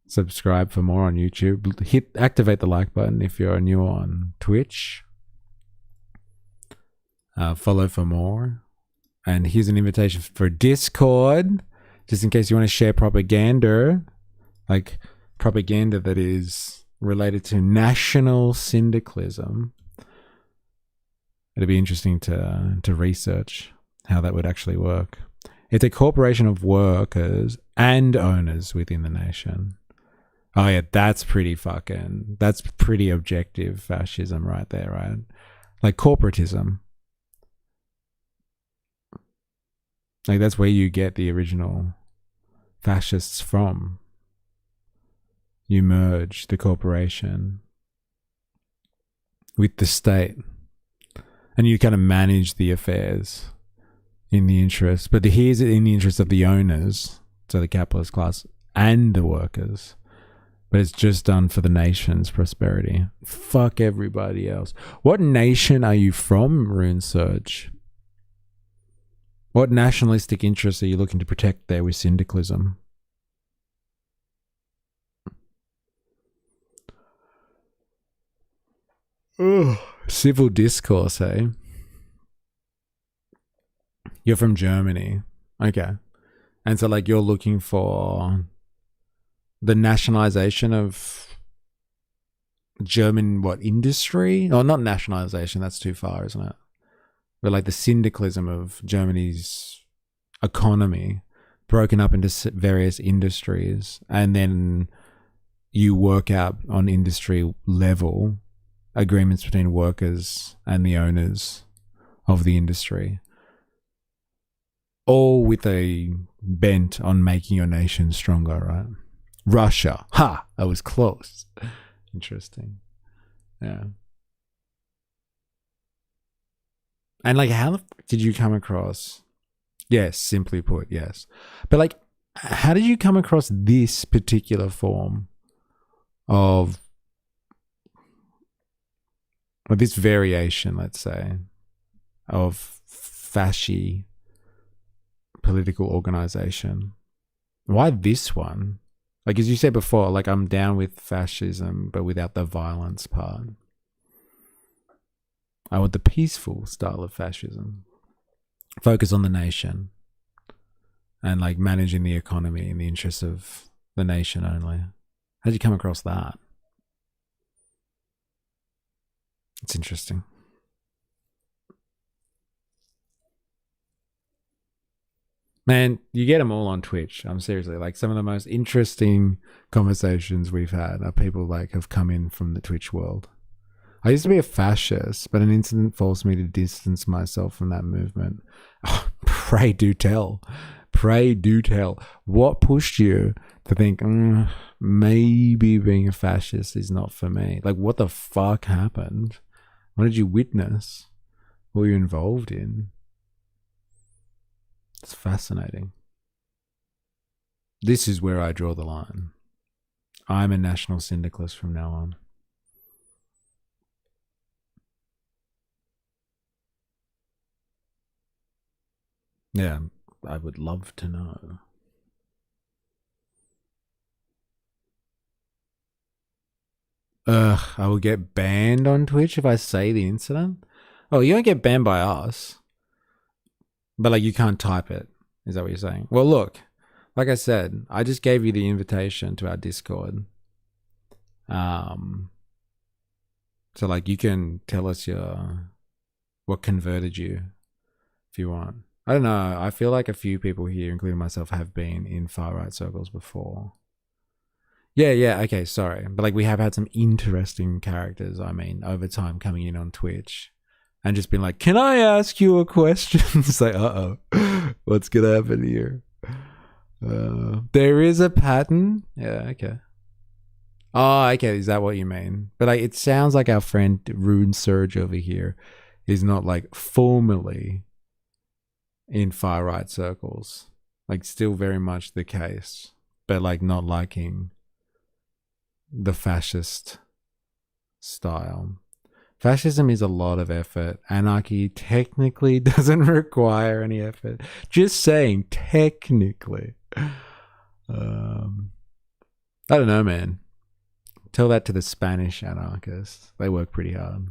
subscribe for more on YouTube. Activate the like button if you're new on Twitch. Follow for more. And here's an invitation for Discord, just in case you want to share propaganda, like propaganda that is related to national syndicalism. It'd be interesting to research how that would actually work. It's a corporation of workers and owners within the nation. Oh yeah, that's pretty objective fascism right there, right? Like corporatism. Like that's where you get the original fascists from. You merge the corporation with the state and you kind of manage the affairs in the interest, but here's in the interest of the owners, so the capitalist class and the workers. But it's just done for the nation's prosperity. Fuck everybody else. What nation are you from, Rune Surge? What nationalistic interests are you looking to protect there with syndicalism? Ugh. Civil discourse, eh? You're from Germany. Okay. And so like you're looking for the nationalization of German industry? Or not nationalization, that's too far, isn't it? But like the syndicalism of Germany's economy broken up into various industries, and then you work out on industry level agreements between workers and the owners of the industry, all with a bent on making your nation stronger, right? Russia. Ha! I was close. Interesting. Yeah. And like, how did you come across? Yes, simply put, yes. But like, how did you come across this particular form of, or this variation, let's say, of fasci political organization? Why this one? Like, as you said before, like, I'm down with fascism, but without the violence part. I want the peaceful style of fascism. Focus on the nation and like managing the economy in the interests of the nation only. How'd you come across that? It's interesting. Man, you get them all on Twitch. I'm seriously, like, some of the most interesting conversations we've had are people like have come in from the Twitch world. I used to be a fascist, but an incident forced me to distance myself from that movement. Oh, pray do tell. Pray do tell. What pushed you to think, maybe being a fascist is not for me? Like, what the fuck happened? What did you witness? What were you involved in? It's fascinating. This is where I draw the line. I'm a national syndicalist from now on. Yeah, I would love to know. I will get banned on Twitch if I say the incident? Oh, you don't get banned by us. But like, you can't type it. Is that what you're saying? Well, look, like I said, I just gave you the invitation to our Discord. So like, you can tell us what converted you if you want. I don't know. I feel like a few people here, including myself, have been in far-right circles before. Yeah, okay, sorry. But like, we have had some interesting characters, I mean, over time coming in on Twitch and just been like, can I ask you a question? It's like, what's going to happen here? There is a pattern. Yeah, okay. Oh, okay, is that what you mean? But like, it sounds like our friend Rune Surge over here is not like formally in far-right circles, like still very much the case, but like not liking the fascist style. Fascism is a lot of effort. Anarchy technically doesn't require any effort. Just saying, technically. I don't know, man. Tell that to the Spanish anarchists. They work pretty hard.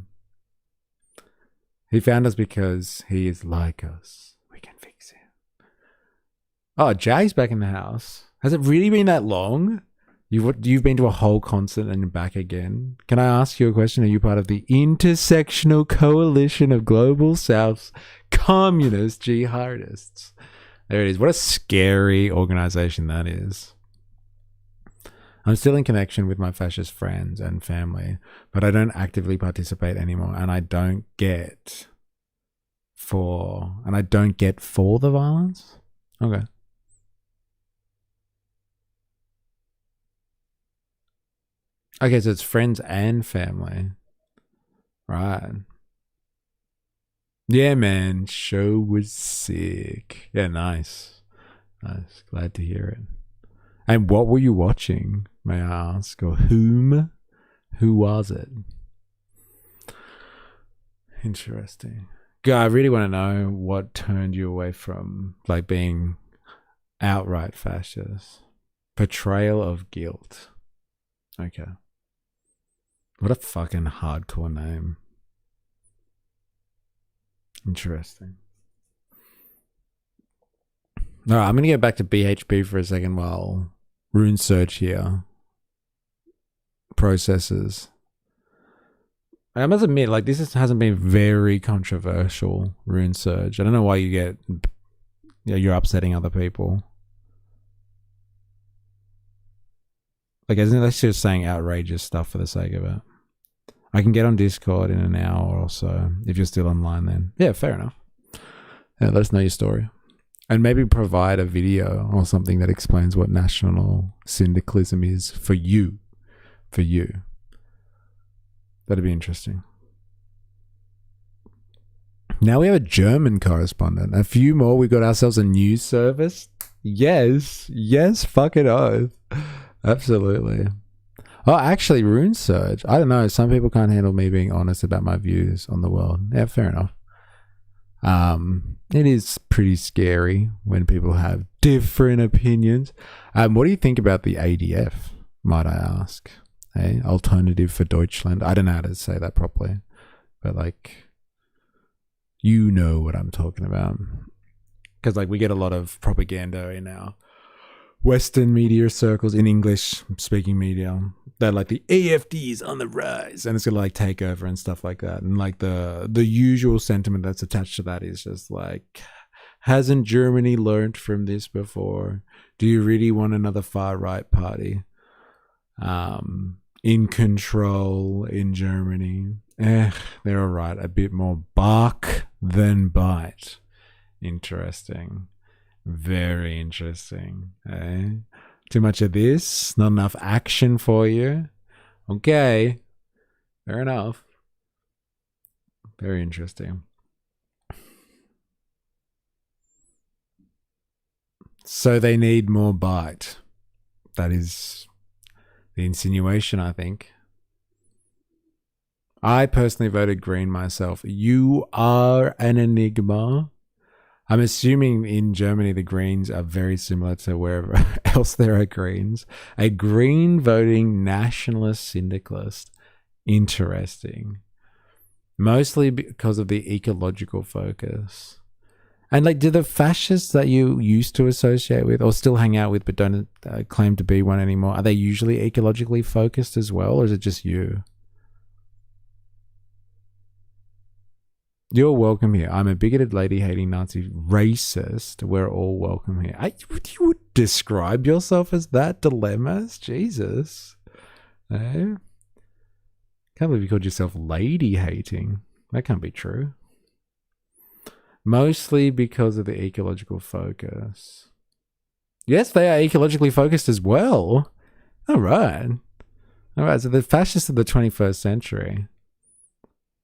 He found us because he is like us. We can fix him. Oh, Jay's back in the house. Has it really been that long? You've been to a whole concert and back again. Can I ask you a question? Are you part of the Intersectional Coalition of Global South's Communist Jihadists? There it is. What a scary organization that is. I'm still in connection with my fascist friends and family, but I don't actively participate anymore, and I don't get for the violence. Okay. Okay, so it's friends and family. Right. Yeah, man. Show was sick. Yeah, nice. Nice. Glad to hear it. And what were you watching, may I ask? Or whom? Who was it? Interesting. God, I really want to know what turned you away from like being outright fascist. Portrayal of guilt. Okay. What a fucking hardcore name. Interesting. All right, I'm going to get back to BHP for a second while Rune Surge here processes. I must admit, like, hasn't been very controversial, Rune Surge. I don't know why you're upsetting other people. Like, isn't that just saying outrageous stuff for the sake of it? I can get on Discord in an hour or so if you're still online then. Yeah, fair enough. Yeah, let us know your story. And maybe provide a video or something that explains what national syndicalism is for you. For you. That'd be interesting. Now we have a German correspondent. A few more. We got ourselves a news service. Yes. Yes, fucking oath. Absolutely. Oh, actually, Rune Surge. I don't know. Some people can't handle me being honest about my views on the world. Yeah, fair enough. It is pretty scary when people have different opinions. What do you think about the ADF, might I ask? Hey, Alternative for Deutschland. I don't know how to say that properly, but like, you know what I'm talking about. Because like we get a lot of propaganda in our Western media circles, in English-speaking media, that like the AfD is on the rise and it's gonna like take over and stuff like that. And like the usual sentiment that's attached to that is just like, hasn't Germany learned from this before? Do you really want another far-right party in control in Germany? They're all right. A bit more bark than bite. Interesting. Very interesting. Too much of this, not enough action for you. Okay. Fair enough. Very interesting. So they need more bite. That is the insinuation, I think. I personally voted Green myself. You are an enigma. I'm assuming in Germany the Greens are very similar to wherever else there are Greens. A Green voting nationalist syndicalist. Interesting. Mostly because of the ecological focus. And like, do the fascists that you used to associate with or still hang out with but don't claim to be one anymore, are they usually ecologically focused as well, or is it just you? You're welcome here. I'm a bigoted, lady-hating, Nazi racist. We're all welcome here. You would describe yourself as that, Dilemmas? Jesus. Can't believe you called yourself lady-hating. That can't be true. Mostly because of the ecological focus. Yes, they are ecologically focused as well. All right. So the fascists of the 21st century.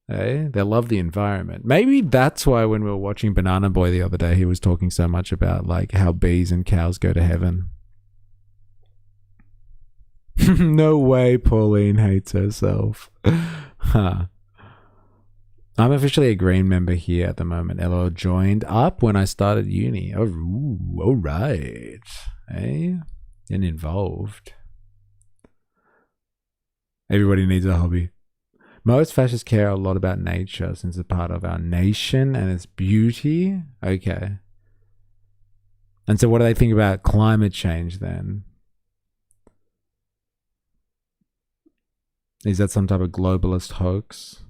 They love the environment. Maybe that's why when we were watching Banana Boy the other day, he was talking so much about like how bees and cows go to heaven. No way Pauline hates herself. Huh. I'm officially a Green member here at the moment. LO joined up when I started uni. Oh, all right. And involved. Everybody needs a hobby. Most fascists care a lot about nature since it's part of our nation and its beauty. Okay. And so what do they think about climate change then? Is that some type of globalist hoax?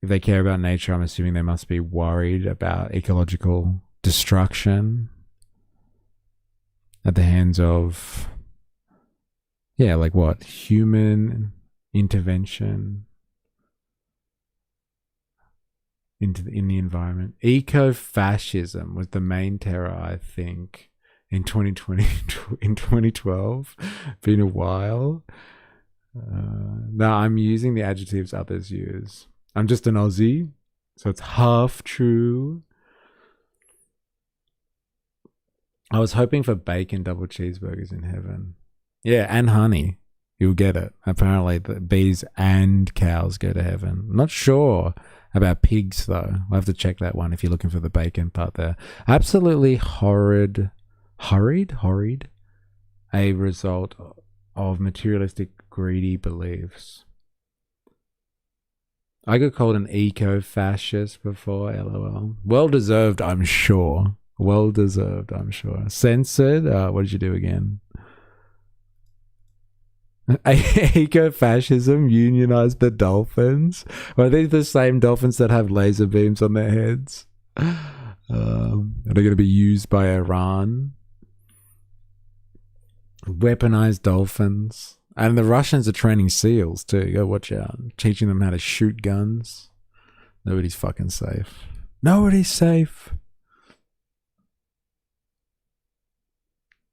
If they care about nature, I'm assuming they must be worried about ecological destruction at the hands of, yeah, like what? Human intervention in the environment. Eco-fascism was the main terror, I think, in 2020, in 2012. Been a while. No, I'm using the adjectives others use. I'm just an Aussie, so it's half true. I was hoping for bacon double cheeseburgers in heaven. Yeah, and honey. You'll get it. Apparently, the bees and cows go to heaven. I'm not sure about pigs, though. I'll have to check that one if you're looking for the bacon part there. Absolutely horrid. A result of materialistic, greedy beliefs. I got called an eco-fascist before, LOL. Well deserved, I'm sure. Well deserved, I'm sure. Censored? What did you do again? Eco-fascism unionized the dolphins? Are these the same dolphins that have laser beams on their heads? Are they going to be used by Iran? Weaponized dolphins. And the Russians are training SEALs too. Go watch out. Teaching them how to shoot guns. Nobody's fucking safe. Nobody's safe.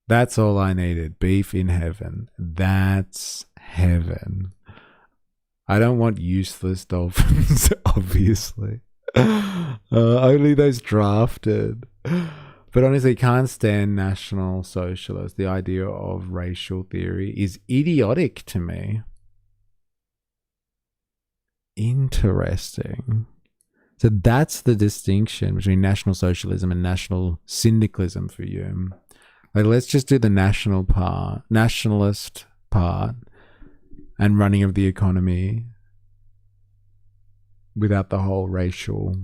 That's all I needed. Beef in heaven. That's heaven. I don't want useless dolphins, obviously. Only those drafted. But honestly, can't stand National Socialists. The idea of racial theory is idiotic to me. Interesting. So that's the distinction between National Socialism and National Syndicalism for you. Like, let's just do the national part, nationalist part, and running of the economy without the whole racial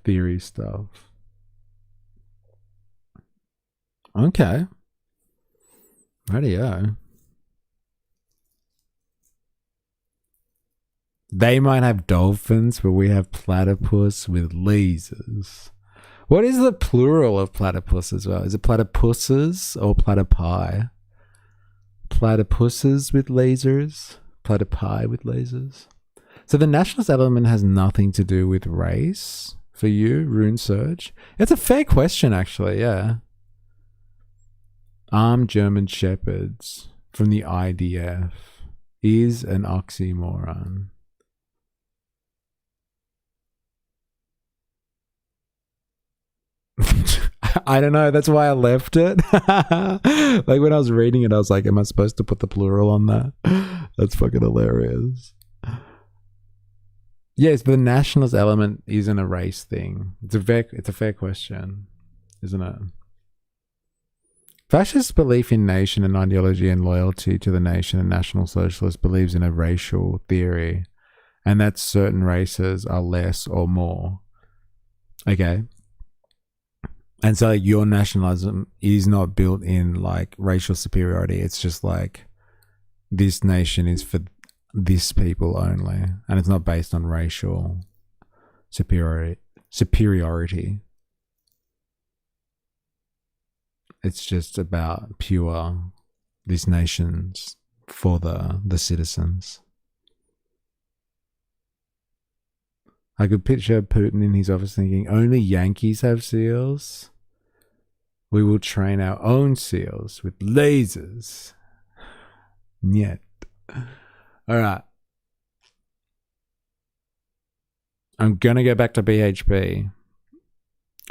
theory stuff. Okay. Radio. They might have dolphins, but we have platypus with lasers. What is the plural of platypus as well? Is it platypuses or platypi? Platypuses with lasers? Platypi with lasers? So the nationalist element has nothing to do with race for you, Rune Surge? It's a fair question, actually, yeah. Armed German Shepherds from the IDF is an oxymoron. I don't know. That's why I left it. Like when I was reading it, I was like, am I supposed to put the plural on that? That's fucking hilarious. Yes, but the nationalist element isn't a race thing. It's a fair question, isn't it? Fascist belief in nation and ideology and loyalty to the nation and National Socialist believes in a racial theory and that certain races are less or more. Okay. And so like, your nationalism is not built in like racial superiority. It's just like this nation is for this people only. And it's not based on racial superiority. It's just about pure this nation's for the citizens. I could picture Putin in his office thinking, only Yankees have SEALs? We will train our own SEALs with lasers. Niet. Alright. I'm gonna go back to BHP.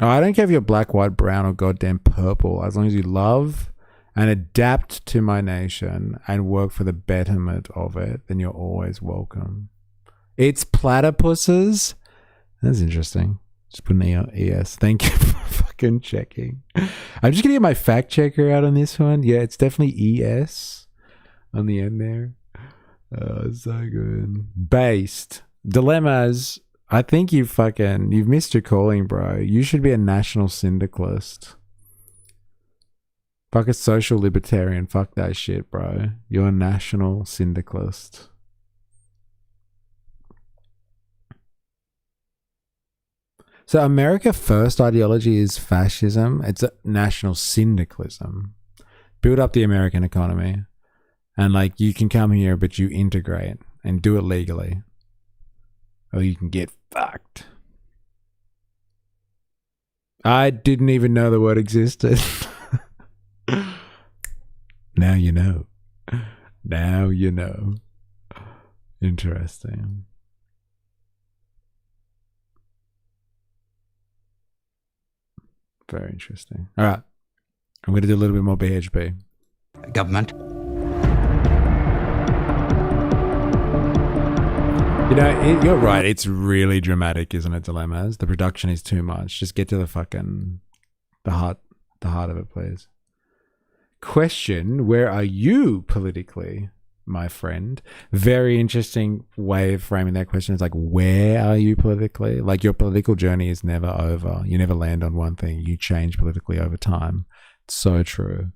Oh, I don't care if you're black, white, brown, or goddamn purple. As long as you love and adapt to my nation and work for the betterment of it, then you're always welcome. It's platypuses. That's interesting. Just put an ES. Thank you for fucking checking. I'm just gonna get my fact checker out on this one. Yeah, it's definitely ES on the end there. Oh, so good. Based. Dilemmas. I think you've missed your calling, bro. You should be a national syndicalist. Fuck a social libertarian. Fuck that shit, bro. You're a national syndicalist. So America First ideology is fascism. It's a national syndicalism. Build up the American economy. And like you can come here, but you integrate and do it legally. Or you can get fucked. I didn't even know the word existed. Now you know. Now you know. Interesting. Very interesting. All right. I'm going to do a little bit more BHP. Government. You know, you're right. It's really dramatic, isn't it, Dilemmas? The production is too much. Just get to the fucking, the heart of it, please. Question, where are you politically, my friend? Very interesting way of framing that question. It's like, where are you politically? Like your political journey is never over. You never land on one thing. You change politically over time. It's so true.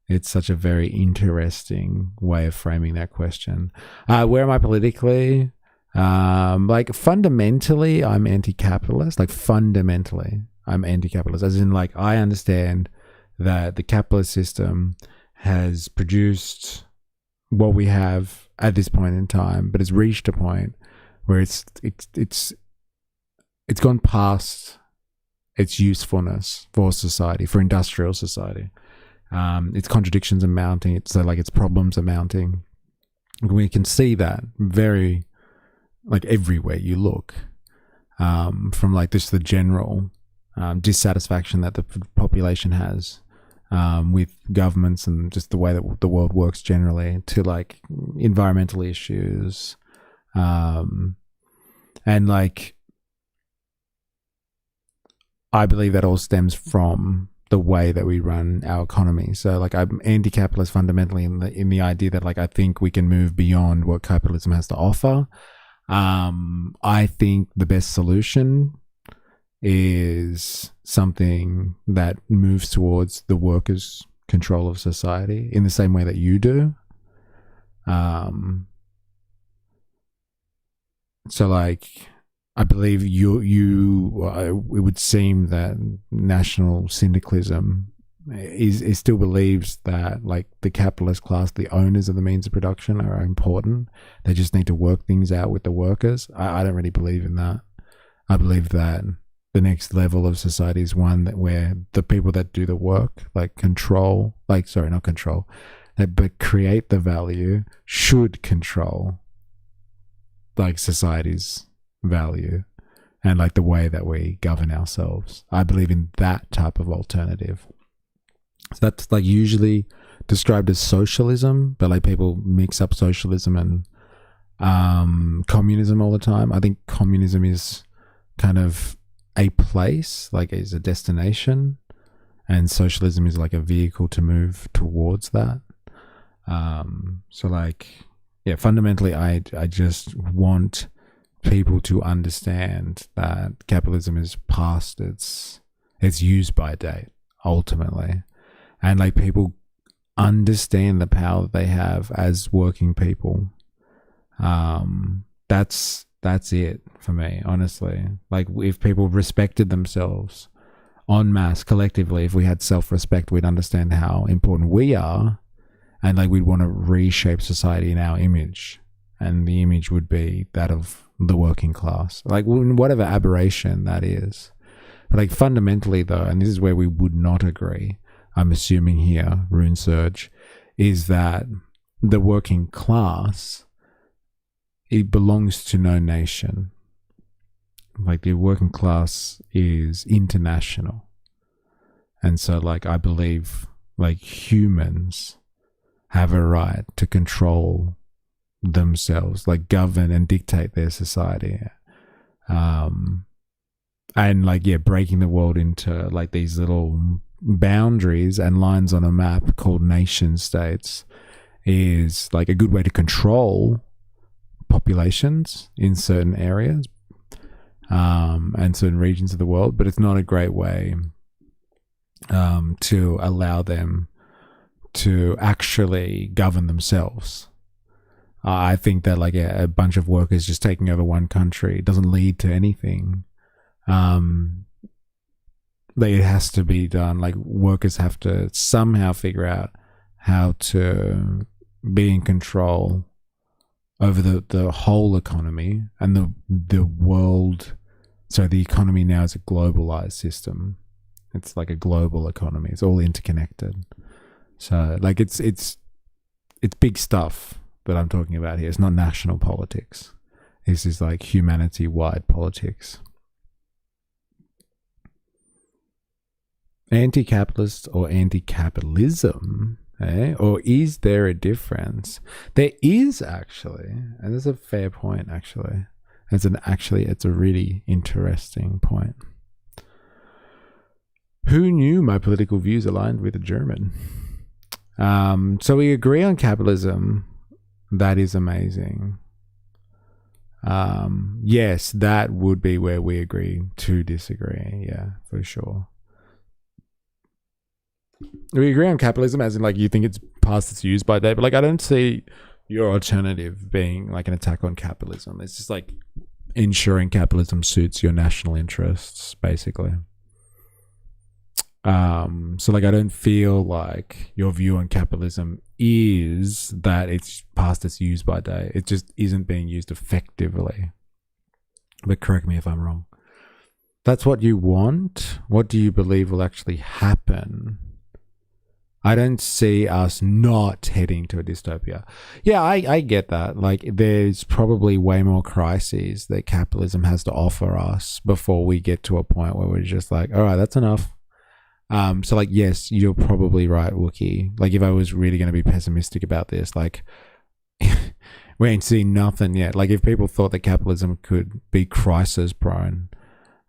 It's such a very interesting way of framing that question. Where am I politically? Like fundamentally, I'm anti-capitalist. Like fundamentally, I'm anti-capitalist. As in, like I understand that the capitalist system has produced what we have at this point in time, but it's reached a point where it's gone past its usefulness for society, for industrial society. Its contradictions are mounting. Its problems are mounting. We can see that very, like, everywhere you look, from like just the general dissatisfaction that the population has with governments and just the way that the world works generally, to like environmental issues, and like I believe that all stems from the way that we run our economy. So like I'm anti-capitalist fundamentally in the idea that like I think we can move beyond what capitalism has to offer. I think the best solution is something that moves towards the workers' control of society in the same way that you do. So like I believe it would seem that national syndicalism is still believes that like the capitalist class, the owners of the means of production, are important. They just need to work things out with the workers. I don't really believe in that. I believe that the next level of society is one where the people that do the work, but create the value, should control like society's value and like the way that we govern ourselves. I believe in that type of alternative. So that's like usually described as socialism, but like people mix up socialism and communism all the time. I think communism is kind of a place, like is a destination, and socialism is like a vehicle to move towards that. So like, yeah, fundamentally I just want people to understand that capitalism is past its use by date ultimately, and like people understand the power that they have as working people. That's it for me, honestly. Like if people respected themselves en masse collectively, if we had self-respect, we'd understand how important we are, and like we'd want to reshape society in our image, and the image would be that of the working class, like whatever aberration that is. But like fundamentally though, and this is where we would not agree, I'm assuming here, Rune Surge, is that the working class, it belongs to no nation. Like the working class is international. And so like I believe like humans have a right to control themselves, like govern and dictate their society. And like, yeah, breaking the world into like these little boundaries and lines on a map called nation states is like a good way to control populations in certain areas and certain regions of the world, but it's not a great way to allow them to actually govern themselves. I think that like a bunch of workers just taking over one country doesn't lead to anything. Like it has to be done. Like workers have to somehow figure out how to be in control over the whole economy and the world. So the economy now is a globalized system. It's like a global economy. It's all interconnected. So like it's big stuff that I'm talking about here. It's not national politics. This is like humanity-wide politics. Anti-capitalist or anti-capitalism, or is there a difference? There is actually, and that's a fair point actually. It's a really interesting point. Who knew my political views aligned with a German? So we agree on capitalism. That is amazing. Yes, that would be where we agree to disagree. Yeah, for sure. We agree on capitalism as in like you think it's past its use by date, but like I don't see your alternative being like an attack on capitalism. It's just like ensuring capitalism suits your national interests, basically. So like I don't feel like your view on capitalism is that it's past its use by date. It just isn't being used effectively. But correct me if I'm wrong. That's what you want? What do you believe will actually happen? I don't see us not heading to a dystopia. Yeah, I get that. Like, there's probably way more crises that capitalism has to offer us before we get to a point where we're just like, all right, that's enough. So, like, yes, you're probably right, Wookie. Like, if I was really going to be pessimistic about this, like, we ain't seen nothing yet. Like, if people thought that capitalism could be crisis prone,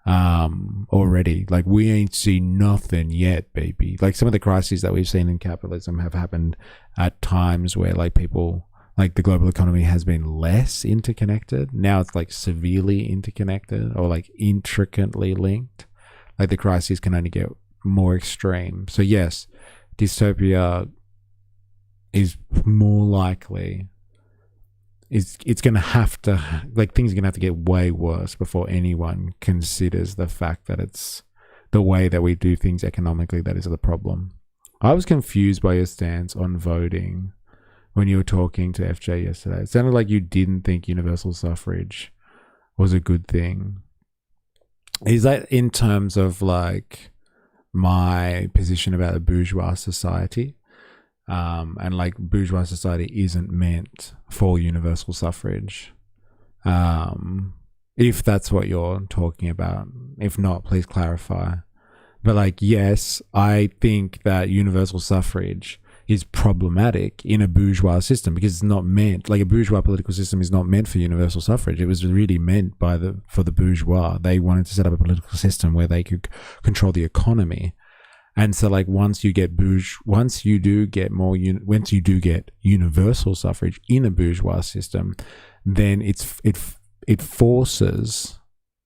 already, like, we ain't seen nothing yet, baby. Like, some of the crises that we've seen in capitalism have happened at times where, like, people, like, the global economy has been less interconnected. Now it's like severely interconnected or like intricately linked. Like, the crises can only get more extreme. So yes, dystopia is more likely. It's going to have to, like, things are going to have to get way worse before anyone considers the fact that it's the way that we do things economically that is the problem. I was confused by your stance on voting when you were talking to FJ yesterday. It sounded like you didn't think universal suffrage was a good thing. Is that in terms of, like, my position about a bourgeois society? And like, bourgeois society isn't meant for universal suffrage. If that's what you're talking about. If not, please clarify. But like, yes, I think that universal suffrage is problematic in a bourgeois system because it's not meant, like, a bourgeois political system is not meant for universal suffrage. It was really meant for the bourgeois. They wanted to set up a political system where they could control the economy. And so, like, once you do get universal suffrage in a bourgeois system, then it forces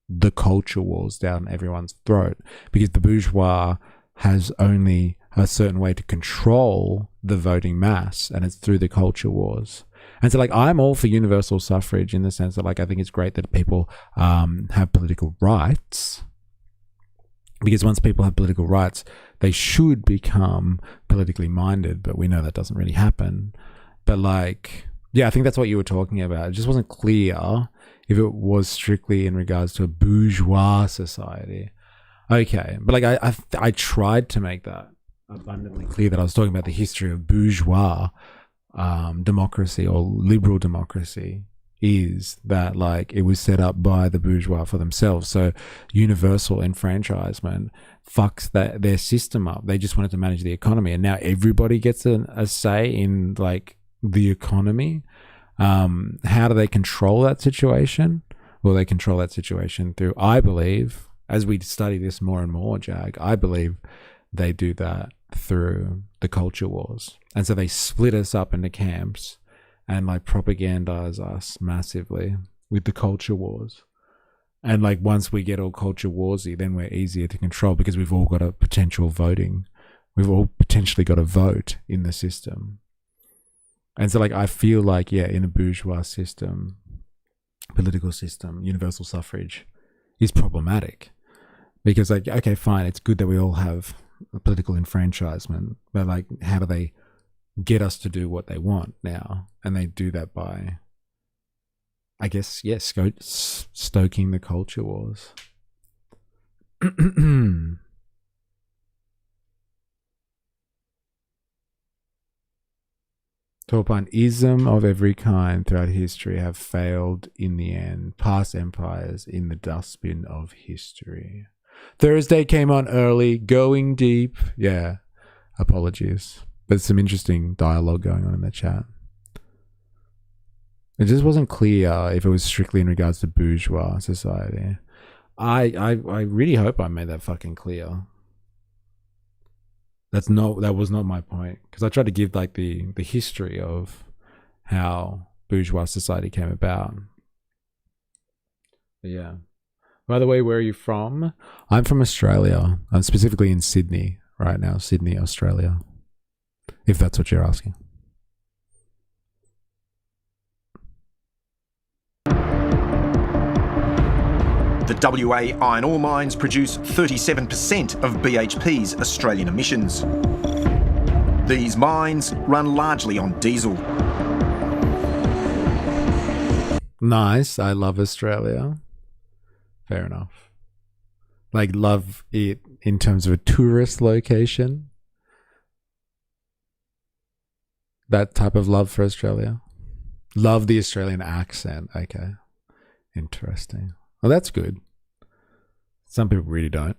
the culture wars down everyone's throat, because the bourgeois has only a certain way to control the voting mass, and it's through the culture wars. And so, like, I'm all for universal suffrage in the sense that, like, I think it's great that people have political rights, because once people have political rights, they should become politically minded, but we know that doesn't really happen. But, like, yeah, I think that's what you were talking about. It just wasn't clear if it was strictly in regards to a bourgeois society. Okay, but, like, I tried to make that abundantly clear that I was talking about the history of bourgeois democracy or liberal democracy. Is that, like, it was set up by the bourgeois for themselves. So universal enfranchisement fucks their system up. They just wanted to manage the economy, and now everybody gets a say in, like, the economy. How do they control that situation? Well, they control that situation through, I believe, as we study this more and more, Jag, I believe they do that through the culture wars. And so they split us up into camps and, like, propagandize us massively with the culture wars. And, like, once we get all culture warsy, then we're easier to control because we've all got a potential voting. We've all potentially got a vote in the system. And so, like, I feel like, yeah, in a bourgeois system, political system, universal suffrage is problematic. Because, like, okay, fine, it's good that we all have a political enfranchisement, but, like, how do they get us to do what they want now? And they do that by, I guess, yes, stoking the culture wars. Torpine-ism of every kind throughout history have failed in the end. Past empires in the dustbin of history. Thursday came on early, going deep. Yeah, apologies. But some interesting dialogue going on in the chat. It just wasn't clear if it was strictly in regards to bourgeois society. I really hope I made that fucking clear. That was not my point, because I tried to give, like, the history of how bourgeois society came about. But yeah. By the way, where are you from? I'm from Australia. I'm specifically in Sydney right now, Sydney, Australia. If that's what you're asking. The WA iron ore mines produce 37% of BHP's Australian emissions. These mines run largely on diesel. Nice. I love Australia. Fair enough. Like, love it in terms of a tourist location. That type of love for Australia. Love the Australian accent. Okay. Interesting. Well, that's good. Some people really don't.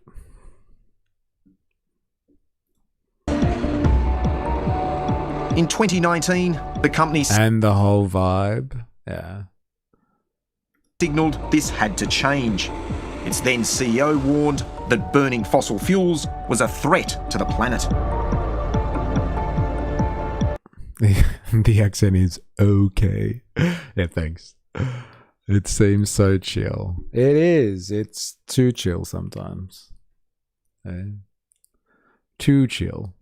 In 2019, the company and the whole vibe. Yeah. Signalled this had to change. Its then CEO warned that burning fossil fuels was a threat to the planet. The accent is okay. Yeah, thanks. It seems so chill. It is. It's too chill sometimes. Too chill.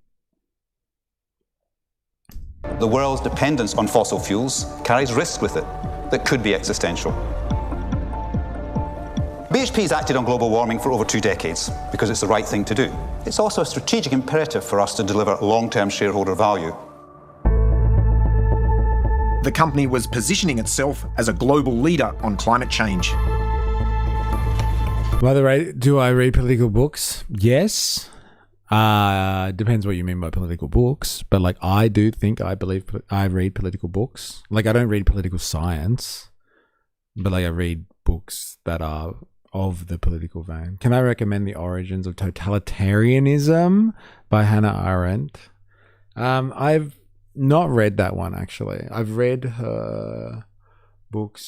The world's dependence on fossil fuels carries risk with it that could be existential. BHP has acted on global warming for over 2 decades because it's the right thing to do. It's also a strategic imperative for us to deliver long-term shareholder value. The company was positioning itself as a global leader on climate change. By the way, do I read political books? Yes. Depends what you mean by political books, but like I do think I read political books. Like I don't read political science, but like I read books that are of the political vein. Can I recommend The Origins of Totalitarianism by Hannah Arendt? I've not read that one actually. I've read her book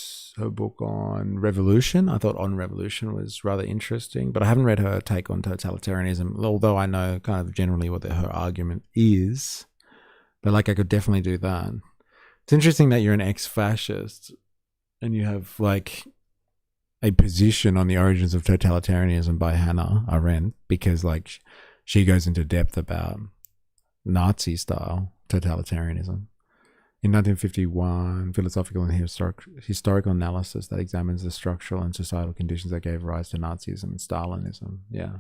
on revolution. I thought On Revolution was rather interesting, but I haven't read her take on totalitarianism, although I know kind of generally what her argument is. But like I could definitely do that. It's interesting that you're an ex-fascist and you have like a position on The Origins of Totalitarianism by Hannah Arendt, because like she goes into depth about Nazi style totalitarianism. In 1951, philosophical and historical analysis that examines the structural and societal conditions that gave rise to Nazism and Stalinism. Yeah.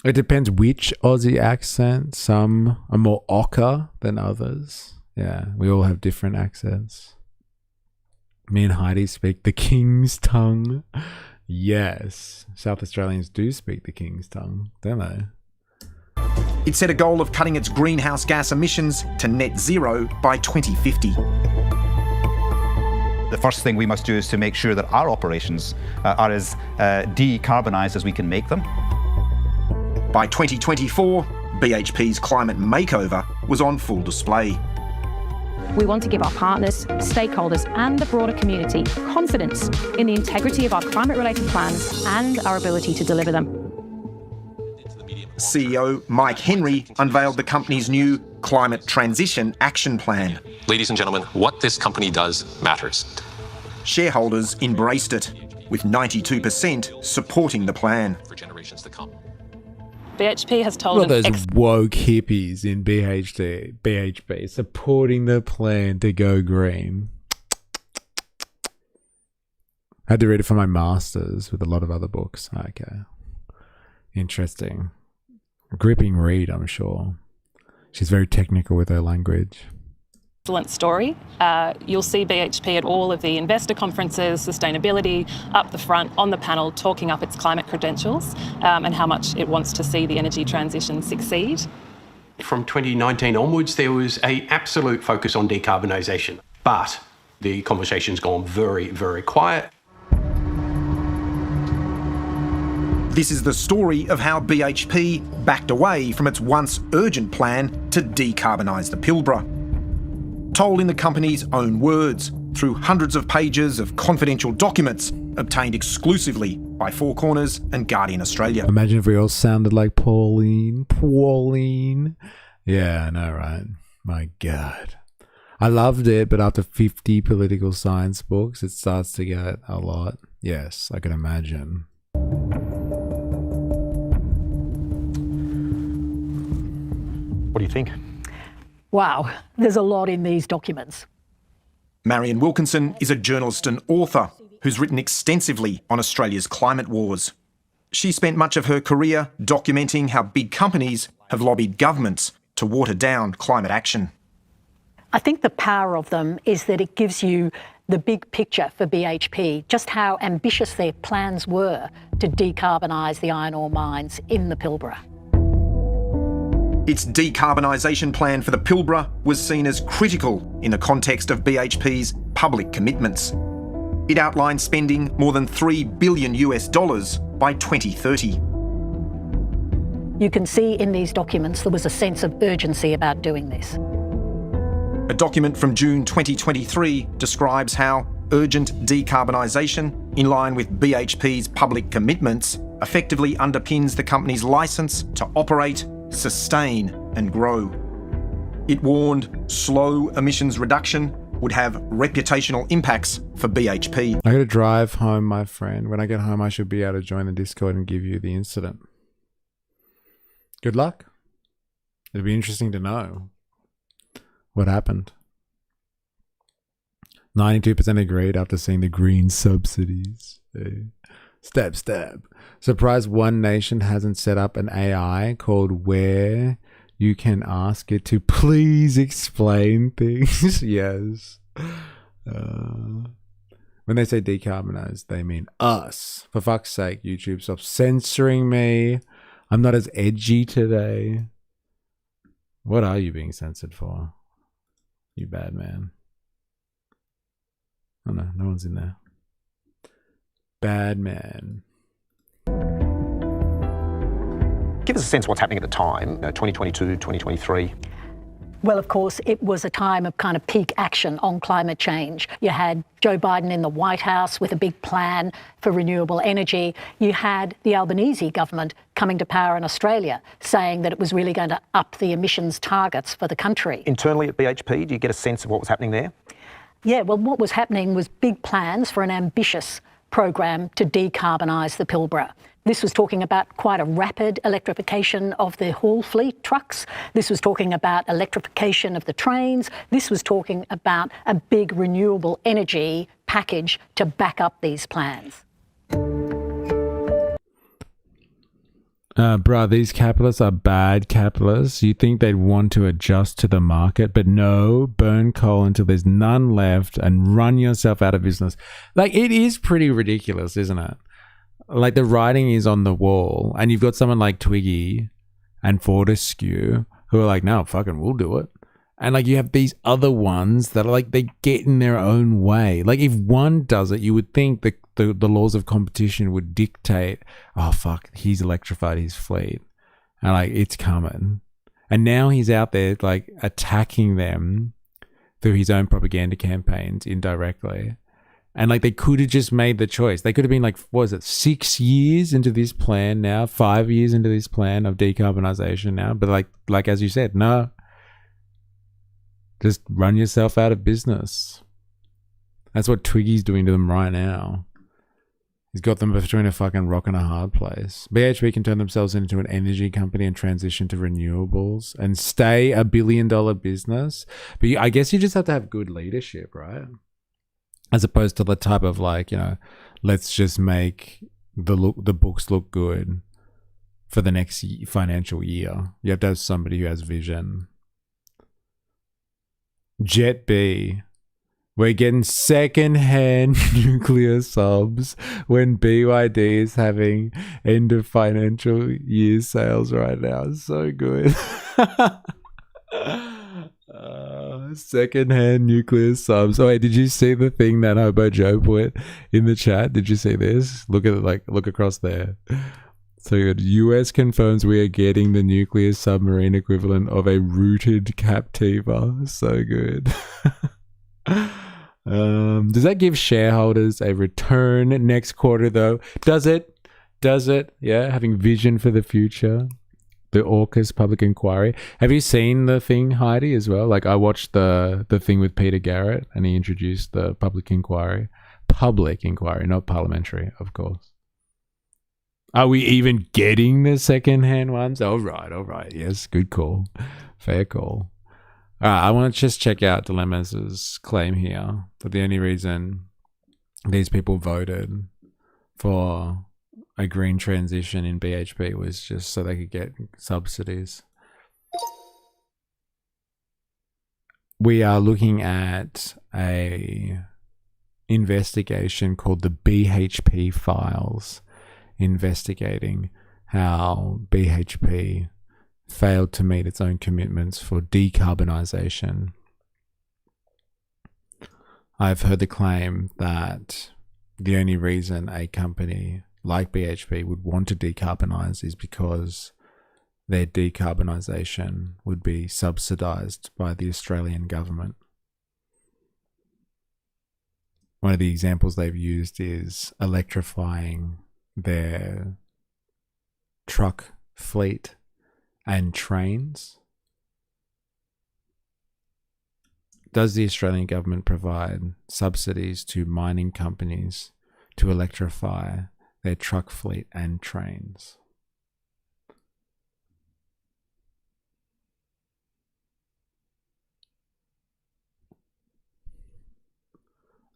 It depends which Aussie accent. Some are more ochre than others. Yeah, we all have different accents. Me and Heidi speak the King's tongue. Yes, South Australians do speak the King's tongue, don't they? It set a goal of cutting its greenhouse gas emissions to net zero by 2050. The first thing we must do is to make sure that our operations are as decarbonised as we can make them. By 2024, BHP's climate makeover was on full display. We want to give our partners, stakeholders and the broader community confidence in the integrity of our climate-related plans and our ability to deliver them. CEO Mike Henry unveiled the company's new Climate Transition Action Plan. Ladies and gentlemen, what this company does matters. Shareholders embraced it, with 92% supporting the plan. For generations to come. BHP has told those woke hippies in BHP supporting the plan to go green. I had to read it for my master's with a lot of other books. Okay. Interesting. Gripping read, I'm sure. She's very technical with her language. Excellent story. You'll see BHP at all of the investor conferences, sustainability, up the front, on the panel, talking up its climate credentials and how much it wants to see the energy transition succeed. From 2019 onwards, there was an absolute focus on decarbonisation, but the conversation's gone very, very quiet. This is the story of how BHP backed away from its once urgent plan to decarbonise the Pilbara. Told in the company's own words, through hundreds of pages of confidential documents obtained exclusively by Four Corners and Guardian Australia. Imagine if we all sounded like Pauline. Yeah, I know, right? My God. I loved it, but after 50 political science books, it starts to get a lot. Yes, I can imagine. What do you think? Wow, there's a lot in these documents. Marion Wilkinson is a journalist and author who's written extensively on Australia's climate wars. She spent much of her career documenting how big companies have lobbied governments to water down climate action. I think the power of them is that it gives you the big picture for BHP, just how ambitious their plans were to decarbonise the iron ore mines in the Pilbara. Its decarbonisation plan for the Pilbara was seen as critical in the context of BHP's public commitments. It outlined spending more than $3 billion by 2030. You can see in these documents there was a sense of urgency about doing this. A document from June 2023 describes how urgent decarbonisation, in line with BHP's public commitments, effectively underpins the company's licence to operate, sustain and grow. It warned slow emissions reduction would have reputational impacts for BHP. I gotta drive home, my friend. When I get home, I should be able to join the Discord and give you the incident. Good luck. It'll be interesting to know what happened. 92% agreed after seeing the green subsidies. Stab. Surprised one nation hasn't set up an AI called where you can ask it to please explain things. Yes. When they say decarbonize, they mean us. For fuck's sake, YouTube, stop censoring me. I'm not as edgy today. What are you being censored for? You bad man. Oh no, no one's in there. Bad man. Give us a sense of what's happening at the time, 2022, 2023. Well, of course, it was a time of kind of peak action on climate change. You had Joe Biden in the White House with a big plan for renewable energy. You had the Albanese government coming to power in Australia saying that it was really going to up the emissions targets for the country. Internally at BHP, do you get a sense of what was happening there? Yeah, well, what was happening was big plans for an ambitious program to decarbonise the Pilbara. This was talking about quite a rapid electrification of the haul fleet trucks. This was talking about electrification of the trains. This was talking about a big renewable energy package to back up these plans. Bruh, these capitalists are bad capitalists. You think they'd want to adjust to the market, but no, burn coal until there's none left and run yourself out of business. Like, it is pretty ridiculous, isn't it? Like, the writing is on the wall, and you've got someone like Twiggy and Fortescue who are like, no, fucking, we'll do it. And like, you have these other ones that are like, they get in their own way. Like, if one does it, you would think the laws of competition would dictate, oh fuck, he's electrified his fleet, and like, it's coming. And now he's out there like attacking them through his own propaganda campaigns indirectly. And like, they could have just made the choice. They could have been like, what is it, 6 years into this plan now, 5 years into this plan of decarbonization now. But like as you said, no, just run yourself out of business. That's what Twiggy's doing to them right now. He's got them between a fucking rock and a hard place. BHP can turn themselves into an energy company and transition to renewables and stay $1 billion business. But I guess you just have to have good leadership, right? As opposed to the type of like, you know, let's just make the books look good for the next financial year. You have to have somebody who has vision. Jet B. We're getting second-hand nuclear subs when BYD is having end of financial year sales right now. So good. Second-hand nuclear subs. Oh wait, did you see the thing that Hobo Joe put in the chat? Did you see this? Look at it, like, look across there. So good. US confirms we are getting the nuclear submarine equivalent of a rooted Captiva. So good. Does that give shareholders a return next quarter though? Does it? Yeah, having vision for the future. The AUKUS public inquiry. Have you seen the thing, Heidi, as well? Like, I watched the thing with Peter Garrett, and he introduced the public inquiry. Public inquiry, not parliamentary, of course. Are we even getting the second-hand ones? All right. Yes, good call. Fair call. I want to just check out Dilemmas' claim here that the only reason these people voted for a green transition in BHP was just so they could get subsidies. We are looking at a investigation called the BHP Files, investigating how BHP failed to meet its own commitments for decarbonisation. I've heard the claim that the only reason a company like BHP would want to decarbonise is because their decarbonisation would be subsidised by the Australian government. One of the examples they've used is electrifying their truck fleet and trains. Does the Australian government provide subsidies to mining companies to electrify their truck fleet and trains?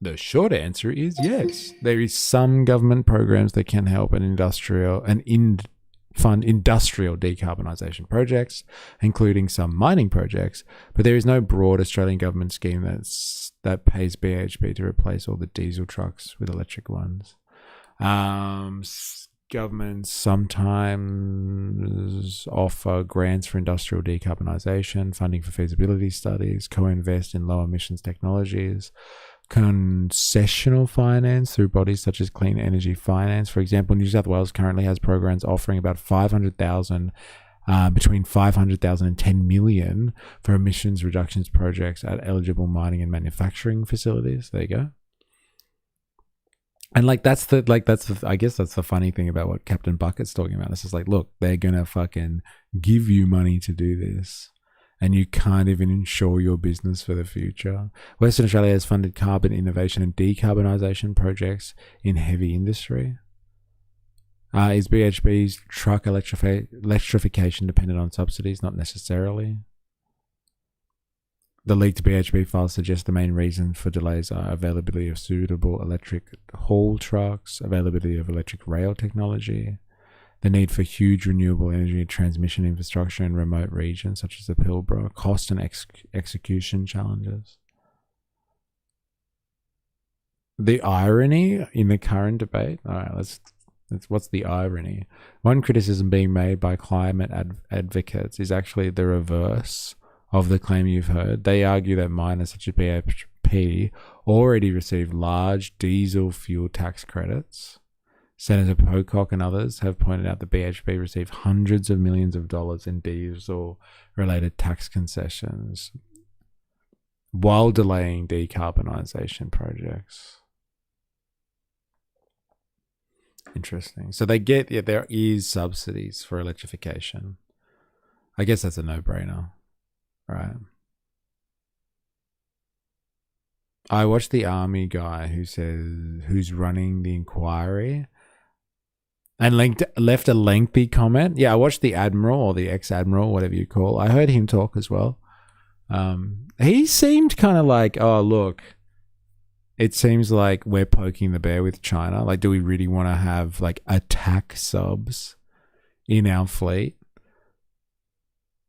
The short answer is yes. There is some government programs that can help fund industrial decarbonisation projects, including some mining projects, but there is no broad Australian government scheme that pays BHP to replace all the diesel trucks with electric ones. Governments sometimes offer grants for industrial decarbonisation, funding for feasibility studies, co-invest in low emissions technologies, concessional finance through bodies such as Clean Energy Finance. For example, New South Wales currently has programs offering about between 500,000 and 10 million for emissions reductions projects at eligible mining and manufacturing facilities. There you go. And I guess that's the funny thing about what Captain Bucket's talking about. It's just like, look, they're gonna fucking give you money to do this, and you can't even insure your business for the future. Western Australia has funded carbon innovation and decarbonisation projects in heavy industry. Is BHP's truck electrification dependent on subsidies? Not necessarily. The leaked BHP files suggest the main reason for delays are availability of suitable electric haul trucks, availability of electric rail technology, the need for huge renewable energy transmission infrastructure in remote regions such as the Pilbara, cost and execution challenges. The irony in the current debate. All right, let's what's the irony? One criticism being made by climate advocates is actually the reverse of the claim you've heard. They argue that miners such as BHP already receive large diesel fuel tax credits. Senator Pocock and others have pointed out that BHP received hundreds of millions of dollars in diesel-related tax concessions while delaying decarbonisation projects. Interesting. So they get, there is subsidies for electrification. I guess that's a no-brainer, right? I watched the army guy who's running the inquiry and left a lengthy comment. Yeah, I watched the admiral or the ex-admiral, whatever you call. I heard him talk as well. He seemed kind of like, oh, look, it seems like we're poking the bear with China. Like, do we really want to have like attack subs in our fleet?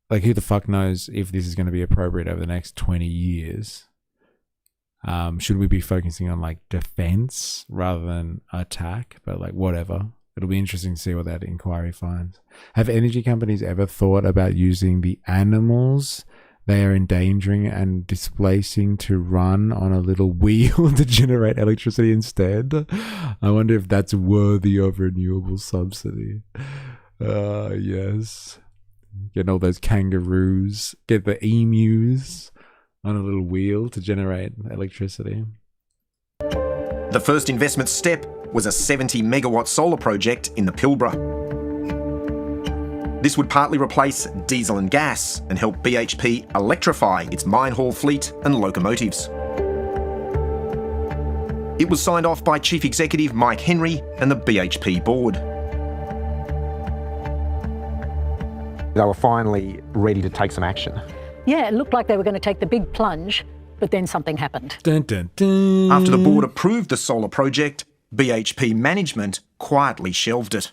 Like, who the fuck knows if this is going to be appropriate over the next 20 years? Should we be focusing on like defense rather than attack? But like, whatever. It'll be interesting to see what that inquiry finds. Have energy companies ever thought about using the animals they are endangering and displacing to run on a little wheel to generate electricity instead? I wonder if that's worthy of renewable subsidy. Yes. Getting all those kangaroos, get the emus on a little wheel to generate electricity. The first investment step was a 70 megawatt solar project in the Pilbara. This would partly replace diesel and gas and help BHP electrify its mine haul fleet and locomotives. It was signed off by Chief Executive Mike Henry and the BHP board. They were finally ready to take some action. Yeah, it looked like they were going to take the big plunge, but then something happened. Dun, dun, dun. After the board approved the solar project, BHP management quietly shelved it.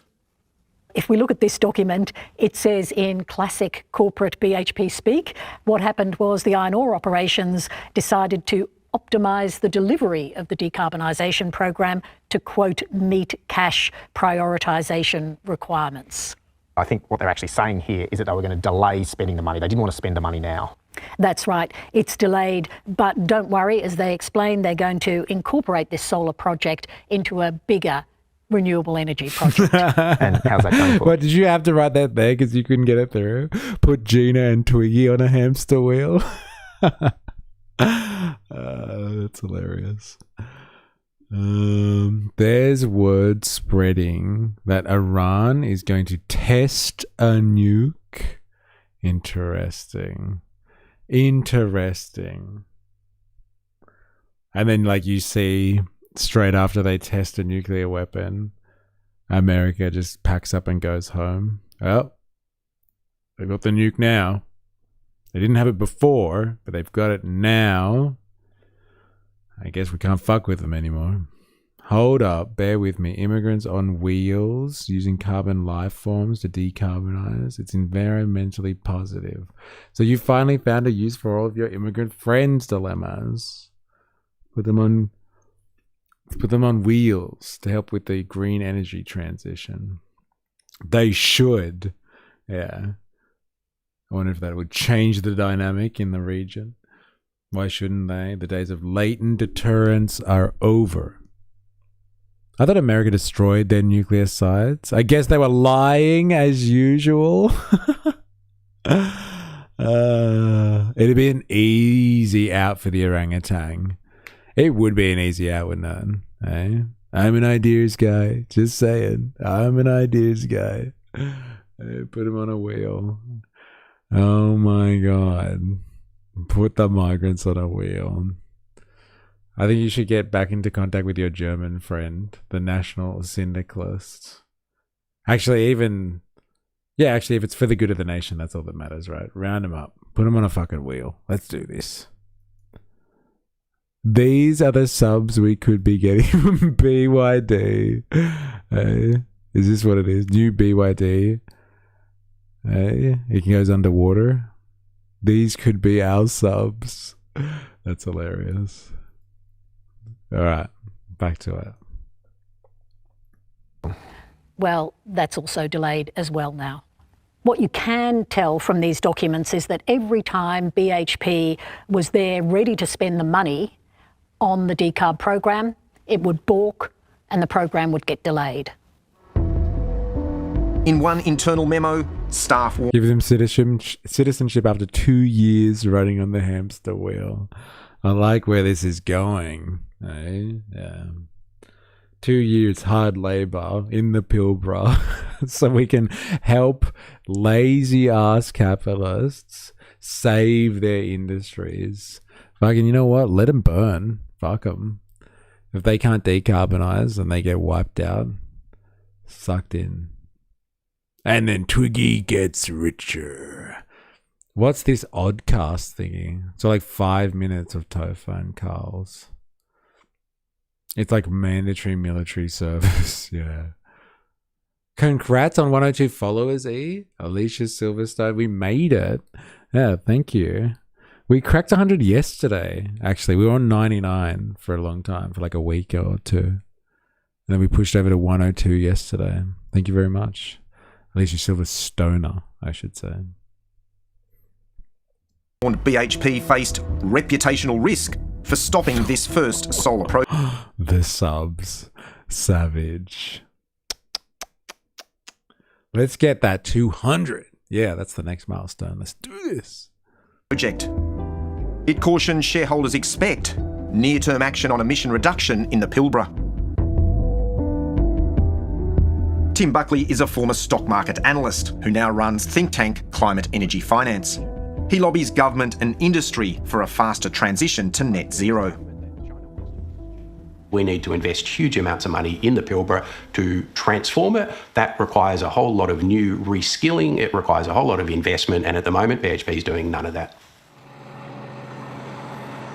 If we look at this document, it says in classic corporate BHP speak, what happened was the iron ore operations decided to optimise the delivery of the decarbonisation program to, quote, meet cash prioritisation requirements. I think what they're actually saying here is that they were going to delay spending the money. They didn't want to spend the money now. That's right. It's delayed, but don't worry, as they explain, they're going to incorporate this solar project into a bigger renewable energy project. And how's that going for? What, did you have to write that there because you couldn't get it through? Put Gina and Twiggy on a hamster wheel? That's hilarious. There's word spreading that Iran is going to test a nuke. Interesting. And then, like, you see, straight after they test a nuclear weapon, America just packs up and goes home. Oh, they've got the nuke now. They didn't have it before, but they've got it now. I guess we can't fuck with them anymore. Hold up, bear with me. Immigrants on wheels using carbon life forms to decarbonize. It's environmentally positive. So you finally found a use for all of your immigrant friends' dilemmas. Put them on wheels to help with the green energy transition. They should. Yeah. I wonder if that would change the dynamic in the region. Why shouldn't they? The days of latent deterrence are over. I thought America destroyed their nuclear sites. I guess they were lying as usual. It'd be an easy out for the orangutan. It would be an easy out, wouldn't it? Eh? I'm an ideas guy. Just saying. I'm an ideas guy. Put him on a wheel. Oh my God. Put the migrants on a wheel. I think you should get back into contact with your German friend, the national syndicalist. Actually, if it's for the good of the nation, that's all that matters, right? Round him up. Put him on a fucking wheel. Let's do this. These are the subs we could be getting from BYD. Is this what it is? New BYD. It goes underwater. These could be our subs. That's hilarious. All right, back to it. Well, that's also delayed as well now. What you can tell from these documents is that every time BHP was there ready to spend the money on the decarb program, it would balk and the program would get delayed. In one internal memo, staff give them citizenship after 2 years riding on the hamster wheel. I like where this is going. Yeah. 2 years hard labor in the Pilbara so we can help lazy ass capitalists save their industries. Fucking, you know what? Let them burn. Fuck them. If they can't decarbonize and they get wiped out, sucked in. And then Twiggy gets richer. What's this oddcast thingy? So like 5 minutes of Topher and Carl's. It's like mandatory military service. Yeah. Congrats on 102 followers, E. Alicia Silverstone. We made it. Yeah, thank you. We cracked 100 yesterday. Actually, we were on 99 for a long time, for like a week or two. And then we pushed over to 102 yesterday. Thank you very much. Alicia Silverstoner, I should say. BHP faced reputational risk for stopping this first solar project. The subs. Savage. Let's get that 200. Yeah, that's the next milestone. Let's do this. Project. It cautioned shareholders expect near-term action on emission reduction in the Pilbara. Tim Buckley is a former stock market analyst who now runs think tank Climate Energy Finance. He lobbies government and industry for a faster transition to net zero. We need to invest huge amounts of money in the Pilbara to transform it. That requires a whole lot of new reskilling. It requires a whole lot of investment. And at the moment, BHP is doing none of that.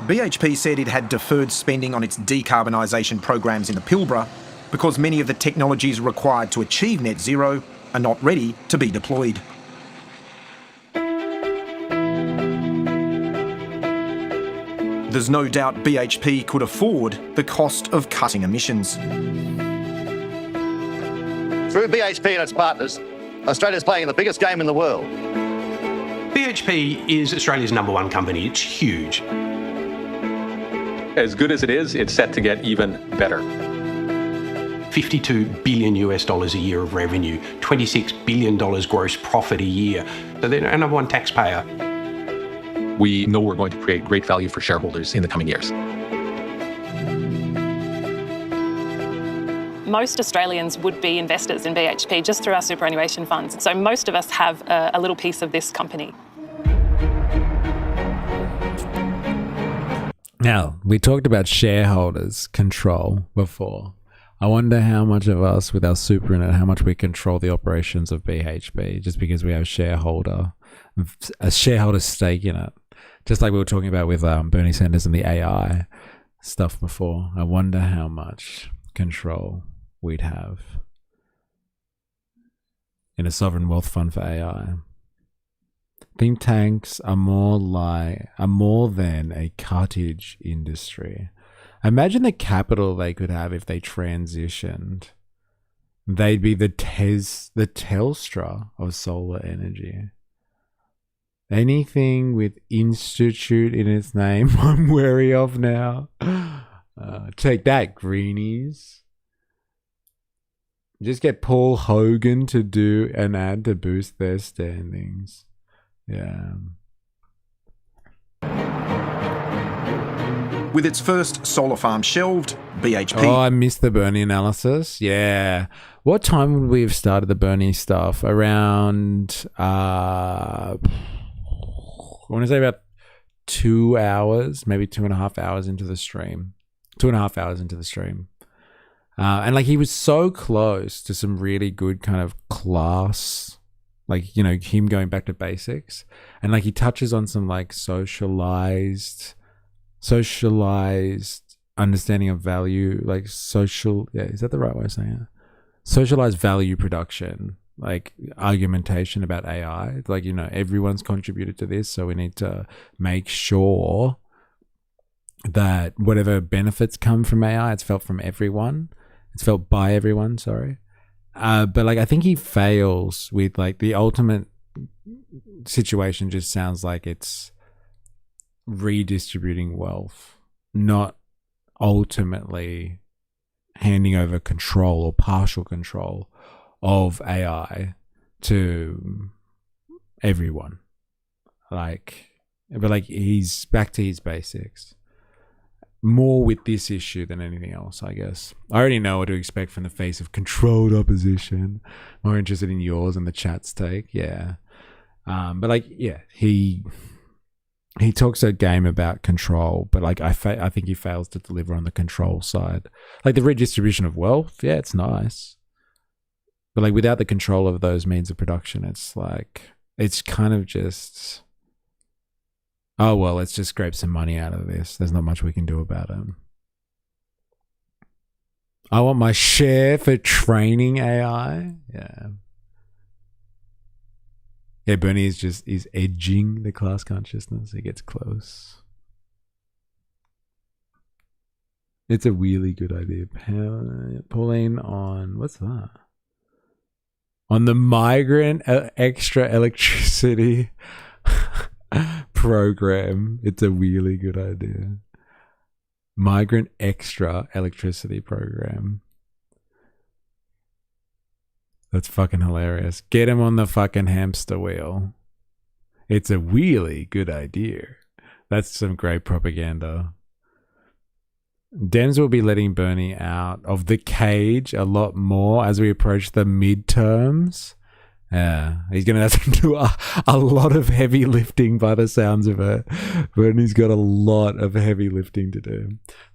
BHP said it had deferred spending on its decarbonisation programs in the Pilbara because many of the technologies required to achieve net zero are not ready to be deployed. There's no doubt BHP could afford the cost of cutting emissions. Through BHP and its partners, Australia's playing in the biggest game in the world. BHP is Australia's #1 company. It's huge. As good as it is, it's set to get even better. $52 billion a year of revenue, $26 billion gross profit a year. So they're our #1 taxpayer. We know we're going to create great value for shareholders in the coming years. Most Australians would be investors in BHP just through our superannuation funds. So most of us have a little piece of this company. Now, we talked about shareholders control before. I wonder how much of us with our super in it, how much we control the operations of BHP just because we have a shareholder stake in it. Just like we were talking about with Bernie Sanders and the AI stuff before. I wonder how much control we'd have in a sovereign wealth fund for AI. Think tanks are more than a cottage industry. Imagine the capital they could have if they transitioned. They'd be the Telstra of solar energy. Anything with institute in its name, I'm wary of now. Take that, greenies. Just get Paul Hogan to do an ad to boost their standings. Yeah. With its first solar farm shelved, BHP... Oh, I missed the Bernie analysis. Yeah. What time would we have started the Bernie stuff? Around, I want to say about 2 hours, maybe 2.5 hours into the stream. 2.5 hours into the stream. And like he was so close to some really good kind of class, like, you know, him going back to basics. And like he touches on some like socialized understanding of value, like is that the right way of saying it? Socialized value production, like argumentation about AI. Like, you know, everyone's contributed to this, so we need to make sure that whatever benefits come from AI, it's felt from everyone. It's felt by everyone, sorry. But like I think he fails with like the ultimate situation just sounds like it's redistributing wealth, not ultimately handing over control or partial control of AI to everyone. But he's back to his basics. More with this issue than anything else, I guess. I already know what to expect from the face of controlled opposition. More interested in yours and the chat's take, yeah. But like, yeah, he talks a game about control, but like I think he fails to deliver on the control side. Like the redistribution of wealth, yeah, it's nice, but like without the control of those means of production, it's kind of just, oh well, let's just scrape some money out of this. There's not much we can do about it. I want my share for training AI. Yeah. Yeah, Bernie is edging the class consciousness. He gets close. It's a really good idea. Pauline on, what's that? On the migrant extra electricity program. It's a really good idea. Migrant extra electricity program. That's fucking hilarious. Get him on the fucking hamster wheel. It's a really good idea. That's some great propaganda. Dems will be letting Bernie out of the cage a lot more as we approach the midterms. Yeah, he's going to have to do a lot of heavy lifting by the sounds of it. Bernie's got a lot of heavy lifting to do.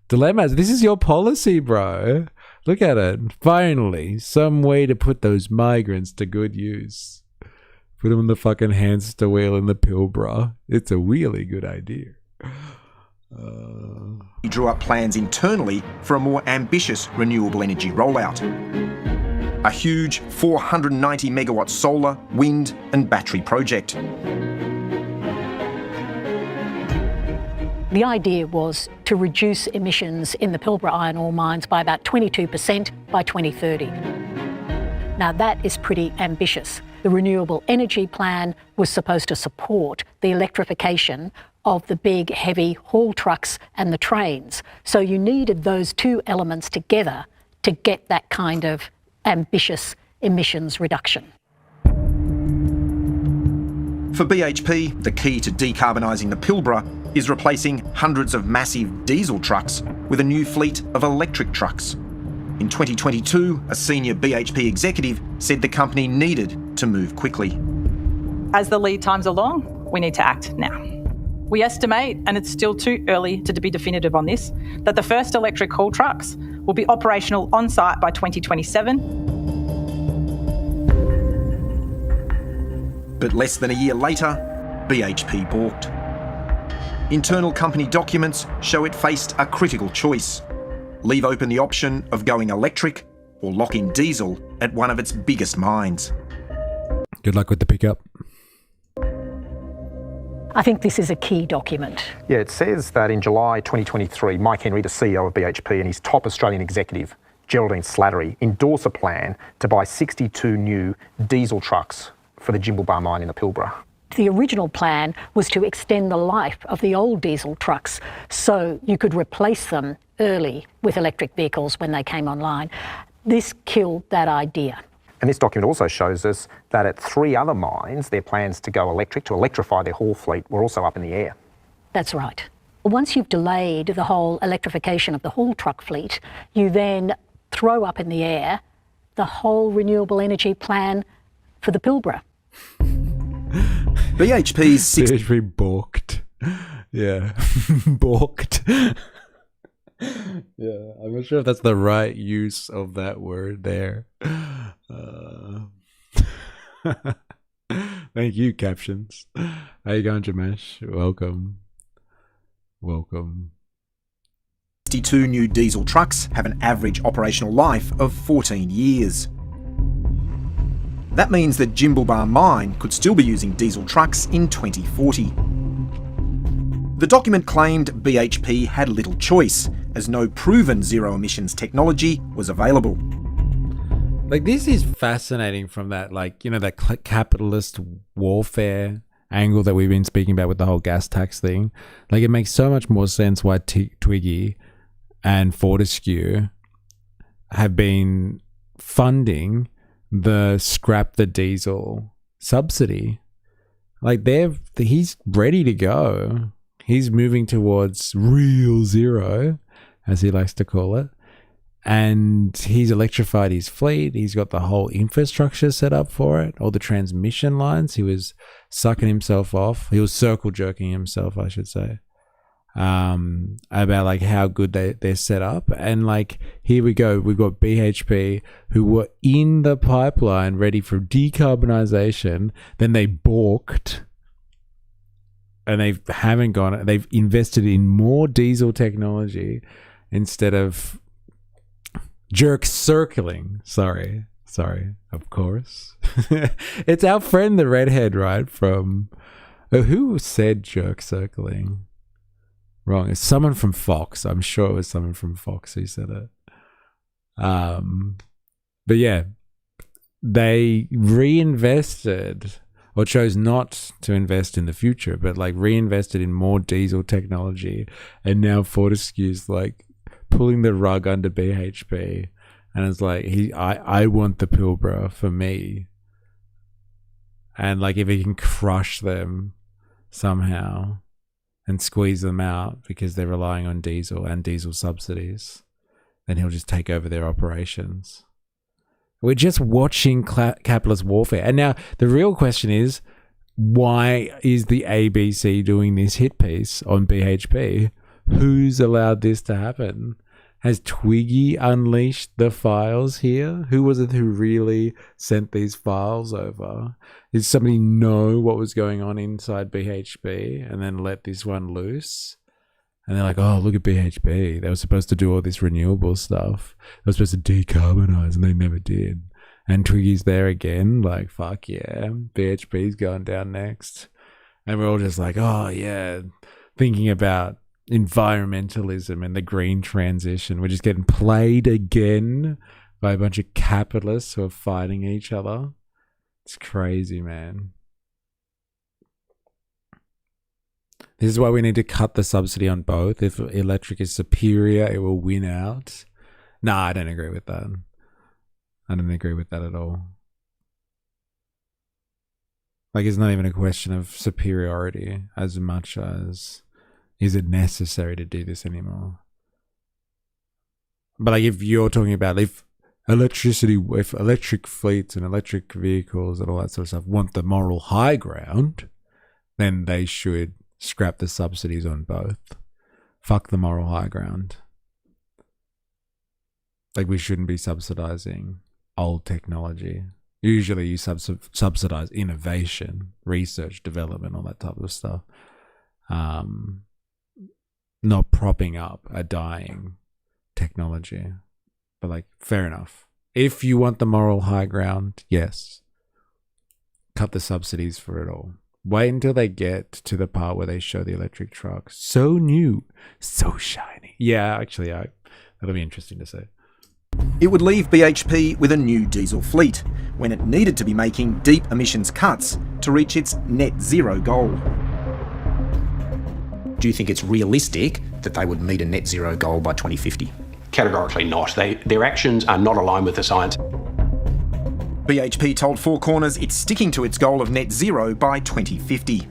Dilemmas, this is your policy, bro. Look at it. Finally, some way to put those migrants to good use. Put them on the fucking hamster wheel in the Pilbara. It's a really good idea. He drew up plans internally for a more ambitious renewable energy rollout. A huge 490 megawatt solar, wind and battery project. The idea was to reduce emissions in the Pilbara iron ore mines by about 22% by 2030. Now that is pretty ambitious. The renewable energy plan was supposed to support the electrification of the big heavy haul trucks and the trains. So you needed those two elements together to get that kind of ambitious emissions reduction. For BHP, the key to decarbonising the Pilbara is replacing hundreds of massive diesel trucks with a new fleet of electric trucks. In 2022, a senior BHP executive said the company needed to move quickly. As the lead times are long, we need to act now. We estimate, and it's still too early to be definitive on this, that the first electric haul trucks will be operational on site by 2027. But less than a year later, BHP balked. Internal company documents show it faced a critical choice: leave open the option of going electric or lock in diesel at one of its biggest mines. Good luck with the pickup. I think this is a key document. Yeah, it says that in July 2023, Mike Henry, the CEO of BHP, and his top Australian executive, Geraldine Slattery, endorse a plan to buy 62 new diesel trucks for the Jimblebar mine in the Pilbara. The original plan was to extend the life of the old diesel trucks so you could replace them early with electric vehicles when they came online. This killed that idea. And this document also shows us that at 3 other mines, their plans to go electric, to electrify their haul fleet, were also up in the air. That's right. Once you've delayed the whole electrification of the haul truck fleet, you then throw up in the air the whole renewable energy plan for the Pilbara. BHP balked. Yeah. Balked. Yeah, I'm not sure if that's the right use of that word there. Thank you, captions. How you going, Jamesh? Welcome. 62 new diesel trucks have an average operational life of 14 years. That means that Jimblebar mine could still be using diesel trucks in 2040. The document claimed BHP had little choice, as no proven zero emissions technology was available. Like, this is fascinating from that, like, you know, that capitalist warfare angle that we've been speaking about with the whole gas tax thing. Like, it makes so much more sense why Twiggy and Fortescue have been funding the scrap the diesel subsidy. Like, he's ready to go. He's moving towards real zero, as he likes to call it. And he's electrified his fleet. He's got the whole infrastructure set up for it. All the transmission lines. He was sucking himself off. He was circle jerking himself, I should say. About like how good they're set up. And like, here we go. We've got BHP who were in the pipeline ready for decarbonization. Then they balked. And they haven't gone. They've invested in more diesel technology instead of jerk circling. Sorry, of course. It's our friend the redhead, right? From who said jerk circling? Wrong. It's someone from Fox. I'm sure it was someone from Fox who said it. But yeah, they reinvested, or chose not to invest in the future, but like reinvested in more diesel technology. And now Fortescue's like pulling the rug under BHP, and it's like, I want the Pilbara for me. And like, if he can crush them somehow and squeeze them out because they're relying on diesel and diesel subsidies, then he'll just take over their operations. We're just watching capitalist warfare. And now the real question is, why is the ABC doing this hit piece on BHP? Who's allowed this to happen? Has Twiggy unleashed the files here? Who was it who really sent these files over? Did somebody know what was going on inside BHP and then let this one loose? And they're like, oh, look at BHP. They were supposed to do all this renewable stuff. They were supposed to decarbonize, and they never did. And Twiggy's there again, like, fuck yeah, BHP's going down next. And we're all just like, oh yeah, thinking about environmentalism and the green transition. We're just getting played again by a bunch of capitalists who are fighting each other. It's crazy, man. This is why we need to cut the subsidy on both. If electric is superior, it will win out. Nah, I don't agree with that. I don't agree with that at all. Like, it's not even a question of superiority as much as is it necessary to do this anymore. But like, if you're talking about if electric fleets and electric vehicles and all that sort of stuff want the moral high ground, then they should scrap the subsidies on both. Fuck the moral high ground. Like, we shouldn't be subsidizing old technology. Usually you subsidize innovation, research, development, all that type of stuff. Not propping up a dying technology. But like, fair enough. If you want the moral high ground, yes. Cut the subsidies for it all. Wait until they get to the part where they show the electric truck. So new, so shiny. Yeah, actually, that'll be interesting to see. It would leave BHP with a new diesel fleet when it needed to be making deep emissions cuts to reach its net zero goal. Do you think it's realistic that they would meet a net zero goal by 2050? Categorically not. Their actions are not aligned with the science. BHP told Four Corners it's sticking to its goal of net zero by 2050.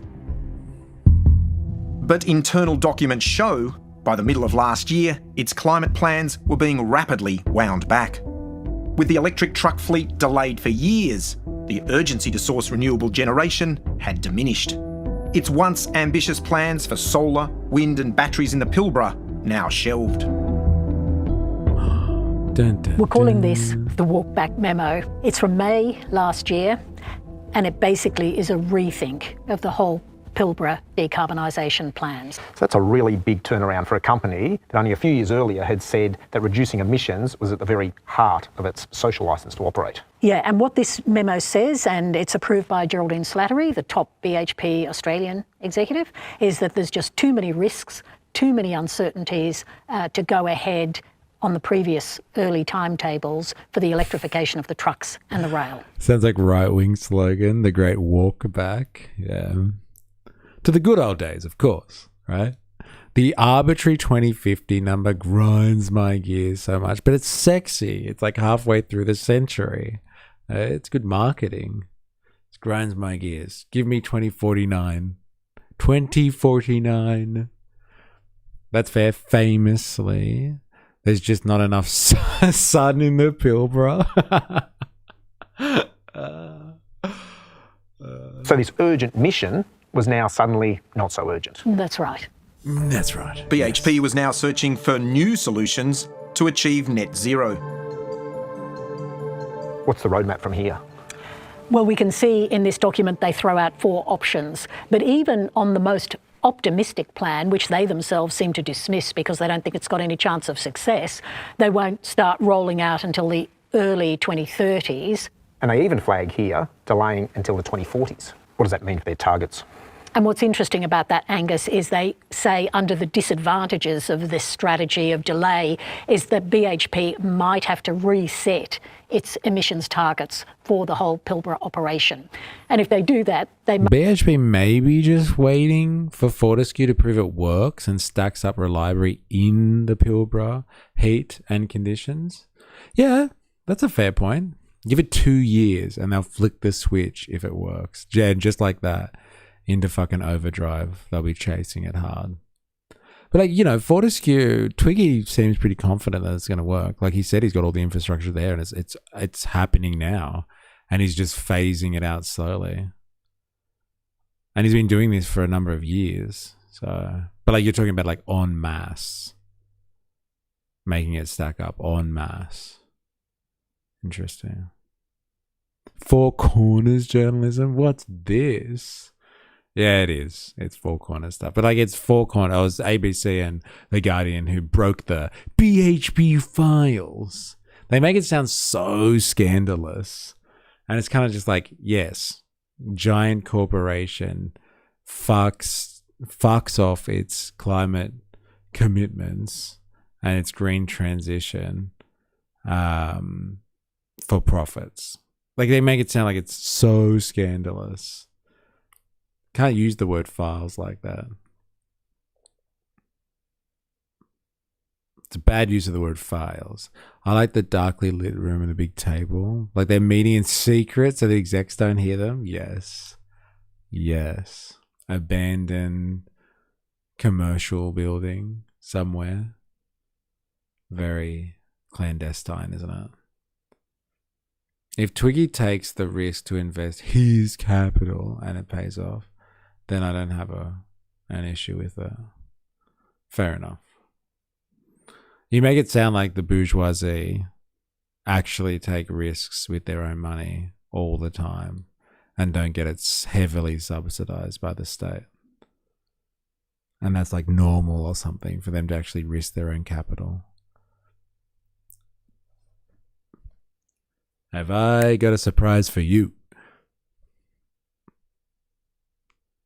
But internal documents show, by the middle of last year, its climate plans were being rapidly wound back. With the electric truck fleet delayed for years, the urgency to source renewable generation had diminished. Its once ambitious plans for solar, wind and batteries in the Pilbara now shelved. We're calling this the Walk Back Memo. It's from May last year, and it basically is a rethink of the whole Pilbara decarbonisation plans. So that's a really big turnaround for a company that only a few years earlier had said that reducing emissions was at the very heart of its social licence to operate. Yeah, and what this memo says, and it's approved by Geraldine Slattery, the top BHP Australian executive, is that there's just too many risks, too many uncertainties to go ahead on the previous early timetables for the electrification of the trucks and the rail. Sounds like right-wing slogan, the great walk back. Yeah. To the good old days, of course, right? The arbitrary 2050 number grinds my gears so much, but it's sexy. It's like halfway through the century. It's good marketing. It grinds my gears. Give me 2049. 2049. That's fair. Famously, there's just not enough sun in the Pilbara. So this urgent mission was now suddenly not so urgent. That's right. That's right. BHP was now searching for new solutions to achieve net zero. What's the roadmap from here? Well, we can see in this document they throw out 4 options, but even on the most optimistic plan, which they themselves seem to dismiss because they don't think it's got any chance of success, they won't start rolling out until the early 2030s. And they even flag here delaying until the 2040s. What does that mean for their targets? And what's interesting about that, Angus, is they say under the disadvantages of this strategy of delay is that BHP might have to reset its emissions targets for the whole Pilbara operation. And if they do that, they BHP may be just waiting for Fortescue to prove it works and stacks up reliably in the Pilbara heat and conditions. Yeah, that's a fair point. Give it 2 years and they'll flick the switch if it works. Just like that. Into fucking overdrive. They'll be chasing it hard. But like, you know, Fortescue, Twiggy seems pretty confident that it's going to work. Like he said, he's got all the infrastructure there and it's happening now. And he's just phasing it out slowly. And he's been doing this for a number of years. So, but like you're talking about like en masse. Making it stack up en masse. Interesting. Four Corners journalism? What's this? Yeah, it is. It's Four Corners stuff. But like it's Four Corners. It was ABC and The Guardian who broke the BHP files. They make it sound so scandalous. And it's kind of just like, yes, giant corporation fucks off its climate commitments and its green transition for profits. Like they make it sound like it's so scandalous. Can't use the word files like that. It's a bad use of the word files. I like the darkly lit room and the big table. Like they're meeting in secret so the execs don't hear them. Yes. Yes. Abandoned commercial building somewhere. Very clandestine, isn't it? If Twiggy takes the risk to invest his capital and it pays off, then I don't have an issue with that. Fair enough. You make it sound like the bourgeoisie actually take risks with their own money all the time and don't get it heavily subsidized by the state. And that's like normal or something for them to actually risk their own capital. Have I got a surprise for you?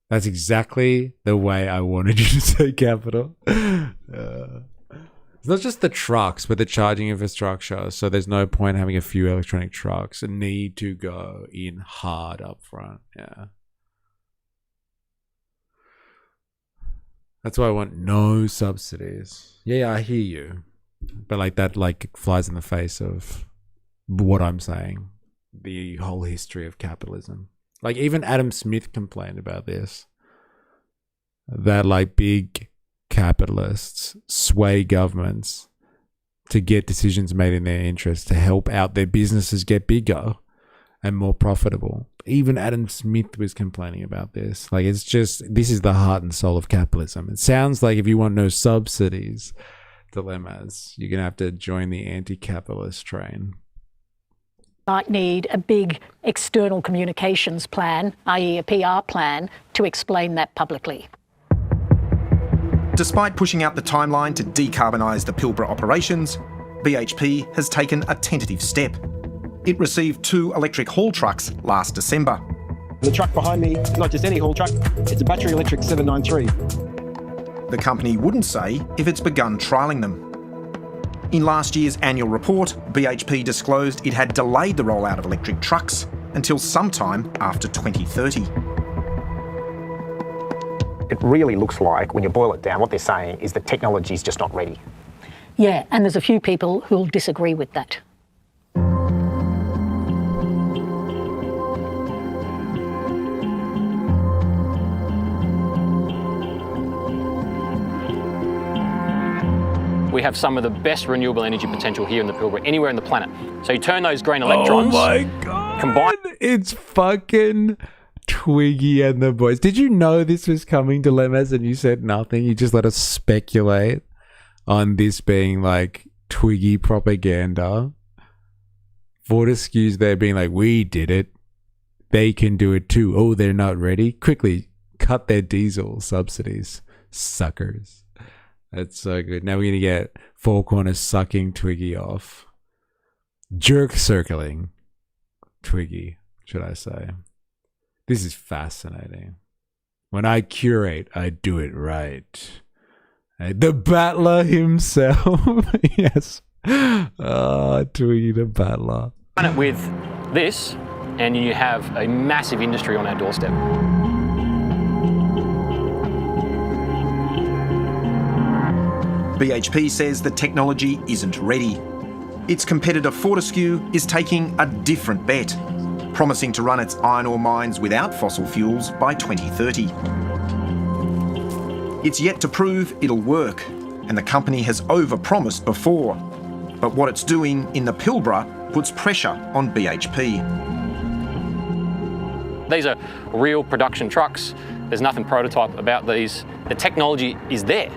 That's exactly the way I wanted you to say capital. It's not just the trucks, but the charging infrastructure. So there's no point having a few electronic trucks and need to go in hard up front. Yeah. That's why I want no subsidies. Yeah, I hear you. But like that like flies in the face of what I'm saying. The whole history of capitalism. Like even Adam Smith complained about this. That like big capitalists sway governments to get decisions made in their interest to help out their businesses get bigger and more profitable. Even Adam Smith was complaining about this. Like it's just, this is the heart and soul of capitalism. It sounds like if you want no subsidies, dilemmas, you're going to have to join the anti-capitalist train. Might need a big external communications plan, i.e. a PR plan, to explain that publicly. Despite pushing out the timeline to decarbonise the Pilbara operations, BHP has taken a tentative step. It received 2 electric haul trucks last December. The truck behind me is not just any haul truck, it's a battery electric 793. The company wouldn't say if it's begun trialling them. In last year's annual report, BHP disclosed it had delayed the rollout of electric trucks until sometime after 2030. It really looks like, when you boil it down, what they're saying is the technology is just not ready. Yeah, and there's a few people who'll disagree with that. We have some of the best renewable energy potential here in the Pilbara, anywhere on the planet. So you turn those green electrons... Oh my God! It's fucking Twiggy and the boys. Did you know this was coming, Dilemmas, and you said nothing? You just let us speculate on this being like Twiggy propaganda. Fortescue's there being like, we did it. They can do it too. Oh, they're not ready? Quickly cut their diesel subsidies. Suckers. That's so good. Now we're going to get Four Corners sucking Twiggy off. Jerk circling Twiggy, should I say. This is fascinating. When I curate, I do it right. The battler himself. Yes. Twiggy the battler. With this, and you have a massive industry on our doorstep. BHP says the technology isn't ready. Its competitor Fortescue is taking a different bet, promising to run its iron ore mines without fossil fuels by 2030. It's yet to prove it'll work, and the company has overpromised before. But what it's doing in the Pilbara puts pressure on BHP. These are real production trucks. There's nothing prototype about these. The technology is there.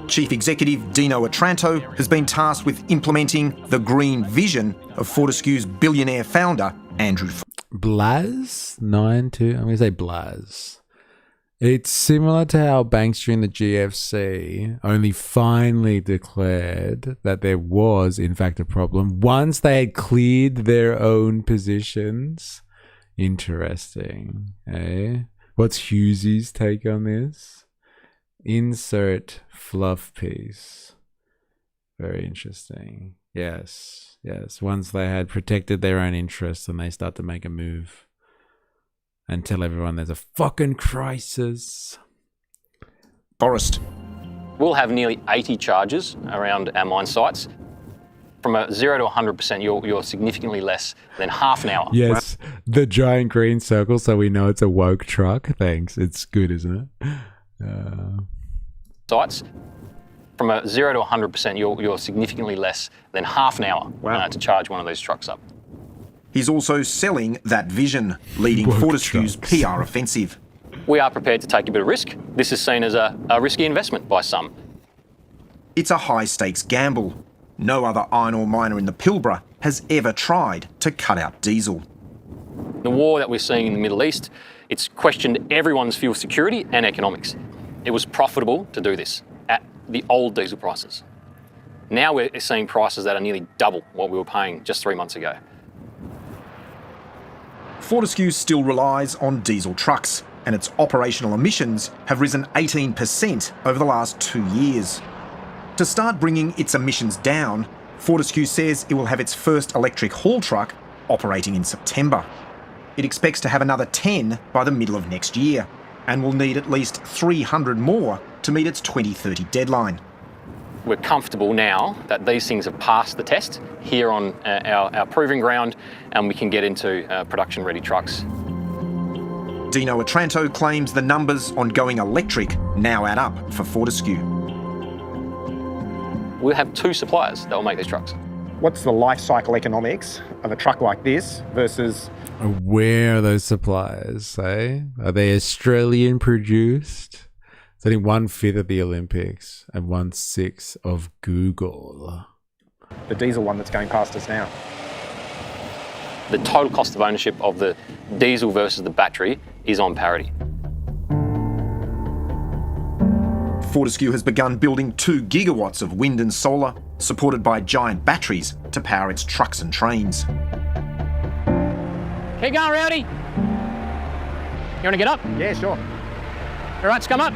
Chief Executive Dino Otranto has been tasked with implementing the green vision of Fortescue's billionaire founder, Andrew Blaz? 92? I'm going to say Blaz. It's similar to how banks during the GFC only finally declared that there was, in fact, a problem once they had cleared their own positions. Interesting, eh? What's Hughesy's take on this? Insert fluff piece. Very interesting. Yes. Once they had protected their own interests, and they start to make a move and tell everyone there's a fucking crisis. Forrest. We'll have nearly 80 charges around our mine sites. From a 0 to 100%, you're significantly less than half an hour. Yes, the giant green circle, so we know it's a woke truck. Thanks. It's good, isn't it? Sites. From a 0 to 100%, you're significantly less than half an hour to charge one of these trucks up. He's also selling that vision, leading Fortescue's PR offensive. We are prepared to take a bit of risk. This is seen as a risky investment by some. It's a high-stakes gamble. No other iron ore miner in the Pilbara has ever tried to cut out diesel. The war that we're seeing in the Middle East, it's questioned everyone's fuel security and economics. It was profitable to do this at the old diesel prices. Now we're seeing prices that are nearly double what we were paying just 3 months ago. Fortescue still relies on diesel trucks, and its operational emissions have risen 18% over the last 2 years. To start bringing its emissions down, Fortescue says it will have its first electric haul truck operating in September. It expects to have another 10 by the middle of next year, and will need at least 300 more to meet its 2030 deadline. We're comfortable now that these things have passed the test here on our proving ground, and we can get into production-ready trucks. Dino Otranto claims the numbers on going electric now add up for Fortescue. We'll have 2 suppliers that will make these trucks. What's the life cycle economics of a truck like this versus... Where are those suppliers, eh? Are they Australian produced? It's only 1/5 of the Olympics and 1/6 of Google. the diesel one that's going past us now? The total cost of ownership of the diesel versus the battery is on parity. Fortescue has begun building 2 gigawatts of wind and solar, supported by giant batteries to power its trucks and trains. Keep going, Rowdy. You want to get up? Yeah, sure. All right, let's come up.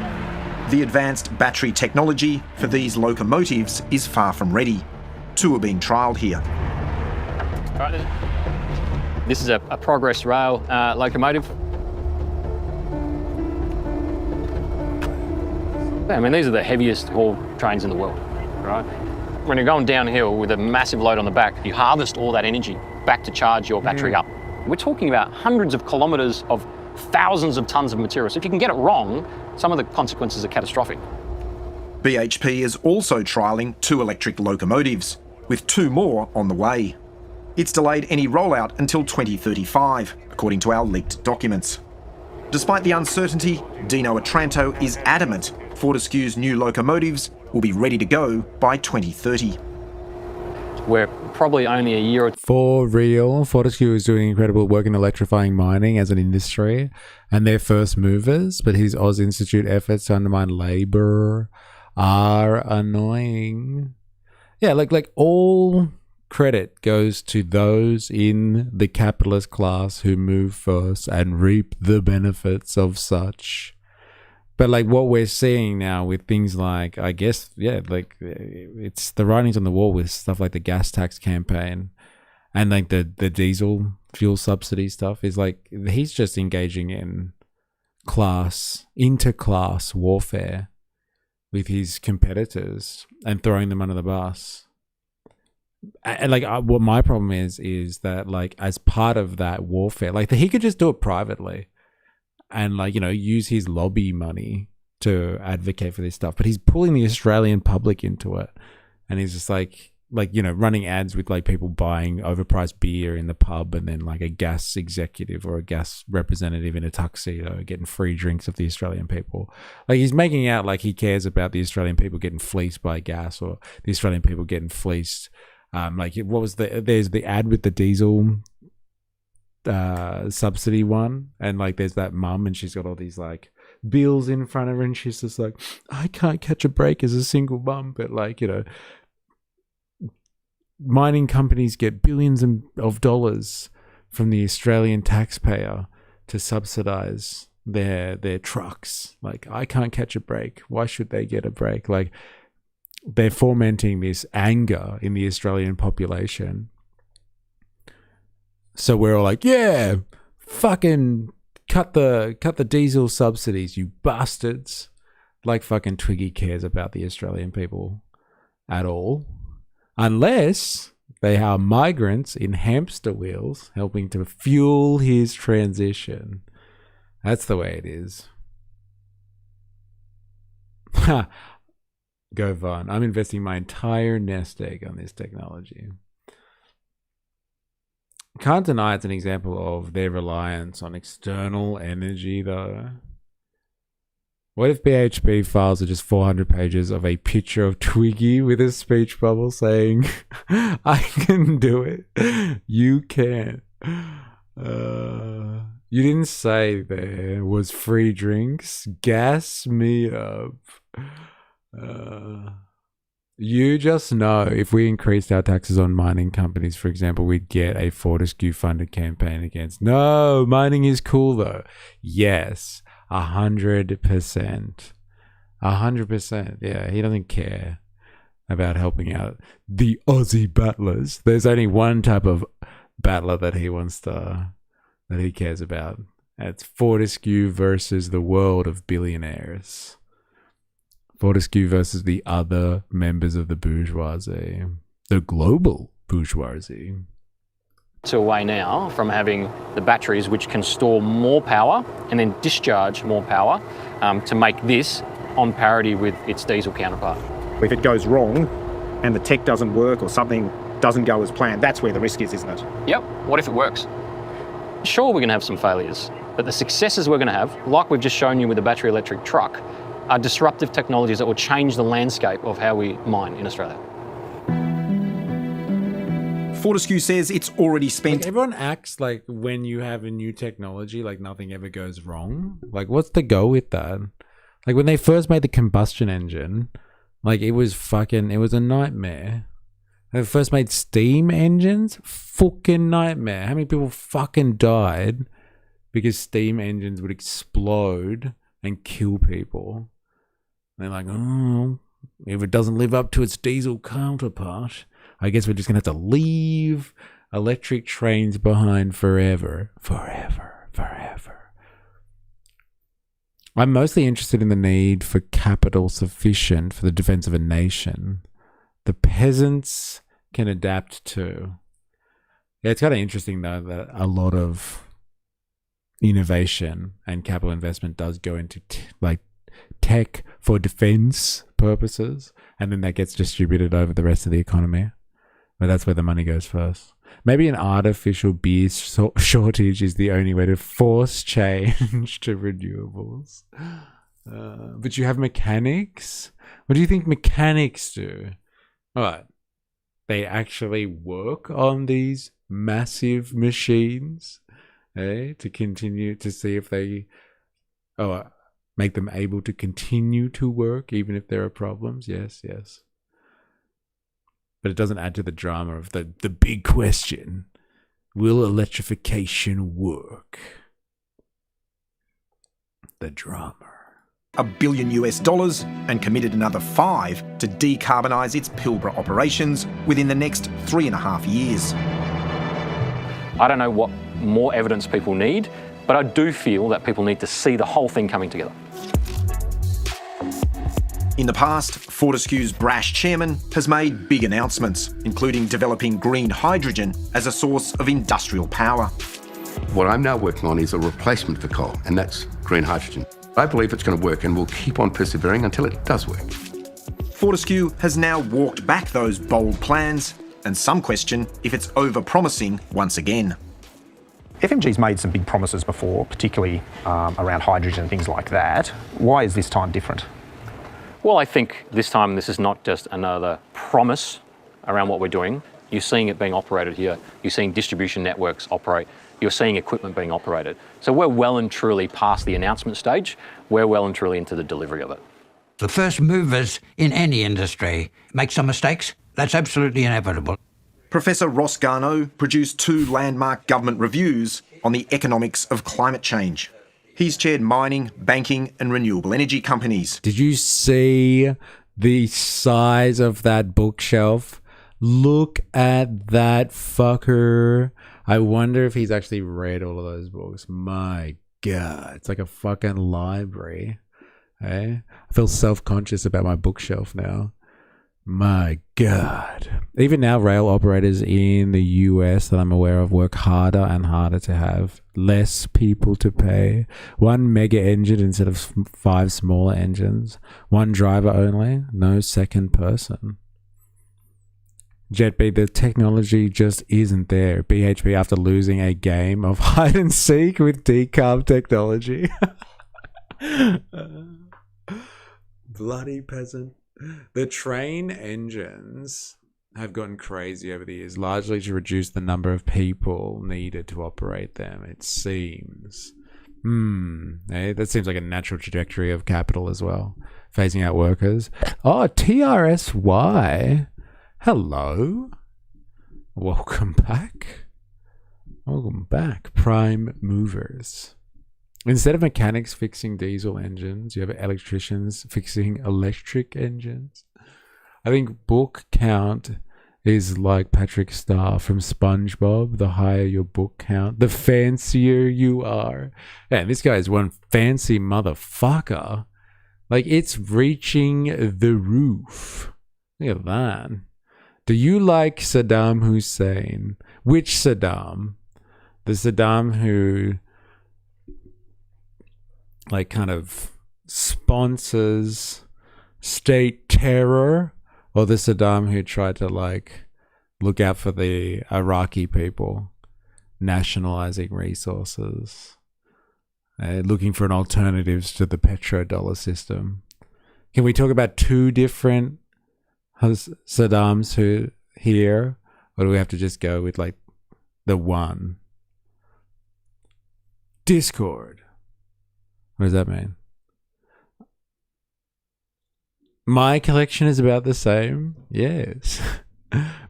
The advanced battery technology for these locomotives is far from ready. 2 are being trialled here. All right, this is a Progress Rail locomotive. I mean, these are the heaviest haul trains in the world, right? When you're going downhill with a massive load on the back, you harvest all that energy back to charge your battery up. We're talking about hundreds of kilometres of thousands of tonnes of material. So if you can get it wrong, some of the consequences are catastrophic. BHP is also trialling 2 electric locomotives, with 2 more on the way. It's delayed any rollout until 2035, according to our leaked documents. Despite the uncertainty, Dino Otranto is adamant Fortescue's new locomotives will be ready to go by 2030. We're probably only a year or two. For real, Fortescue is doing incredible work in electrifying mining as an industry, and they're first movers, but his Oz Institute efforts to undermine labour are annoying. Yeah, like all credit goes to those in the capitalist class who move first and reap the benefits of such. But like what we're seeing now with things like, I guess, yeah, like it's the writings on the wall with stuff like the gas tax campaign and like the diesel fuel subsidy stuff is like, he's just engaging in inter-class warfare with his competitors and throwing them under the bus. And like what my problem is that like as part of that warfare, like he could just do it privately and like, you know, use his lobby money to advocate for this stuff, but he's pulling the Australian public into it, and he's just like you know, running ads with like people buying overpriced beer in the pub, and then like a gas executive or a gas representative in a tuxedo getting free drinks of the Australian people. Like he's making out like he cares about the Australian people getting fleeced by gas or the Australian people getting fleeced. Like what was there's the ad with the diesel subsidy one, and like there's that mum and she's got all these like bills in front of her, and she's just like, I can't catch a break as a single mum. But like, you know, mining companies get billions of dollars from the Australian taxpayer to subsidize their trucks. Like, I can't catch a break. Why should they get a break? Like, they're fomenting this anger in the Australian population. So we're all like, yeah, fucking cut the diesel subsidies, you bastards. Like fucking Twiggy cares about the Australian people at all. Unless they are migrants in hamster wheels helping to fuel his transition. That's the way it is. Ha! Go Von. I'm investing my entire nest egg on this technology. Can't deny it's an example of their reliance on external energy, though. What if BHP files are just 400 pages of a picture of Twiggy with a speech bubble saying, I can do it. You can. You didn't say there was free drinks. Gas me up. You just know if we increased our taxes on mining companies, for example, we'd get a Fortescue funded campaign against. No, mining is cool though. Yes, 100%. 100%. Yeah, he doesn't care about helping out the Aussie battlers. There's only one type of battler that he wants to, that he cares about. It's Fortescue versus the world of billionaires. Fortescue versus the other members of the bourgeoisie, the global bourgeoisie. To away now from having the batteries which can store more power and then discharge more power to make this on parity with its diesel counterpart. If it goes wrong and the tech doesn't work or something doesn't go as planned, that's where the risk is, isn't it? Yep. What if it works? Sure, we're going to have some failures, but the successes we're going to have, like we've just shown you with the battery electric truck, are disruptive technologies that will change the landscape of how we mine in Australia. Fortescue says it's already spent... Like, everyone acts like when you have a new technology, like nothing ever goes wrong. Like, what's the go with that? Like, when they first made the combustion engine, like, it was a nightmare. They first made steam engines, fucking nightmare. How many people fucking died because steam engines would explode and kill people? They're like, oh, if it doesn't live up to its diesel counterpart, I guess we're just going to have to leave electric trains behind forever. Forever. Forever. I'm mostly interested in the need for capital sufficient for the defense of a nation. The peasants can adapt to. Yeah, it's kind of interesting, though, that a lot of innovation and capital investment does go into tech for defense purposes, and then that gets distributed over the rest of the economy. But that's where the money goes first. Maybe an artificial beer shortage is the only way to force change to renewables. But you have mechanics? What do you think mechanics do? All right. They actually work on these massive machines, to continue to see if they make them able to continue to work even if there are problems. Yes. But it doesn't add to the drama of the big question. Will electrification work? The drama. $1 billion and committed another $5 to decarbonise its Pilbara operations within the next 3.5 years. I don't know what more evidence people need, but I do feel that people need to see the whole thing coming together. In the past, Fortescue's brash chairman has made big announcements, including developing green hydrogen as a source of industrial power. What I'm now working on is a replacement for coal, and that's green hydrogen. I believe it's going to work, and we'll keep on persevering until it does work. Fortescue has now walked back those bold plans, and some question if it's over-promising once again. FMG's made some big promises before, particularly around hydrogen and things like that. Why is this time different? Well, I think this time this is not just another promise around what we're doing. You're seeing it being operated here. You're seeing distribution networks operate. you're seeing equipment being operated. So we're well and truly past the announcement stage. We're well and truly into the delivery of it. The first movers in any industry make some mistakes. That's absolutely inevitable. Professor Ross Garneau produced 2 landmark government reviews on the economics of climate change. He's chaired mining, banking and renewable energy companies. Did you see the size of that bookshelf? Look at that fucker. I wonder if he's actually read all of those books. My God, it's like a fucking library. Hey? I feel self-conscious about my bookshelf now. My God. Even now, rail operators in the US that I'm aware of work harder and harder to have less people to pay. 1 mega engine instead of 5 smaller engines. 1 driver only. No second person. JetB, the technology just isn't there. BHP after losing a game of hide and seek with decarb technology. Bloody peasant. The train engines have gotten crazy over the years, largely to reduce the number of people needed to operate them, it seems. That seems like a natural trajectory of capital as well. Phasing out workers. Oh, TRSY. Hello. Welcome back. Welcome back, prime movers. Instead of mechanics fixing diesel engines, you have electricians fixing electric engines. I think book count is like Patrick Star from SpongeBob. The higher your book count, the fancier you are. And this guy is one fancy motherfucker. Like, it's reaching the roof. Look at that. Do you like Saddam Hussein? Which Saddam? The Saddam who like kind of sponsors state terror, or the Saddam who tried to like look out for the Iraqi people, nationalizing resources, looking for an alternatives to the petrodollar system? Can we talk about 2 different Saddams who here, or do we have to just go with like the one? Discord. What does that mean? My collection is about the same. Yes.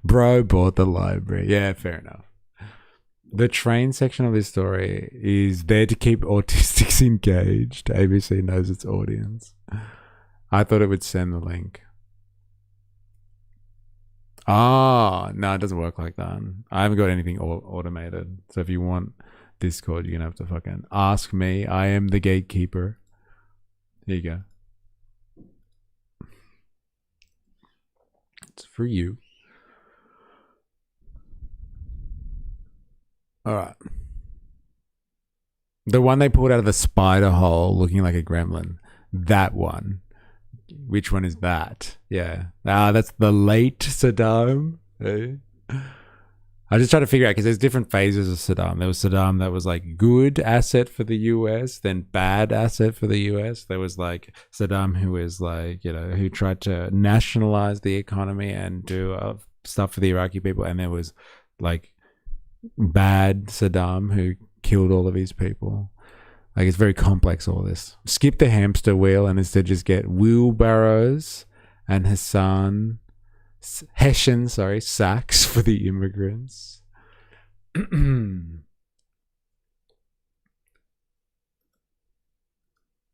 Bro bought the library. Yeah, fair enough. The train section of this story is there to keep autistics engaged. ABC knows its audience. I thought it would send the link. Ah, no, it doesn't work like that. I haven't got anything automated. So if you want Discord, you're going to have to fucking ask me. I am the gatekeeper. Here you go. It's for you. All right. The one they pulled out of the spider hole looking like a gremlin. That one. Which one is that? Yeah. That's the late Saddam. I just try to figure out, because there's different phases of Saddam. There was Saddam that was like good asset for the US, then bad asset for the US. There was like Saddam who is like, you know, who tried to nationalize the economy and do stuff for the Iraqi people. And there was like bad Saddam who killed all of his people. Like, it's very complex, all this. Skip the hamster wheel and instead just get wheelbarrows and Hessian sacks for the immigrants.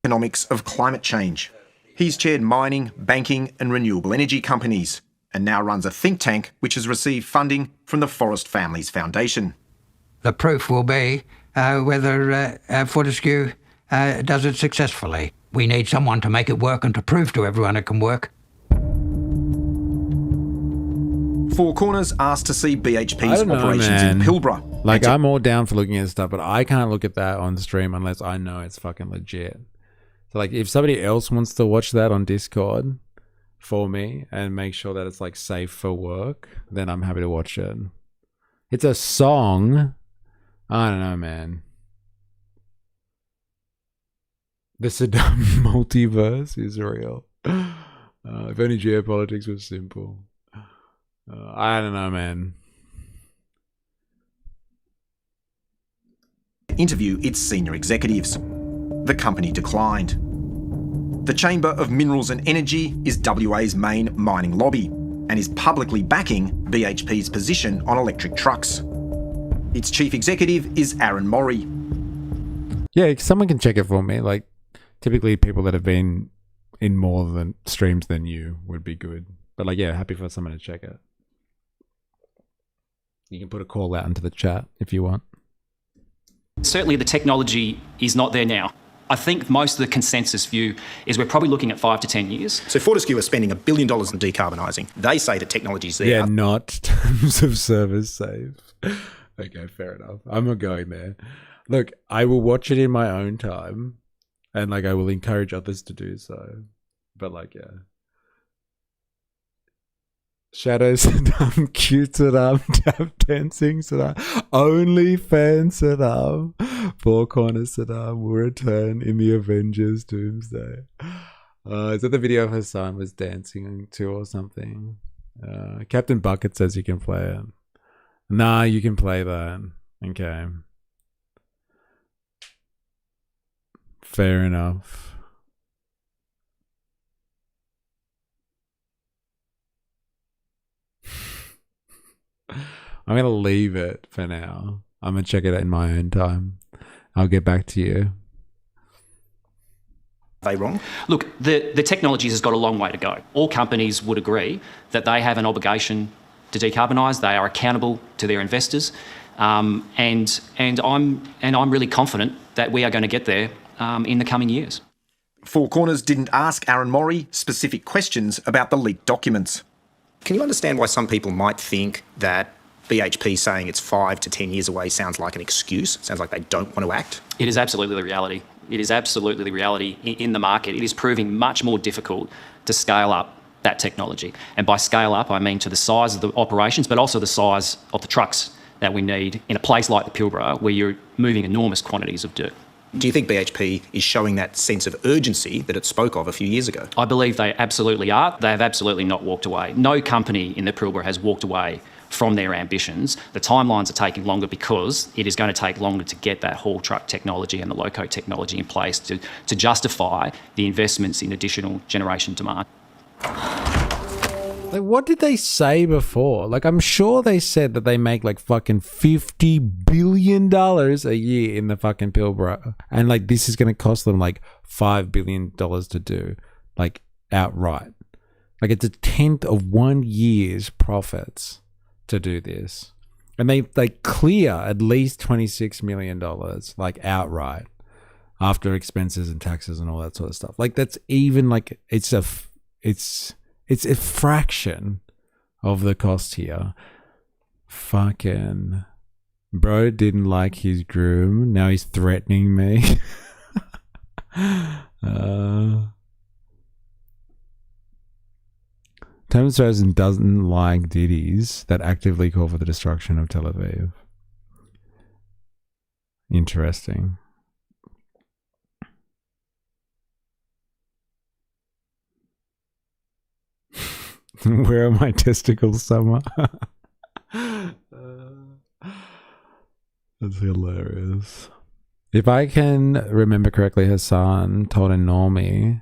Economics of climate change. He's chaired mining, banking and renewable energy companies, and now runs a think tank which has received funding from the Forrest Families Foundation. The proof will be whether Fortescue does it successfully. We need someone to make it work and to prove to everyone it can work. Four Corners asked to see BHP's operations in Pilbara. Like, I'm all down for looking at stuff, but I can't look at that on stream unless I know it's fucking legit. So, like, if somebody else wants to watch that on Discord for me and make sure that it's, like, safe for work, then I'm happy to watch it. It's a song. I don't know, man. The Saddam multiverse is real. If only geopolitics was simple. I don't know, man. interview its senior executives. The company declined. The Chamber of Minerals and Energy is WA's main mining lobby and is publicly backing BHP's position on electric trucks. Its chief executive is Aaron Morre. Yeah, someone can check it for me. Like, typically people that have been in more than streams than you would be good. But like, yeah, happy for someone to check it. You can put a call out into the chat if you want. Certainly the technology is not there now. I think most of the consensus view is we're probably looking at 5 to 10 years. So Fortescue are spending $1 billion on decarbonising. They say the technology's there. Yeah, not terms of service save. Okay, fair enough. I'm not going there. Look, I will watch it in my own time, and like I will encourage others to do so. But like, yeah. Shadows Saddam, cute Saddam, tap dancing Saddam, only fan Saddam, Four Corners Saddam will return in the Avengers Doomsday. Is that the video of Hassan was dancing to or something? Captain Bucket says you can play it. Nah, you can play that. Okay. Fair enough. I'm going to leave it for now. I'm going to check it out in my own time. I'll get back to you. Are they wrong? Look, the technology has got a long way to go. All companies would agree that they have an obligation to decarbonise. They are accountable to their investors. And I'm really confident that we are going to get there in the coming years. Four Corners didn't ask Aaron Morre specific questions about the leaked documents. Can you understand why some people might think that BHP saying it's 5 to 10 years away sounds like an excuse? Sounds like they don't want to act? It is absolutely the reality. It is absolutely the reality in the market. It is proving much more difficult to scale up that technology. And by scale up, I mean to the size of the operations, but also the size of the trucks that we need in a place like the Pilbara where you're moving enormous quantities of dirt. Do you think BHP is showing that sense of urgency that it spoke of a few years ago? I believe they absolutely are. They have absolutely not walked away. No company in the Pilbara has walked away from their ambitions. The timelines are taking longer because it is going to take longer to get that haul truck technology and the loco technology in place to justify the investments in additional generation demand. Like, what did they say before? Like, I'm sure they said that they make like fucking $50 billion a year in the fucking Pilbara. And like, this is going to cost them like $5 billion to do, like, outright. Like, it's a tenth of 1 year's profits to do this. And they clear at least $26 million, like, outright, after expenses and taxes and all that sort of stuff. Like, that's even like, it's a fraction of the cost here. Fucking bro didn't like his groom. Now he's threatening me. Thomas Rosen doesn't like ditties that actively call for the destruction of Tel Aviv. Interesting. Where are my testicles, Summer? That's hilarious. If I can remember correctly, Hassan told a normie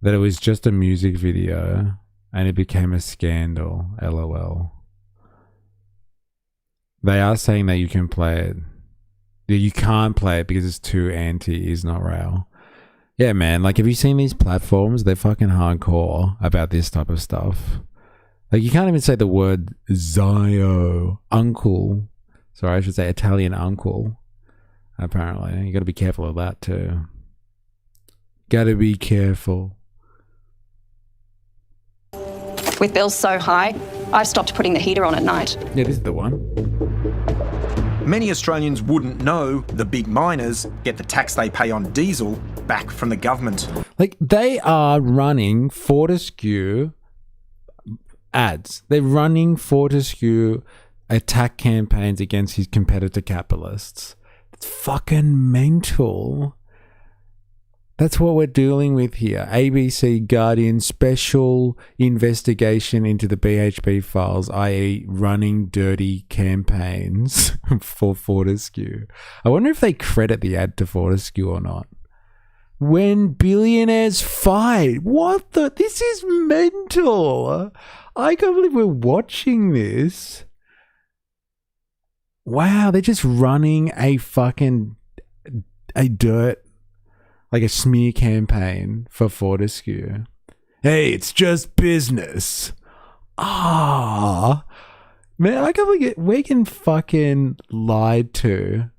that it was just a music video and it became a scandal. LOL. They are saying that you can play it. You can't play it because it's too anti is not real. Yeah, man. Like, have you seen these platforms? They're fucking hardcore about this type of stuff. Like, you can't even say the word Zio uncle. Sorry, I should say Italian uncle. Apparently, you got to be careful of that too. Got to be careful. With bills so high, I've stopped putting the heater on at night. Yeah, this is the one. Many Australians wouldn't know the big miners get the tax they pay on diesel back from the government. Like, they are running Fortescue ads. They're running Fortescue attack campaigns against his competitor capitalists. It's fucking mental. That's what we're dealing with here. ABC Guardian special investigation into the BHP files, i.e. running dirty campaigns for Fortescue. I wonder if they credit the ad to Fortescue or not. When billionaires fight. What the? This is mental. I can't believe we're watching this. Wow, they're just running a dirt, like a smear campaign for Fortescue. Hey, it's just business. Man, I can't believe we can fucking lied to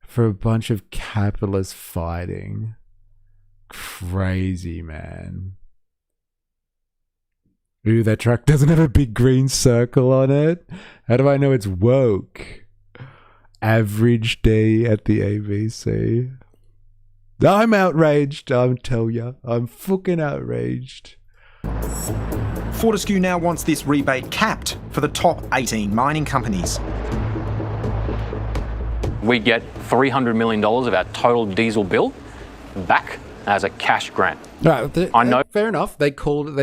for a bunch of capitalists fighting. Crazy, man. Ooh, that truck doesn't have a big green circle on it. How do I know it's woke? Average day at the ABC. I'm outraged, I'll tell ya. I'm fucking outraged. Fortescue now wants this rebate capped for the top 18 mining companies. We get $300 million of our total diesel bill back as a cash grant. Right, I know. Fair enough. They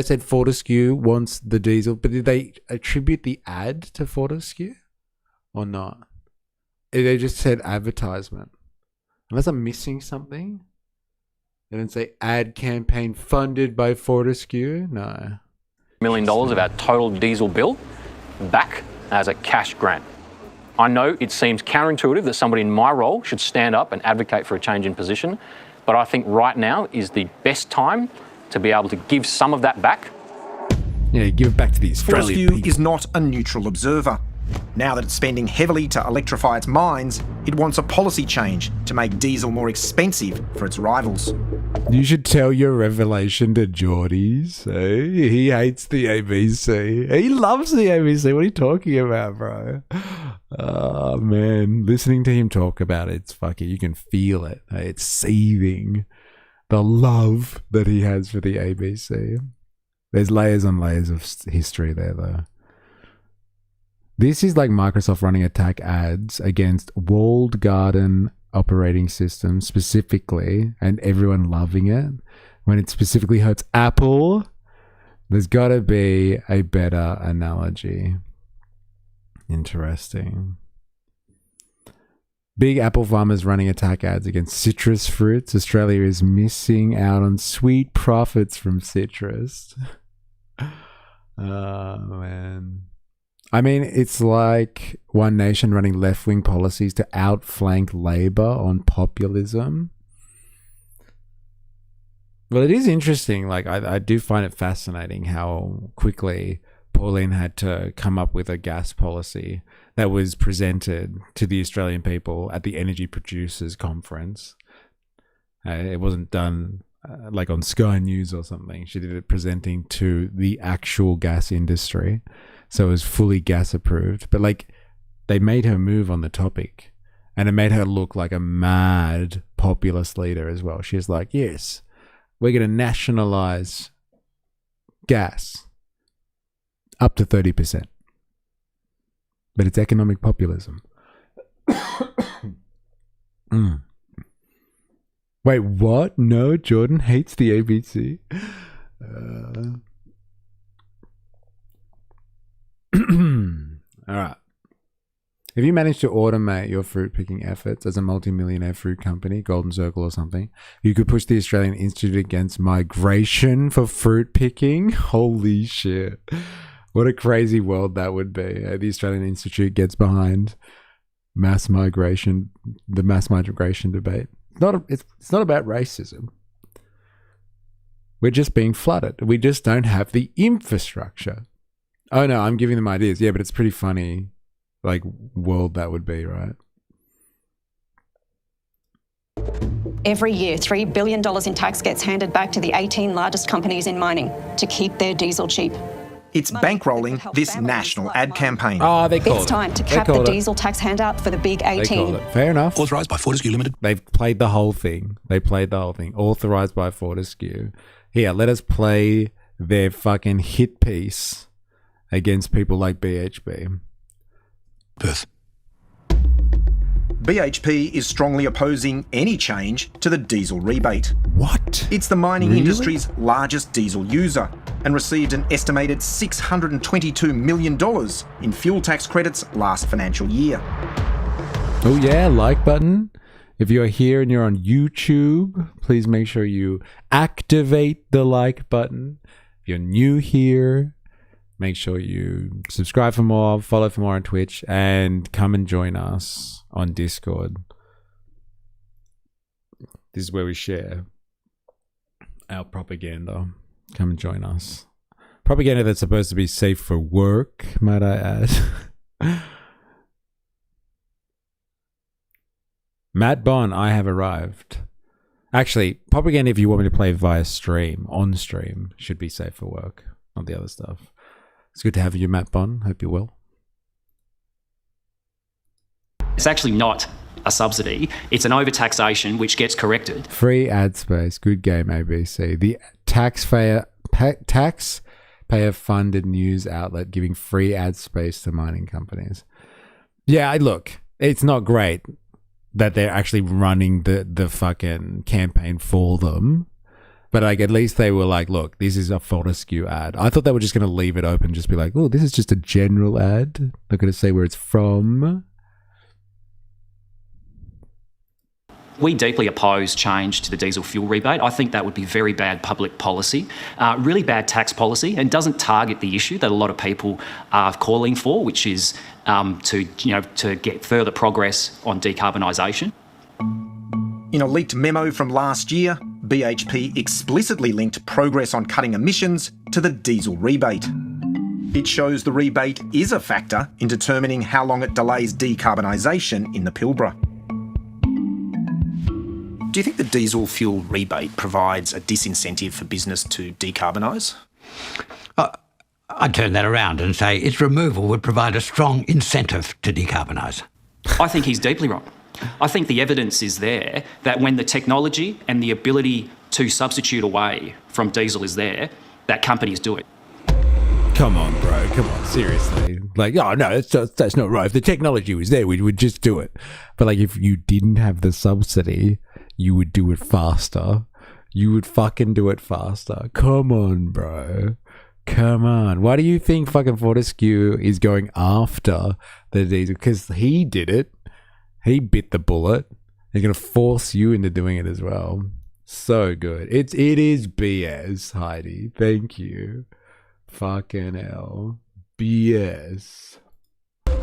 said Fortescue wants the diesel, but did they attribute the ad to Fortescue or not? They just said advertisement. Unless I'm missing something. They didn't say ad campaign funded by Fortescue. No. $1 million of our total diesel bill back as a cash grant. I know it seems counterintuitive that somebody in my role should stand up and advocate for a change in position, but I think right now is the best time to be able to give some of that back. Yeah, give it back to the Australian Fortescue is not a neutral observer. Now that it's spending heavily to electrify its mines, it wants a policy change to make diesel more expensive for its rivals. You should tell your revelation to Geordies. Eh? He hates the ABC. He loves the ABC. What are you talking about, bro? Oh, man. Listening to him talk about it, it's fucking, you can feel it. It's seething. The love that he has for the ABC. There's layers on layers of history there, though. This is like Microsoft running attack ads against walled garden operating systems specifically, and everyone loving it. When it specifically hurts Apple, there's got to be a better analogy. Interesting. Big Apple farmers running attack ads against citrus fruits. Australia is missing out on sweet profits from citrus. Oh, man. I mean, it's like One Nation running left-wing policies to outflank Labor on populism. Well, it is interesting. Like, I do find it fascinating how quickly Pauline had to come up with a gas policy that was presented to the Australian people at the Energy Producers Conference. It wasn't done like on Sky News or something. She did it presenting to the actual gas industry. So it was fully gas approved. But like, they made her move on the topic, and it made her look like a mad populist leader as well. She was like, yes, we're going to nationalize gas up to 30%. But it's economic populism. Wait, what? No, Jordan hates the ABC. All right. If you manage to automate your fruit picking efforts as a multi-millionaire fruit company, Golden Circle or something, you could push the Australian Institute against migration for fruit picking. Holy shit. What a crazy world that would be. The Australian Institute gets behind mass migration, the mass migration debate. It's not about racism. We're just being flooded. We just don't have the infrastructure. Oh no, I'm giving them ideas. Yeah, but it's pretty funny, like, world that would be, right? Every year, $3 billion in tax gets handed back to the 18 largest companies in mining to keep their diesel cheap. It's bankrolling this national ad campaign. Oh, they called it. It's time to cap the diesel tax handout for the big 18. They called it. Fair enough. Authorised by Fortescue Limited. They've played the whole thing. Authorised by Fortescue. Here, let us play their fucking hit piece against people like BHP. Perth. BHP is strongly opposing any change to the diesel rebate. What? It's the mining Really? industry's largest diesel user and received an estimated $622 million in fuel tax credits last financial year. Oh yeah, like button. If you're here and you're on YouTube, please make sure you activate the like button. If you're new here, make sure you subscribe for more, follow for more on Twitch, and come and join us on Discord. This is where we share our propaganda. Come and join us. Propaganda that's supposed to be safe for work, might I add. Matt Bond, I have arrived. Actually, propaganda, if you want me to play via stream, on stream, should be safe for work, not the other stuff. It's good to have you, Matt Bond. Hope you're well. It's actually not a subsidy. It's an overtaxation which gets corrected. Free ad space. Good game, ABC. The taxpayer funded news outlet giving free ad space to mining companies. Yeah, look, it's not great that they're actually running the fucking campaign for them. But like, at least they were like, look, this is a Fortescue ad. I thought they were just going to leave it open, just be like, oh, this is just a general ad. They're going to say where it's from. We deeply oppose change to the diesel fuel rebate. I think that would be very bad public policy, really bad tax policy, and doesn't target the issue that a lot of people are calling for, which is to get further progress on decarbonisation. In a leaked memo from last year, BHP explicitly linked progress on cutting emissions to the diesel rebate. It shows the rebate is a factor in determining how long it delays decarbonisation in the Pilbara. Do you think the diesel fuel rebate provides a disincentive for business to decarbonise? I'd turn that around and say its removal would provide a strong incentive to decarbonise. I think he's deeply wrong. I think the evidence is there that when the technology and the ability to substitute away from diesel is there, that companies do it. Come on, bro. Come on, seriously. Like, oh, no, that's not right. If the technology was there, we would just do it. But like, if you didn't have the subsidy, you would do it faster. You would fucking do it faster. Come on, bro. Come on. Why do you think fucking Fortescue is going after the diesel? Because he did it. He bit the bullet. He's going to force you into doing it as well. So good. It is BS, Heidi. Thank you. Fucking hell. BS.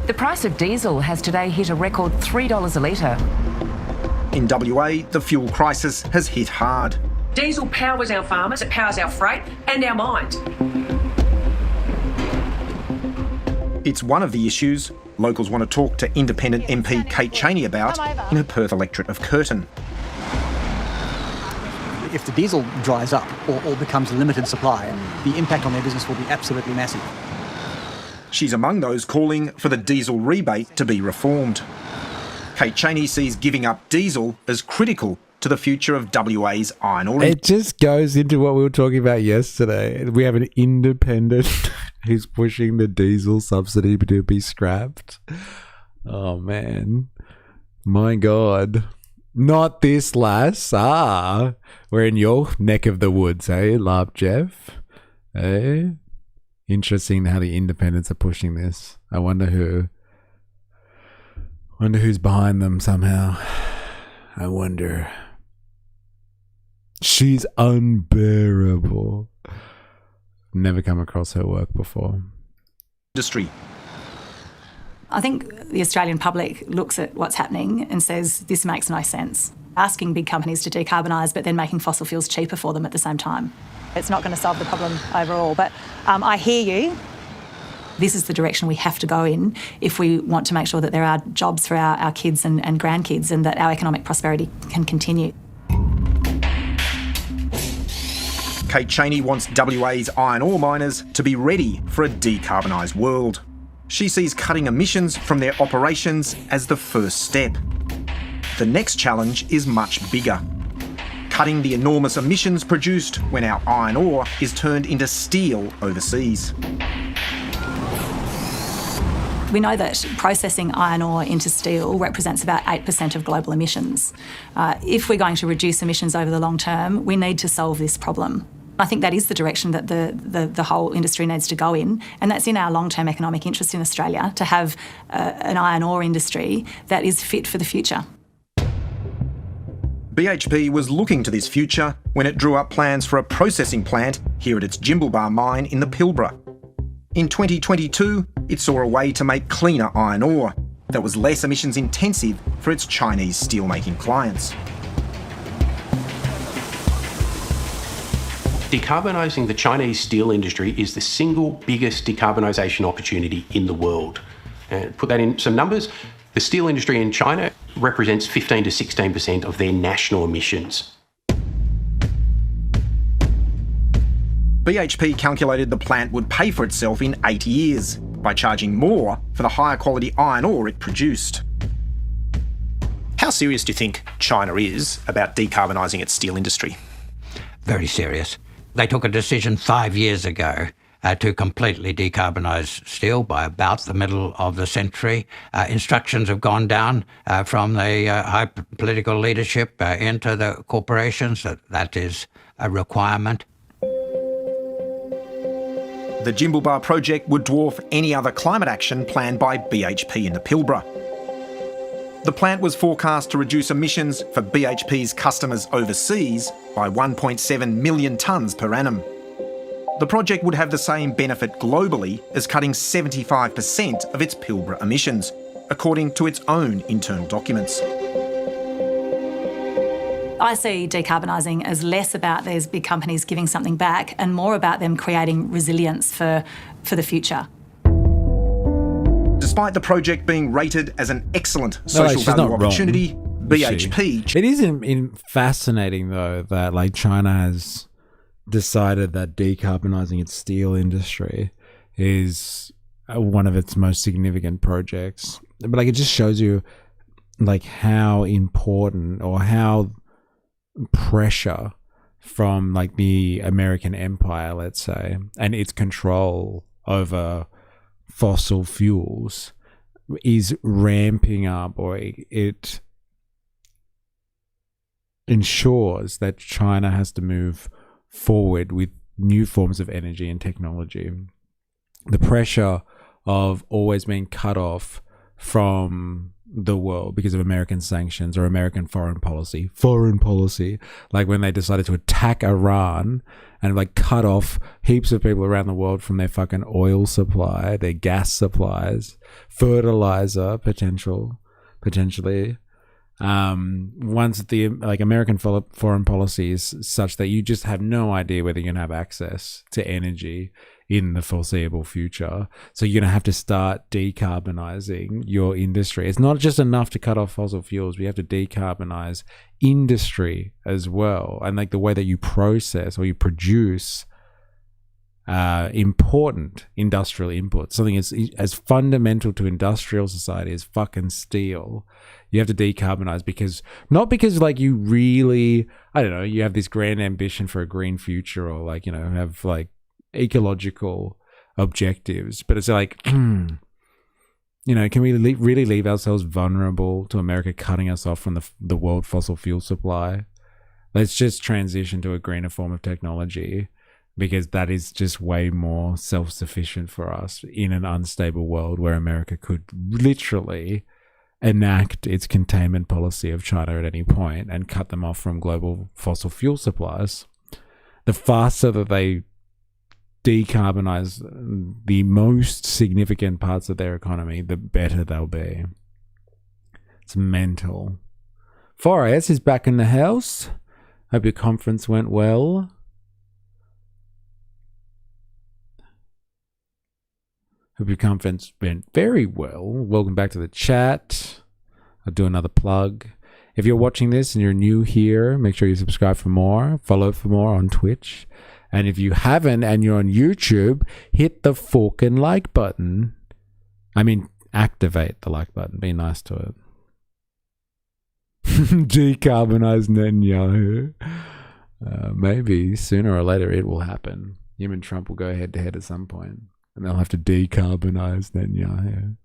The price of diesel has today hit a record $3 a litre. In WA, the fuel crisis has hit hard. Diesel powers our farmers, it powers our freight and our mines. It's one of the issues locals want to talk to independent MP Kate Chaney about in her Perth electorate of Curtin. If the diesel dries up or becomes a limited supply, the impact on their business will be absolutely massive. She's among those calling for the diesel rebate to be reformed. Kate Chaney sees giving up diesel as critical to the future of WA's iron ore. It just goes into what we were talking about yesterday. We have an independent who's pushing the diesel subsidy to be scrapped. Oh, man. My God. Not this, lass. We're in your neck of the woods, eh, Larp Jeff? Eh? Interesting how the independents are pushing this. I wonder who's behind them somehow. I wonder. She's unbearable. Never come across her work before. Industry. I think the Australian public looks at what's happening and says this makes no sense. Asking big companies to decarbonise but then making fossil fuels cheaper for them at the same time. It's not going to solve the problem overall, but I hear you. This is the direction we have to go in if we want to make sure that there are jobs for our kids and grandkids and that our economic prosperity can continue. Kate Chaney wants WA's iron ore miners to be ready for a decarbonised world. She sees cutting emissions from their operations as the first step. The next challenge is much bigger. Cutting the enormous emissions produced when our iron ore is turned into steel overseas. We know that processing iron ore into steel represents about 8% of global emissions. If we're going to reduce emissions over the long term, we need to solve this problem. I think that is the direction that the whole industry needs to go in, and that's in our long-term economic interest in Australia, to have an iron ore industry that is fit for the future. BHP was looking to this future when it drew up plans for a processing plant here at its Jimblebar mine in the Pilbara. In 2022, it saw a way to make cleaner iron ore that was less emissions intensive for its Chinese steelmaking clients. Decarbonising the Chinese steel industry is the single biggest decarbonisation opportunity in the world. And put that in some numbers, the steel industry in China represents 15 to 16% of their national emissions. BHP calculated the plant would pay for itself in 8 years by charging more for the higher quality iron ore it produced. How serious do you think China is about decarbonising its steel industry? Very serious. They took a decision 5 years ago to completely decarbonise steel by about the middle of the century. Instructions have gone down from the high political leadership into the corporations that is a requirement. The Jimblebar project would dwarf any other climate action planned by BHP in the Pilbara. The plant was forecast to reduce emissions for BHP's customers overseas by 1.7 million tonnes per annum. The project would have the same benefit globally as cutting 75% of its Pilbara emissions, according to its own internal documents. I see decarbonising as less about these big companies giving something back and more about them creating resilience for the future. Despite the project being rated as an excellent social value opportunity, BHP... It is fascinating, though, that like China has decided that decarbonising its steel industry is one of its most significant projects. But like, it just shows you like how important, or how pressure from like the American empire, let's say, and its control over fossil fuels is ramping up, or it ensures that China has to move forward with new forms of energy and technology. The pressure of always being cut off from the world because of American sanctions or American foreign policy, like when they decided to attack Iran and like cut off heaps of people around the world from their fucking oil supply, their gas supplies, fertilizer potentially. Once the like American foreign policy is such that you just have no idea whether you're gonna have access to energy in the foreseeable future. So you're gonna have to start decarbonizing your industry. It's not just enough to cut off fossil fuels. We have to decarbonize industry as well, and like the way that you process or you produce important industrial inputs, something as fundamental to industrial society as fucking steel. You have to decarbonize not because like you really, I don't know, you have this grand ambition for a green future, or like, you know, have like ecological objectives, but it's like, you know, can we really leave ourselves vulnerable to America cutting us off from the world fossil fuel supply? Let's just transition to a greener form of technology, because that is just way more self-sufficient for us in an unstable world where America could literally enact its containment policy of China at any point and cut them off from global fossil fuel supplies. The faster that they decarbonize the most significant parts of their economy, the better they'll be. It's mental. 4AS is back in the house. Hope your conference went well. Hope your conference went very well. Welcome back to the chat. I'll do another plug. If you're watching this and you're new here, make sure you subscribe for more. Follow for more on Twitch. And if you haven't and you're on YouTube, hit the fucking like button. I mean, activate the like button. Be nice to it. Decarbonize Netanyahu. Maybe sooner or later it will happen. Him and Trump will go head to head at some point, and they'll have to decarbonize Netanyahu.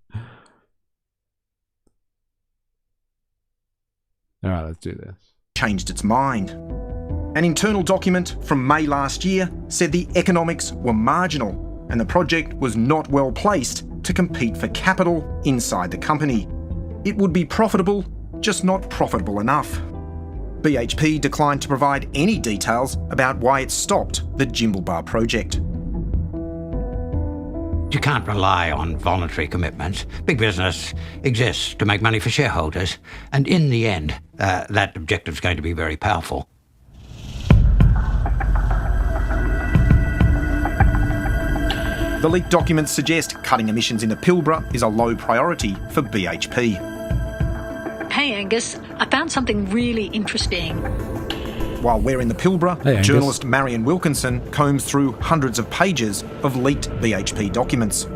All right, let's do this. Changed its mind. An internal document from May last year said the economics were marginal and the project was not well placed to compete for capital inside the company. It would be profitable, just not profitable enough. BHP declined to provide any details about why it stopped the Jimblebar project. You can't rely on voluntary commitments. Big business exists to make money for shareholders, and in the end, that objective is going to be very powerful. The leaked documents suggest cutting emissions in the Pilbara is a low priority for BHP. Hey Angus, I found something really interesting. While we're in the Pilbara, Hey, Angus. journalist Marion Wilkinson combs through hundreds of pages of leaked BHP documents.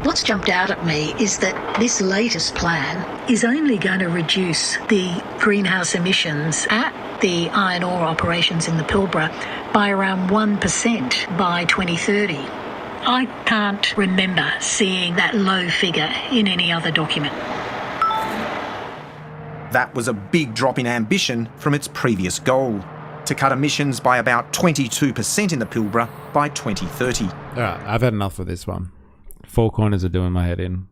What's jumped out at me is that this latest plan is only going to reduce the greenhouse emissions at the iron ore operations in the Pilbara by around 1% by 2030. I can't remember seeing that low figure in any other document. That was a big drop in ambition from its previous goal, to cut emissions by about 22% in the Pilbara by 2030. All right, I've had enough of this one. Four Corners are doing my head in.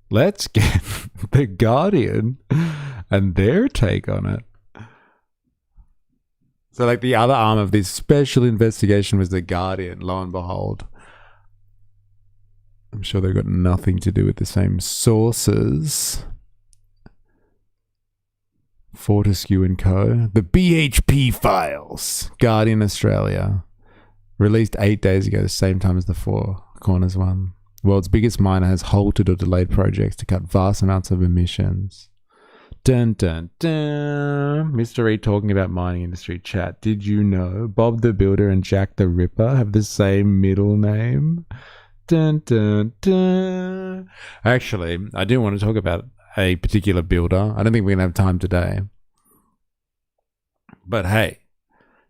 Let's get The Guardian and their take on it. So, like, the other arm of this special investigation was The Guardian, lo and behold. I'm sure they've got nothing to do with the same sources. Fortescue and Co. The BHP Files. Guardian Australia. Released 8 days ago, the same time as the Four Corners one. World's biggest miner has halted or delayed projects to cut vast amounts of emissions. Dun dun dun. Mr. E talking about mining industry chat. Did you know Bob the Builder and Jack the Ripper have the same middle name? Dun dun dun. Actually, I do want to talk about a particular builder. I don't think we're going to have time today. But hey,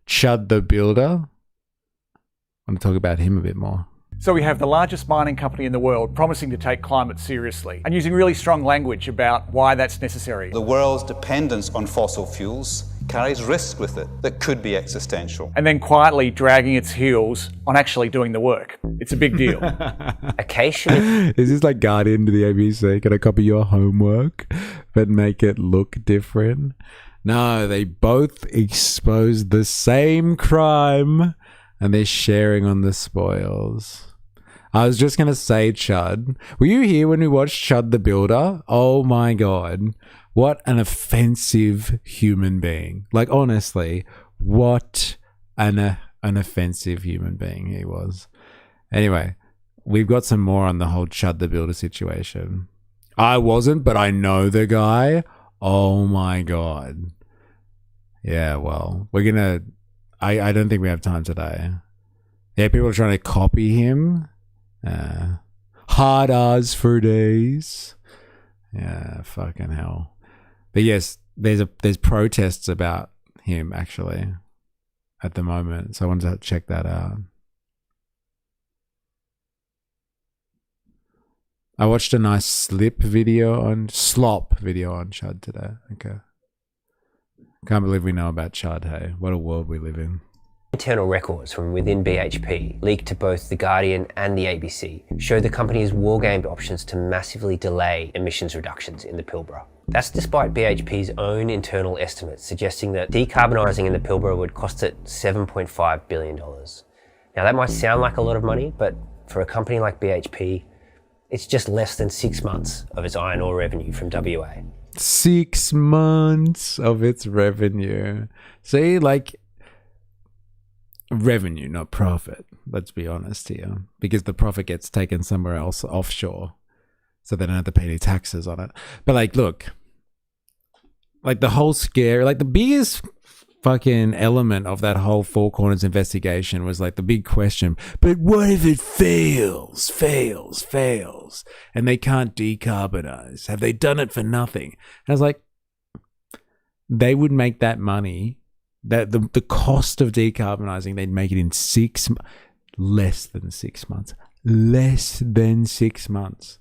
Chud the Builder. I want to talk about him a bit more. So we have the largest mining company in the world promising to take climate seriously and using really strong language about why that's necessary. The world's dependence on fossil fuels carries risk with it that could be existential. And then quietly dragging its heels on actually doing the work. It's a big deal. Occasionally. Is this like Guardian to the ABC? Can I copy your homework but make it look different? No, they both expose the same crime and they're sharing on the spoils. I was just going to say, Chud. Were you here when we watched Chud the Builder? Oh my God. What an offensive human being. Like, honestly, what an offensive human being he was. Anyway, we've got some more on the whole Chud the Builder situation. I wasn't, but I know the guy. Oh my God. Yeah, well, we're going to... I don't think we have time today. Yeah, people are trying to copy him. Hard R's for days. Yeah, fucking hell. But yes, there's protests about him actually at the moment. So I wanted to check that out. I watched a nice slop video on Chud today. Okay. Can't believe we know about Chud, hey. What a world we live in. Internal records from within BHP, leaked to both The Guardian and the ABC, show the company has wargamed options to massively delay emissions reductions in the Pilbara. That's despite BHP's own internal estimates suggesting that decarbonising in the Pilbara would cost it $7.5 billion. Now that might sound like a lot of money, but for a company like BHP, it's just less than 6 months of its iron ore revenue from WA. 6 months of its revenue. See, like, revenue, not profit. Let's be honest here. Because the profit gets taken somewhere else offshore. So they don't have to pay any taxes on it. But, like, look. Like, the whole scare, like, the biggest fucking element of that whole Four Corners investigation was, like, the big question. But what if it fails? And they can't decarbonize? Have they done it for nothing? And I was like, they would make that money. That the cost of decarbonizing, they'd make it in less than 6 months. Less than 6 months.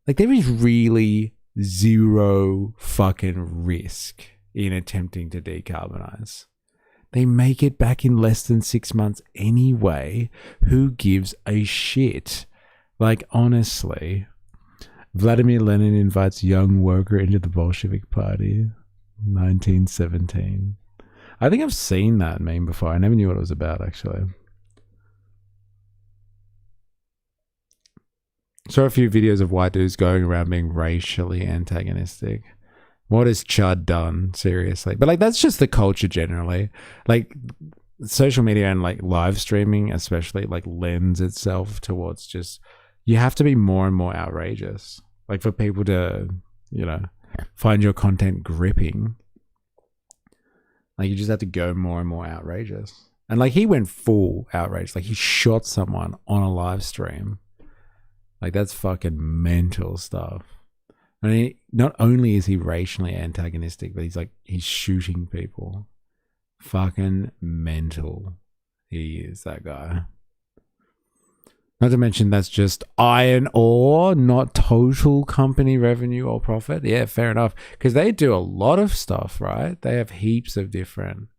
Like, there is really zero fucking risk in attempting to decarbonize. They make it back in less than 6 months anyway. Who gives a shit? Like, honestly, Vladimir Lenin invites young worker into the Bolshevik Party, 1917. I think I've seen that meme before. I never knew what it was about, actually. Saw a few videos of white dudes going around being racially antagonistic. What has Chud done? Seriously. But like, that's just the culture generally. Like, social media and like live streaming especially like lends itself towards just, you have to be more and more outrageous. Like, for people to, you know, find your content gripping. Like, you just have to go more and more outrageous. And like, he went full outrage. Like, he shot someone on a live stream. Like, that's fucking mental stuff. I mean, not only is he racially antagonistic, but he's shooting people. Fucking mental. He is, that guy. Not to mention, that's just iron ore, not total company revenue or profit. Yeah, fair enough. Because they do a lot of stuff, right? They have heaps of different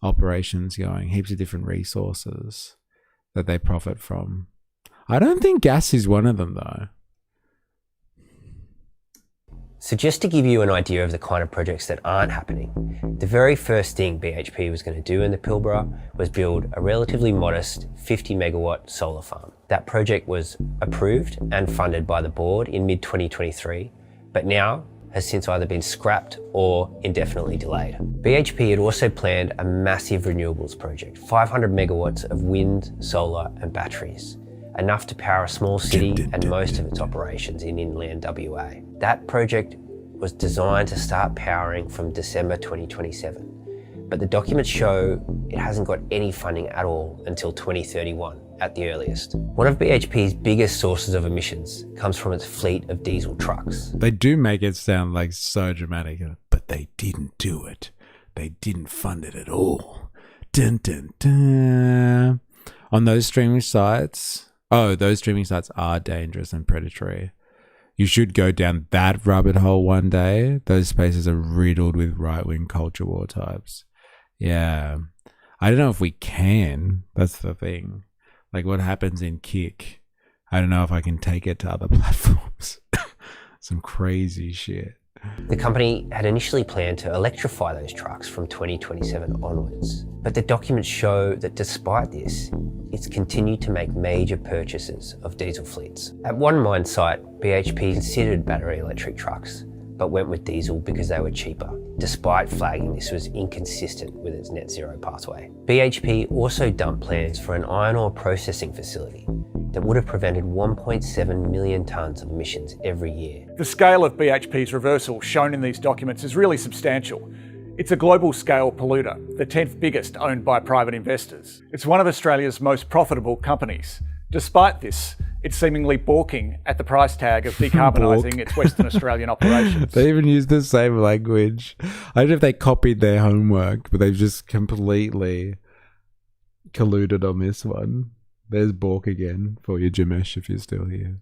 operations going, heaps of different resources that they profit from. I don't think gas is one of them, though. So just to give you an idea of the kind of projects that aren't happening, the very first thing BHP was going to do in the Pilbara was build a relatively modest 50 megawatt solar farm. That project was approved and funded by the board in mid-2023, but now has since either been scrapped or indefinitely delayed. BHP had also planned a massive renewables project, 500 megawatts of wind, solar and batteries, enough to power a small city and most of its operations in inland WA. That project was designed to start powering from December 2027, but the documents show it hasn't got any funding at all until 2031 at the earliest. One of BHP's biggest sources of emissions comes from its fleet of diesel trucks. They do make it sound like so dramatic, but they didn't do it. They didn't fund it at all. Dun, dun, dun. On those streaming sites, those streaming sites are dangerous and predatory. You should go down that rabbit hole one day. Those spaces are riddled with right-wing culture war types. Yeah. I don't know if we can. That's the thing. Like, what happens in Kick? I don't know if I can take it to other platforms. Some crazy shit. The company had initially planned to electrify those trucks from 2027 onwards, but the documents show that despite this, it's continued to make major purchases of diesel fleets. At one mine site, BHP considered battery electric trucks, but went with diesel because they were cheaper, despite flagging this was inconsistent with its net zero pathway. BHP also dumped plans for an iron ore processing facility that would have prevented 1.7 million tonnes of emissions every year. The scale of BHP's reversal shown in these documents is really substantial. It's a global scale polluter, the 10th biggest owned by private investors. It's one of Australia's most profitable companies. Despite this, it's seemingly balking at the price tag of decarbonising its Western Australian operations. They even use the same language. I don't know if they copied their homework, but they've just completely colluded on this one. There's Bork again for you, Jamesh, if you're still here.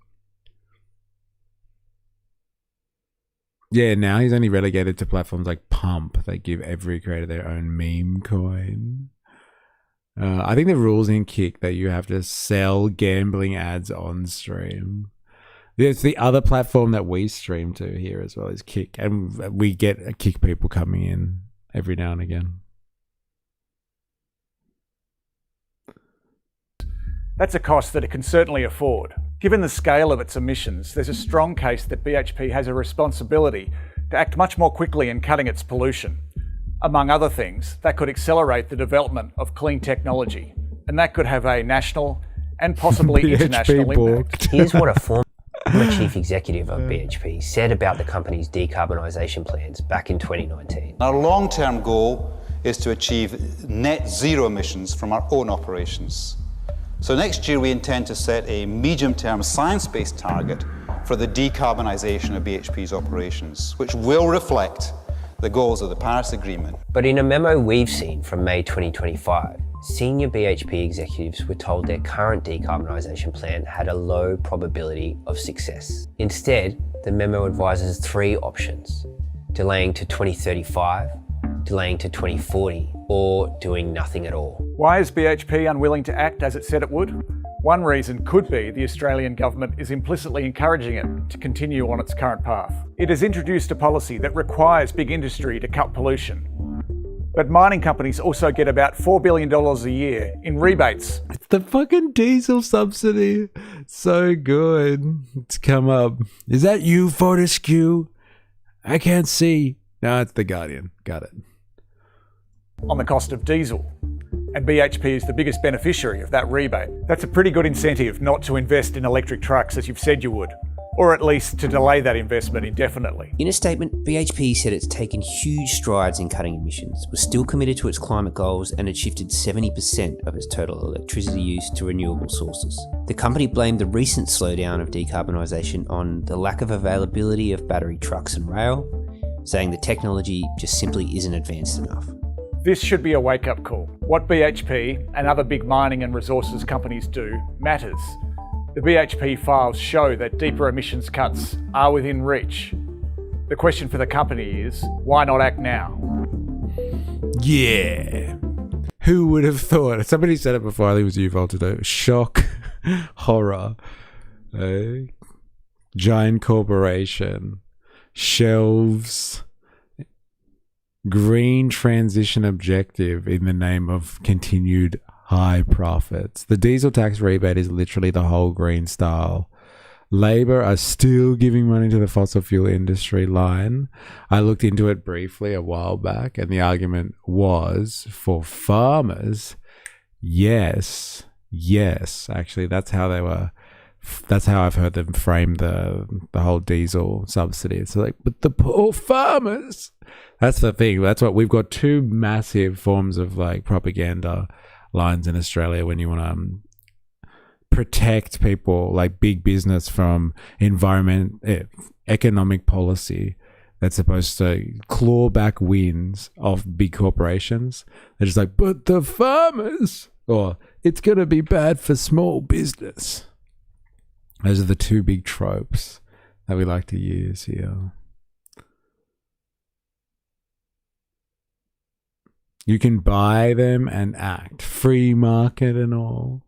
Yeah, now he's only relegated to platforms like Pump. They give every creator their own meme coin. I think the rules in Kick that you have to sell gambling ads on stream. It's the other platform that we stream to here as well, is Kick. And we get Kick people coming in every now and again. That's a cost that it can certainly afford. Given the scale of its emissions, there's a strong case that BHP has a responsibility to act much more quickly in cutting its pollution. Among other things, that could accelerate the development of clean technology, and that could have a national and possibly international impact. Here's what a former chief executive of BHP said about the company's decarbonisation plans back in 2019. Our long-term goal is to achieve net zero emissions from our own operations. So next year we intend to set a medium-term science-based target for the decarbonisation of BHP's operations, which will reflect the goals of the Paris Agreement. But in a memo we've seen from May 2025, senior BHP executives were told their current decarbonisation plan had a low probability of success. Instead, the memo advises 3 options: delaying to 2035, delaying to 2040, or doing nothing at all. Why is BHP unwilling to act as it said it would? One reason could be the Australian government is implicitly encouraging it to continue on its current path. It has introduced a policy that requires big industry to cut pollution. But mining companies also get about $4 billion a year in rebates. It's the fucking diesel subsidy. So good. It's come up. Is that you, Fortescue? I can't see. No, it's The Guardian. Got it. On the cost of diesel. And BHP is the biggest beneficiary of that rebate. That's a pretty good incentive not to invest in electric trucks as you've said you would, or at least to delay that investment indefinitely. In a statement, BHP said it's taken huge strides in cutting emissions, was still committed to its climate goals, and had shifted 70% of its total electricity use to renewable sources. The company blamed the recent slowdown of decarbonisation on the lack of availability of battery trucks and rail, saying the technology just simply isn't advanced enough. This should be a wake-up call. What BHP and other big mining and resources companies do matters. The BHP files show that deeper emissions cuts are within reach. The question for the company is, why not act now? Yeah. Who would have thought? Somebody said it before, I think it was you, Voltado. Shock, horror, giant corporation, shelves, green transition objective in the name of continued high profits. The diesel tax rebate is literally the whole green style. Labor are still giving money to the fossil fuel industry line. I looked into it briefly a while back, and the argument was for farmers. Yes. Actually, that's how I've heard them frame the whole diesel subsidy. It's like, but the poor farmers. That's the thing. That's what we've got. Two massive forms of like propaganda lines in Australia when you want to protect people, like big business, from economic policy that's supposed to claw back wins of big corporations. They're just like, but the farmers, or it's going to be bad for small business. Those are the two big tropes that we like to use here. You can buy them and act. Free market and all.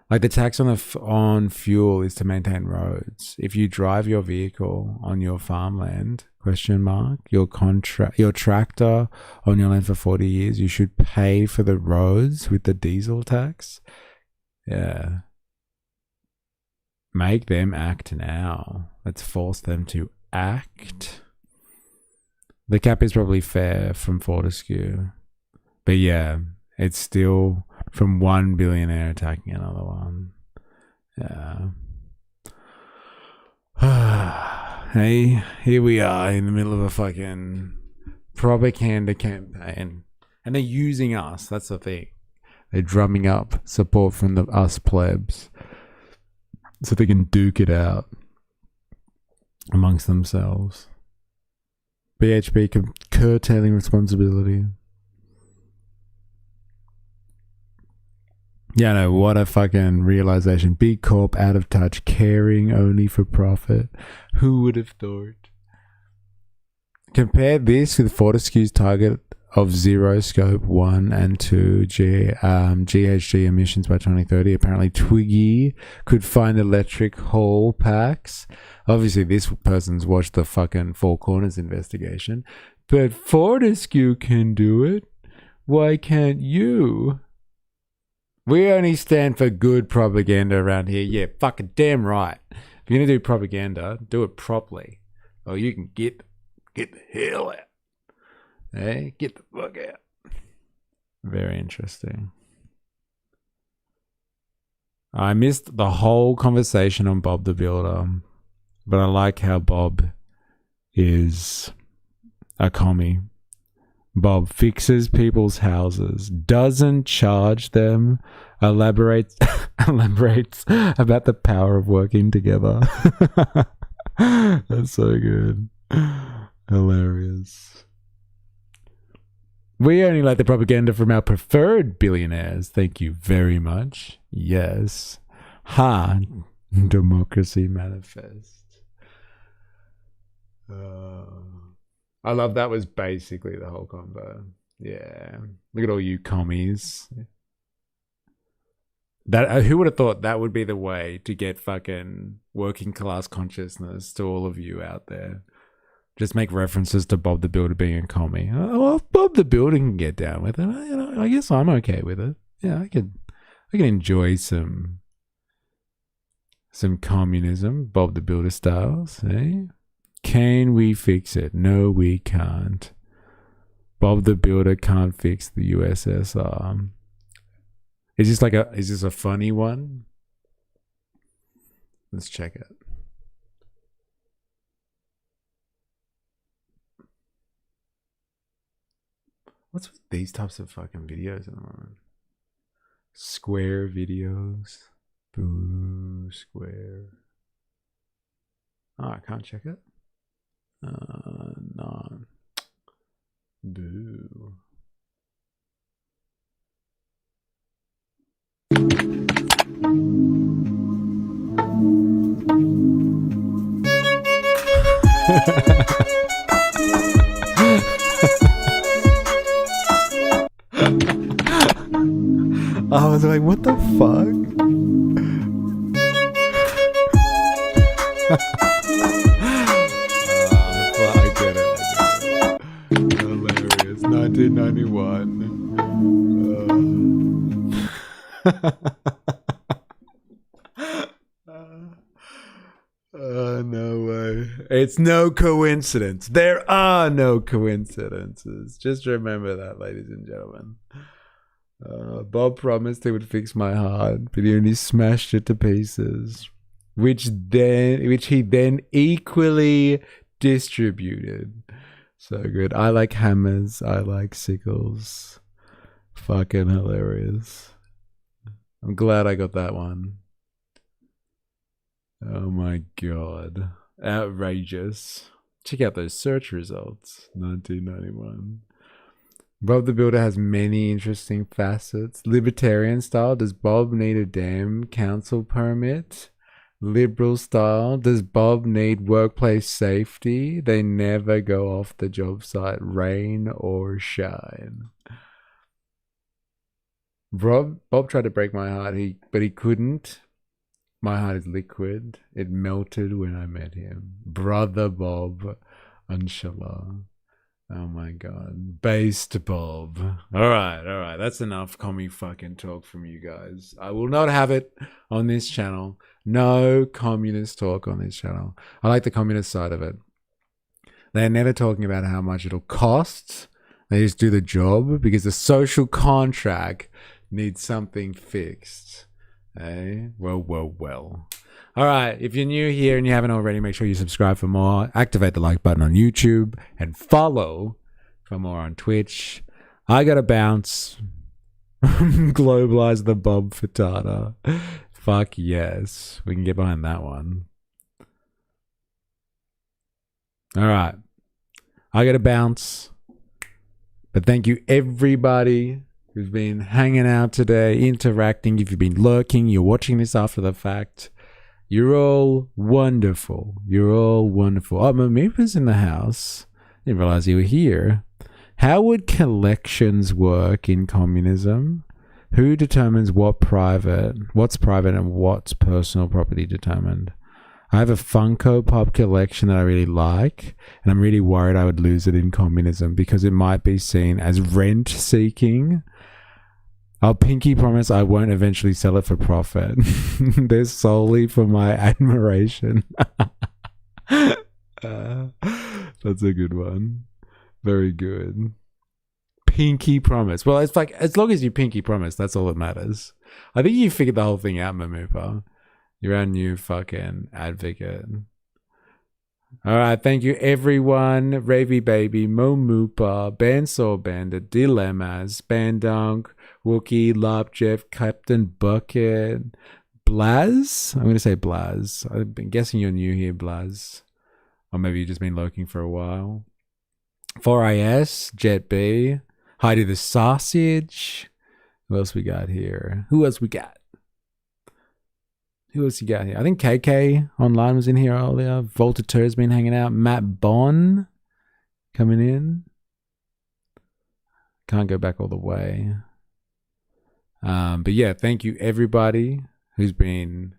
Like the tax on fuel is to maintain roads. If you drive your vehicle on your farmland, your tractor on your land for 40 years, you should pay for the roads with the diesel tax. Yeah. Make them act now. Let's force them to act. The cap is probably fair from Fortescue. But yeah, it's still from one billionaire attacking another one. Yeah. Hey, here we are in the middle of a fucking propaganda campaign. And they're using us. That's the thing. They're drumming up support from us plebs so they can duke it out amongst themselves. BHP curtailing responsibility. Yeah, no, what a fucking realization. Big corp, out of touch, caring only for profit. Who would have thought? Compare this with Fortescue's target of zero scope 1 and 2 GHG emissions by 2030. Apparently Twiggy could find electric haul packs. Obviously this person's watched the fucking Four Corners investigation. But Fortescue can do it. Why can't you? We only stand for good propaganda around here. Yeah, fucking damn right. If you're going to do propaganda, do it properly. Or you can get the hell out. Hey, get the fuck out. Very interesting. I missed the whole conversation on Bob the Builder. But I like how Bob is a commie. Bob fixes people's houses, doesn't charge them, elaborates about the power of working together. That's so good. Hilarious. We only like the propaganda from our preferred billionaires. Thank you very much. Yes. Ha. Democracy manifest. I love that was basically the whole convo. Yeah. Look at all you commies. That who would have thought that would be the way to get fucking working class consciousness to all of you out there? Just make references to Bob the Builder being a commie. Oh, Bob the Builder can get down with it. You know, I guess I'm okay with it. Yeah, I can enjoy some communism, Bob the Builder styles. Eh? Can we fix it? No, we can't. Bob the Builder can't fix the USSR. Is this a funny one? Let's check it. What's with these types of fucking videos at the moment? Square videos. Boo, square. Oh, I can't check it? No. Boo. I was like, what the fuck? I get it. Hilarious. 1991. No way. It's no coincidence. There are no coincidences. Just remember that, ladies and gentlemen. Bob promised he would fix my heart, but he only smashed it to pieces, which he then equally distributed. So good. I like hammers. I like sickles. Fucking hilarious. I'm glad I got that one. Oh my god. Outrageous. Check out those search results. 1991. Bob the Builder has many interesting facets. Libertarian style, does Bob need a damn council permit? Liberal style, does Bob need workplace safety? They never go off the job site, rain or shine. Bob tried to break my heart, but he couldn't. My heart is liquid. It melted when I met him. Brother Bob, inshallah. Oh my god. Based Bob. Alright. That's enough commie fucking talk from you guys. I will not have it on this channel. No communist talk on this channel. I like the communist side of it. They're never talking about how much it'll cost. They just do the job because the social contract needs something fixed. Eh? Well. Alright, if you're new here and you haven't already, make sure you subscribe for more. Activate the like button on YouTube and follow for more on Twitch. I gotta bounce. Globalize the Bob Frittata. Fuck yes. We can get behind that one. Alright. I gotta bounce. But thank you everybody who's been hanging out today, interacting. If you've been lurking, you're watching this after the fact. You're all wonderful. You're all wonderful. Oh, Mamipa's in the house. Didn't realize you were here. How would collections work in communism? Who determines what's private and what's personal property determined? I have a Funko Pop collection that I really like, and I'm really worried I would lose it in communism because it might be seen as rent-seeking. I'll pinky promise I won't eventually sell it for profit. They're solely for my admiration. That's a good one. Very good. Pinky promise. Well, it's like, as long as you pinky promise, that's all that matters. I think you figured the whole thing out, Mamupa. You're our new fucking advocate. Alright, thank you everyone. Ravy Baby, Momupa, Bandsaw Bandit, Dilemmas, Bandunk, Wookie, Larp Jeff, Captain Bucket, Blaz? I'm going to say Blaz. I've been guessing you're new here, Blaz. Or maybe you've just been lurking for a while. 4IS, Jet B, Heidi the Sausage. Who else we got here? Who else you got here? I think KK online was in here earlier. Voltateur's been hanging out. Matt Bon coming in. Can't go back all the way. But yeah, thank you everybody who's been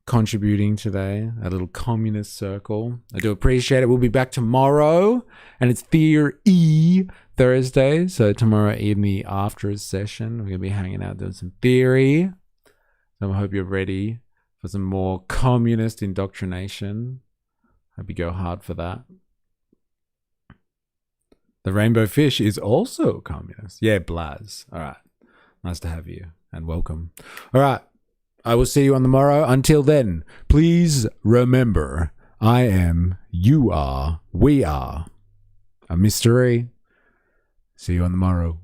contributing today. A little communist circle. I do appreciate it. We'll be back tomorrow, and it's Theory Thursday. So tomorrow evening after session, we're gonna be hanging out doing some theory. So I hope you're ready for some more communist indoctrination. Hope you go hard for that. The rainbow fish is also communist. Yeah, Blaz. All right. Nice to have you and welcome. All right. I will see you on the morrow. Until then, please remember, I am, you are, we are a mystery. See you on the morrow.